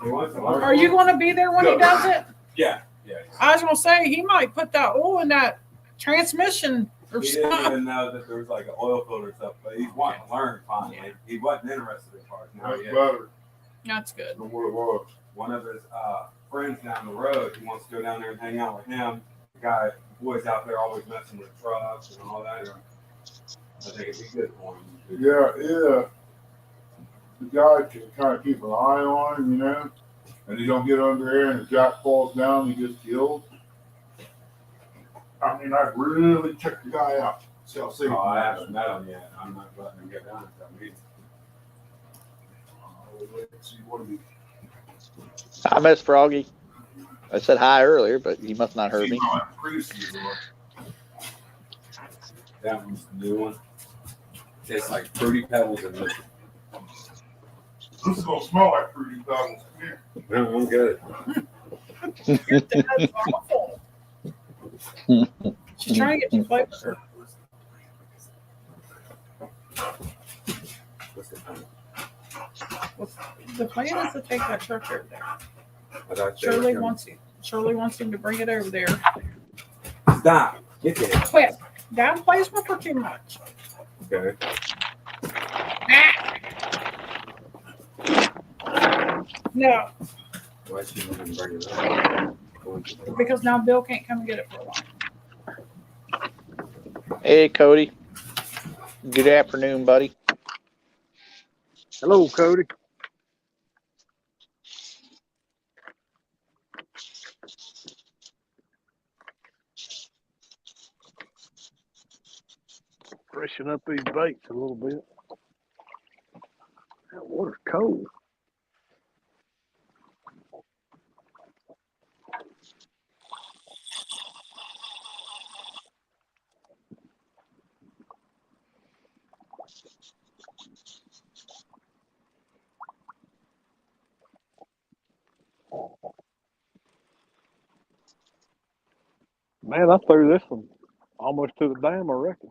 He wants to learn. Are you going to be there when he does it? Yeah. I was going to say, he might put that oil in that transmission or He something. didn't even know that there was like an oil filter stuff, but he's wanting to learn finally. He wasn't interested in cars. Now That's he is. better That's good. than what it was. One of his friends down the road, he wants to go down there and hang out with him. The guy, boys out there always messing with trucks and all that. I think it'd be good for him. Yeah. The guy can kind of keep an eye on him, and he don't get under there and the jack falls down and he gets killed. I mean, I really check the guy out. See how safe. Oh, I haven't met him yet. I'm not letting him get down until meeting. Let's see what he. I miss Froggy. I said hi earlier, but he must not heard me. That one's the new one. It's like Fruity Pebbles and liquor. This is gonna smell like Fruity Pebbles. Come here. No, I'm good. Your dad's awful. She's trying to get you flavor. What's the time? The plan is to take that truck over there. I thought they Shirley were wants him to bring it over there. coming. Stop. Get there. Quit. Dad plays with her too much. Okay. No, Why she want to bring it up? because now Bill can't come and get it for a while. Hey, Cody. Good afternoon, buddy. Hello, Cody. Freshen up these baits a little bit. That water's cold. Man, I threw this one almost to the dam, I reckon.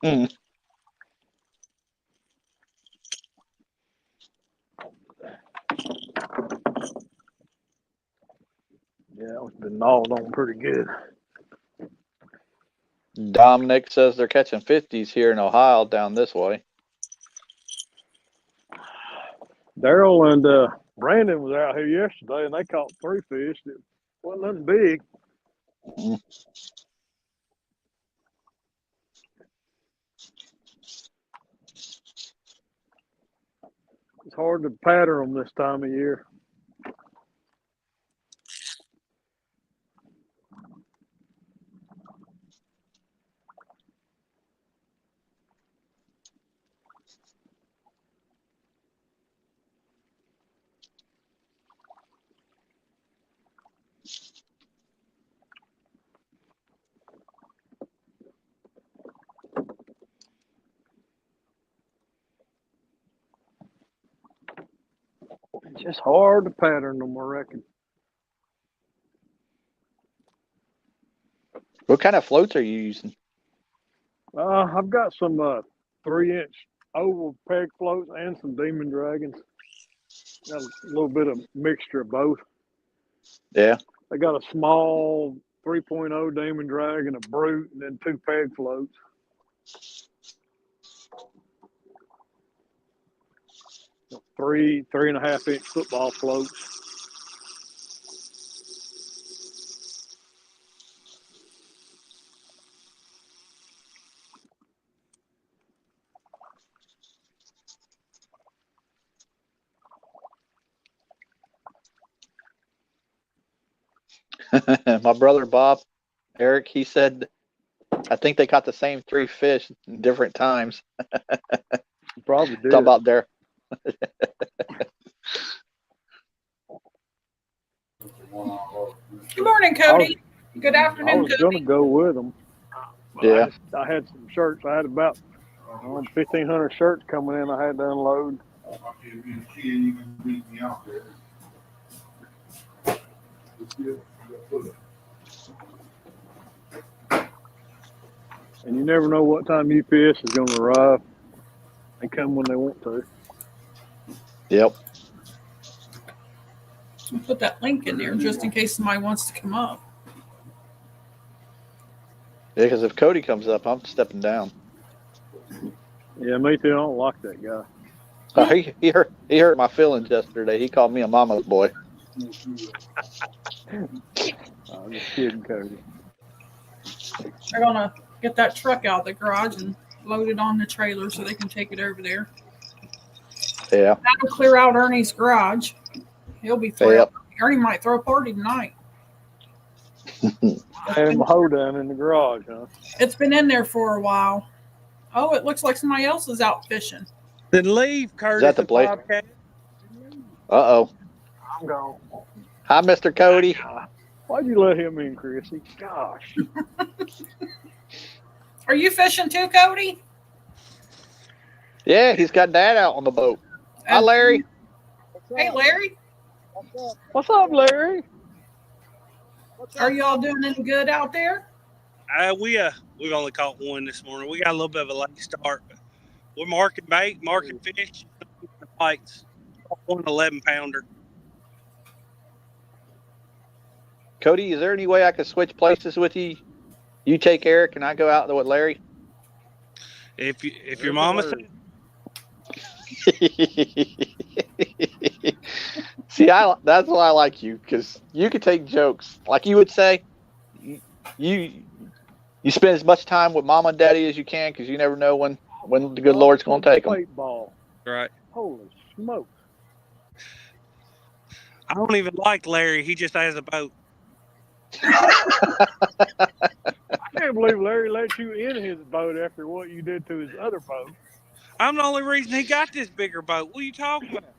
Mm. Yeah, it's been gnawed on pretty good. Dominic says they're catching 50s here in Ohio down this way. Daryl and Brandon was out here yesterday, and they caught 3 fish. It wasn't nothing big. Mm. It's hard to pattern them this time of year. It's just hard to pattern them, I reckon. What kind of floats are you using? I've got some 3-inch oval peg floats and some Demon Dragons. Got a little bit of mixture of both. Yeah. I got a small 3.0 Demon Dragon, a Brute, and then 2 peg floats. Three and a half inch football floats. My brother Bob, Eric, he said, I think they caught the same 3 fish in different times. Probably did. Talk about their. Good morning, Cody. Good afternoon, I was Cody. going to go with them. Yeah. I had some shirts. I had about 1,500 shirts coming in. I had to unload. I'll give you the key and you can beat me out there. And you never know what time you fish is going to arrive. They come when they want to. Yep. I'll put that link in there just in case somebody wants to come up. Yeah, because if Cody comes up, I'm stepping down. Yeah, me too. I don't like that guy. He hurt my feelings yesterday. He called me a mama's boy. I'm just kidding, Cody. They're gonna get that truck out of the garage and load it on the trailer so they can take it over there. Yeah. That'll clear out Ernie's garage. He'll be thrilled. Yep. Ernie might throw a party tonight. And my hoedown in the garage, huh? It's been in there for a while. Oh, it looks like somebody else is out fishing. Then leave, Curtis. Is that the place? Uh-oh. I'm gone. Hi, Mr. Cody. Why'd you let him in, Chrissy? Gosh. Are you fishing too, Cody? Yeah, he's got Dad out on the boat. Hi, Larry. Hey, Larry. What's up, Larry? Are you all doing any good out there? We've only caught one this morning. We got a little bit of a late start, but we're marking bait, marking fish, bites. 1 11-pounder. Cody, is there any way I could switch places with you? You take Eric and I go out there with Larry? If your mama said. See, that's why I like you, because you could take jokes. Like you would say, you spend as much time with Mama and Daddy as you can, because you never know when the good Lord's going to take them. Ball. Right. Holy smoke. I don't even like Larry. He just has a boat. I can't believe Larry let you in his boat after what you did to his other boat. I'm the only reason he got this bigger boat. What are you talking about?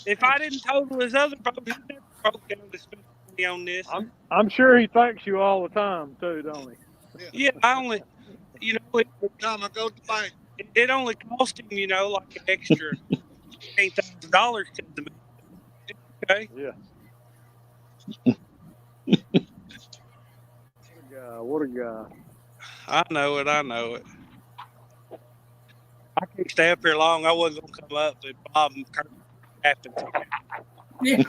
If I didn't total his other boat, he never broke down to spend money on this. I'm sure he thanks you all the time too, don't he? Yeah, I only, it only cost him, like an extra $8,000 to me. Okay. Yeah. What a guy. I know it. I can't stay up here long. I wasn't going to come up, but Bob and Kurt happened to. Yeah.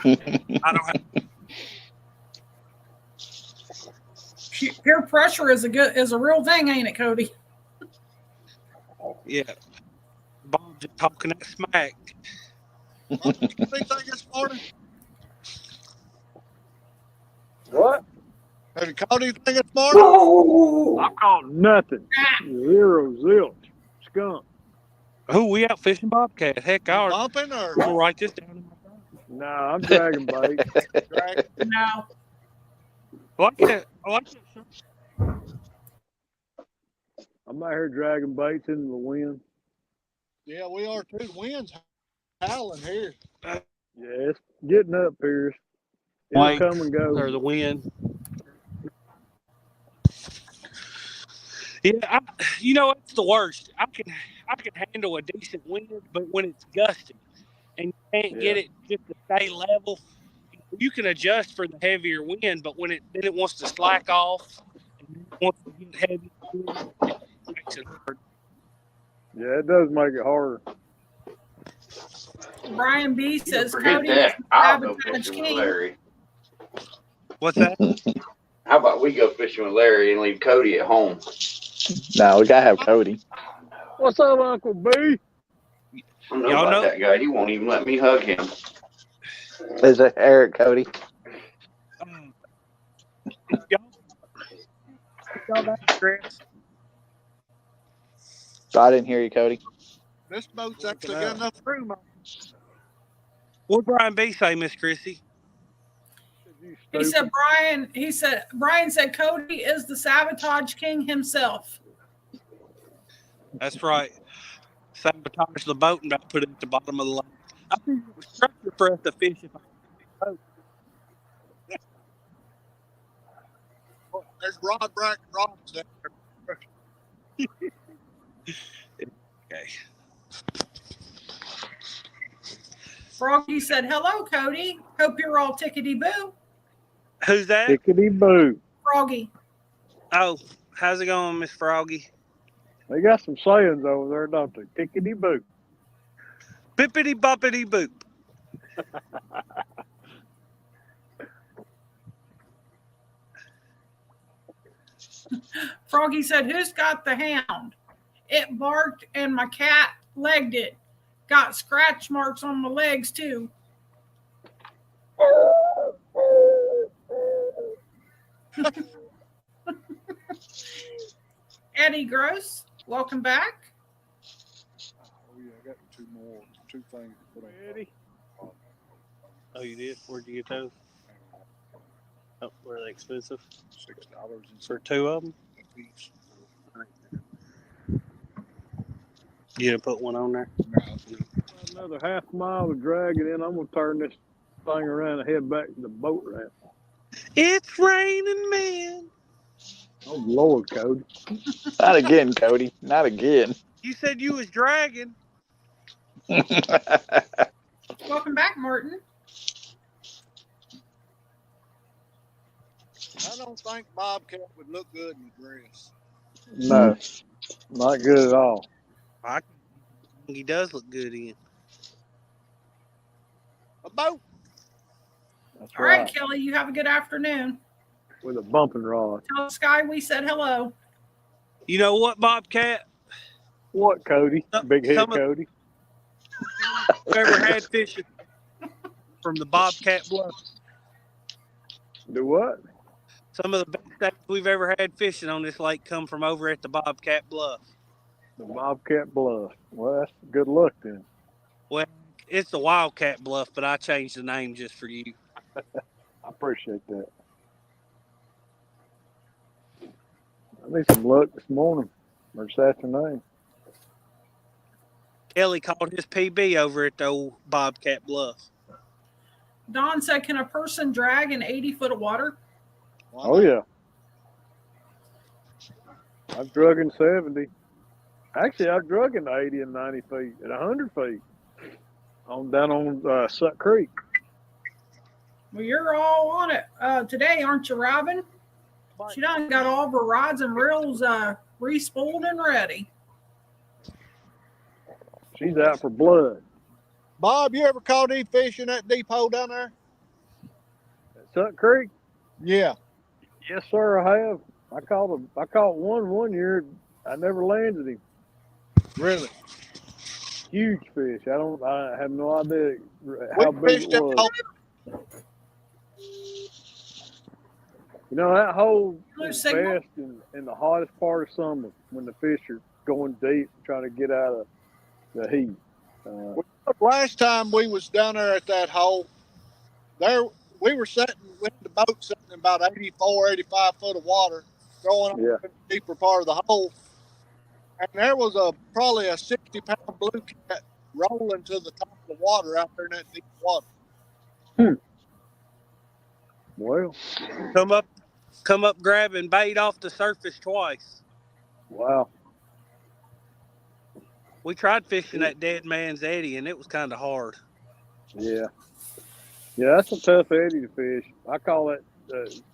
I don't have. Peer pressure is a real thing, ain't it, Cody? Yeah. Bob just talking that smack. What? Have you caught anything this morning? I caught nothing. Zero zilch. Skunk. Who we out fishing bobcat? Heck, Bumping or? I'll write this down in my phone. Nah, I'm dragging bait. No. I'm out here dragging baits into the wind. Yeah, we are too. The wind's howling here. Yeah, it's getting up here. It'll come and go. Or the wind. Yeah, it's the worst. I can handle a decent wind, but when it's gusty and you can't get it just to stay level, you can adjust for the heavier wind, but when it wants to slack off and it wants to get heavy, it makes it hard. Yeah, it does make it harder. Brian B says Forget Cody that. is the I'll go sabotage fishing with king. Larry. What's that? How about we go fishing with Larry and leave Cody at home? No, we gotta have Cody. What's up, Uncle B? I don't know about that guy. He won't even let me hug him. Is it Eric, Cody? Y'all got Chris? I didn't hear you, Cody. This boat's actually got enough room. What Brian B say, Miss Chrissy? Brian said Cody is the sabotage king himself. That's right. Sabotage the boat and put it at the bottom of the lake. I think it was structured for us to fish if I could. There's rods there. Okay. Froggy said, "Hello, Cody. Hope you're all tickety boo." Who's that? Tickety boo. Froggy. Oh, How's it going, Miss Froggy? They got some sayings over there, don't they? Tickety boot. Bippity boppity boop. Froggy said, "Who's got the hound? It barked and my cat legged it. Got scratch marks on my legs too." Eddie Gross, welcome back. Oh yeah, I got two things to put on. Eddie. Oh, you did? Where'd you get those? Oh, were they expensive? $6 For two of them? a piece. You didn't put one on there? No. Another half mile to drag it in. I'm gonna turn this thing around and head back to the boat ramp. It's raining, man. Oh Lord, Cody. Not again, Cody. Not again. You said you was dragging. Welcome back, Martin. I don't think Bobcat would look good in a dress. No, not good at all. He does look good in. A boat. That's All right, Kelly, you have a good afternoon. With a bumping rod. Tell Sky we said hello. You know what, Bobcat? What, Cody? Big head Cody. You've ever had fishing from the Bobcat Bluff? Do what? Some of the best things we've ever had fishing on this lake come from over at the Bobcat Bluff. The Bobcat Bluff. Well, that's good luck then. Well, it's the Wildcat Bluff, but I changed the name just for you. I appreciate that. I need some luck this morning or this afternoon. Kelly caught his PB over at the old Bobcat Bluff. Don said, "Can a person drag in 80 foot of water?" Oh, yeah. I've drug in 70. Actually, I've drug in 80 and 90 feet and 100 feet down on Suck Creek. Well, you're all on it today, aren't you, Robin? She done got all of her rods and reels re-spooled and ready. She's out for blood. Bob, you ever caught any fish in that deep hole down there? At Suck Creek? Yeah. Yes, sir, I have. I caught one year. I never landed him. Really? Huge fish. I have no idea how big it was. You know, that hole is best in the hottest part of summer when the fish are going deep, trying to get out of the heat. Last time we was down there at that hole, there we were sitting with the boat sitting in about 84, 85 foot of water, going up in the deeper part of the hole. And there was probably a 60-pound blue cat rolling to the top of the water out there in that deep water. Well, come up grabbing bait off the surface twice. Wow. We tried fishing that dead man's eddy, and it was kind of hard. Yeah. Yeah, that's a tough eddy to fish. I call it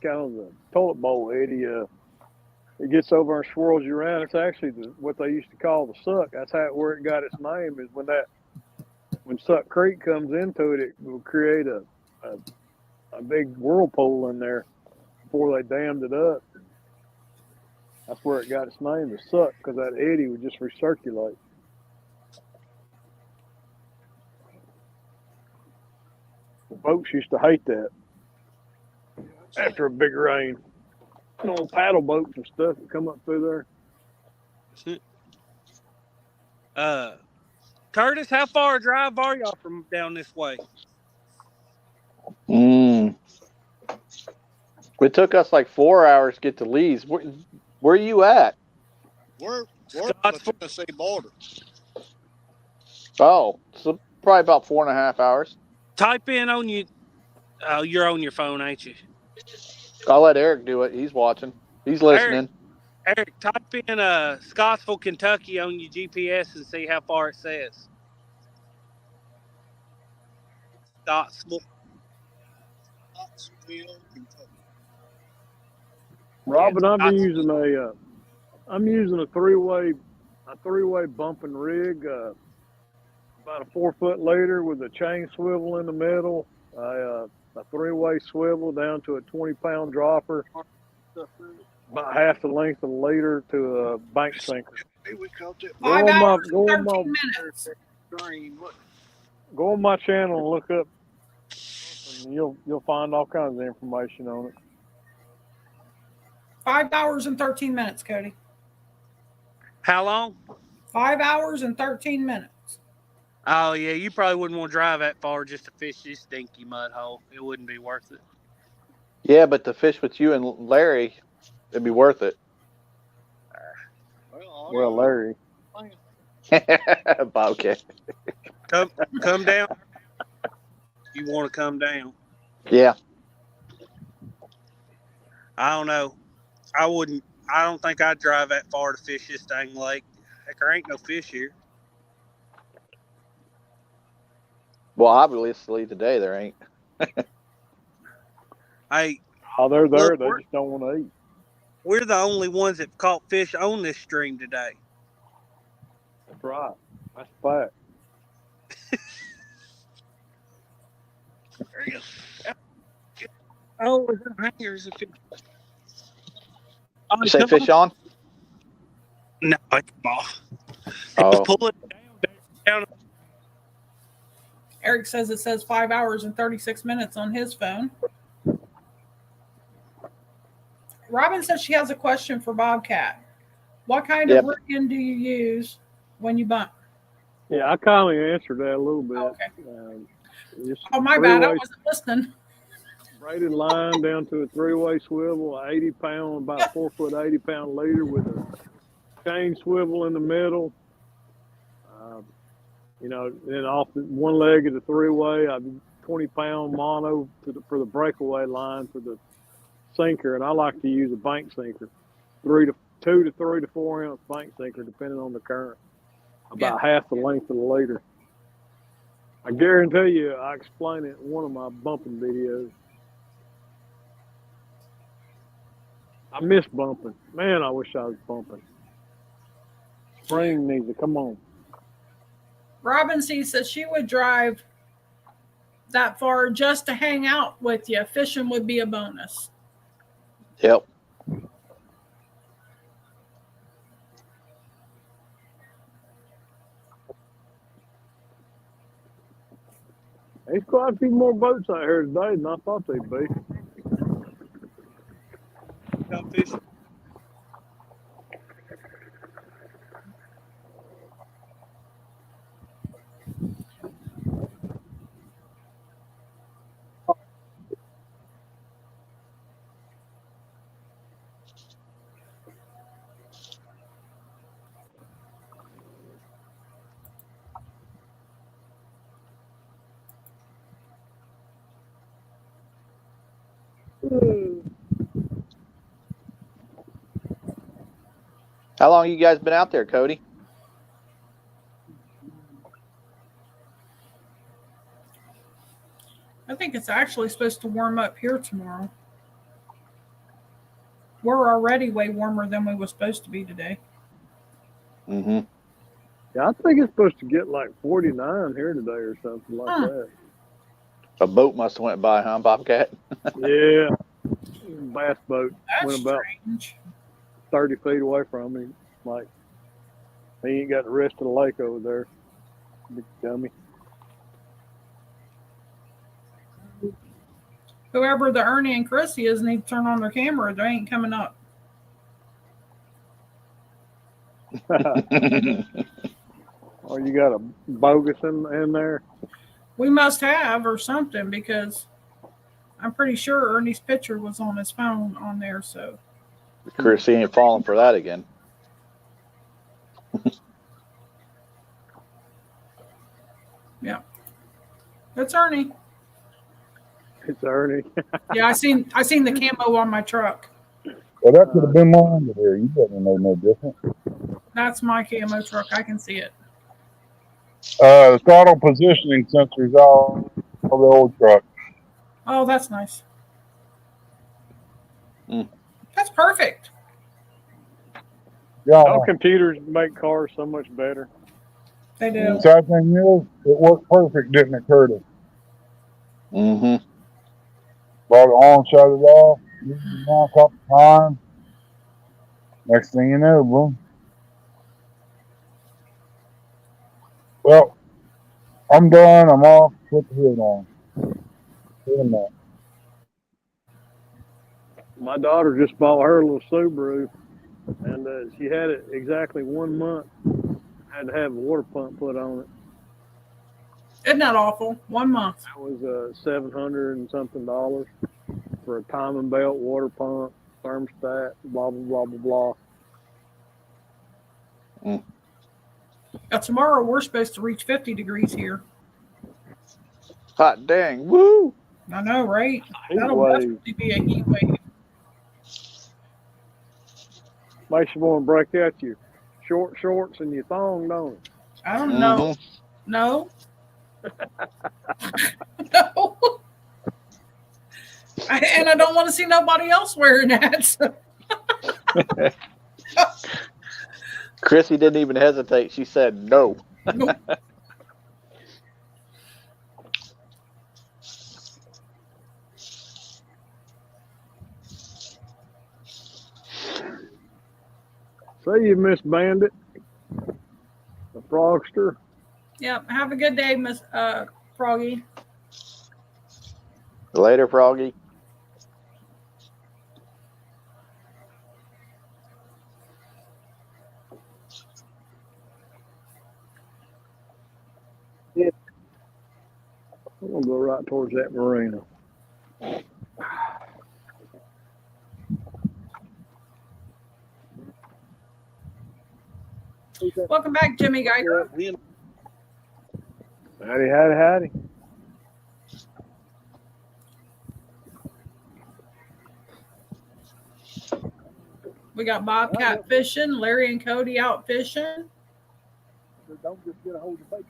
kind of the toilet bowl eddy. It gets over and swirls you around. It's actually what they used to call the suck. That's where it got its name, is when Suck Creek comes into it, it will create a big whirlpool in there before they dammed it up. That's where it got its name, the suck, because that eddy would just recirculate. The boats used to hate that after a big rain. You know, paddle boats and stuff that come up through there. Curtis, how far a drive are y'all from down this way? It took us like 4 hours to get to Lee's. Where are you at? We're on the Tennessee border. Oh, so probably about 4.5 hours. Type in on you. Oh, you're on your phone, ain't you? I'll let Eric do it. He's watching. He's listening. Eric, type in Scottsville, Kentucky on your GPS and see how far it says. Scottsville, Kentucky. Robin, I've been using I'm using a three-way bumping rig, about a 4-foot leader with a chain swivel in the middle, a three-way swivel down to a 20-pound dropper, about half the length of the leader to a bank sinker. 5 hours and 13 minutes. Go on my channel and look up, and you'll find all kinds of information on it. 5 hours and 13 minutes, Cody. How long? 5 hours and 13 minutes. Oh yeah, you probably wouldn't want to drive that far just to fish this stinky mud hole. It wouldn't be worth it. Yeah, but to fish with you and Larry, it'd be worth it. Well, Larry. Bobcat. Come down. You want to come down? Yeah. I don't know. I don't think I'd drive that far to fish this dang lake. Heck, there ain't no fish here. Well, obviously today there ain't. Hey. Oh, they're there. Look, they just don't want to eat. We're the only ones that caught fish on this stream today. That's right. That's a fact. Oh, is it hangers? You say fish on? No, it's a ball. Oh. Pull it down. Eric says it says 5 hours and 36 minutes on his phone. Robin says she has a question for Bobcat. What kind of rigging do you use when you bump? Yeah, I kind of answered that a little bit. Oh, okay. Oh, my bad. I wasn't listening. Braided line down to a three-way swivel, 80-pound, about 4-foot, 80-pound leader with a chain swivel in the middle. Then off one leg of the three-way, I 20-pound mono for the breakaway line for the sinker, and I like to use a bank sinker, 2 to 3 to 4 ounce bank sinker, depending on the current. About half the length of the leader. I guarantee you, I explain it in one of my bumping videos. I miss bumping. Man, I wish I was bumping. Spring needs to come on. Robin C says she would drive that far just to hang out with you. Fishing would be a bonus. Yep. There's quite a few more boats out here today than I thought they'd be. Come fishing. How long you guys been out there, Cody? I think it's actually supposed to warm up here tomorrow. We're already way warmer than we were supposed to be today. Mm-hmm. Yeah, I think it's supposed to get like 49 here today or something like that. A boat must have went by, huh, Bobcat? Yeah. Bass boat. That's went about strange. 30 feet away from me. Like, he ain't got the rest of the lake over there. Big dummy. Whoever the Ernie and Chrissy is need to turn on their camera. They ain't coming up. Oh, you got a bogus in there? We must have or something, because I'm pretty sure Ernie's picture was on his phone on there. So Chrissy ain't falling for that again. yeah, that's Ernie. It's Ernie. Yeah, I seen the camo on my truck. Well, that could have been my under there. You didn't know no different. That's my camo truck. I can see it. The throttle positioning sensors all the old truck. Oh, that's nice. Mm. That's perfect. Yeah. All computers make cars so much better. They do. Sad thing is, it worked perfect, didn't it, Curtis? Mm-hmm. Brought it on, shut it off, used it now a couple times. Next thing you know, boom. Well, I'm done. I'm off. Put the hood on. Doing that. My daughter just bought her little Subaru, and she had it exactly 1 month. Had to have a water pump put on it. Isn't that awful? 1 month. That was $700 and something for a timing belt, water pump, thermostat, blah blah blah blah blah. Now, tomorrow we're supposed to reach 50 degrees here. Hot dang! Woo! I know, right? Heat That'll wave. definitely be a heat wave. Makes you want to break out your short shorts and your thong, don't it? I don't know. No. No. And I don't want to see nobody else wearing that. So. Chrissy didn't even hesitate. She said no. Nope. See you, Miss Bandit, the Frogster. Yep. Have a good day, Miss Froggy. Later, Froggy. I'm gonna go right towards that marina. Welcome back, Jimmy Geiger. Howdy, howdy, howdy. We got Bobcat fishing, Larry and Cody out fishing. Don't just get a hold of bacon.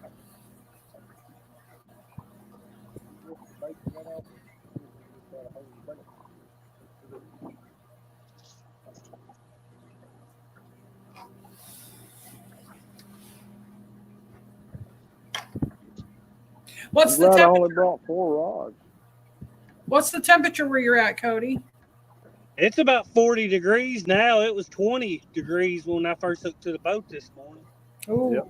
What's the I temperature? only brought 4 rods. What's the temperature where you're at, Cody? It's about 40 degrees now. It was 20 degrees when I first hooked to the boat this morning. Oh. Yep.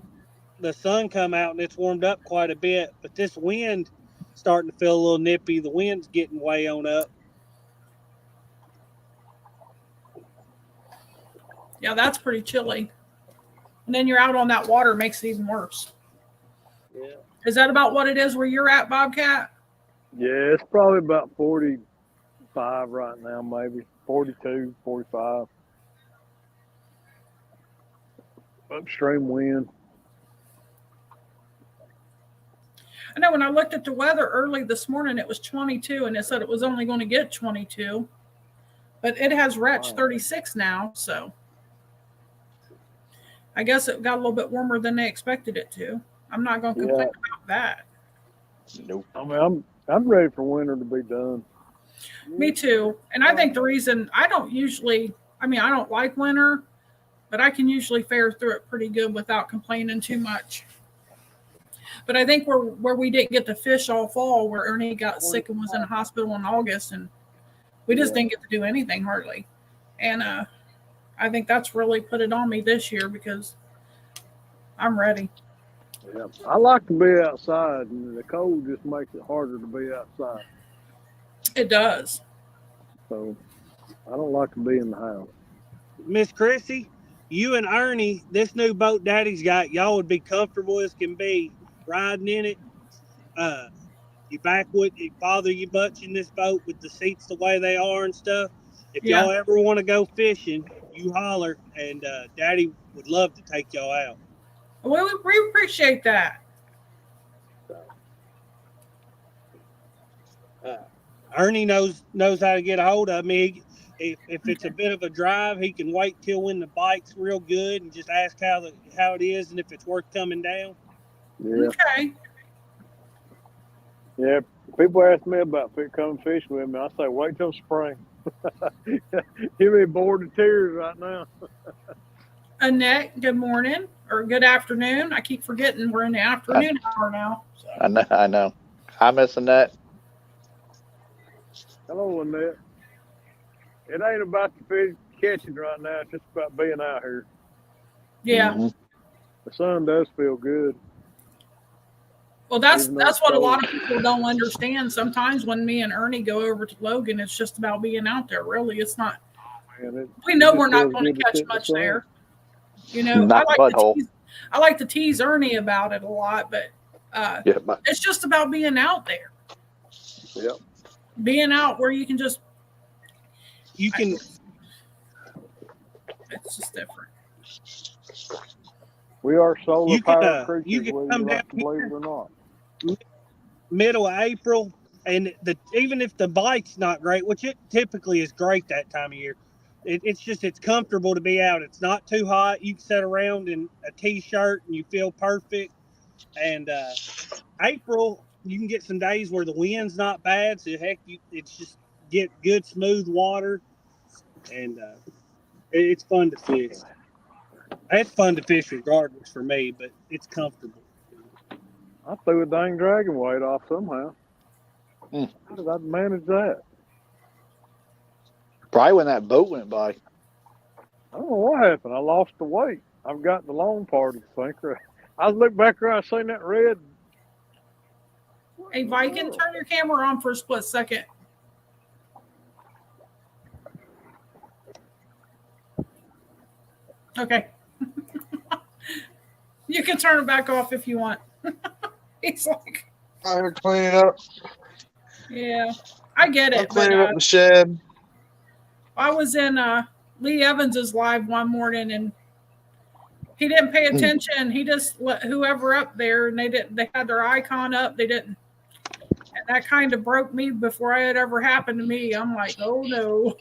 The sun come out and it's warmed up quite a bit, but this wind starting to feel a little nippy. The wind's getting way on up. Yeah, that's pretty chilly. And then you're out on that water, makes it even worse. Yeah. Is that about what it is where you're at, Bobcat? Yeah, it's probably about 45 right now, maybe 42, 45. Upstream wind. I know when I looked at the weather early this morning, it was 22, and it said it was only going to get 22. But it has reached 36 now, so I guess it got a little bit warmer than they expected it to. I'm not going to complain about that. Nope. I mean, I'm ready for winter to be done. Me too. And I think the reason I don't like winter, but I can usually fare through it pretty good without complaining too much. But I think where we didn't get to fish all fall, where Ernie got sick and was in the hospital in August, and we just didn't get to do anything hardly. And I think that's really put it on me this year because I'm ready. Yeah, I like to be outside, and the cold just makes it harder to be outside. It does. So I don't like to be in the house. Miss Chrissy, you and Ernie, this new boat Daddy's got, y'all would be comfortable as can be riding in it. Your back wouldn't bother you much in this boat with the seats the way they are and stuff. If y'all ever want to go fishing, you holler, and Daddy would love to take y'all out. We appreciate that. Ernie knows how to get a hold of me. If it's a bit of a drive, he can wait till when the bite's real good and just ask how it is and if it's worth coming down. Yeah. Okay. Yeah. People ask me about coming fish with me. I say, wait till spring. Give me bored to tears right now. Annette, good morning or good afternoon. I keep forgetting we're in the afternoon hour now. So. I know. Hi, Miss Annette. Hello, Annette. It ain't about the fish catching right now. It's just about being out here. Yeah. Mm-hmm. The sun does feel good. Well, that's what a lot of people don't understand. Sometimes when me and Ernie go over to Logan, it's just about being out there. Really, it's not. We know we're not going to catch much there. You know, I like to tease Ernie about it a lot, but it's just about being out there. Yep. Being out where you can. It's just different. We are solar powered creatures. You can come down, believe it or not. Middle of April, and even if the bite's not great, which it typically is great that time of year, it's comfortable to be out. It's not too hot. You can sit around in a t-shirt and you feel perfect. And April, you can get some days where the wind's not bad, so it's just get good smooth water, and it's fun to fish. It's fun to fish regardless for me, but it's comfortable. I threw a dang dragon weight off somehow. How did I manage that? Probably when that boat went by. I don't know what happened. I lost the weight. I've got the long part of the sinker. I looked back around, I seen that red. Hey, Viking, turn your camera on for a split second. Okay. You can turn it back off if you want. He's like, I'm cleaning up. Yeah, I get it. I'm cleaning up the shed. I was in Lee Evans's live one morning, and he didn't pay attention. He just let whoever up there, and they had their icon up. They didn't. And that kind of broke me before it had ever happened to me. I'm like, oh no.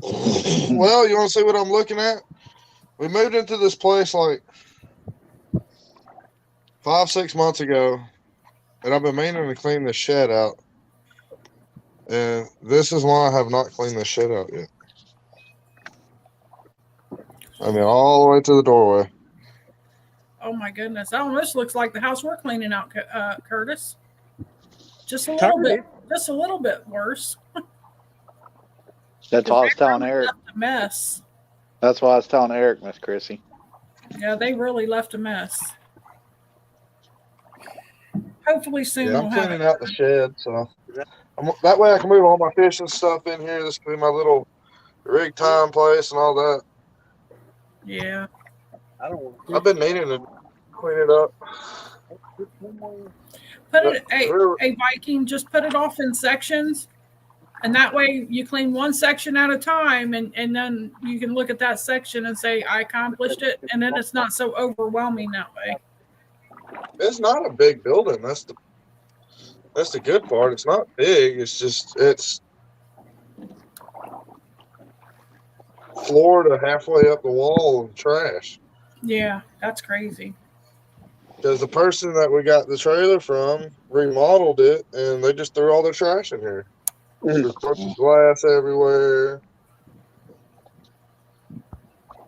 Well, you want to see what I'm looking at? We moved into this place like 5-6 months ago, and I've been meaning to clean the shed out. And this is why I have not cleaned the shed out yet. I mean, all the way to the doorway. Oh my goodness. That almost looks like the house we're cleaning out, Curtis. Just a little bit. Just a little bit worse. That's why I was telling Eric. Left a mess. That's why I was telling Eric, Miss Chrissy. Yeah, they really left a mess. Hopefully soon. Yeah, I'm cleaning out the shed, so that way I can move all my fishing stuff in here. This can be my little rig time place and all that. Yeah. I've been needing to clean it up. Hey, Viking, just put it off in sections, and that way you clean one section at a time, and then you can look at that section and say, I accomplished it, and then it's not so overwhelming that way. It's not a big building. That's the good part. It's not big. It's just it's floor to halfway up the wall of trash. Yeah, that's crazy. Because the person that we got the trailer from remodeled it, and they just threw all their trash in here. There's a bunch of glass everywhere.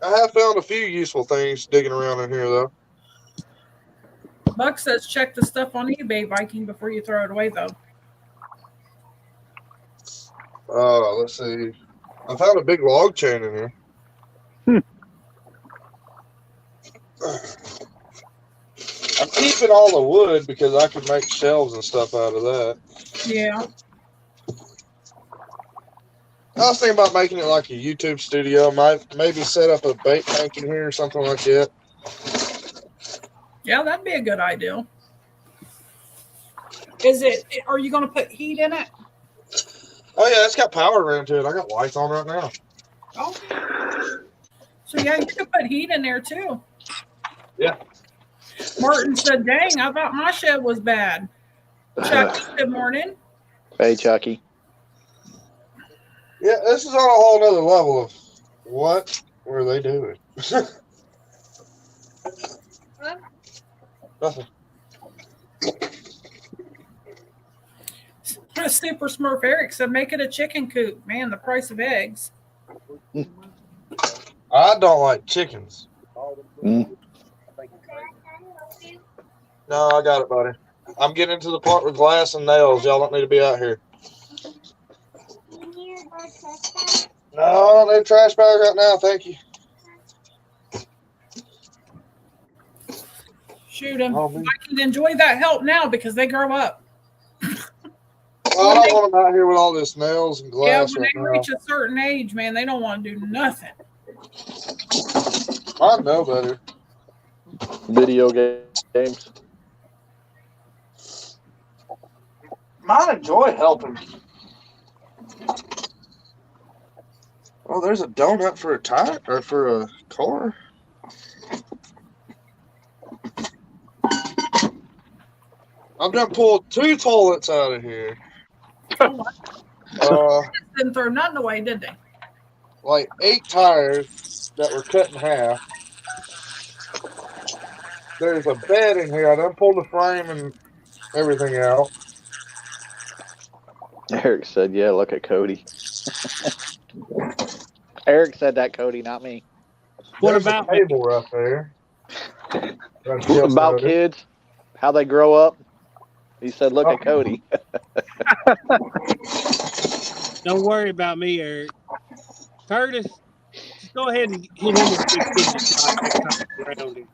I have found a few useful things digging around in here, though. Buck says check the stuff on eBay, Viking, before you throw it away, though. Let's see. I found a big log chain in here. I'm keeping all the wood because I can make shelves and stuff out of that. Yeah. I was thinking about making it like a YouTube studio. Maybe set up a bait tank in here or something like that. Yeah, that'd be a good idea. Are you going to put heat in it? Oh, yeah, it's got power around to it. I got lights on right now. Oh. So, yeah, you could put heat in there, too. Yeah. Martin said, dang, I thought my shed was bad. Chucky, good morning. Hey, Chucky. Yeah, this is on a whole nother level of what were they doing? Nothing. Super Smurf Eric said, make it a chicken coop. Man, the price of eggs. I don't like chickens. No, I got it, buddy. I'm getting into the part with glass and nails. Y'all don't need to be out here. No, I don't need a trash bag right now. Thank you. Shoot them. I can enjoy that help now because they grow up. Well, I don't want them out here with all this nails and glass. Yeah, when they reach a certain age, man, they don't want to do nothing. I know better. Video games. Mine enjoy helping. Oh, there's a donut for a tire or for a car. I've done pulled 2 toilets out of here. Didn't throw nothing away, did they? Like 8 tires that were cut in half. There's a bed in here. I done pulled the frame and everything out. Eric said, yeah, look at Cody. Eric said that, Cody, not me. What about a table up there? About kids, how they grow up. He said, look at Cody. Don't worry about me, Eric. Curtis, just go ahead and hit him with a big shot next time around him.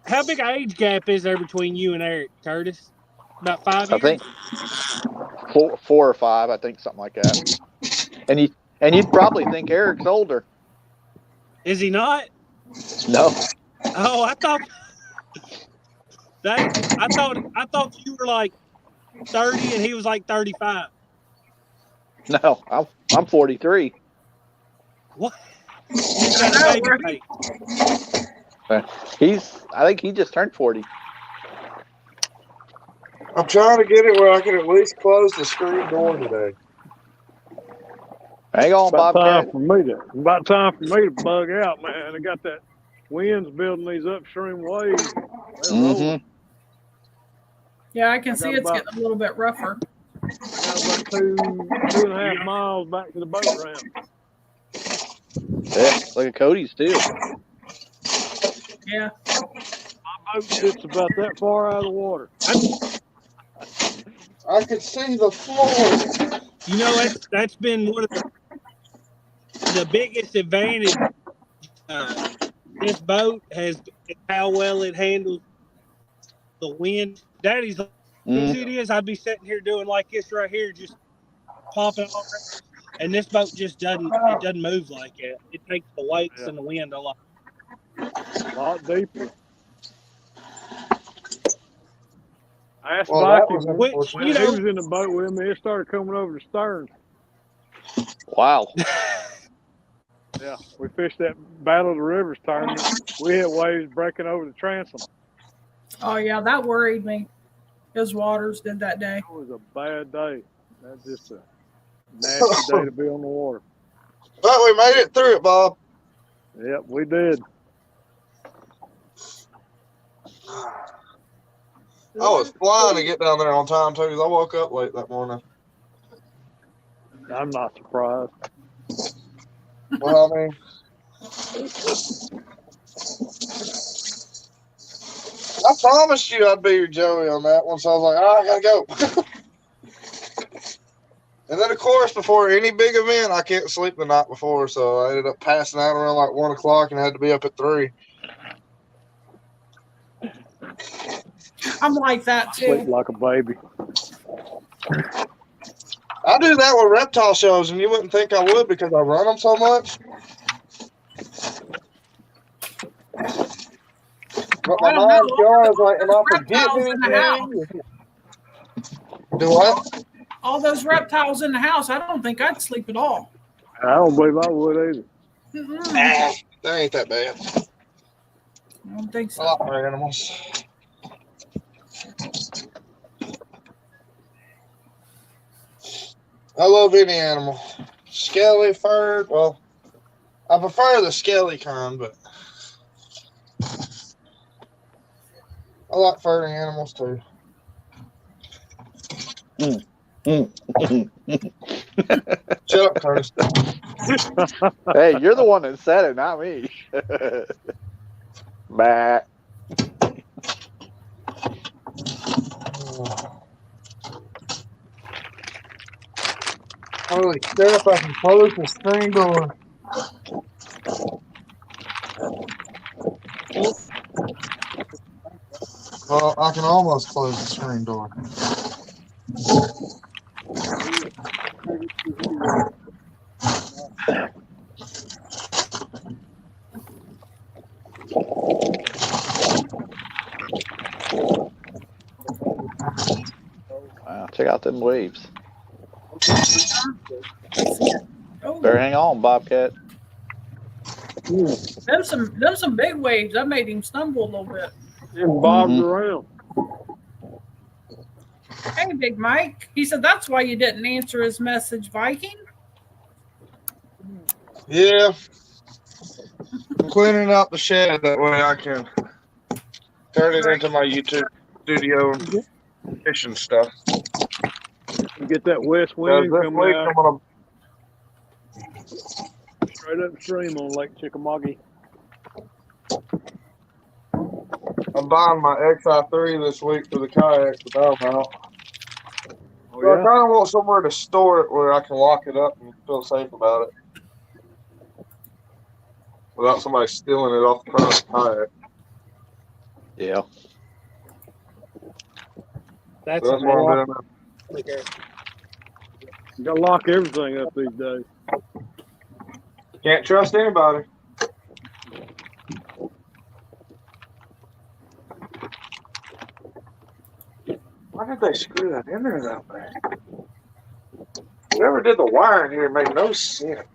How big an age gap is there between you and Eric, Curtis? About 5 years? I think 4 or 5, I think, something like that. And you'd probably think Eric's older. Is he not? No. Oh, I thought you were like 30 and he was like 35. No, I'm 43. What? You got a baby face. I think he just turned 40. I'm trying to get it where I can at least close the screen door today. Hang on, About Bob. time for me to bug out, man. I got that winds building these upstream waves. Mm-hmm. Yeah, I can see it's getting a little bit rougher. I got about 2.5 miles back to the boat ramp. Yeah, look at Cody's too. Yeah. My boat sits about that far out of the water. I could see the floor. You know, that's been one of the biggest advantage. This boat has how well it handles the wind. Daddy's like, as it is, I'd be sitting here doing like this right here, just popping on it. And this boat just doesn't move like that. It takes the weights and the wind a lot deeper. I asked Viking when he was in the boat with me, it started coming over the stern. Wow. Yeah, we fished that Battle of the Rivers tournament. We had waves breaking over the transom. Oh, yeah, that worried me. Those waters did that day. It was a bad day. That's just a nasty day to be on the water. But we made it through it, Bob. Yep, we did. I was flying to get down there on time, too, because I woke up late that morning. I'm not surprised. Well, I mean, I promised you I'd be your Joey on that one, so I was like, I gotta go. And then, of course, before any big event, I can't sleep the night before, so I ended up passing out around like 1 o'clock and had to be up at 3. I'm like that, too. Sleep like a baby. I do that with reptile shows, and you wouldn't think I would because I run them so much. But my mind's going, I was like, am I forgetting anything? Do what? All those reptiles in the house, I don't think I'd sleep at all. I don't believe I would either. Nah, that ain't that bad. I don't think so. I like my animals. I love any animal. Scaly, furred. Well, I prefer the scaly kind, but I like furry animals too. Shut up, Curtis. Hey, you're the one that said it, not me. Bah. Holy crap, I can close the screen door. Well, I can almost close the screen door. Wow, check out them waves. Oh, Better hang on, Bobcat. them some big waves. That made him stumble a little bit. And bobbed around. Hey, Big Mike. He said that's why you didn't answer his message, Viking. Yeah. I'm cleaning out the shed. That way I can turn it into my YouTube studio fishing stuff. Get that west wind coming out. Right upstream on Lake Chickamauga. I'm buying my XI3 this week for the kayak, but I'm out. Oh, So I yeah? kind of want somewhere to store it where I can lock it up and feel safe about it. Without somebody stealing it off the front of the kayak. Yeah. That's what I'm doing. You gotta lock everything up these days. Can't trust anybody. Why did they screw that in there that way? Whoever did the wiring here made no sense.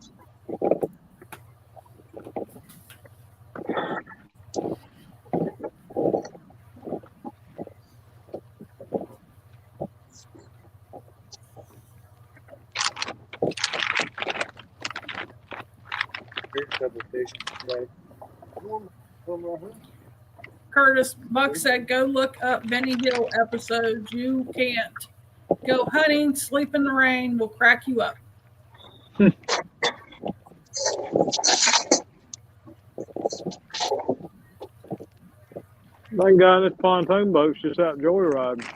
Curtis Buck said, go look up Benny Hill episodes. You can't go hunting, sleep in the rain, will crack you up. That guy in this pontoon boat's just out joyriding.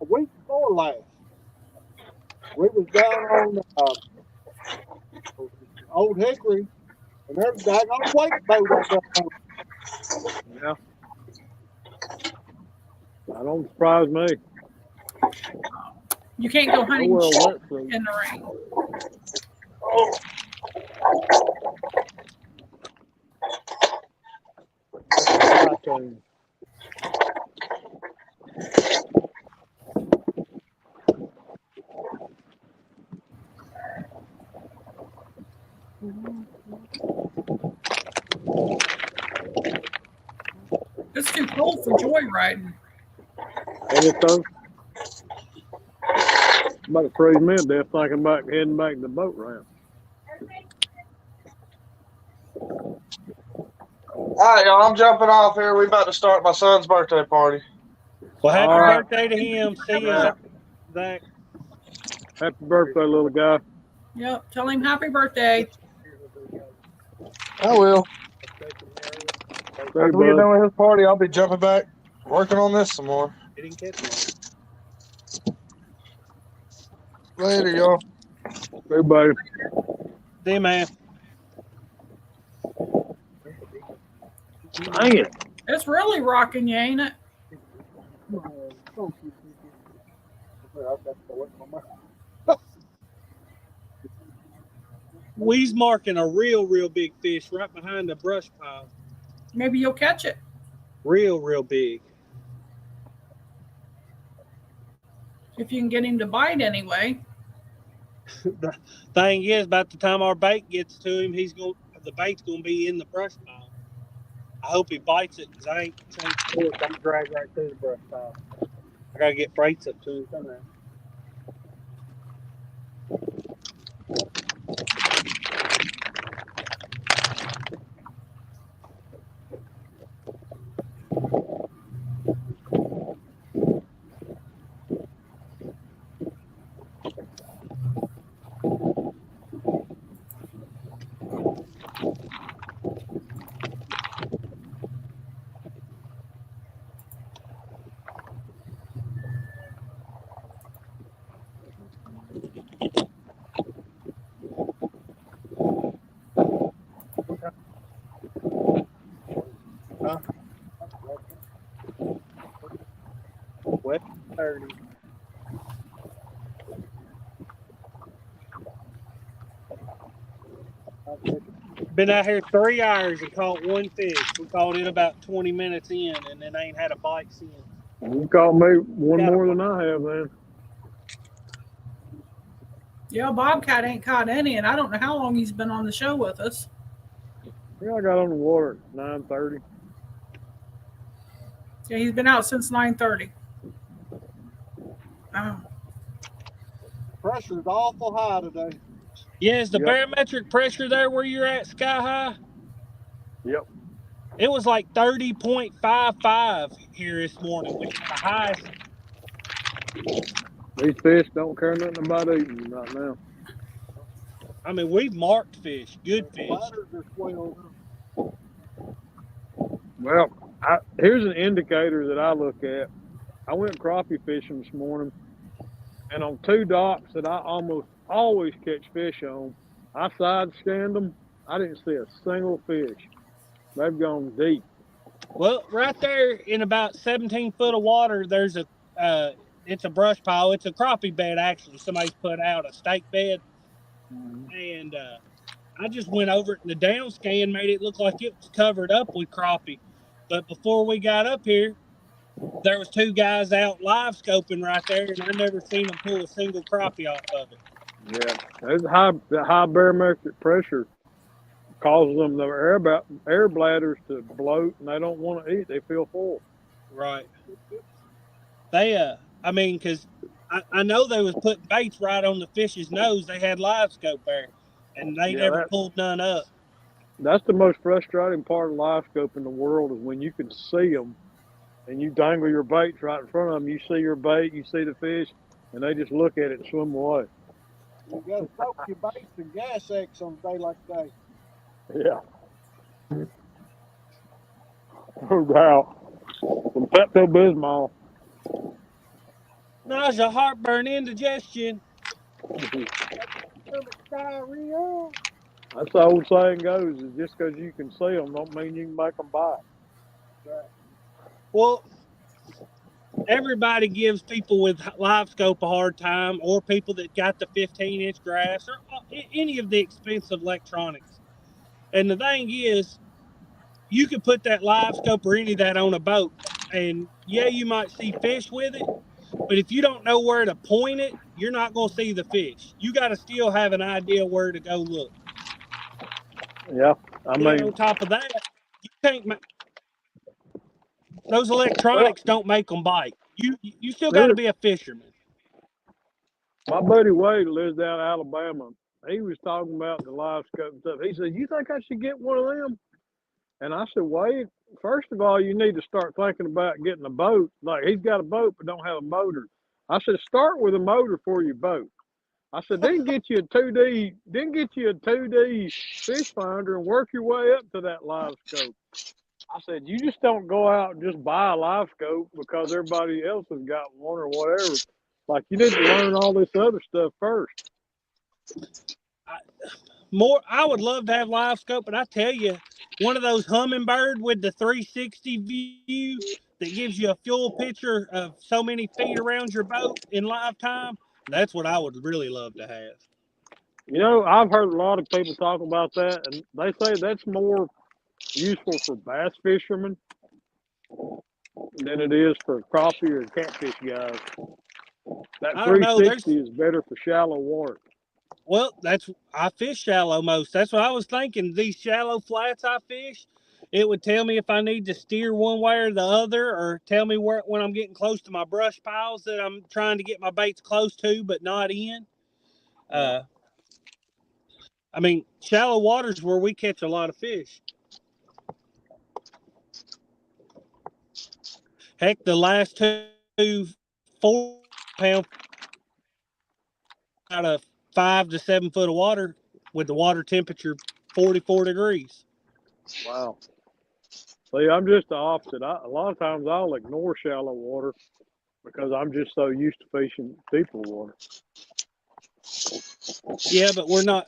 A week before last, we was down on Old Hickory, and there's a daggone wake boat out there. Yeah. That don't surprise me. You can't go hunting Nowhere wet in the rain. It's too cold for joyriding. And it's so. I'm about to freeze me to death thinking about heading back to the boat ramp. All right, y'all. I'm jumping off here. We about to start my son's birthday party. Well, happy All right. birthday to him. See you, Zach. Happy birthday, little guy. Yep. Tell him happy birthday. I will. After we get done with his party, I'll be jumping back, working on this some more. Later, y'all. Hey, buddy. See you, man. Dang it. It's really rocking you, ain't it? We's marking a real big fish right behind the brush pile. Maybe you'll catch it. Real big. If you can get him to bite anyway. The thing is, about the time our bait gets to him, the bait's gonna be in the brush pile. I hope he bites it, because I ain't sure if I'm drag right through the brush pile. I gotta get freights up to him somehow. Been out here 3 hours and caught one fish. We caught it about 20 minutes in, and then ain't had a bite since. You caught me one more than I have, man. Yeah, Bobcat ain't caught any, and I don't know how long he's been on the show with us. Yeah, I got on the water at 9:30. Yeah, he's been out since 9:30. Oh. Pressure's awful high today. Yeah, is the barometric pressure there where you're at sky high? Yep. It was like 30.55 here this morning, which is the highest. These fish don't care nothing about eating right now. I mean, we've marked fish, good fish. Well, here's an indicator that I look at. I went crappie fishing this morning, and on 2 docks that I almost always catch fish on, I side scanned them. I didn't see a single fish. They've gone deep. Well, right there in about 17 foot of water, there's it's a brush pile. It's a crappie bed, actually. Somebody's put out a stake bed. And I just went over it, and the down scan made it look like it was covered up with crappie. But before we got up here, there was 2 guys out live scoping right there, and I never seen them pull a single crappie off of it. Yeah, the high barometric pressure causes them their air bladders to bloat, and they don't want to eat. They feel full. Right. They I mean, because I know they was putting baits right on the fish's nose. They had live scope there, and they never pulled none up. That's the most frustrating part of live scope in the world, is when you can see them and you dangle your baits right in front of them. You see your bait, you see the fish, and they just look at it and swim away. You got to soak your baits in gas X on a day like today. Yeah. No doubt. Some Pepto-Bismol. Nausea, heartburn, indigestion. Diarrhea. That's the old saying goes, is just because you can see them don't mean you can make them bite. Well, everybody gives people with live scope a hard time, or people that got the 15-inch grass, or any of the expensive electronics. And the thing is, you could put that live scope or any of that on a boat, and yeah, you might see fish with it, but if you don't know where to point it, you're not going to see the fish. You got to still have an idea where to go look. Yeah, I mean, on top of that, you can't make those electronics don't make them bite. You still got to be a fisherman. My buddy Wade lives down in Alabama. He was talking about the live scope and stuff. He said, "You think I should get one of them?" And I said, "Wade, first of all, you need to start thinking about getting a boat. Like, he's got a boat but don't have a motor." I said, "Start with a motor for your boat." I said, then get you a 2D fish finder and work your way up to that live scope. I said, you just don't go out and just buy a live scope because everybody else has got one or whatever. Like, you need to learn all this other stuff first. I would love to have live scope, but I tell you, one of those Humminbird with the 360 view that gives you a full picture of so many feet around your boat in live time, that's what I would really love to have. You know, I've heard a lot of people talk about that, and they say that's more useful for bass fishermen than it is for crappie or catfish guys. That 360 is better for shallow water. Well, I fish shallow most. That's what I was thinking. These shallow flats I fish, it would tell me if I need to steer one way or the other, or tell me when I'm getting close to my brush piles that I'm trying to get my baits close to but not in. I mean, shallow water's where we catch a lot of fish. Heck, the last 2 4-pound out of 5 to 7 foot of water with the water temperature 44 degrees. Wow. See, I'm just the opposite. A lot of times I'll ignore shallow water because I'm just so used to fishing deeper water. Yeah, but we're not.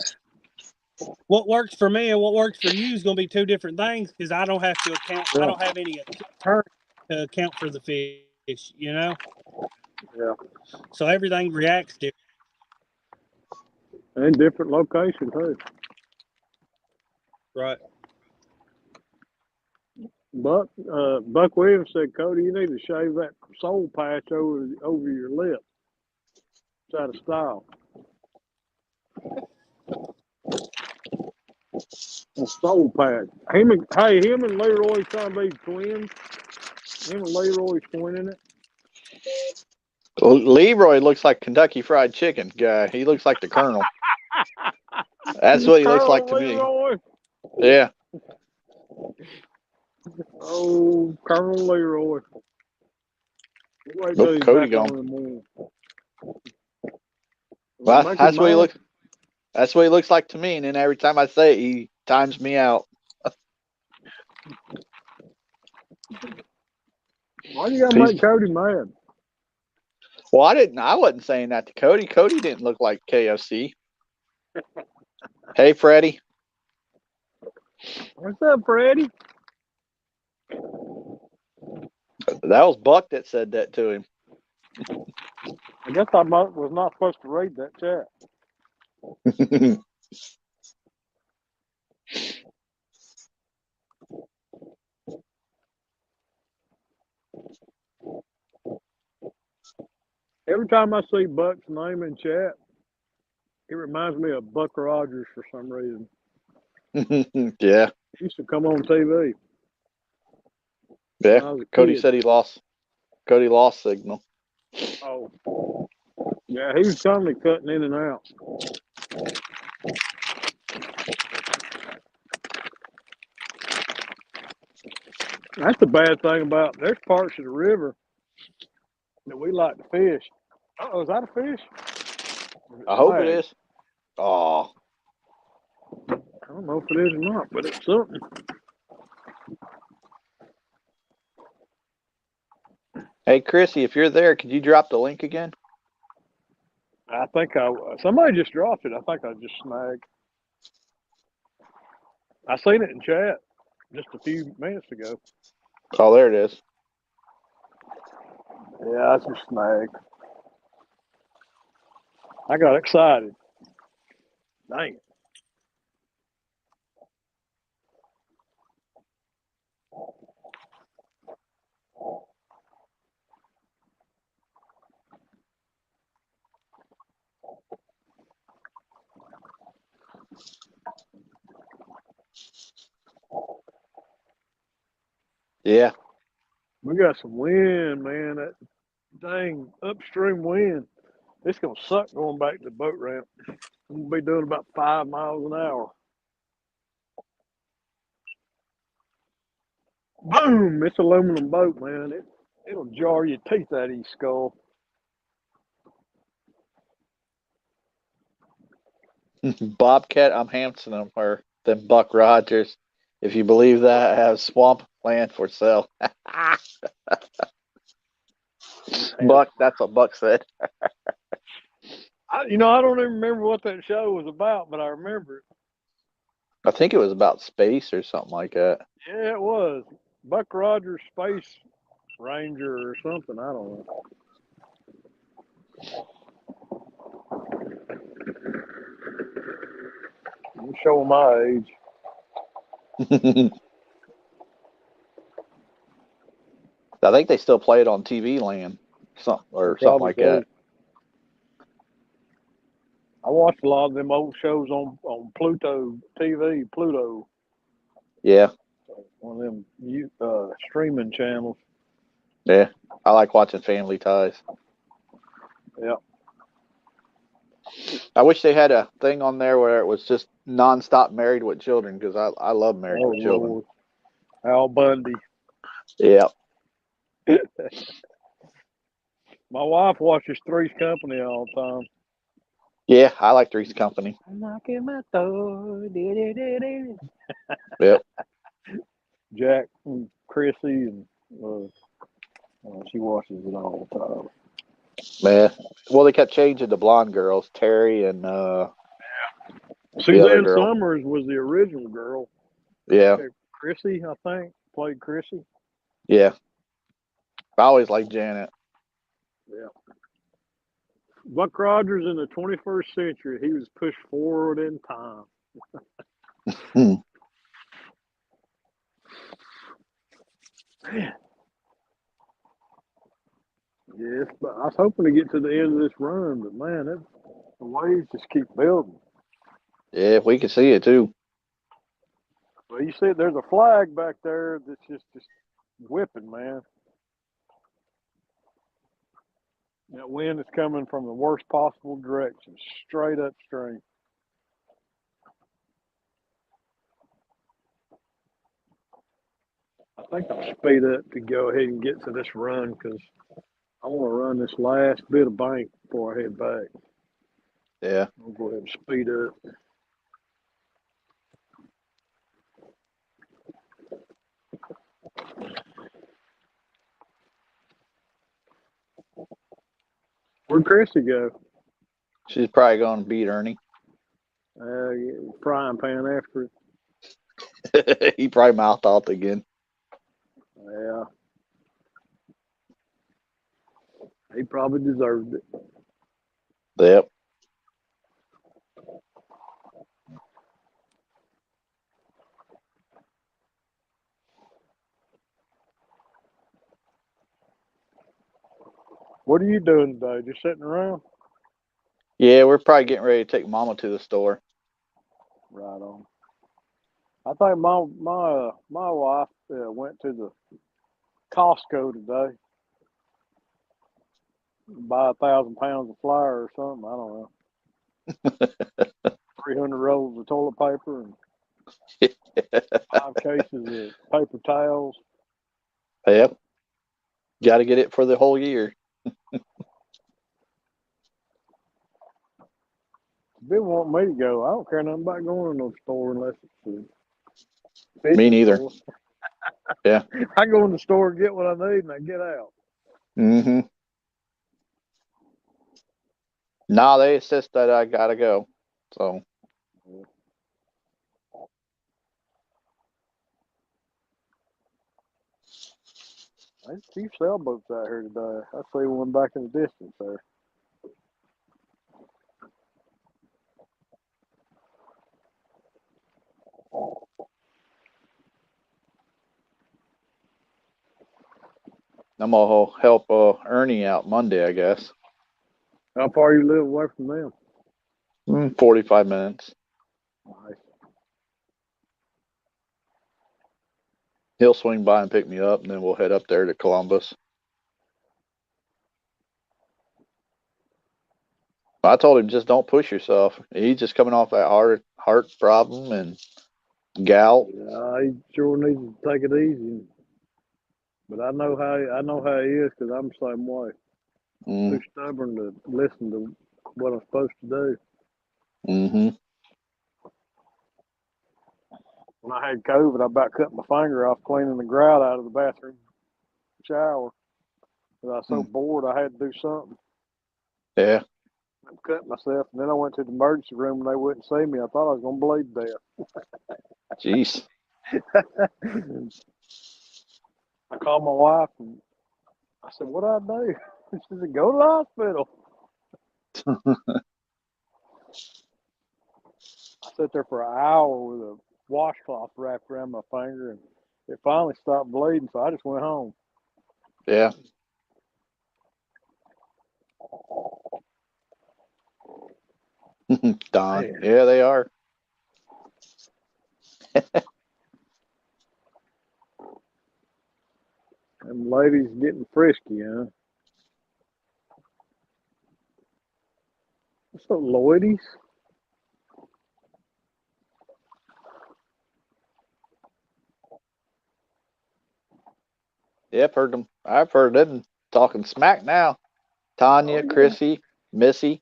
What works for me and what works for you is going to be 2 different things, because I don't have to account. I don't have any current to account for the fish, you know? Yeah. So everything reacts different. And different location, too. Right. Buck Williams said, Cody, you need to shave that soul patch over your lip. It's out of style. A soul patch. Him and Leroy trying to be twins. Him and Leroy's twinning it. Leroy looks like Kentucky Fried Chicken guy. He looks like the Colonel. That's what he looks like to Leroy. me. Yeah. Oh, Colonel Leroy. Wait till Nope, he's Cody back gone. on in the morning. Well, that's what he looks. That's what he looks like to me. And then every time I say it, he times me out. Why you gotta make Cody mad? Well, I wasn't saying that to Cody. Cody didn't look like KFC. Hey, Freddie. What's up, Freddie? That was Buck that said that to him. I guess I was not supposed to read that chat. Every time I see Buck's name in chat, it reminds me of Buck Rogers for some reason. Yeah. He used to come on TV. Yeah. Cody said he lost. Cody lost signal. Oh. Yeah, he was constantly cutting in and out. That's the bad thing about there's parts of the river that we like to fish. Oh, is that a fish? I hope it is. Oh. I don't know if it is or not, but it's something. Hey, Chrissy, if you're there, could you drop the link again? I think somebody just dropped it. I think I just snagged. I seen it in chat just a few minutes ago. Oh, there it is. Yeah, I just snagged. I got excited. Dang it. Yeah. We got some wind, man. That dang upstream wind. It's going to suck going back to the boat ramp. I'm going to be doing about 5 miles an hour. Boom! It's aluminum boat, man. It'll jar your teeth out of your skull. Bobcat, I'm Hampson them or them Buck Rogers. If you believe that, I have swamp land for sale. Buck, that's what Buck said. I don't even remember what that show was about, but I remember it. I think it was about space or something like that. Yeah, it was. Buck Rogers Space Ranger or something. I don't know. I'm showing my age. I think they still play it on TV Land, something like that. I watched a lot of them old shows on Pluto TV. Pluto. Yeah. One of them streaming channels. Yeah. I like watching Family Ties. Yeah. I wish they had a thing on there where it was just nonstop Married with Children, because I love Married with Children. Lord. Al Bundy. Yeah. My wife watches Three's Company all the time. Yeah, I like Three's Company. I'm knocking my door. Yep. Jack and Chrissy, and she watches it all the time. Man. Well, they kept changing the blonde girls, Terry and Suzanne Summers was the original girl. Yeah. Chrissy, I think, played Chrissy. Yeah. I always liked Janet. Yeah. Buck Rogers in the 21st century, he was pushed forward in time. Yes, but I was hoping to get to the end of this run, but man, the waves just keep building. Yeah, we can see it too. Well, you see, there's a flag back there that's just whipping, man. That wind is coming from the worst possible direction, straight upstream. I think I'll speed up to go ahead and get to this run because I want to run this last bit of bank before I head back. Yeah. I'll go ahead and speed up. Where'd Chrissy go? She's probably going to beat Ernie. Frying pan after it. He probably mouthed off again. Yeah. He probably deserved it. Yep. What are you doing today? Just sitting around? Yeah, we're probably getting ready to take Mama to the store. Right on. I think my wife went to the Costco today. Buy 1,000 pounds of flour or something. I don't know. 300 rolls of toilet paper and 5 cases of paper towels. Yep. Got to get it for the whole year. Been wanting me to go. I don't care nothing about going to no store unless it's Me neither. Yeah. I go in the store and get what I need and I get out. Mm-hmm. No, they insist that I gotta go. So. There's a few sailboats out here today. I see one back in the distance there. I'm gonna help Ernie out Monday, I guess. How far you live away from them? 45 minutes. Nice. He'll swing by and pick me up, and then we'll head up there to Columbus. I told him, just don't push yourself. He's just coming off that heart problem and gout. Yeah, he sure needs to take it easy. But I know how he is because I'm the same way. Too stubborn to listen to what I'm supposed to do. Mm-hmm. When I had COVID, I about cut my finger off cleaning the grout out of the bathroom shower. Because I was so bored, I had to do something. Yeah. I cut myself, and then I went to the emergency room, and they wouldn't see me. I thought I was going to bleed to death. Jeez. I called my wife, and I said, what do I do? She said, go to the hospital. I sat there for an hour with a washcloth wrapped around my finger, and it finally stopped bleeding, so I just went home. Yeah. Don. Man. Yeah, they are. Them ladies getting frisky, huh? What's up, Lloydies? Yep, heard them. I've heard them talking smack now. Tanya, Chrissy, Missy.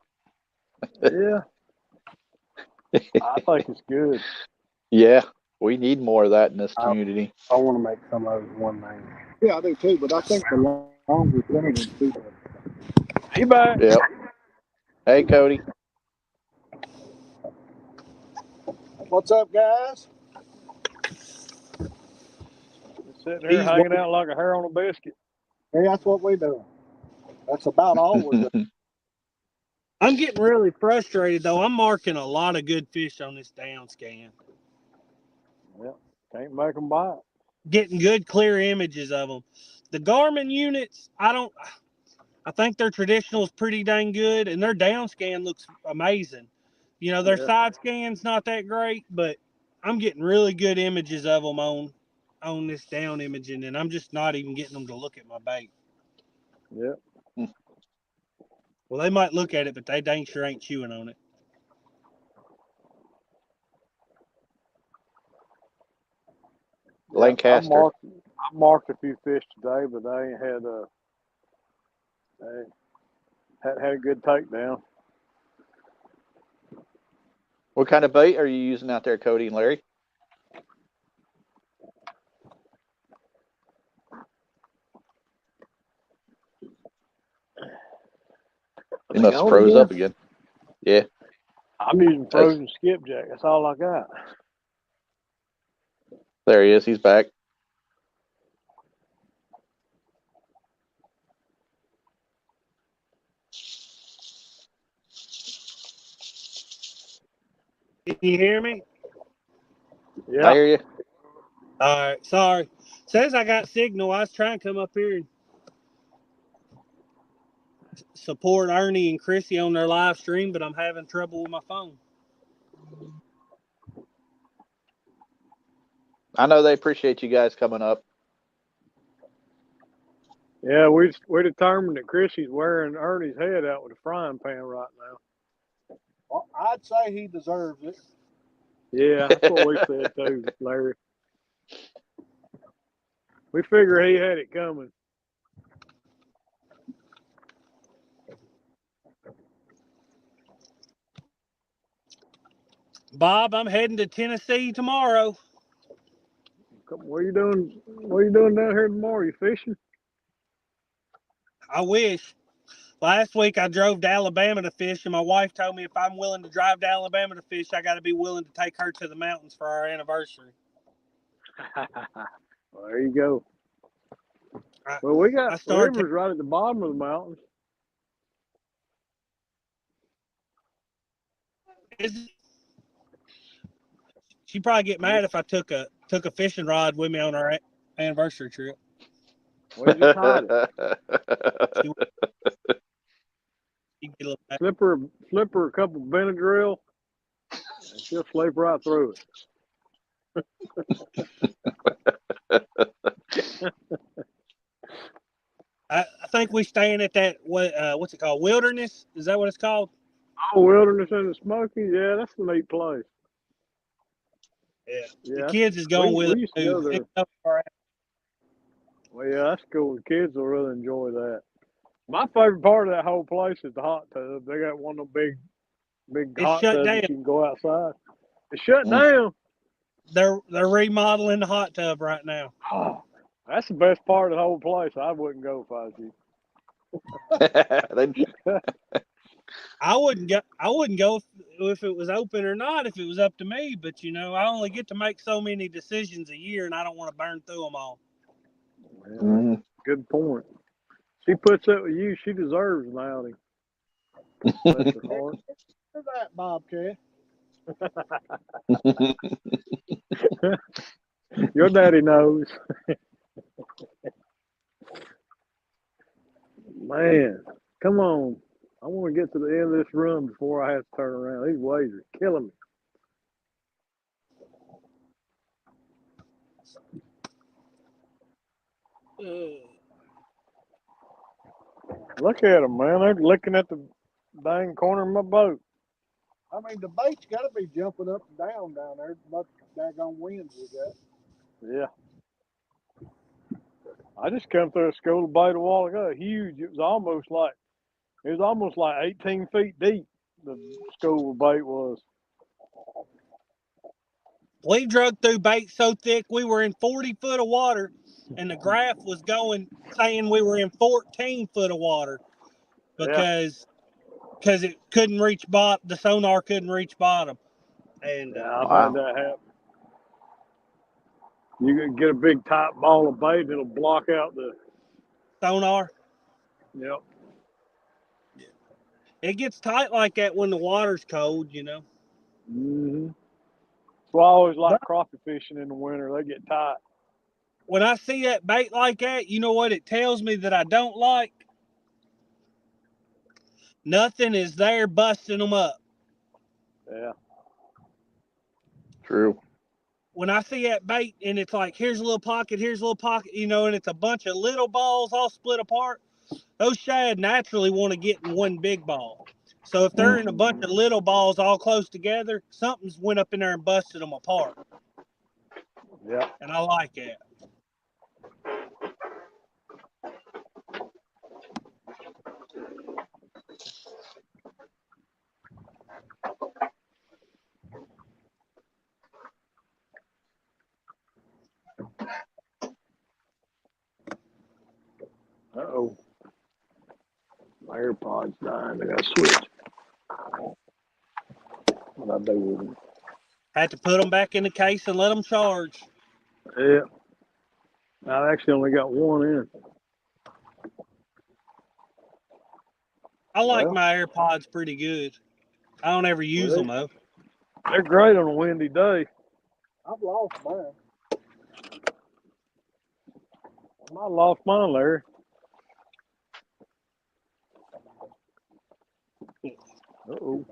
Yeah. I think it's good. Yeah, we need more of that in this community. I want to make some of it one name. Yeah, I do too, but I think the longer thing is too. He back. Yep. Hey, Cody. What's up, guys? Sitting here hanging out like a hair on a biscuit. Hey, that's what we do. That's about all we're doing. I'm getting really frustrated, though. I'm marking a lot of good fish on this down scan. Well, can't make them bite. getting good, clear images of them. The Garmin units, I think their traditional is pretty dang good, and their down scan looks amazing. You know, their side scan's not that great, but I'm getting really good images of them on this down imaging, and I'm just not even getting them to look at my bait. Yep. Well, they might look at it, but they dang sure ain't chewing on it. Lancaster. I marked a few fish today, but they ain't had a good takedown. What kind of bait are you using out there, Cody and Larry? He must have froze up again. Yeah. I'm using frozen skipjack. That's all I got. There he is. He's back. Can you hear me? Yeah. I hear you. All right. Sorry. Says I got signal. I was trying to come up here and support Ernie and Chrissy on their live stream, but I'm having trouble with my phone. I know they appreciate you guys coming up. Yeah, we determined that Chrissy's wearing Ernie's head out with a frying pan right now. Well, I'd say he deserves it. Yeah, that's what we said too, Larry. We figure he had it coming. Bob, I'm heading to Tennessee tomorrow. What are you doing? What are you doing down here tomorrow? You fishing? I wish. Last week I drove to Alabama to fish, and my wife told me if I'm willing to drive to Alabama to fish, I got to be willing to take her to the mountains for our anniversary. Well, there you go. Well, we got rivers right at the bottom of the mountains. She'd probably get mad if I took a fishing rod with me on our anniversary trip. Well, you just hide it. Slip her a couple of Benadryl, and she'll sleep right through it. I think we staying at that what's it called? Wilderness? Is that what it's called? Oh, Wilderness in the Smokies. Yeah, that's a neat place. Yeah. The kids is going with us. Used to go there. Well, yeah, that's cool. The kids will really enjoy that. My favorite part of that whole place is the hot tub. They got one of them big hot tubs that you can go outside. It's shut down. They're remodeling the hot tub right now. Oh, that's the best part of the whole place. I wouldn't go if I was you. I wouldn't go if it was open or not, if it was up to me. But you know, I only get to make so many decisions a year, and I don't want to burn through them all. Yeah, good point. She puts up with you. She deserves an outing. Bless her heart. For that, Bobcat. Your daddy knows. Man, come on. I want to get to the end of this run before I have to turn around. These waves are killing me. Look at them, man. They're looking at the dang corner of my boat. I mean, the bait's got to be jumping up and down there. But daggone winds we got. Yeah. I just come through a school of bait a while ago. Huge. It was almost like 18 feet deep. The school of bait was. We drug through bait so thick we were in 40 foot of water, and the graph was saying we were in 14 foot of water because it couldn't reach bottom. The sonar couldn't reach bottom. And I've had that happen. You can get a big tight ball of bait and it'll block out the sonar. Yep. It gets tight like that when the water's cold, you know. Mm-hmm. So I always like crappie fishing in the winter. They get tight. when I see that bait like that, you know what it tells me that I don't like? Nothing is there busting them up. Yeah. True. When I see that bait and it's like, here's a little pocket, you know, and it's a bunch of little balls all split apart, those shad naturally want to get in one big ball. So if they're in a bunch of little balls all close together, something's went up in there and busted them apart. Yeah. And I like that. Uh-oh. My AirPods dying. I got to switch. What I do with them? Had to put them back in the case and let them charge. Yeah. I actually only got one in. I like my AirPods pretty good. I don't ever use them, though. They're great on a windy day. I've lost mine. I might have lost mine, Larry. Uh-oh.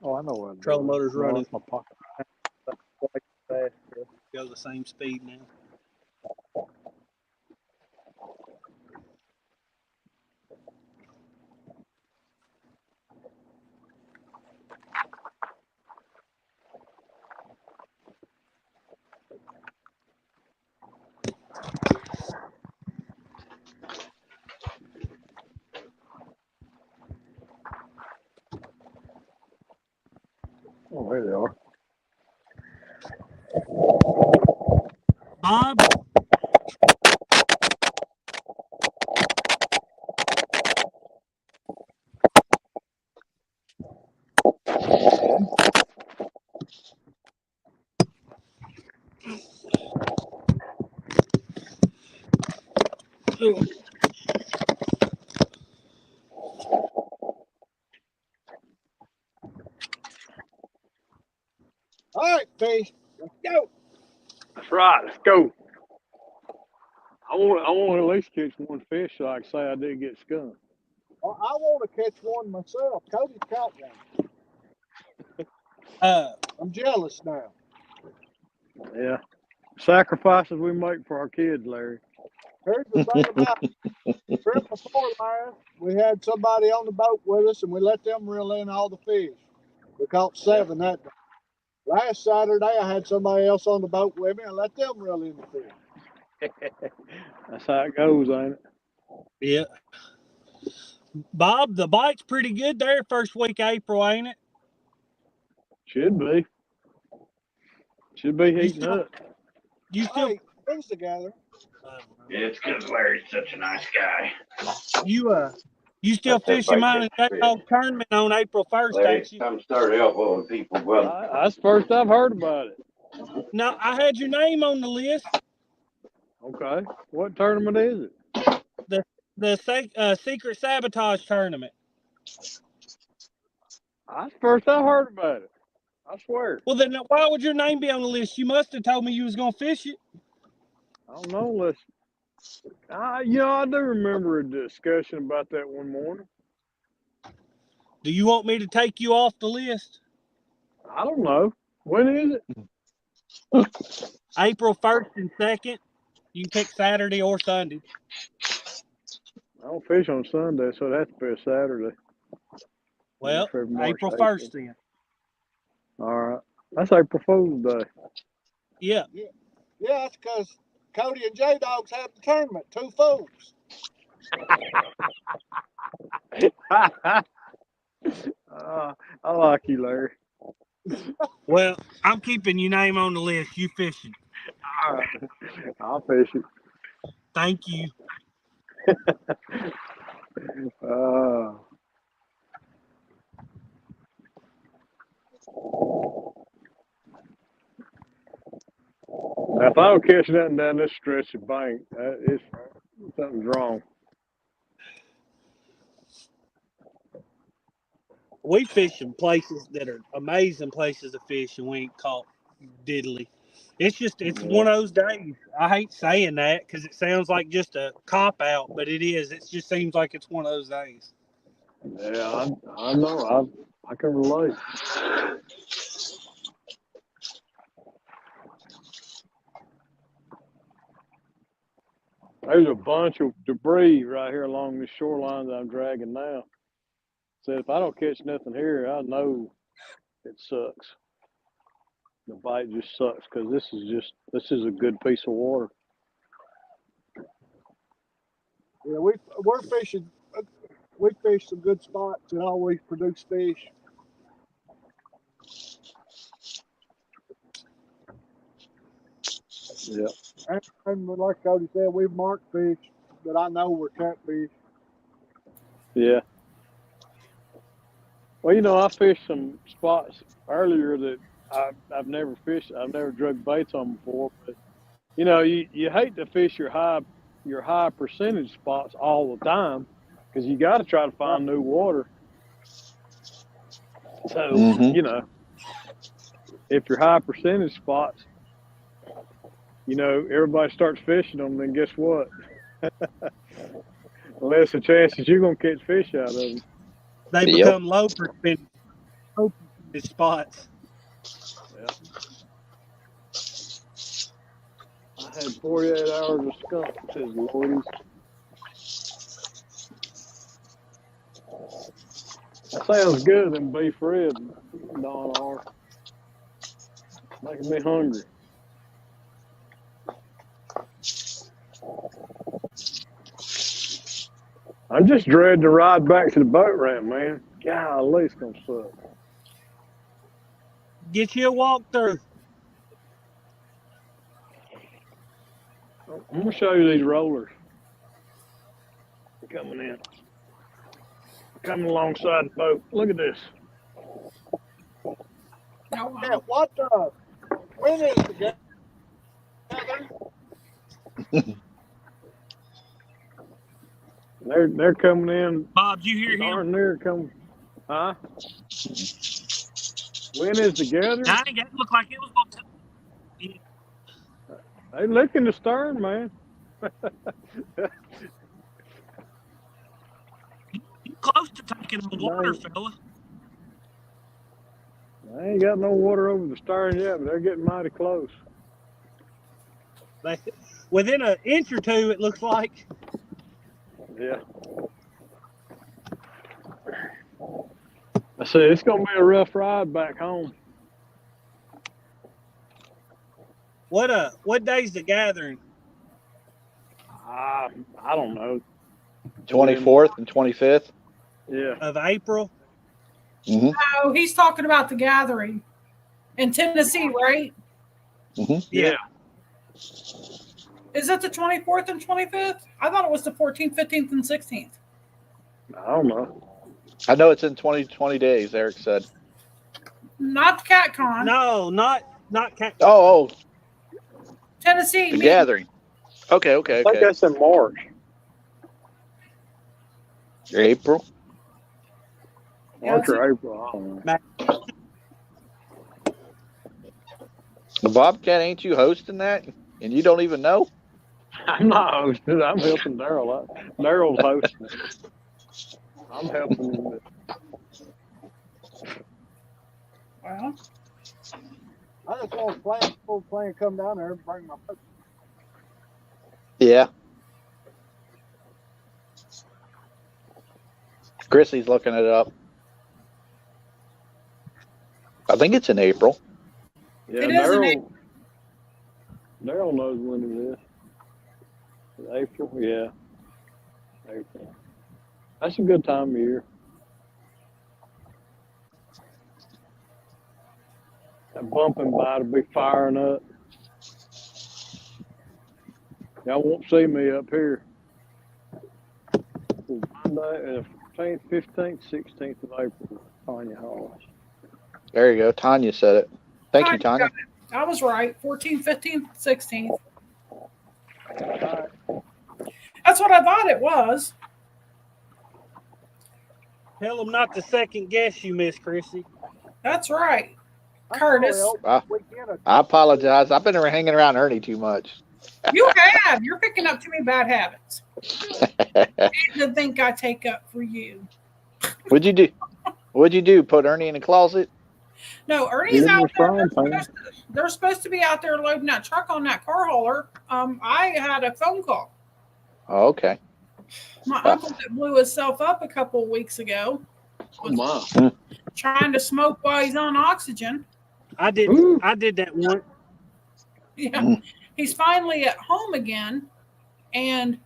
Oh, I know what I'm Trolling doing. motor's No, running. it's my pocket. Go the same speed now. Oh, there they are. Bob? All right, P. Let's go. That's right. Let's go. I want to at least catch one fish so I can say I did get skunked. Well, I want to catch one myself. Cody's caught one. I'm jealous now. Yeah. Sacrifices we make for our kids, Larry. Here's the thing about the trip before last, we had somebody on the boat with us, and we let them reel in all the fish. We caught 7 that day. Last Saturday, I had somebody else on the boat with me, and let them reel in the fish. That's how it goes, ain't it? Yeah. Bob, the bite's pretty good there first week of April, ain't it? Should be. Should be heating up. You still things together. It's because Larry's such a nice guy. You still fishing mine and dog tournament on April 1st, Larry, ain't you? come start elbowing people, brother. That's the first I've heard about it. No, I had your name on the list. Okay. What tournament is it? The secret sabotage tournament. That's the first I've heard about it. I swear. Well, then why would your name be on the list? You must have told me you was going to fish it. I don't know. I do remember a discussion about that one morning. Do you want me to take you off the list? I don't know. When is it? April 1st and 2nd. You can pick Saturday or Sunday. I don't fish on Sunday, so it has to be a Saturday. Well, April 1st then. All right. That's April Fool's Day. Yeah, that's because Cody and J-Dogs have the tournament. 2 fools. I like you, Larry. Well, I'm keeping your name on the list. You fishing. All right. I'll fish it. Thank you. Now, if I don't catch nothing down this stretch of bank, something's wrong. We fish in places that are amazing places to fish, and we ain't caught diddly. It's one of those days. I hate saying that because it sounds like just a cop out, but it is. It just seems like it's one of those days. Yeah, I know. I can relate. There's a bunch of debris right here along this shoreline that I'm dragging now. So if I don't catch nothing here, I know it sucks. The bite just sucks because this is a good piece of water. Yeah, we're fishing. We fish some good spots and always produce fish. Yeah. And like Cody said, we've marked fish that I know were catfish. Yeah. Well, I fished some spots earlier that I've never fished. I've never drug baits on before. But you hate to fish your high percentage spots all the time because you got to try to find new water. So if your high percentage spots, everybody starts fishing them, then guess what? Less a chance that you're gonna catch fish out of them. They become low percentage spots. Yeah. I had 48 hours of skunk, says Lloyd's. That sounds good, them beef ribs, Don R. Making me hungry. I'm just dreading to ride back to the boat ramp, man. Golly, it's gonna suck. Get you a walkthrough. I'm gonna show you these rollers. They're coming in. Coming alongside the boat. Look at this. Yeah, what when is the gathering? They're coming in. Bob, did you hear him? Darn near coming. Huh? When is the gathering? That looked like it was going to. They licking the stern, man. You close to taking the water, fella. I ain't got no water over the stern yet, but they're getting mighty close. Within an inch or two, it looks like. Yeah. I said it's gonna be a rough ride back home. What day's the gathering? I don't know. 24th and 25th. Yeah. Of April. Mm-hmm. Oh, he's talking about the gathering in Tennessee, right? Mm-hmm. Yeah. Is it the 24th and 25th? I thought it was the 14th, 15th, and 16th. I don't know. I know it's in 20 days, Eric said. Not CatCon. No, not Cat. Oh. Tennessee. The gathering. Okay. I think that's in March. April? March or April, I don't know. The Bobcat, ain't you hosting that? And you don't even know? I'm not hosting. I'm helping Daryl out. Daryl's hosting. I'm helping him. Well, I just want to plan come down there and bring my boat. Yeah. Chrissy's looking it up. I think it's in April. Yeah, it is in April. Daryl knows when it is. April, yeah. April. That's a good time of year. That bumping by to be firing up. Y'all won't see me up here. Monday, 14th, 15th, 16th of April, Tanya Hall. There you go. Tanya said it. Thank you, Tanya. I was right. 14th, 15th, 16th. That's what I thought it was. Tell them not to second guess you, Miss Chrissy. That's right. Curtis. I apologize. I've been hanging around Ernie too much. You have. You're picking up too many bad habits. And to think I take up for you. What'd you do? What'd you do? Put Ernie in the closet? No, Ernie's out there. They're supposed to be out there loading that truck on that car hauler. I had a phone call. Oh, okay. My uncle that blew himself up a couple of weeks ago was trying to smoke while he's on oxygen. I did that once. Yeah. He's finally at home again, and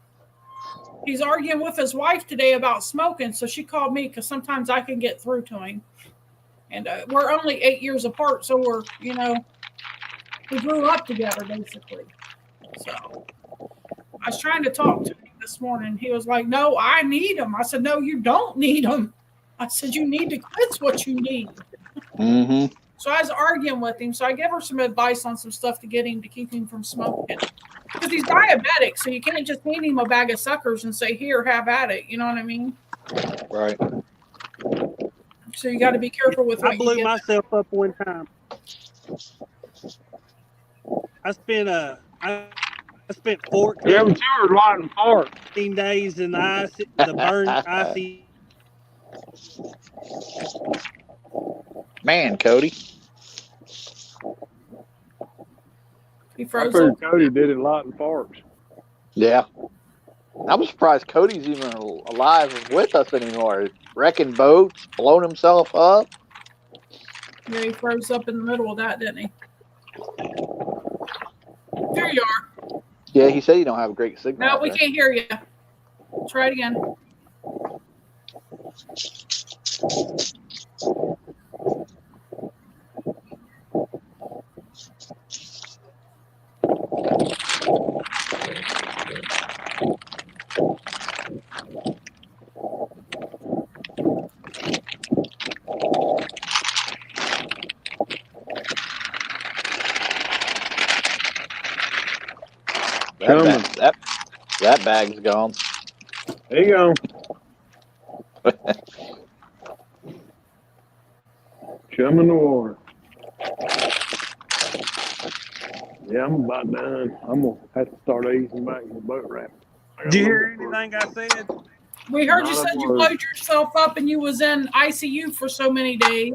he's arguing with his wife today about smoking. So she called me because sometimes I can get through to him. And we're only 8 years apart, so we're, we grew up together basically. So I was trying to talk to him this morning. He was like, "No, I need them." I said, "No, you don't need them." I said, "You need to quit what you need." Mm-hmm. So I was arguing with him. So I gave her some advice on some stuff to get him to keep him from smoking. Because he's diabetic, so you can't just hand him a bag of suckers and say, "Here, have at it." You know what I mean? Right. So you got to be careful with what I blew myself up one time. I spent 14 days in the burn IC. Man, Cody. He froze I up. Cody did it a lot in parks. Yeah. I'm surprised Cody's even alive with us anymore. Wrecking boats, blowing himself up. Yeah, he froze up in the middle of that, didn't he? There you are. Yeah, he said you don't have a great signal. No, we can't hear you. Try it again. That bag's gone. There you go. Chum in the water. Yeah, I'm about done. I'm going to have to start easing back in the boat ramp. Did you hear anything I said? We heard you said you blowed yourself up and you was in ICU for so many days.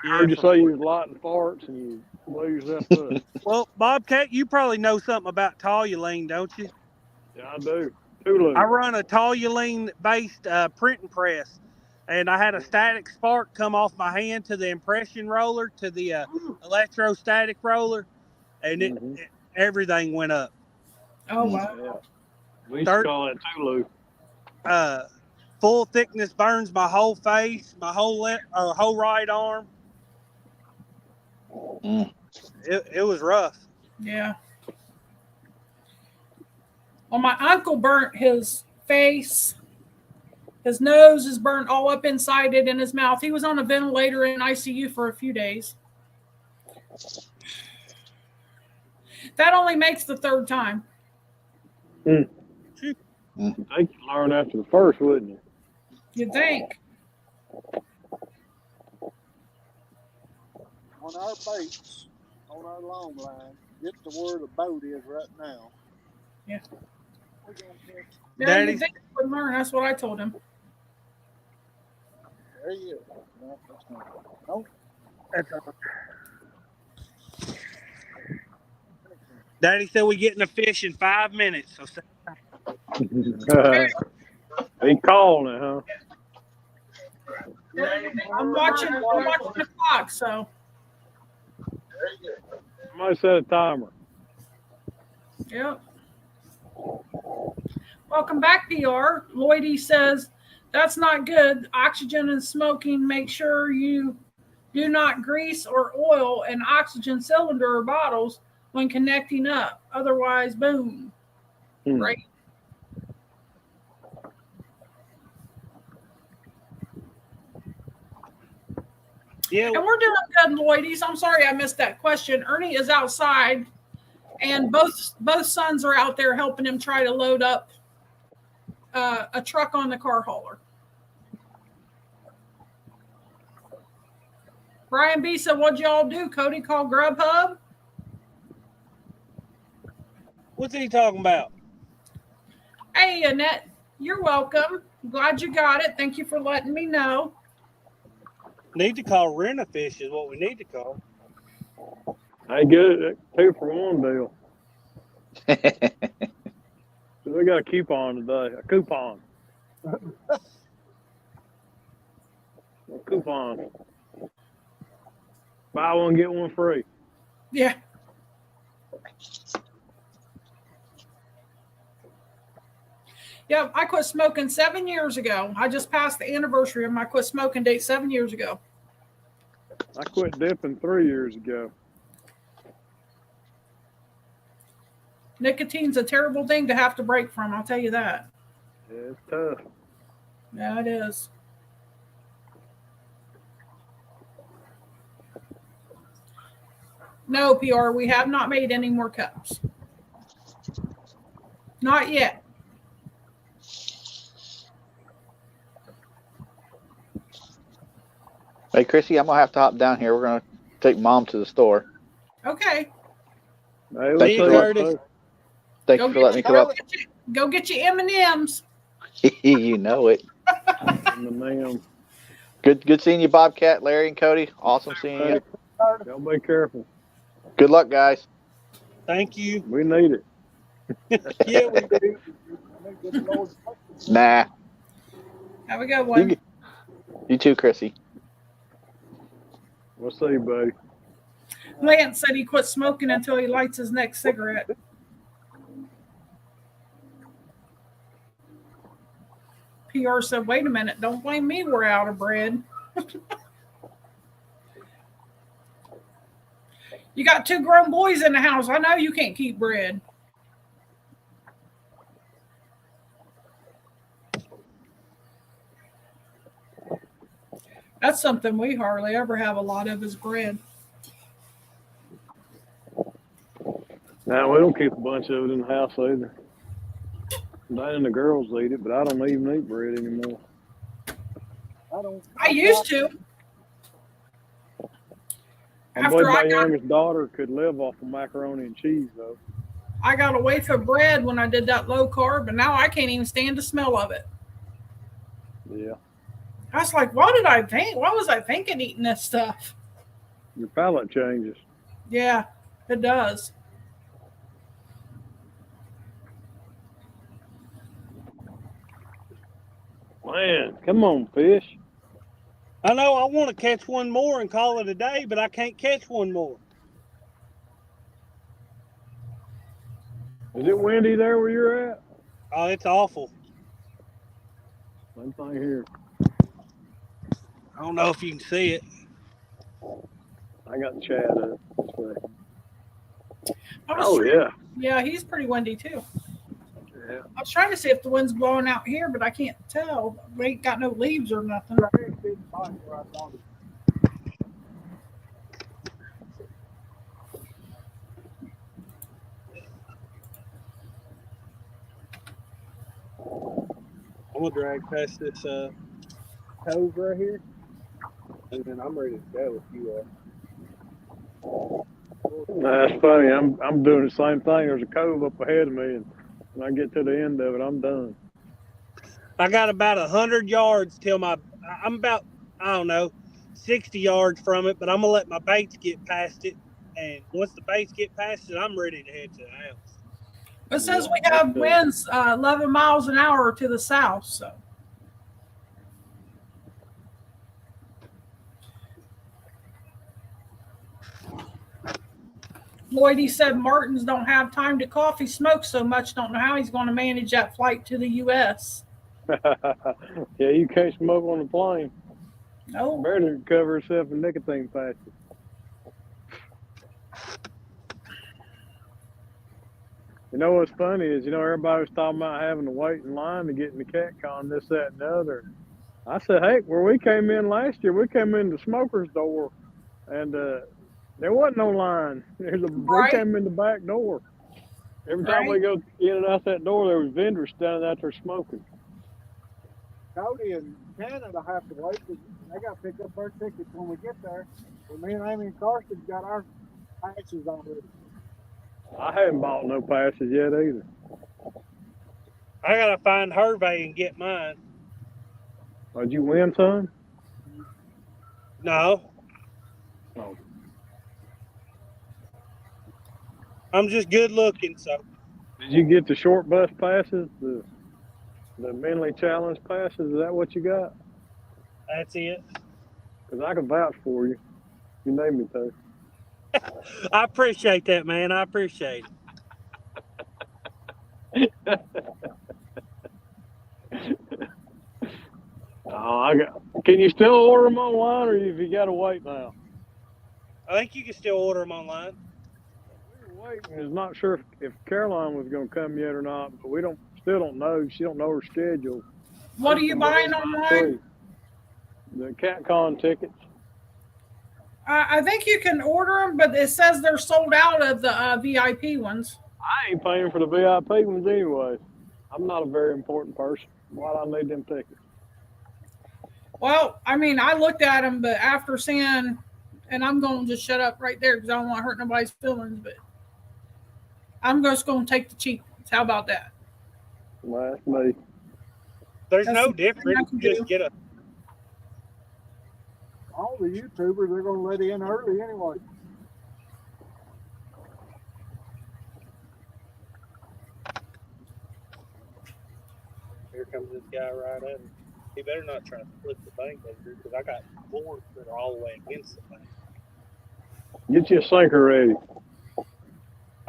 I heard you say you was lighting farts and you blow yourself up. Well, Bobcat, you probably know something about toluene, don't you? Yeah, I do. Tulu. I run a toluene-based printing press, and I had a static spark come off my hand to the impression roller, to the electrostatic roller, and everything went up. Oh, wow. Yeah. We used to call that Tulu. Full thickness burns my whole face, my whole whole right arm. It was rough. Yeah. Well, my uncle burnt his face. His nose is burnt all up inside it, in his mouth. He was on a ventilator in ICU for a few days. That only makes the third time. I think you learned after the first, wouldn't you? You'd think. On our baits, on our long line, get to where the boat is right now. Yeah. Yeah, Daddy, you think you would learn. That's what I told him. There you go. No, that's not. Nope. Daddy said we getting a fish in 5 minutes. So He calling it, huh? I'm watching the clock, so. Somebody set a timer. Yep. Welcome back, PR. Lloydie says, that's not good. Oxygen and smoking. Make sure you do not grease or oil an oxygen cylinder or bottles when connecting up. Otherwise, boom. Right. Yeah. And we're doing good, Lloydies. I'm sorry I missed that question. Ernie is outside, and both sons are out there helping him try to load up a truck on the car hauler. Brian B said, "What'd y'all do? Cody called Grubhub." What's he talking about? Hey, Annette, you're welcome. Glad you got it. Thank you for letting me know. Need to call Rent-A-Fish is what we need to call. I get it. 2 for 1 deal. So we got a coupon today. A coupon. A coupon. Buy one, get one free. Yeah. Yeah, I quit smoking 7 years ago. I just passed the anniversary of my quit smoking date 7 years ago. I quit dipping 3 years ago. Nicotine's a terrible thing to have to break from, I'll tell you that. Yeah, it's tough. Yeah, it is. No, PR, we have not made any more cups. Not yet. Hey, Chrissy, I'm gonna have to hop down here. We're gonna take Mom to the store. Okay. Hey, Thank you for letting me come up. Go get your M&Ms. You know it. Ma'am. Good seeing you, Bobcat, Larry, and Cody. Awesome seeing you. Y'all be careful. Good luck, guys. Thank you. We need it. Yeah, we do. Nah. Have a good one. You too, Chrissy. We'll see you, buddy. Lance said he quit smoking until he lights his next cigarette. PR said, wait a minute, don't blame me, we're out of bread. You got 2 grown boys in the house. I know you can't keep bread. That's something we hardly ever have a lot of is bread. Now, we don't keep a bunch of it in the house either. Diane and the girls eat it, but I don't even eat bread anymore. I used to. I believe my youngest daughter could live off of macaroni and cheese, though. I got a wafer of bread when I did that low carb, and now I can't even stand the smell of it. Yeah. I was like, what did I think? What was I thinking eating this stuff? Your palate changes. Yeah, it does. Man, come on, fish. I know I want to catch one more and call it a day, but I can't catch one more. Is it windy there where you're at? Oh, it's awful. Same thing here. I don't know if you can see it. I got Chad up this way. Oh, yeah. Yeah, he's pretty windy too. Yeah. I was trying to see if the wind's blowing out here, but I can't tell. We ain't got no leaves or nothing. I'm gonna drag past this cove right here, and then I'm ready to go if you are. That's funny. I'm doing the same thing. There's a cove up ahead of me, and when I get to the end of it, I'm done. I got about 100 yards till I'm about, I don't know, 60 yards from it, but I'm gonna let my baits get past it, and once the baits get past it, I'm ready to head to the house. It says we have winds 11 miles an hour to the south, so. Lloyd, he said Martins don't have time to coffee smoke so much, don't know how he's going to manage that flight to the U.S. Yeah, you can't smoke on the plane. No. Better to cover herself in nicotine patches. You know what's funny is, everybody was talking about having to wait in line to get in the cat con, this, that, and the other. I said, hey, where we came in last year, we came in the smoker's door, and there wasn't no line. We came in the back door. Every time we go in and out that door, there was vendors standing out there smoking. Cody and Canada have to wait because they got to pick up their tickets when we get there. But me and Amy and Carson got our passes already. I haven't bought no passes yet either. I gotta find Hervey and get mine. Did you win some? No. Oh. I'm just good looking, so. Did you get the short bus passes, the mentally challenged passes? Is that what you got? That's it. Because I can vouch for you. You name me to. I appreciate that, man. I appreciate it. Can you still order them online, or have you got to wait now? I think you can still order them online. We were waiting. Is not sure if Caroline was going to come yet or not, but we still don't know. She don't know her schedule. What are you buying online? The CatCon tickets. I think you can order them, but it says they're sold out of the VIP ones. I ain't paying for the VIP ones anyway. I'm not a very important person. Why do I need them tickets? Well, I mean, I looked at them, but after seeing, and I'm going to just shut up right there because I don't want to hurt nobody's feelings, but I'm just going to take the cheap ones. How about that? Well, that's me. There's no difference. Just get a. All the YouTubers, they're going to let in early anyway. Here comes this guy right at me. He better not try to flip the bank over here because I got boards that are all the way against the bank. Get your sinker ready.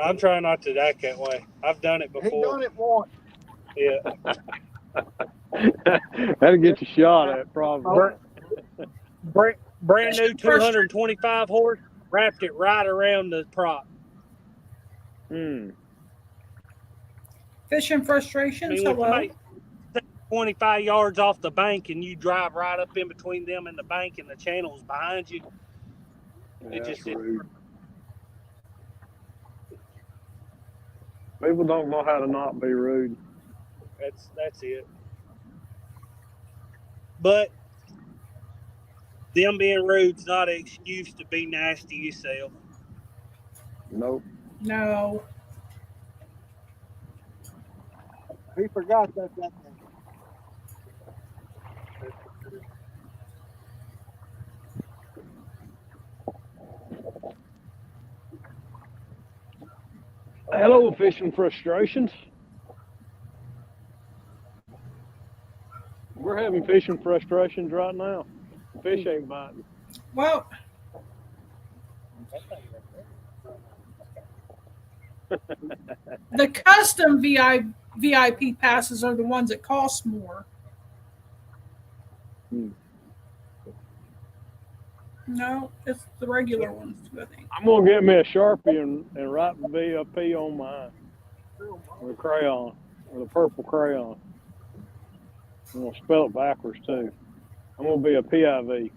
I'm trying not to act that way. I've done it before. He done it once. Yeah. That'll get you shot at, probably. Brand new 225 horse, wrapped it right around the prop. Fishing frustrations. Hello. 25 yards off the bank and you drive right up in between them and the bank and the channels behind you. It just rude. People don't know how to not be rude. That's it. But them being rude's not an excuse to be nasty yourself. Nope. No. He forgot that. Hello, fishing frustrations. We're having fishing frustrations right now. Fish ain't biting. Well, the custom VIP passes are the ones that cost more. No, it's the regular ones, I think. I'm going to get me a Sharpie and write VIP on mine with a crayon, with a purple crayon. I'm going to spell it backwards, too. I'm going to be a PIV.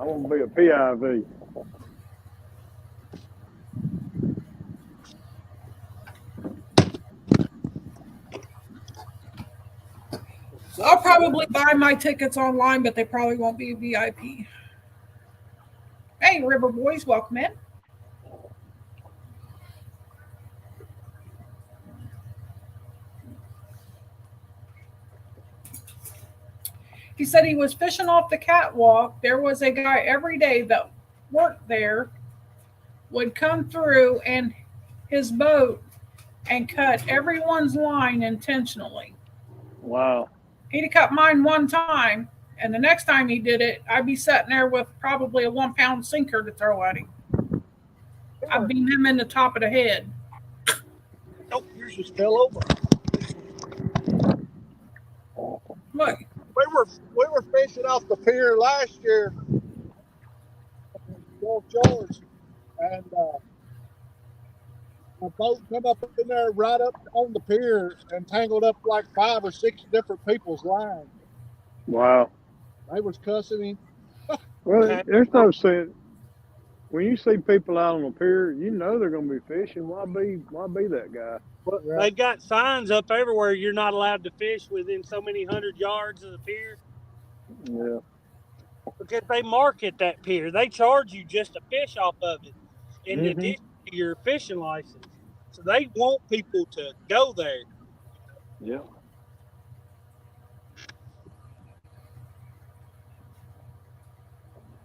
I'm going to be a PIV. I'll probably buy my tickets online, but they probably won't be VIP. Hey, River Boys, welcome in. He said he was fishing off the catwalk. There was a guy every day that worked there, would come through and his boat and cut everyone's line intentionally. Wow. He'd cut mine one time, and the next time he did it, I'd be sitting there with probably a 1 pound sinker to throw at him. I'd beam him in the top of the head. Nope, yours just fell over. Look. We were fishing off the pier last year, Gulf Shores, and a boat come up in there right up on the pier and tangled up like 5 or 6 different people's lines. Wow. They was cussing him. Well, there's no sense. When you see people out on the pier, you know they're going to be fishing. Why be that guy? But they've got signs up everywhere. You're not allowed to fish within so many 100 yards of the pier. Yeah. Because they market that pier. They charge you just to fish off of it in addition to your fishing license. So they want people to go there. Yeah.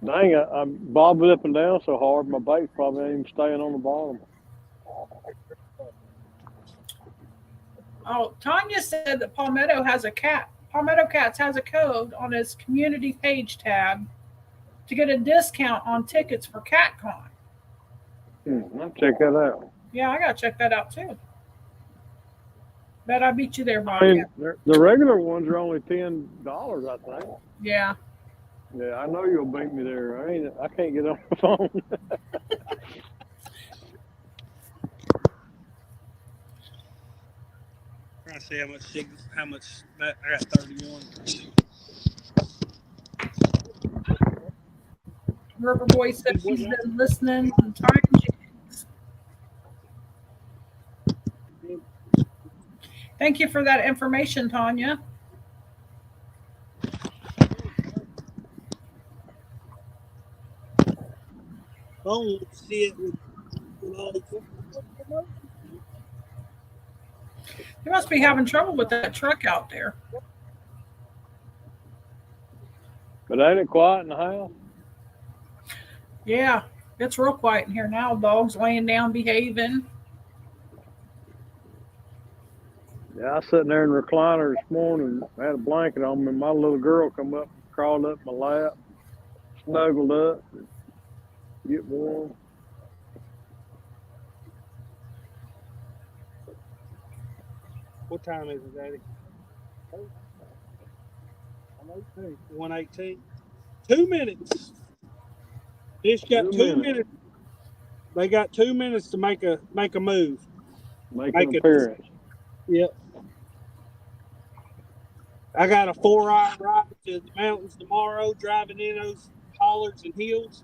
Dang, I'm bobbing up and down so hard, my bait's probably ain't even staying on the bottom. Oh, Tanya said that Palmetto Cats has a code on his community page tab to get a discount on tickets for CatCon. I'll check that out. Yeah, I gotta check that out too. Bet I beat you there, Bob. I mean, the regular ones are only $10, I think. Yeah. Yeah, I know you'll beat me there. I can't get on the phone. Trying to see how much I got 31. River Boy said she's been listening from time jigs. Thank you for that information, Tanya. Oh, see it with You must be having trouble with that truck out there. But ain't it quiet in the house? Yeah, it's real quiet in here now. Dogs laying down, behaving. Yeah, I was sitting there in the recliner this morning, I had a blanket on me, and my little girl come up, crawled up my lap, snuggled up, get warm. What time is it, Daddy? 1:18. 2 minutes. Fish got 2 minutes. They got 2 minutes to make a move. Make an appearance. Yep. I got a 4-hour ride to the mountains tomorrow, driving in those hollards and hills.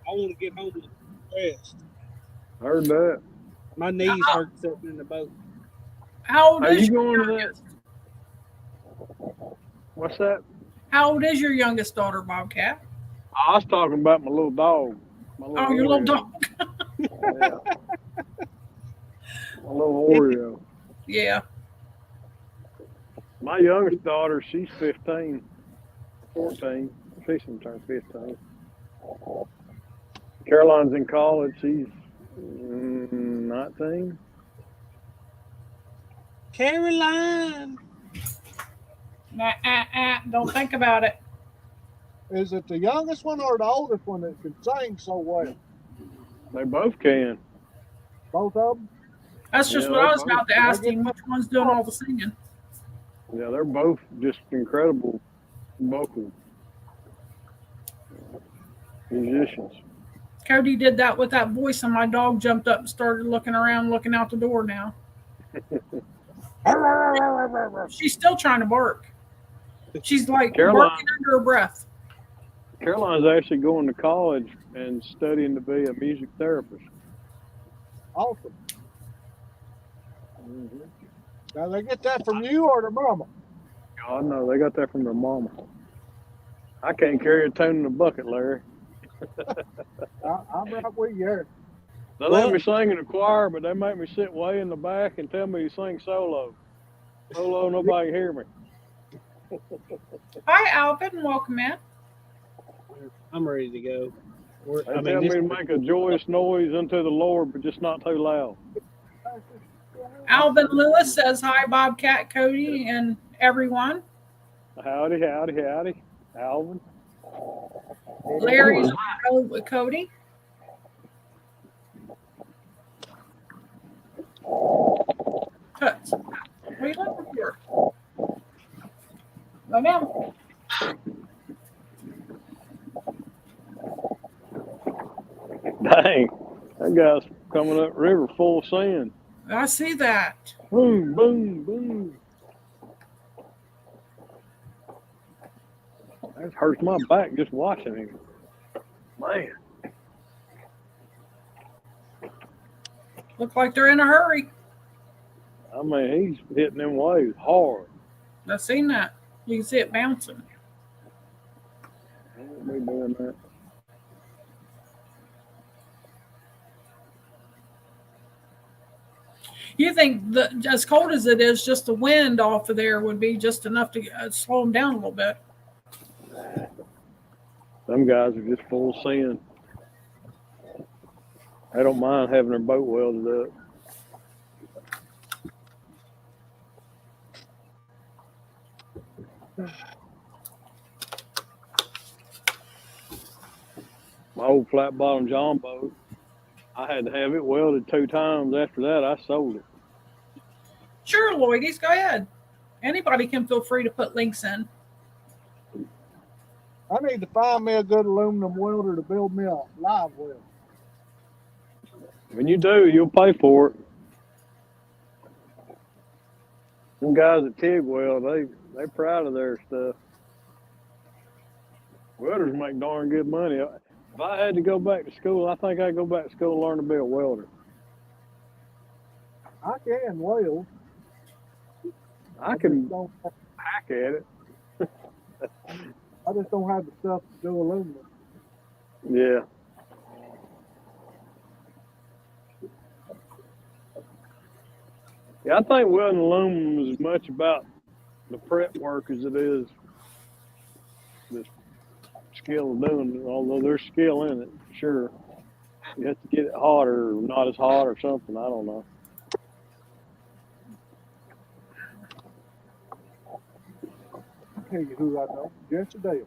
I want to get home and rest. Heard that. My knees hurt sitting in the boat. How old is you your going youngest? to that? What's that? How old is your youngest daughter, Bobcat? I was talking about my little dog. Oh, your little dog. Yeah. My little Oreo. Yeah. My youngest daughter, she's 15, 14. She's going to turn 15. Caroline's in college. She's 19. Caroline. Don't think about it. Is it the youngest one or the oldest one that can sing so well? They both can. Both of them? That's just what I was about to ask him. Which one's doing all the singing? Yeah, they're both just incredible vocal musicians. Cody did that with that voice, and my dog jumped up and started looking around, looking out the door now. She's still trying to bark. She's like barking under her breath. Caroline's actually going to college and studying to be a music therapist. Awesome. Mm-hmm. Now they get that from you or the mama? God, no, they got that from their mama. I can't carry a tune in a bucket, Larry. I'm right with you. They let me sing in the choir, but they make me sit way in the back and tell me to sing solo. Solo, nobody hear me. Hi, Alvin. Welcome in. I'm ready to go. They tell me to make a joyous noise unto the Lord, but just not too loud. Alvin Lewis says hi, Bobcat, Cody, and everyone. Howdy, howdy, howdy, Alvin. Larry's on with Cody. Toots. What are you looking for? Go down. Dang, that guy's coming up river full of sand. I see that. Boom, boom, boom. That hurts my back just watching him. Man. Look like they're in a hurry. I mean, he's hitting them waves hard. I've seen that. You can see it bouncing. I won't be doing that. You think that as cold as it is, just the wind off of there would be just enough to slow them down a little bit? Some guys are just full of sand. They don't mind having their boat welded up. My old flat bottom John boat, I had to have it welded 2 times. After that, I sold it. Sure, Lloydies, go ahead. Anybody can feel free to put links in. I need to find me a good aluminum welder to build me a live well. When you do, you'll pay for it. Them guys at TIG Weld, they proud of their stuff. Welders make darn good money. If I had to go back to school, I think I'd go back to school and learn to be a welder. I can weld. I can hack at it. I just don't have the stuff to do aluminum. Yeah. Yeah, I think welding aluminum is as much about the prep work as it is the skill of doing it, although there's skill in it, sure. You have to get it hotter or not as hot or something, I don't know. I'll tell you who I know, Jesse Dale.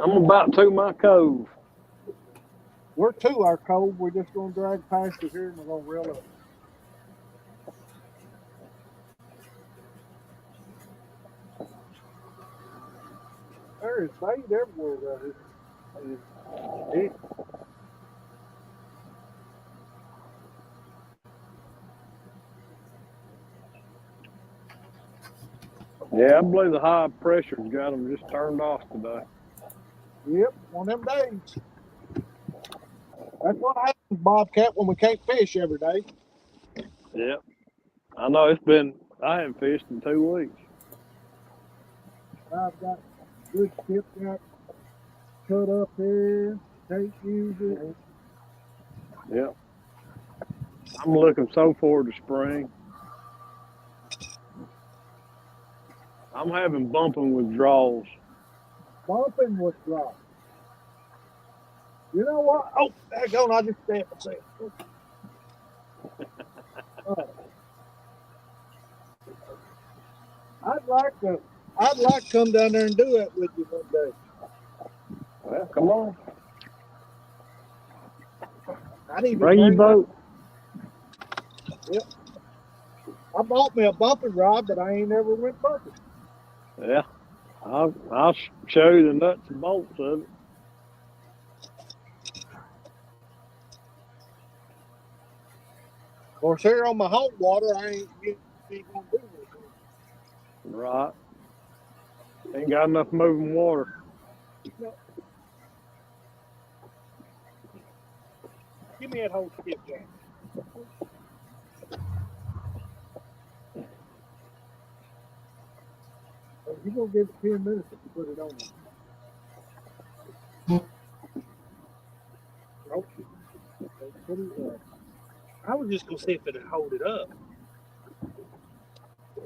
I'm about to my cove. We're to our cove. We're just going to drag past it here and we're going to reel up. There is bait everywhere right here. Yeah, I believe the high pressure's got them just turned off today. Yep, one of them days. That's what happens, Bobcat, when we can't fish every day. Yep. I know I haven't fished in 2 weeks. I've got good skipjack cut up here. Can't use it. Yep. I'm looking so forward to spring. I'm having bumping withdrawals. Bumping withdrawals. You know what? Oh, there you go. I just stepped it. I'd like to come down there and do that with you one day. Well, come on. I need to bring your boat. Yep. I bought me a bumping rod, but I ain't never went bumping. Yeah. I'll show you the nuts and bolts of it. Of course, here on my home water, I ain't gonna do it. Right. Ain't got enough moving water. No. Give me that whole skipjack. You're going to give it 10 minutes if you put it on there. Nope. Put it up. I was just going to see if it'd hold it up.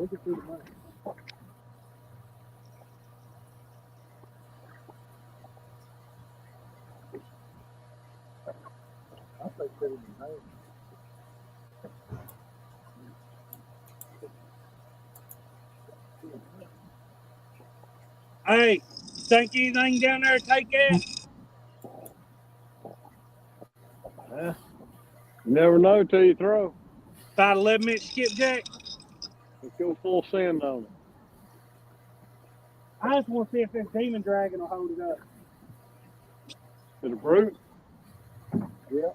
Look at through the money. I think put it in the hand. Hey, think anything down there take that? Yeah. You never know till you throw. About 11-inch skipjack. Let's go full sand on it. I just want to see if this demon dragon will hold it up. To the brute? Yeah.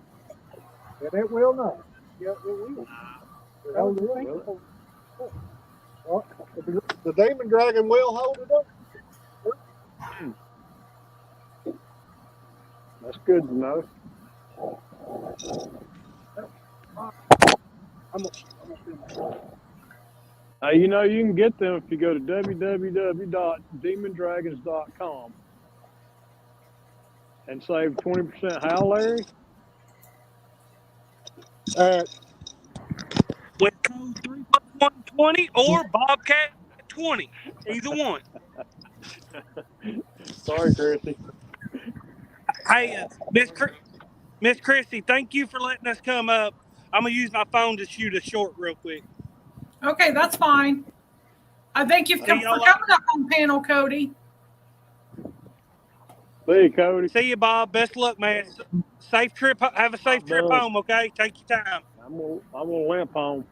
And it will not. Yeah, it will. Hold it Well, the demon dragon will hold it up. That's good to know. Hey, you know, you can get them if you go to www.demondragons.com and save 20%. How, Larry? With code 3+120 or Bobcat 20. Either one. Sorry, Chrissy. Hey, Miss Christy, thank you for letting us come up. I'm going to use my phone to shoot a short real quick. Okay, that's fine. I thank you for coming up on panel, Cody. See you, Cody. See you, Bob. Best of luck, man. Safe trip. Have a safe trip home, okay? Take your time. I'm gonna limp home.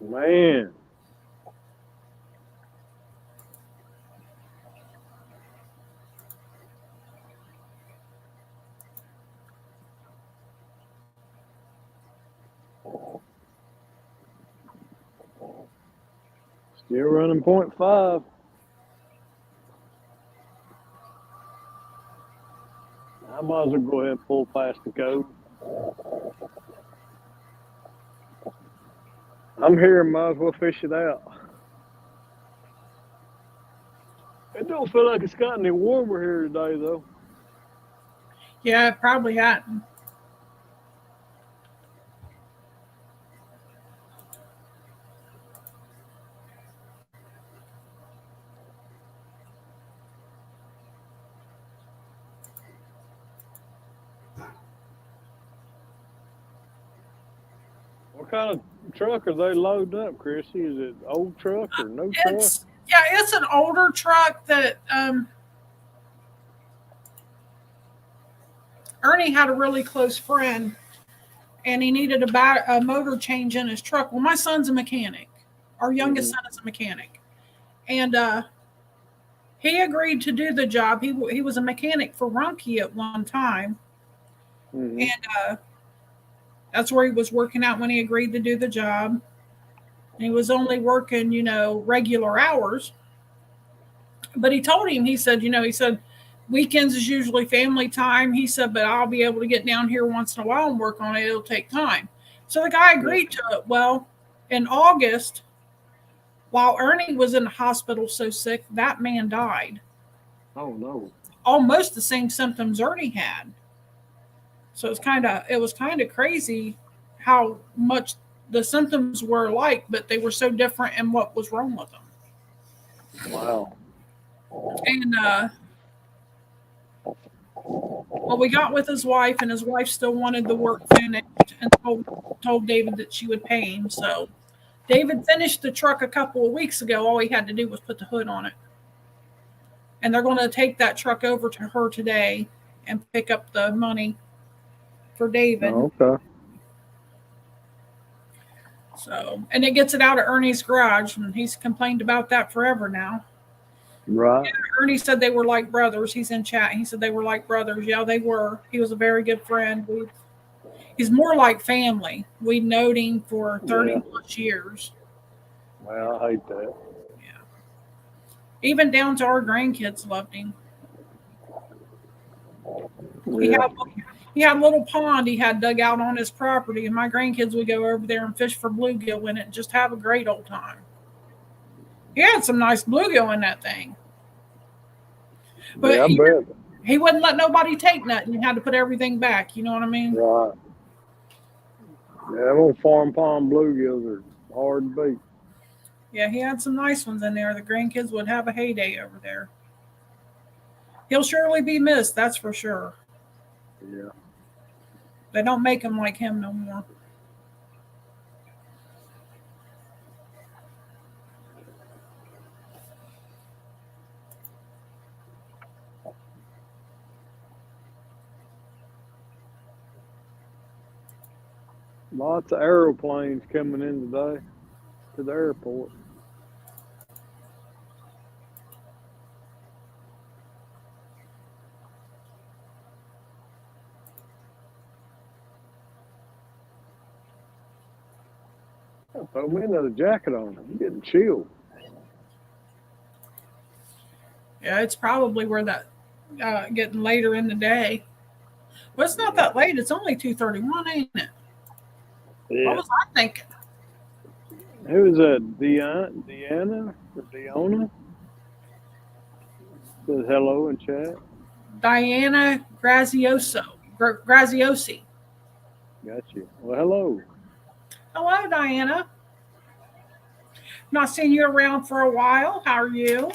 Man. Still running 0.5. I might as well go ahead and pull past the code. I'm here, might as well fish it out. It don't feel like it's gotten any warmer here today, though. Yeah, it probably hadn't. What kind of truck are they loading up, Chrissy? Is it old truck or no truck? It's an older truck that Ernie had a really close friend, and he needed a motor change in his truck. Well, my son's a mechanic. Our youngest son is a mechanic, and he agreed to do the job. He was a mechanic for Rumpke at one time, and that's where he was working out when he agreed to do the job. And he was only working, regular hours. But he told him, he said, weekends is usually family time. He said, but I'll be able to get down here once in a while and work on it. It'll take time. So the guy agreed to it. Well, in August, while Ernie was in the hospital so sick, that man died. Oh, no. Almost the same symptoms Ernie had. So it was kind of crazy how much the symptoms were alike, but they were so different in what was wrong with them. Wow. And well, we got with his wife, and his wife still wanted the work finished, and told David that she would pay him. So David finished the truck a couple of weeks ago. All he had to do was put the hood on it. And they're going to take that truck over to her today and pick up the money for David. Oh, okay. So, and it gets it out of Ernie's garage, and he's complained about that forever now. Right. Yeah, Ernie said they were like brothers. He's in chat. He said they were like brothers. Yeah, they were. He was a very good friend. He's more like family. We knowed him for 30 plus years. Well, I hate that. Yeah. Even down to our grandkids loved him. Yeah. He had a little pond he had dug out on his property, and my grandkids would go over there and fish for bluegill in it and just have a great old time. He had some nice bluegill in that thing. But yeah, I bet. He wouldn't let nobody take nothing. You had to put everything back. You know what I mean? Right. Yeah, them old farm pond bluegills are hard to beat. Yeah, he had some nice ones in there. The grandkids would have a heyday over there. He'll surely be missed, that's for sure. Yeah. They don't make him like him no more. Lots of aeroplanes coming in today to the airport. Throw me another jacket on. I'm getting chilled. Yeah, it's probably where that getting later in the day. Well, it's not that late. It's only 2:31, ain't it? Yeah. What was I thinking? Who is that? Deanna or Deona? Says hello in chat. Diana Graziosi. Got you. Well, hello. Hello, Diana. Not seen you around for a while. How are you?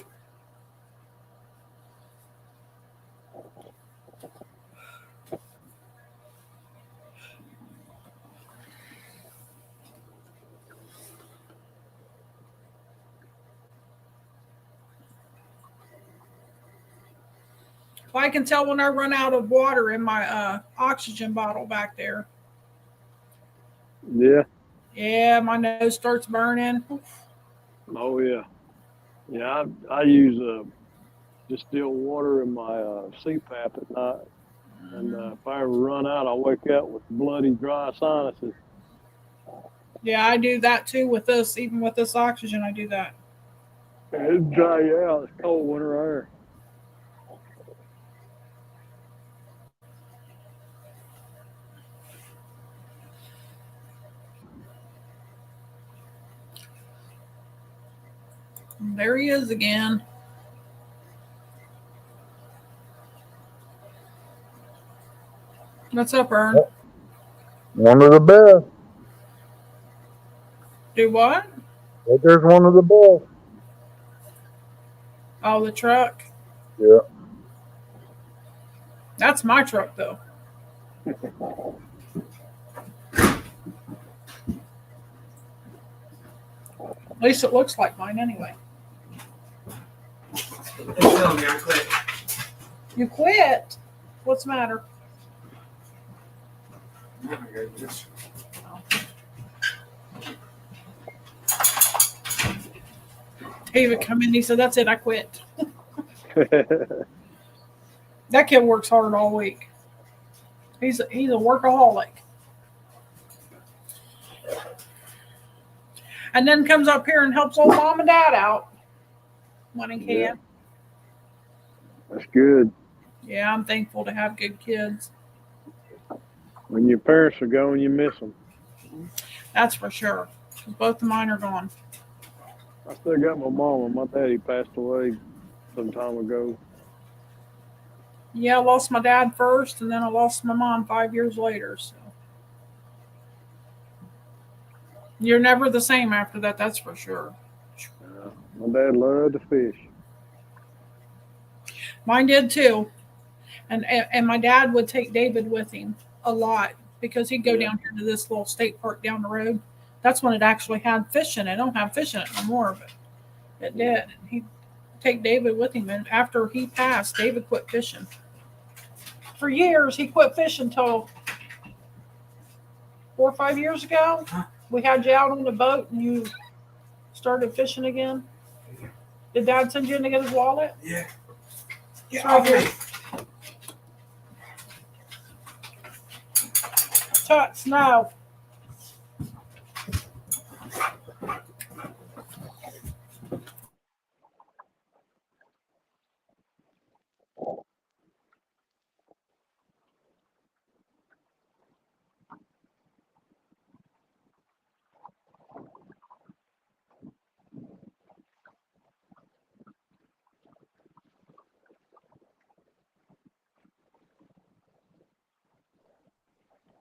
Well, I can tell when I run out of water in my oxygen bottle back there. Yeah. Yeah, my nose starts burning. Oh yeah. Yeah, I use distilled water in my CPAP at night, and if I ever run out, I wake up with bloody dry sinuses. Yeah, I do that too with this. Even with this oxygen, I do that. It's dry you out. It's cold winter air. There he is again. What's up, Ern? One of the best. Do what? There's one of the best. Oh, the truck? Yeah. That's my truck, though. At least it looks like mine anyway. I quit. You quit? What's the matter? He would come in and he said, "That's it, I quit." That kid works hard all week. He's a workaholic. And then comes up here and helps old mom and dad out when he can. Yeah. That's good. Yeah, I'm thankful to have good kids. When your parents are gone, you miss them. That's for sure. Both of mine are gone. I still got my mama. My daddy passed away some time ago. Yeah, I lost my dad first, and then I lost my mom 5 years later. So you're never the same after that. That's for sure. My dad loved to fish. Mine did too, and my dad would take David with him a lot because he'd go down here to this little state park down the road. That's when it actually had fish in it. I don't have fish in it no more, but it did. And he'd take David with him, and after he passed, David quit fishing. For years, he quit fishing until 4 or 5 years ago. We had you out on the boat, and you started fishing again. Did Dad send you in to get his wallet? Yeah. It's right here. Tuts, no.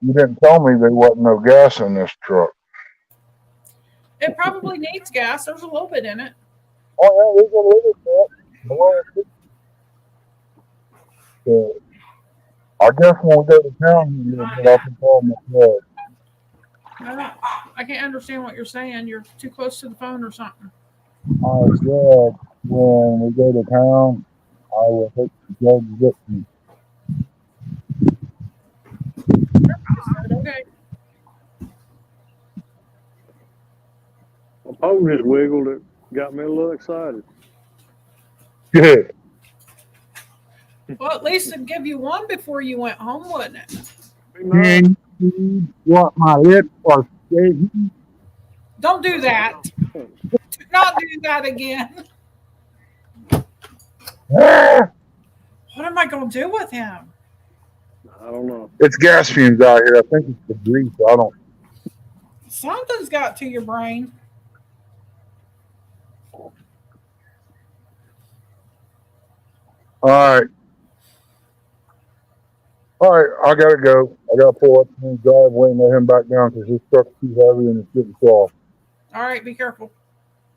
You didn't tell me there wasn't no gas in this truck. It probably needs gas. There's a little bit in it. Oh, yeah, there's a little bit. So, I guess when we go to town, you'll get up and call my plug. I can't understand what you're saying. You're too close to the phone or something. I said when we go to town, I will take the jug with me. Okay. Oh, just wiggled it. Got me a little excited. Good. Well, at least it'd give you one before you went home, wouldn't it? Can you what my lips are shaking? Don't do that. Do not do that again. Ah! What am I going to do with him? I don't know. It's gas fumes out here. I think it's the grease. I don't. Something's got to your brain. All right. All right. I got to go. I got to pull up in the driveway and let him back down because his truck's too heavy and it's getting soft. All right, be careful.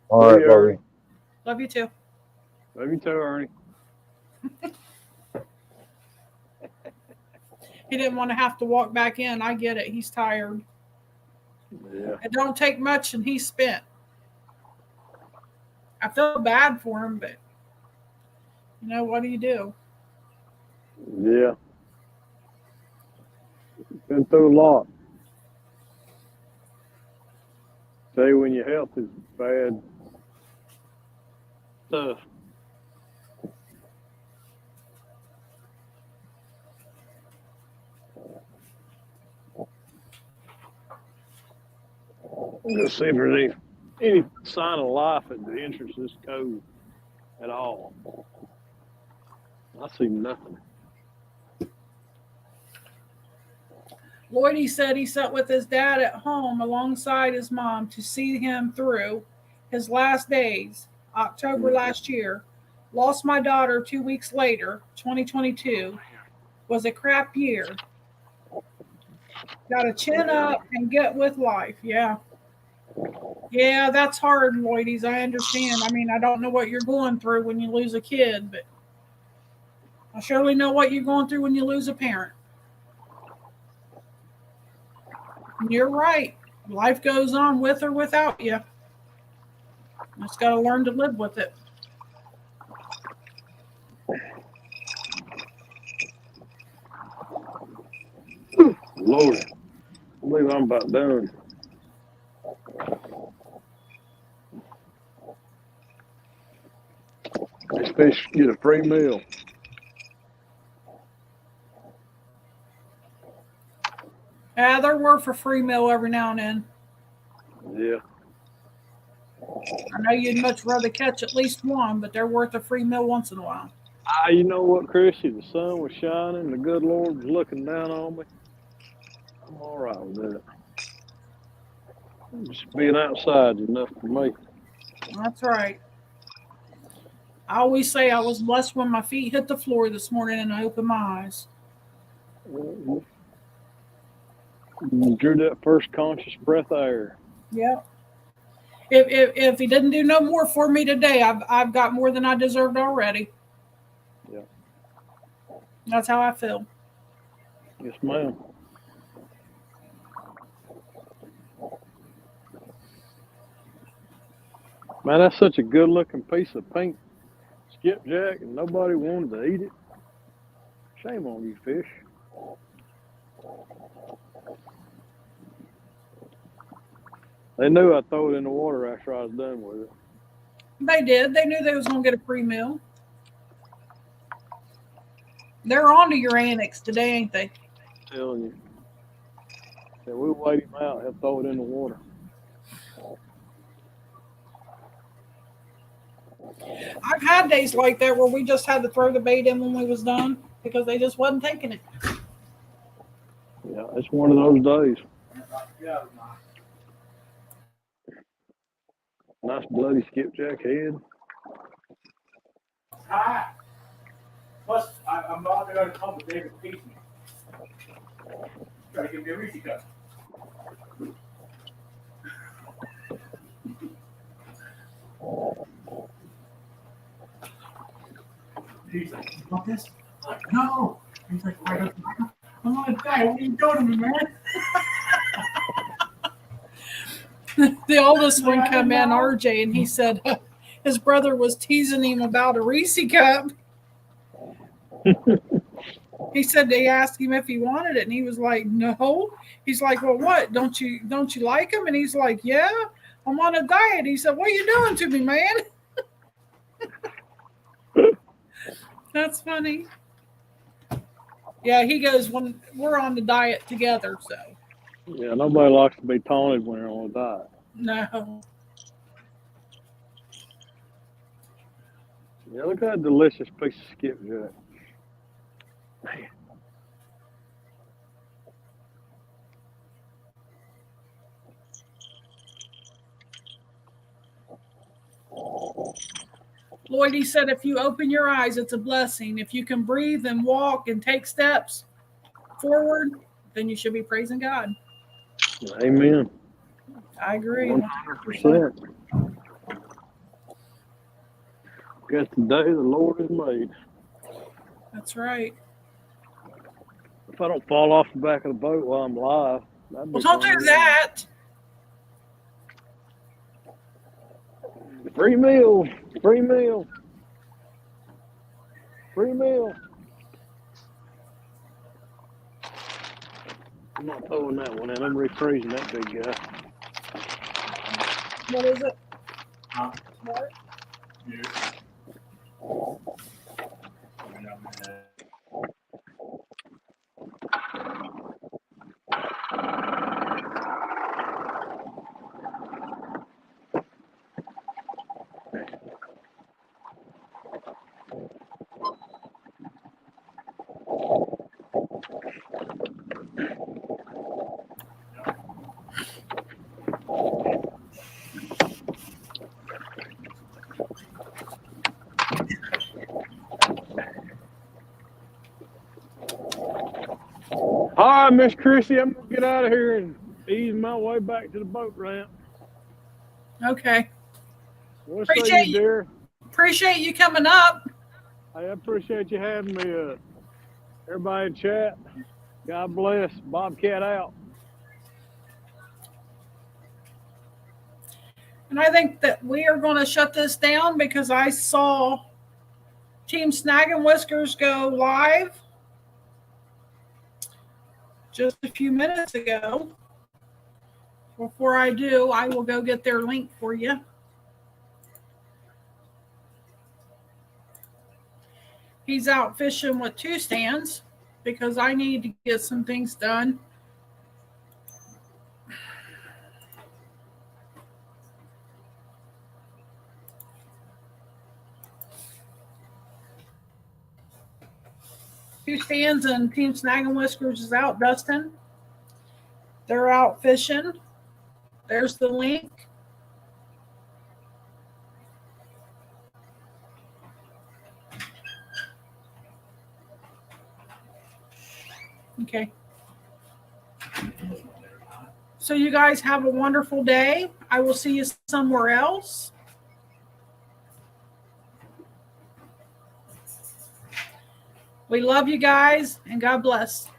All right, love you. Love you too. Love you too, Ernie. He didn't want to have to walk back in. I get it. He's tired. Yeah. It don't take much and he's spent. I feel bad for him, but what do you do? Yeah. Been through a lot. Tell you when your health is bad. Tough. I'm gonna see if there's any sign of life at the entrance of this cove at all. I see nothing. Lloydie said he sat with his dad at home alongside his mom to see him through his last days, October last year. Lost my daughter 2 weeks later, 2022. Was a crap year. Got to chin up and get with life. Yeah. Yeah, that's hard, Lloydies. I understand. I mean, I don't know what you're going through when you lose a kid, but I surely know what you're going through when you lose a parent. And you're right. Life goes on with or without you. Just got to learn to live with it. Lord, I believe I'm about done. These fish get a free meal. Yeah, they're worth a free meal every now and then. Yeah. I know you'd much rather catch at least one, but they're worth a free meal once in a while. You know what, Chrissy? The sun was shining. The good Lord was looking down on me. I'm all right with that. Just being outside is enough for me. That's right. I always say I was blessed when my feet hit the floor this morning and I opened my eyes. You drew that first conscious breath of air. Yeah. If he didn't do no more for me today, I've got more than I deserved already. Yeah. That's how I feel. Yes, ma'am. Man, that's such a good looking piece of pink skipjack and nobody wanted to eat it. Shame on you, fish. They knew I'd throw it in the water after I was done with it. They did. They knew they was going to get a free meal. They're on to your annex today, ain't they? I'm telling you. Yeah, we'll wait him out. He'll throw it in the water. I've had days like that where we just had to throw the bait in when we was done because they just wasn't taking it. Yeah, it's one of those days. Nice bloody skipjack head. Hi. Plus, I'm not going to come with David Teasing. Try to give me a Reese cup. He's like, you want this? I'm like, no. He's like, right up. I'm like, guy, what are you doing to me, man? The oldest one come in, RJ, and he said his brother was teasing him about a Reese cup. He said they asked him if he wanted it, and he was like, no. He's like, well, what? Don't you like him? And he's like, yeah. I'm on a diet. He said, what are you doing to me, man? That's funny. Yeah, he goes, when we're on the diet together, so. Yeah, nobody likes to be taunted when they're on a diet. No. Yeah, look at that delicious piece of skipjack. Man. Lloyd, he said, if you open your eyes, it's a blessing. If you can breathe and walk and take steps forward, then you should be praising God. Amen. I agree. 100%. That's the day the Lord has made. That's right. If I don't fall off the back of the boat while I'm live, that'd be Well, don't do that. Free meal. Free meal. Free meal. I'm not throwing that one in. I'm refreezing that big guy. What is it? What? All right, Miss Chrissy, I'm going to get out of here and ease my way back to the boat ramp. Okay. We'll Appreciate see you, dear. Appreciate you coming up. I appreciate you having me. Everybody in chat, God bless. Bobcat out. And I think that we are going to shut this down because I saw Team Snag and Whiskers go live just a few minutes ago. Before I do, I will go get their link for you. He's out fishing with 2 stands because I need to get some things done. Two stands and Team Snag and Whiskers is out, Dustin. They're out fishing. There's the link. Okay. So you guys have a wonderful day. I will see you somewhere else. We love you guys and God bless.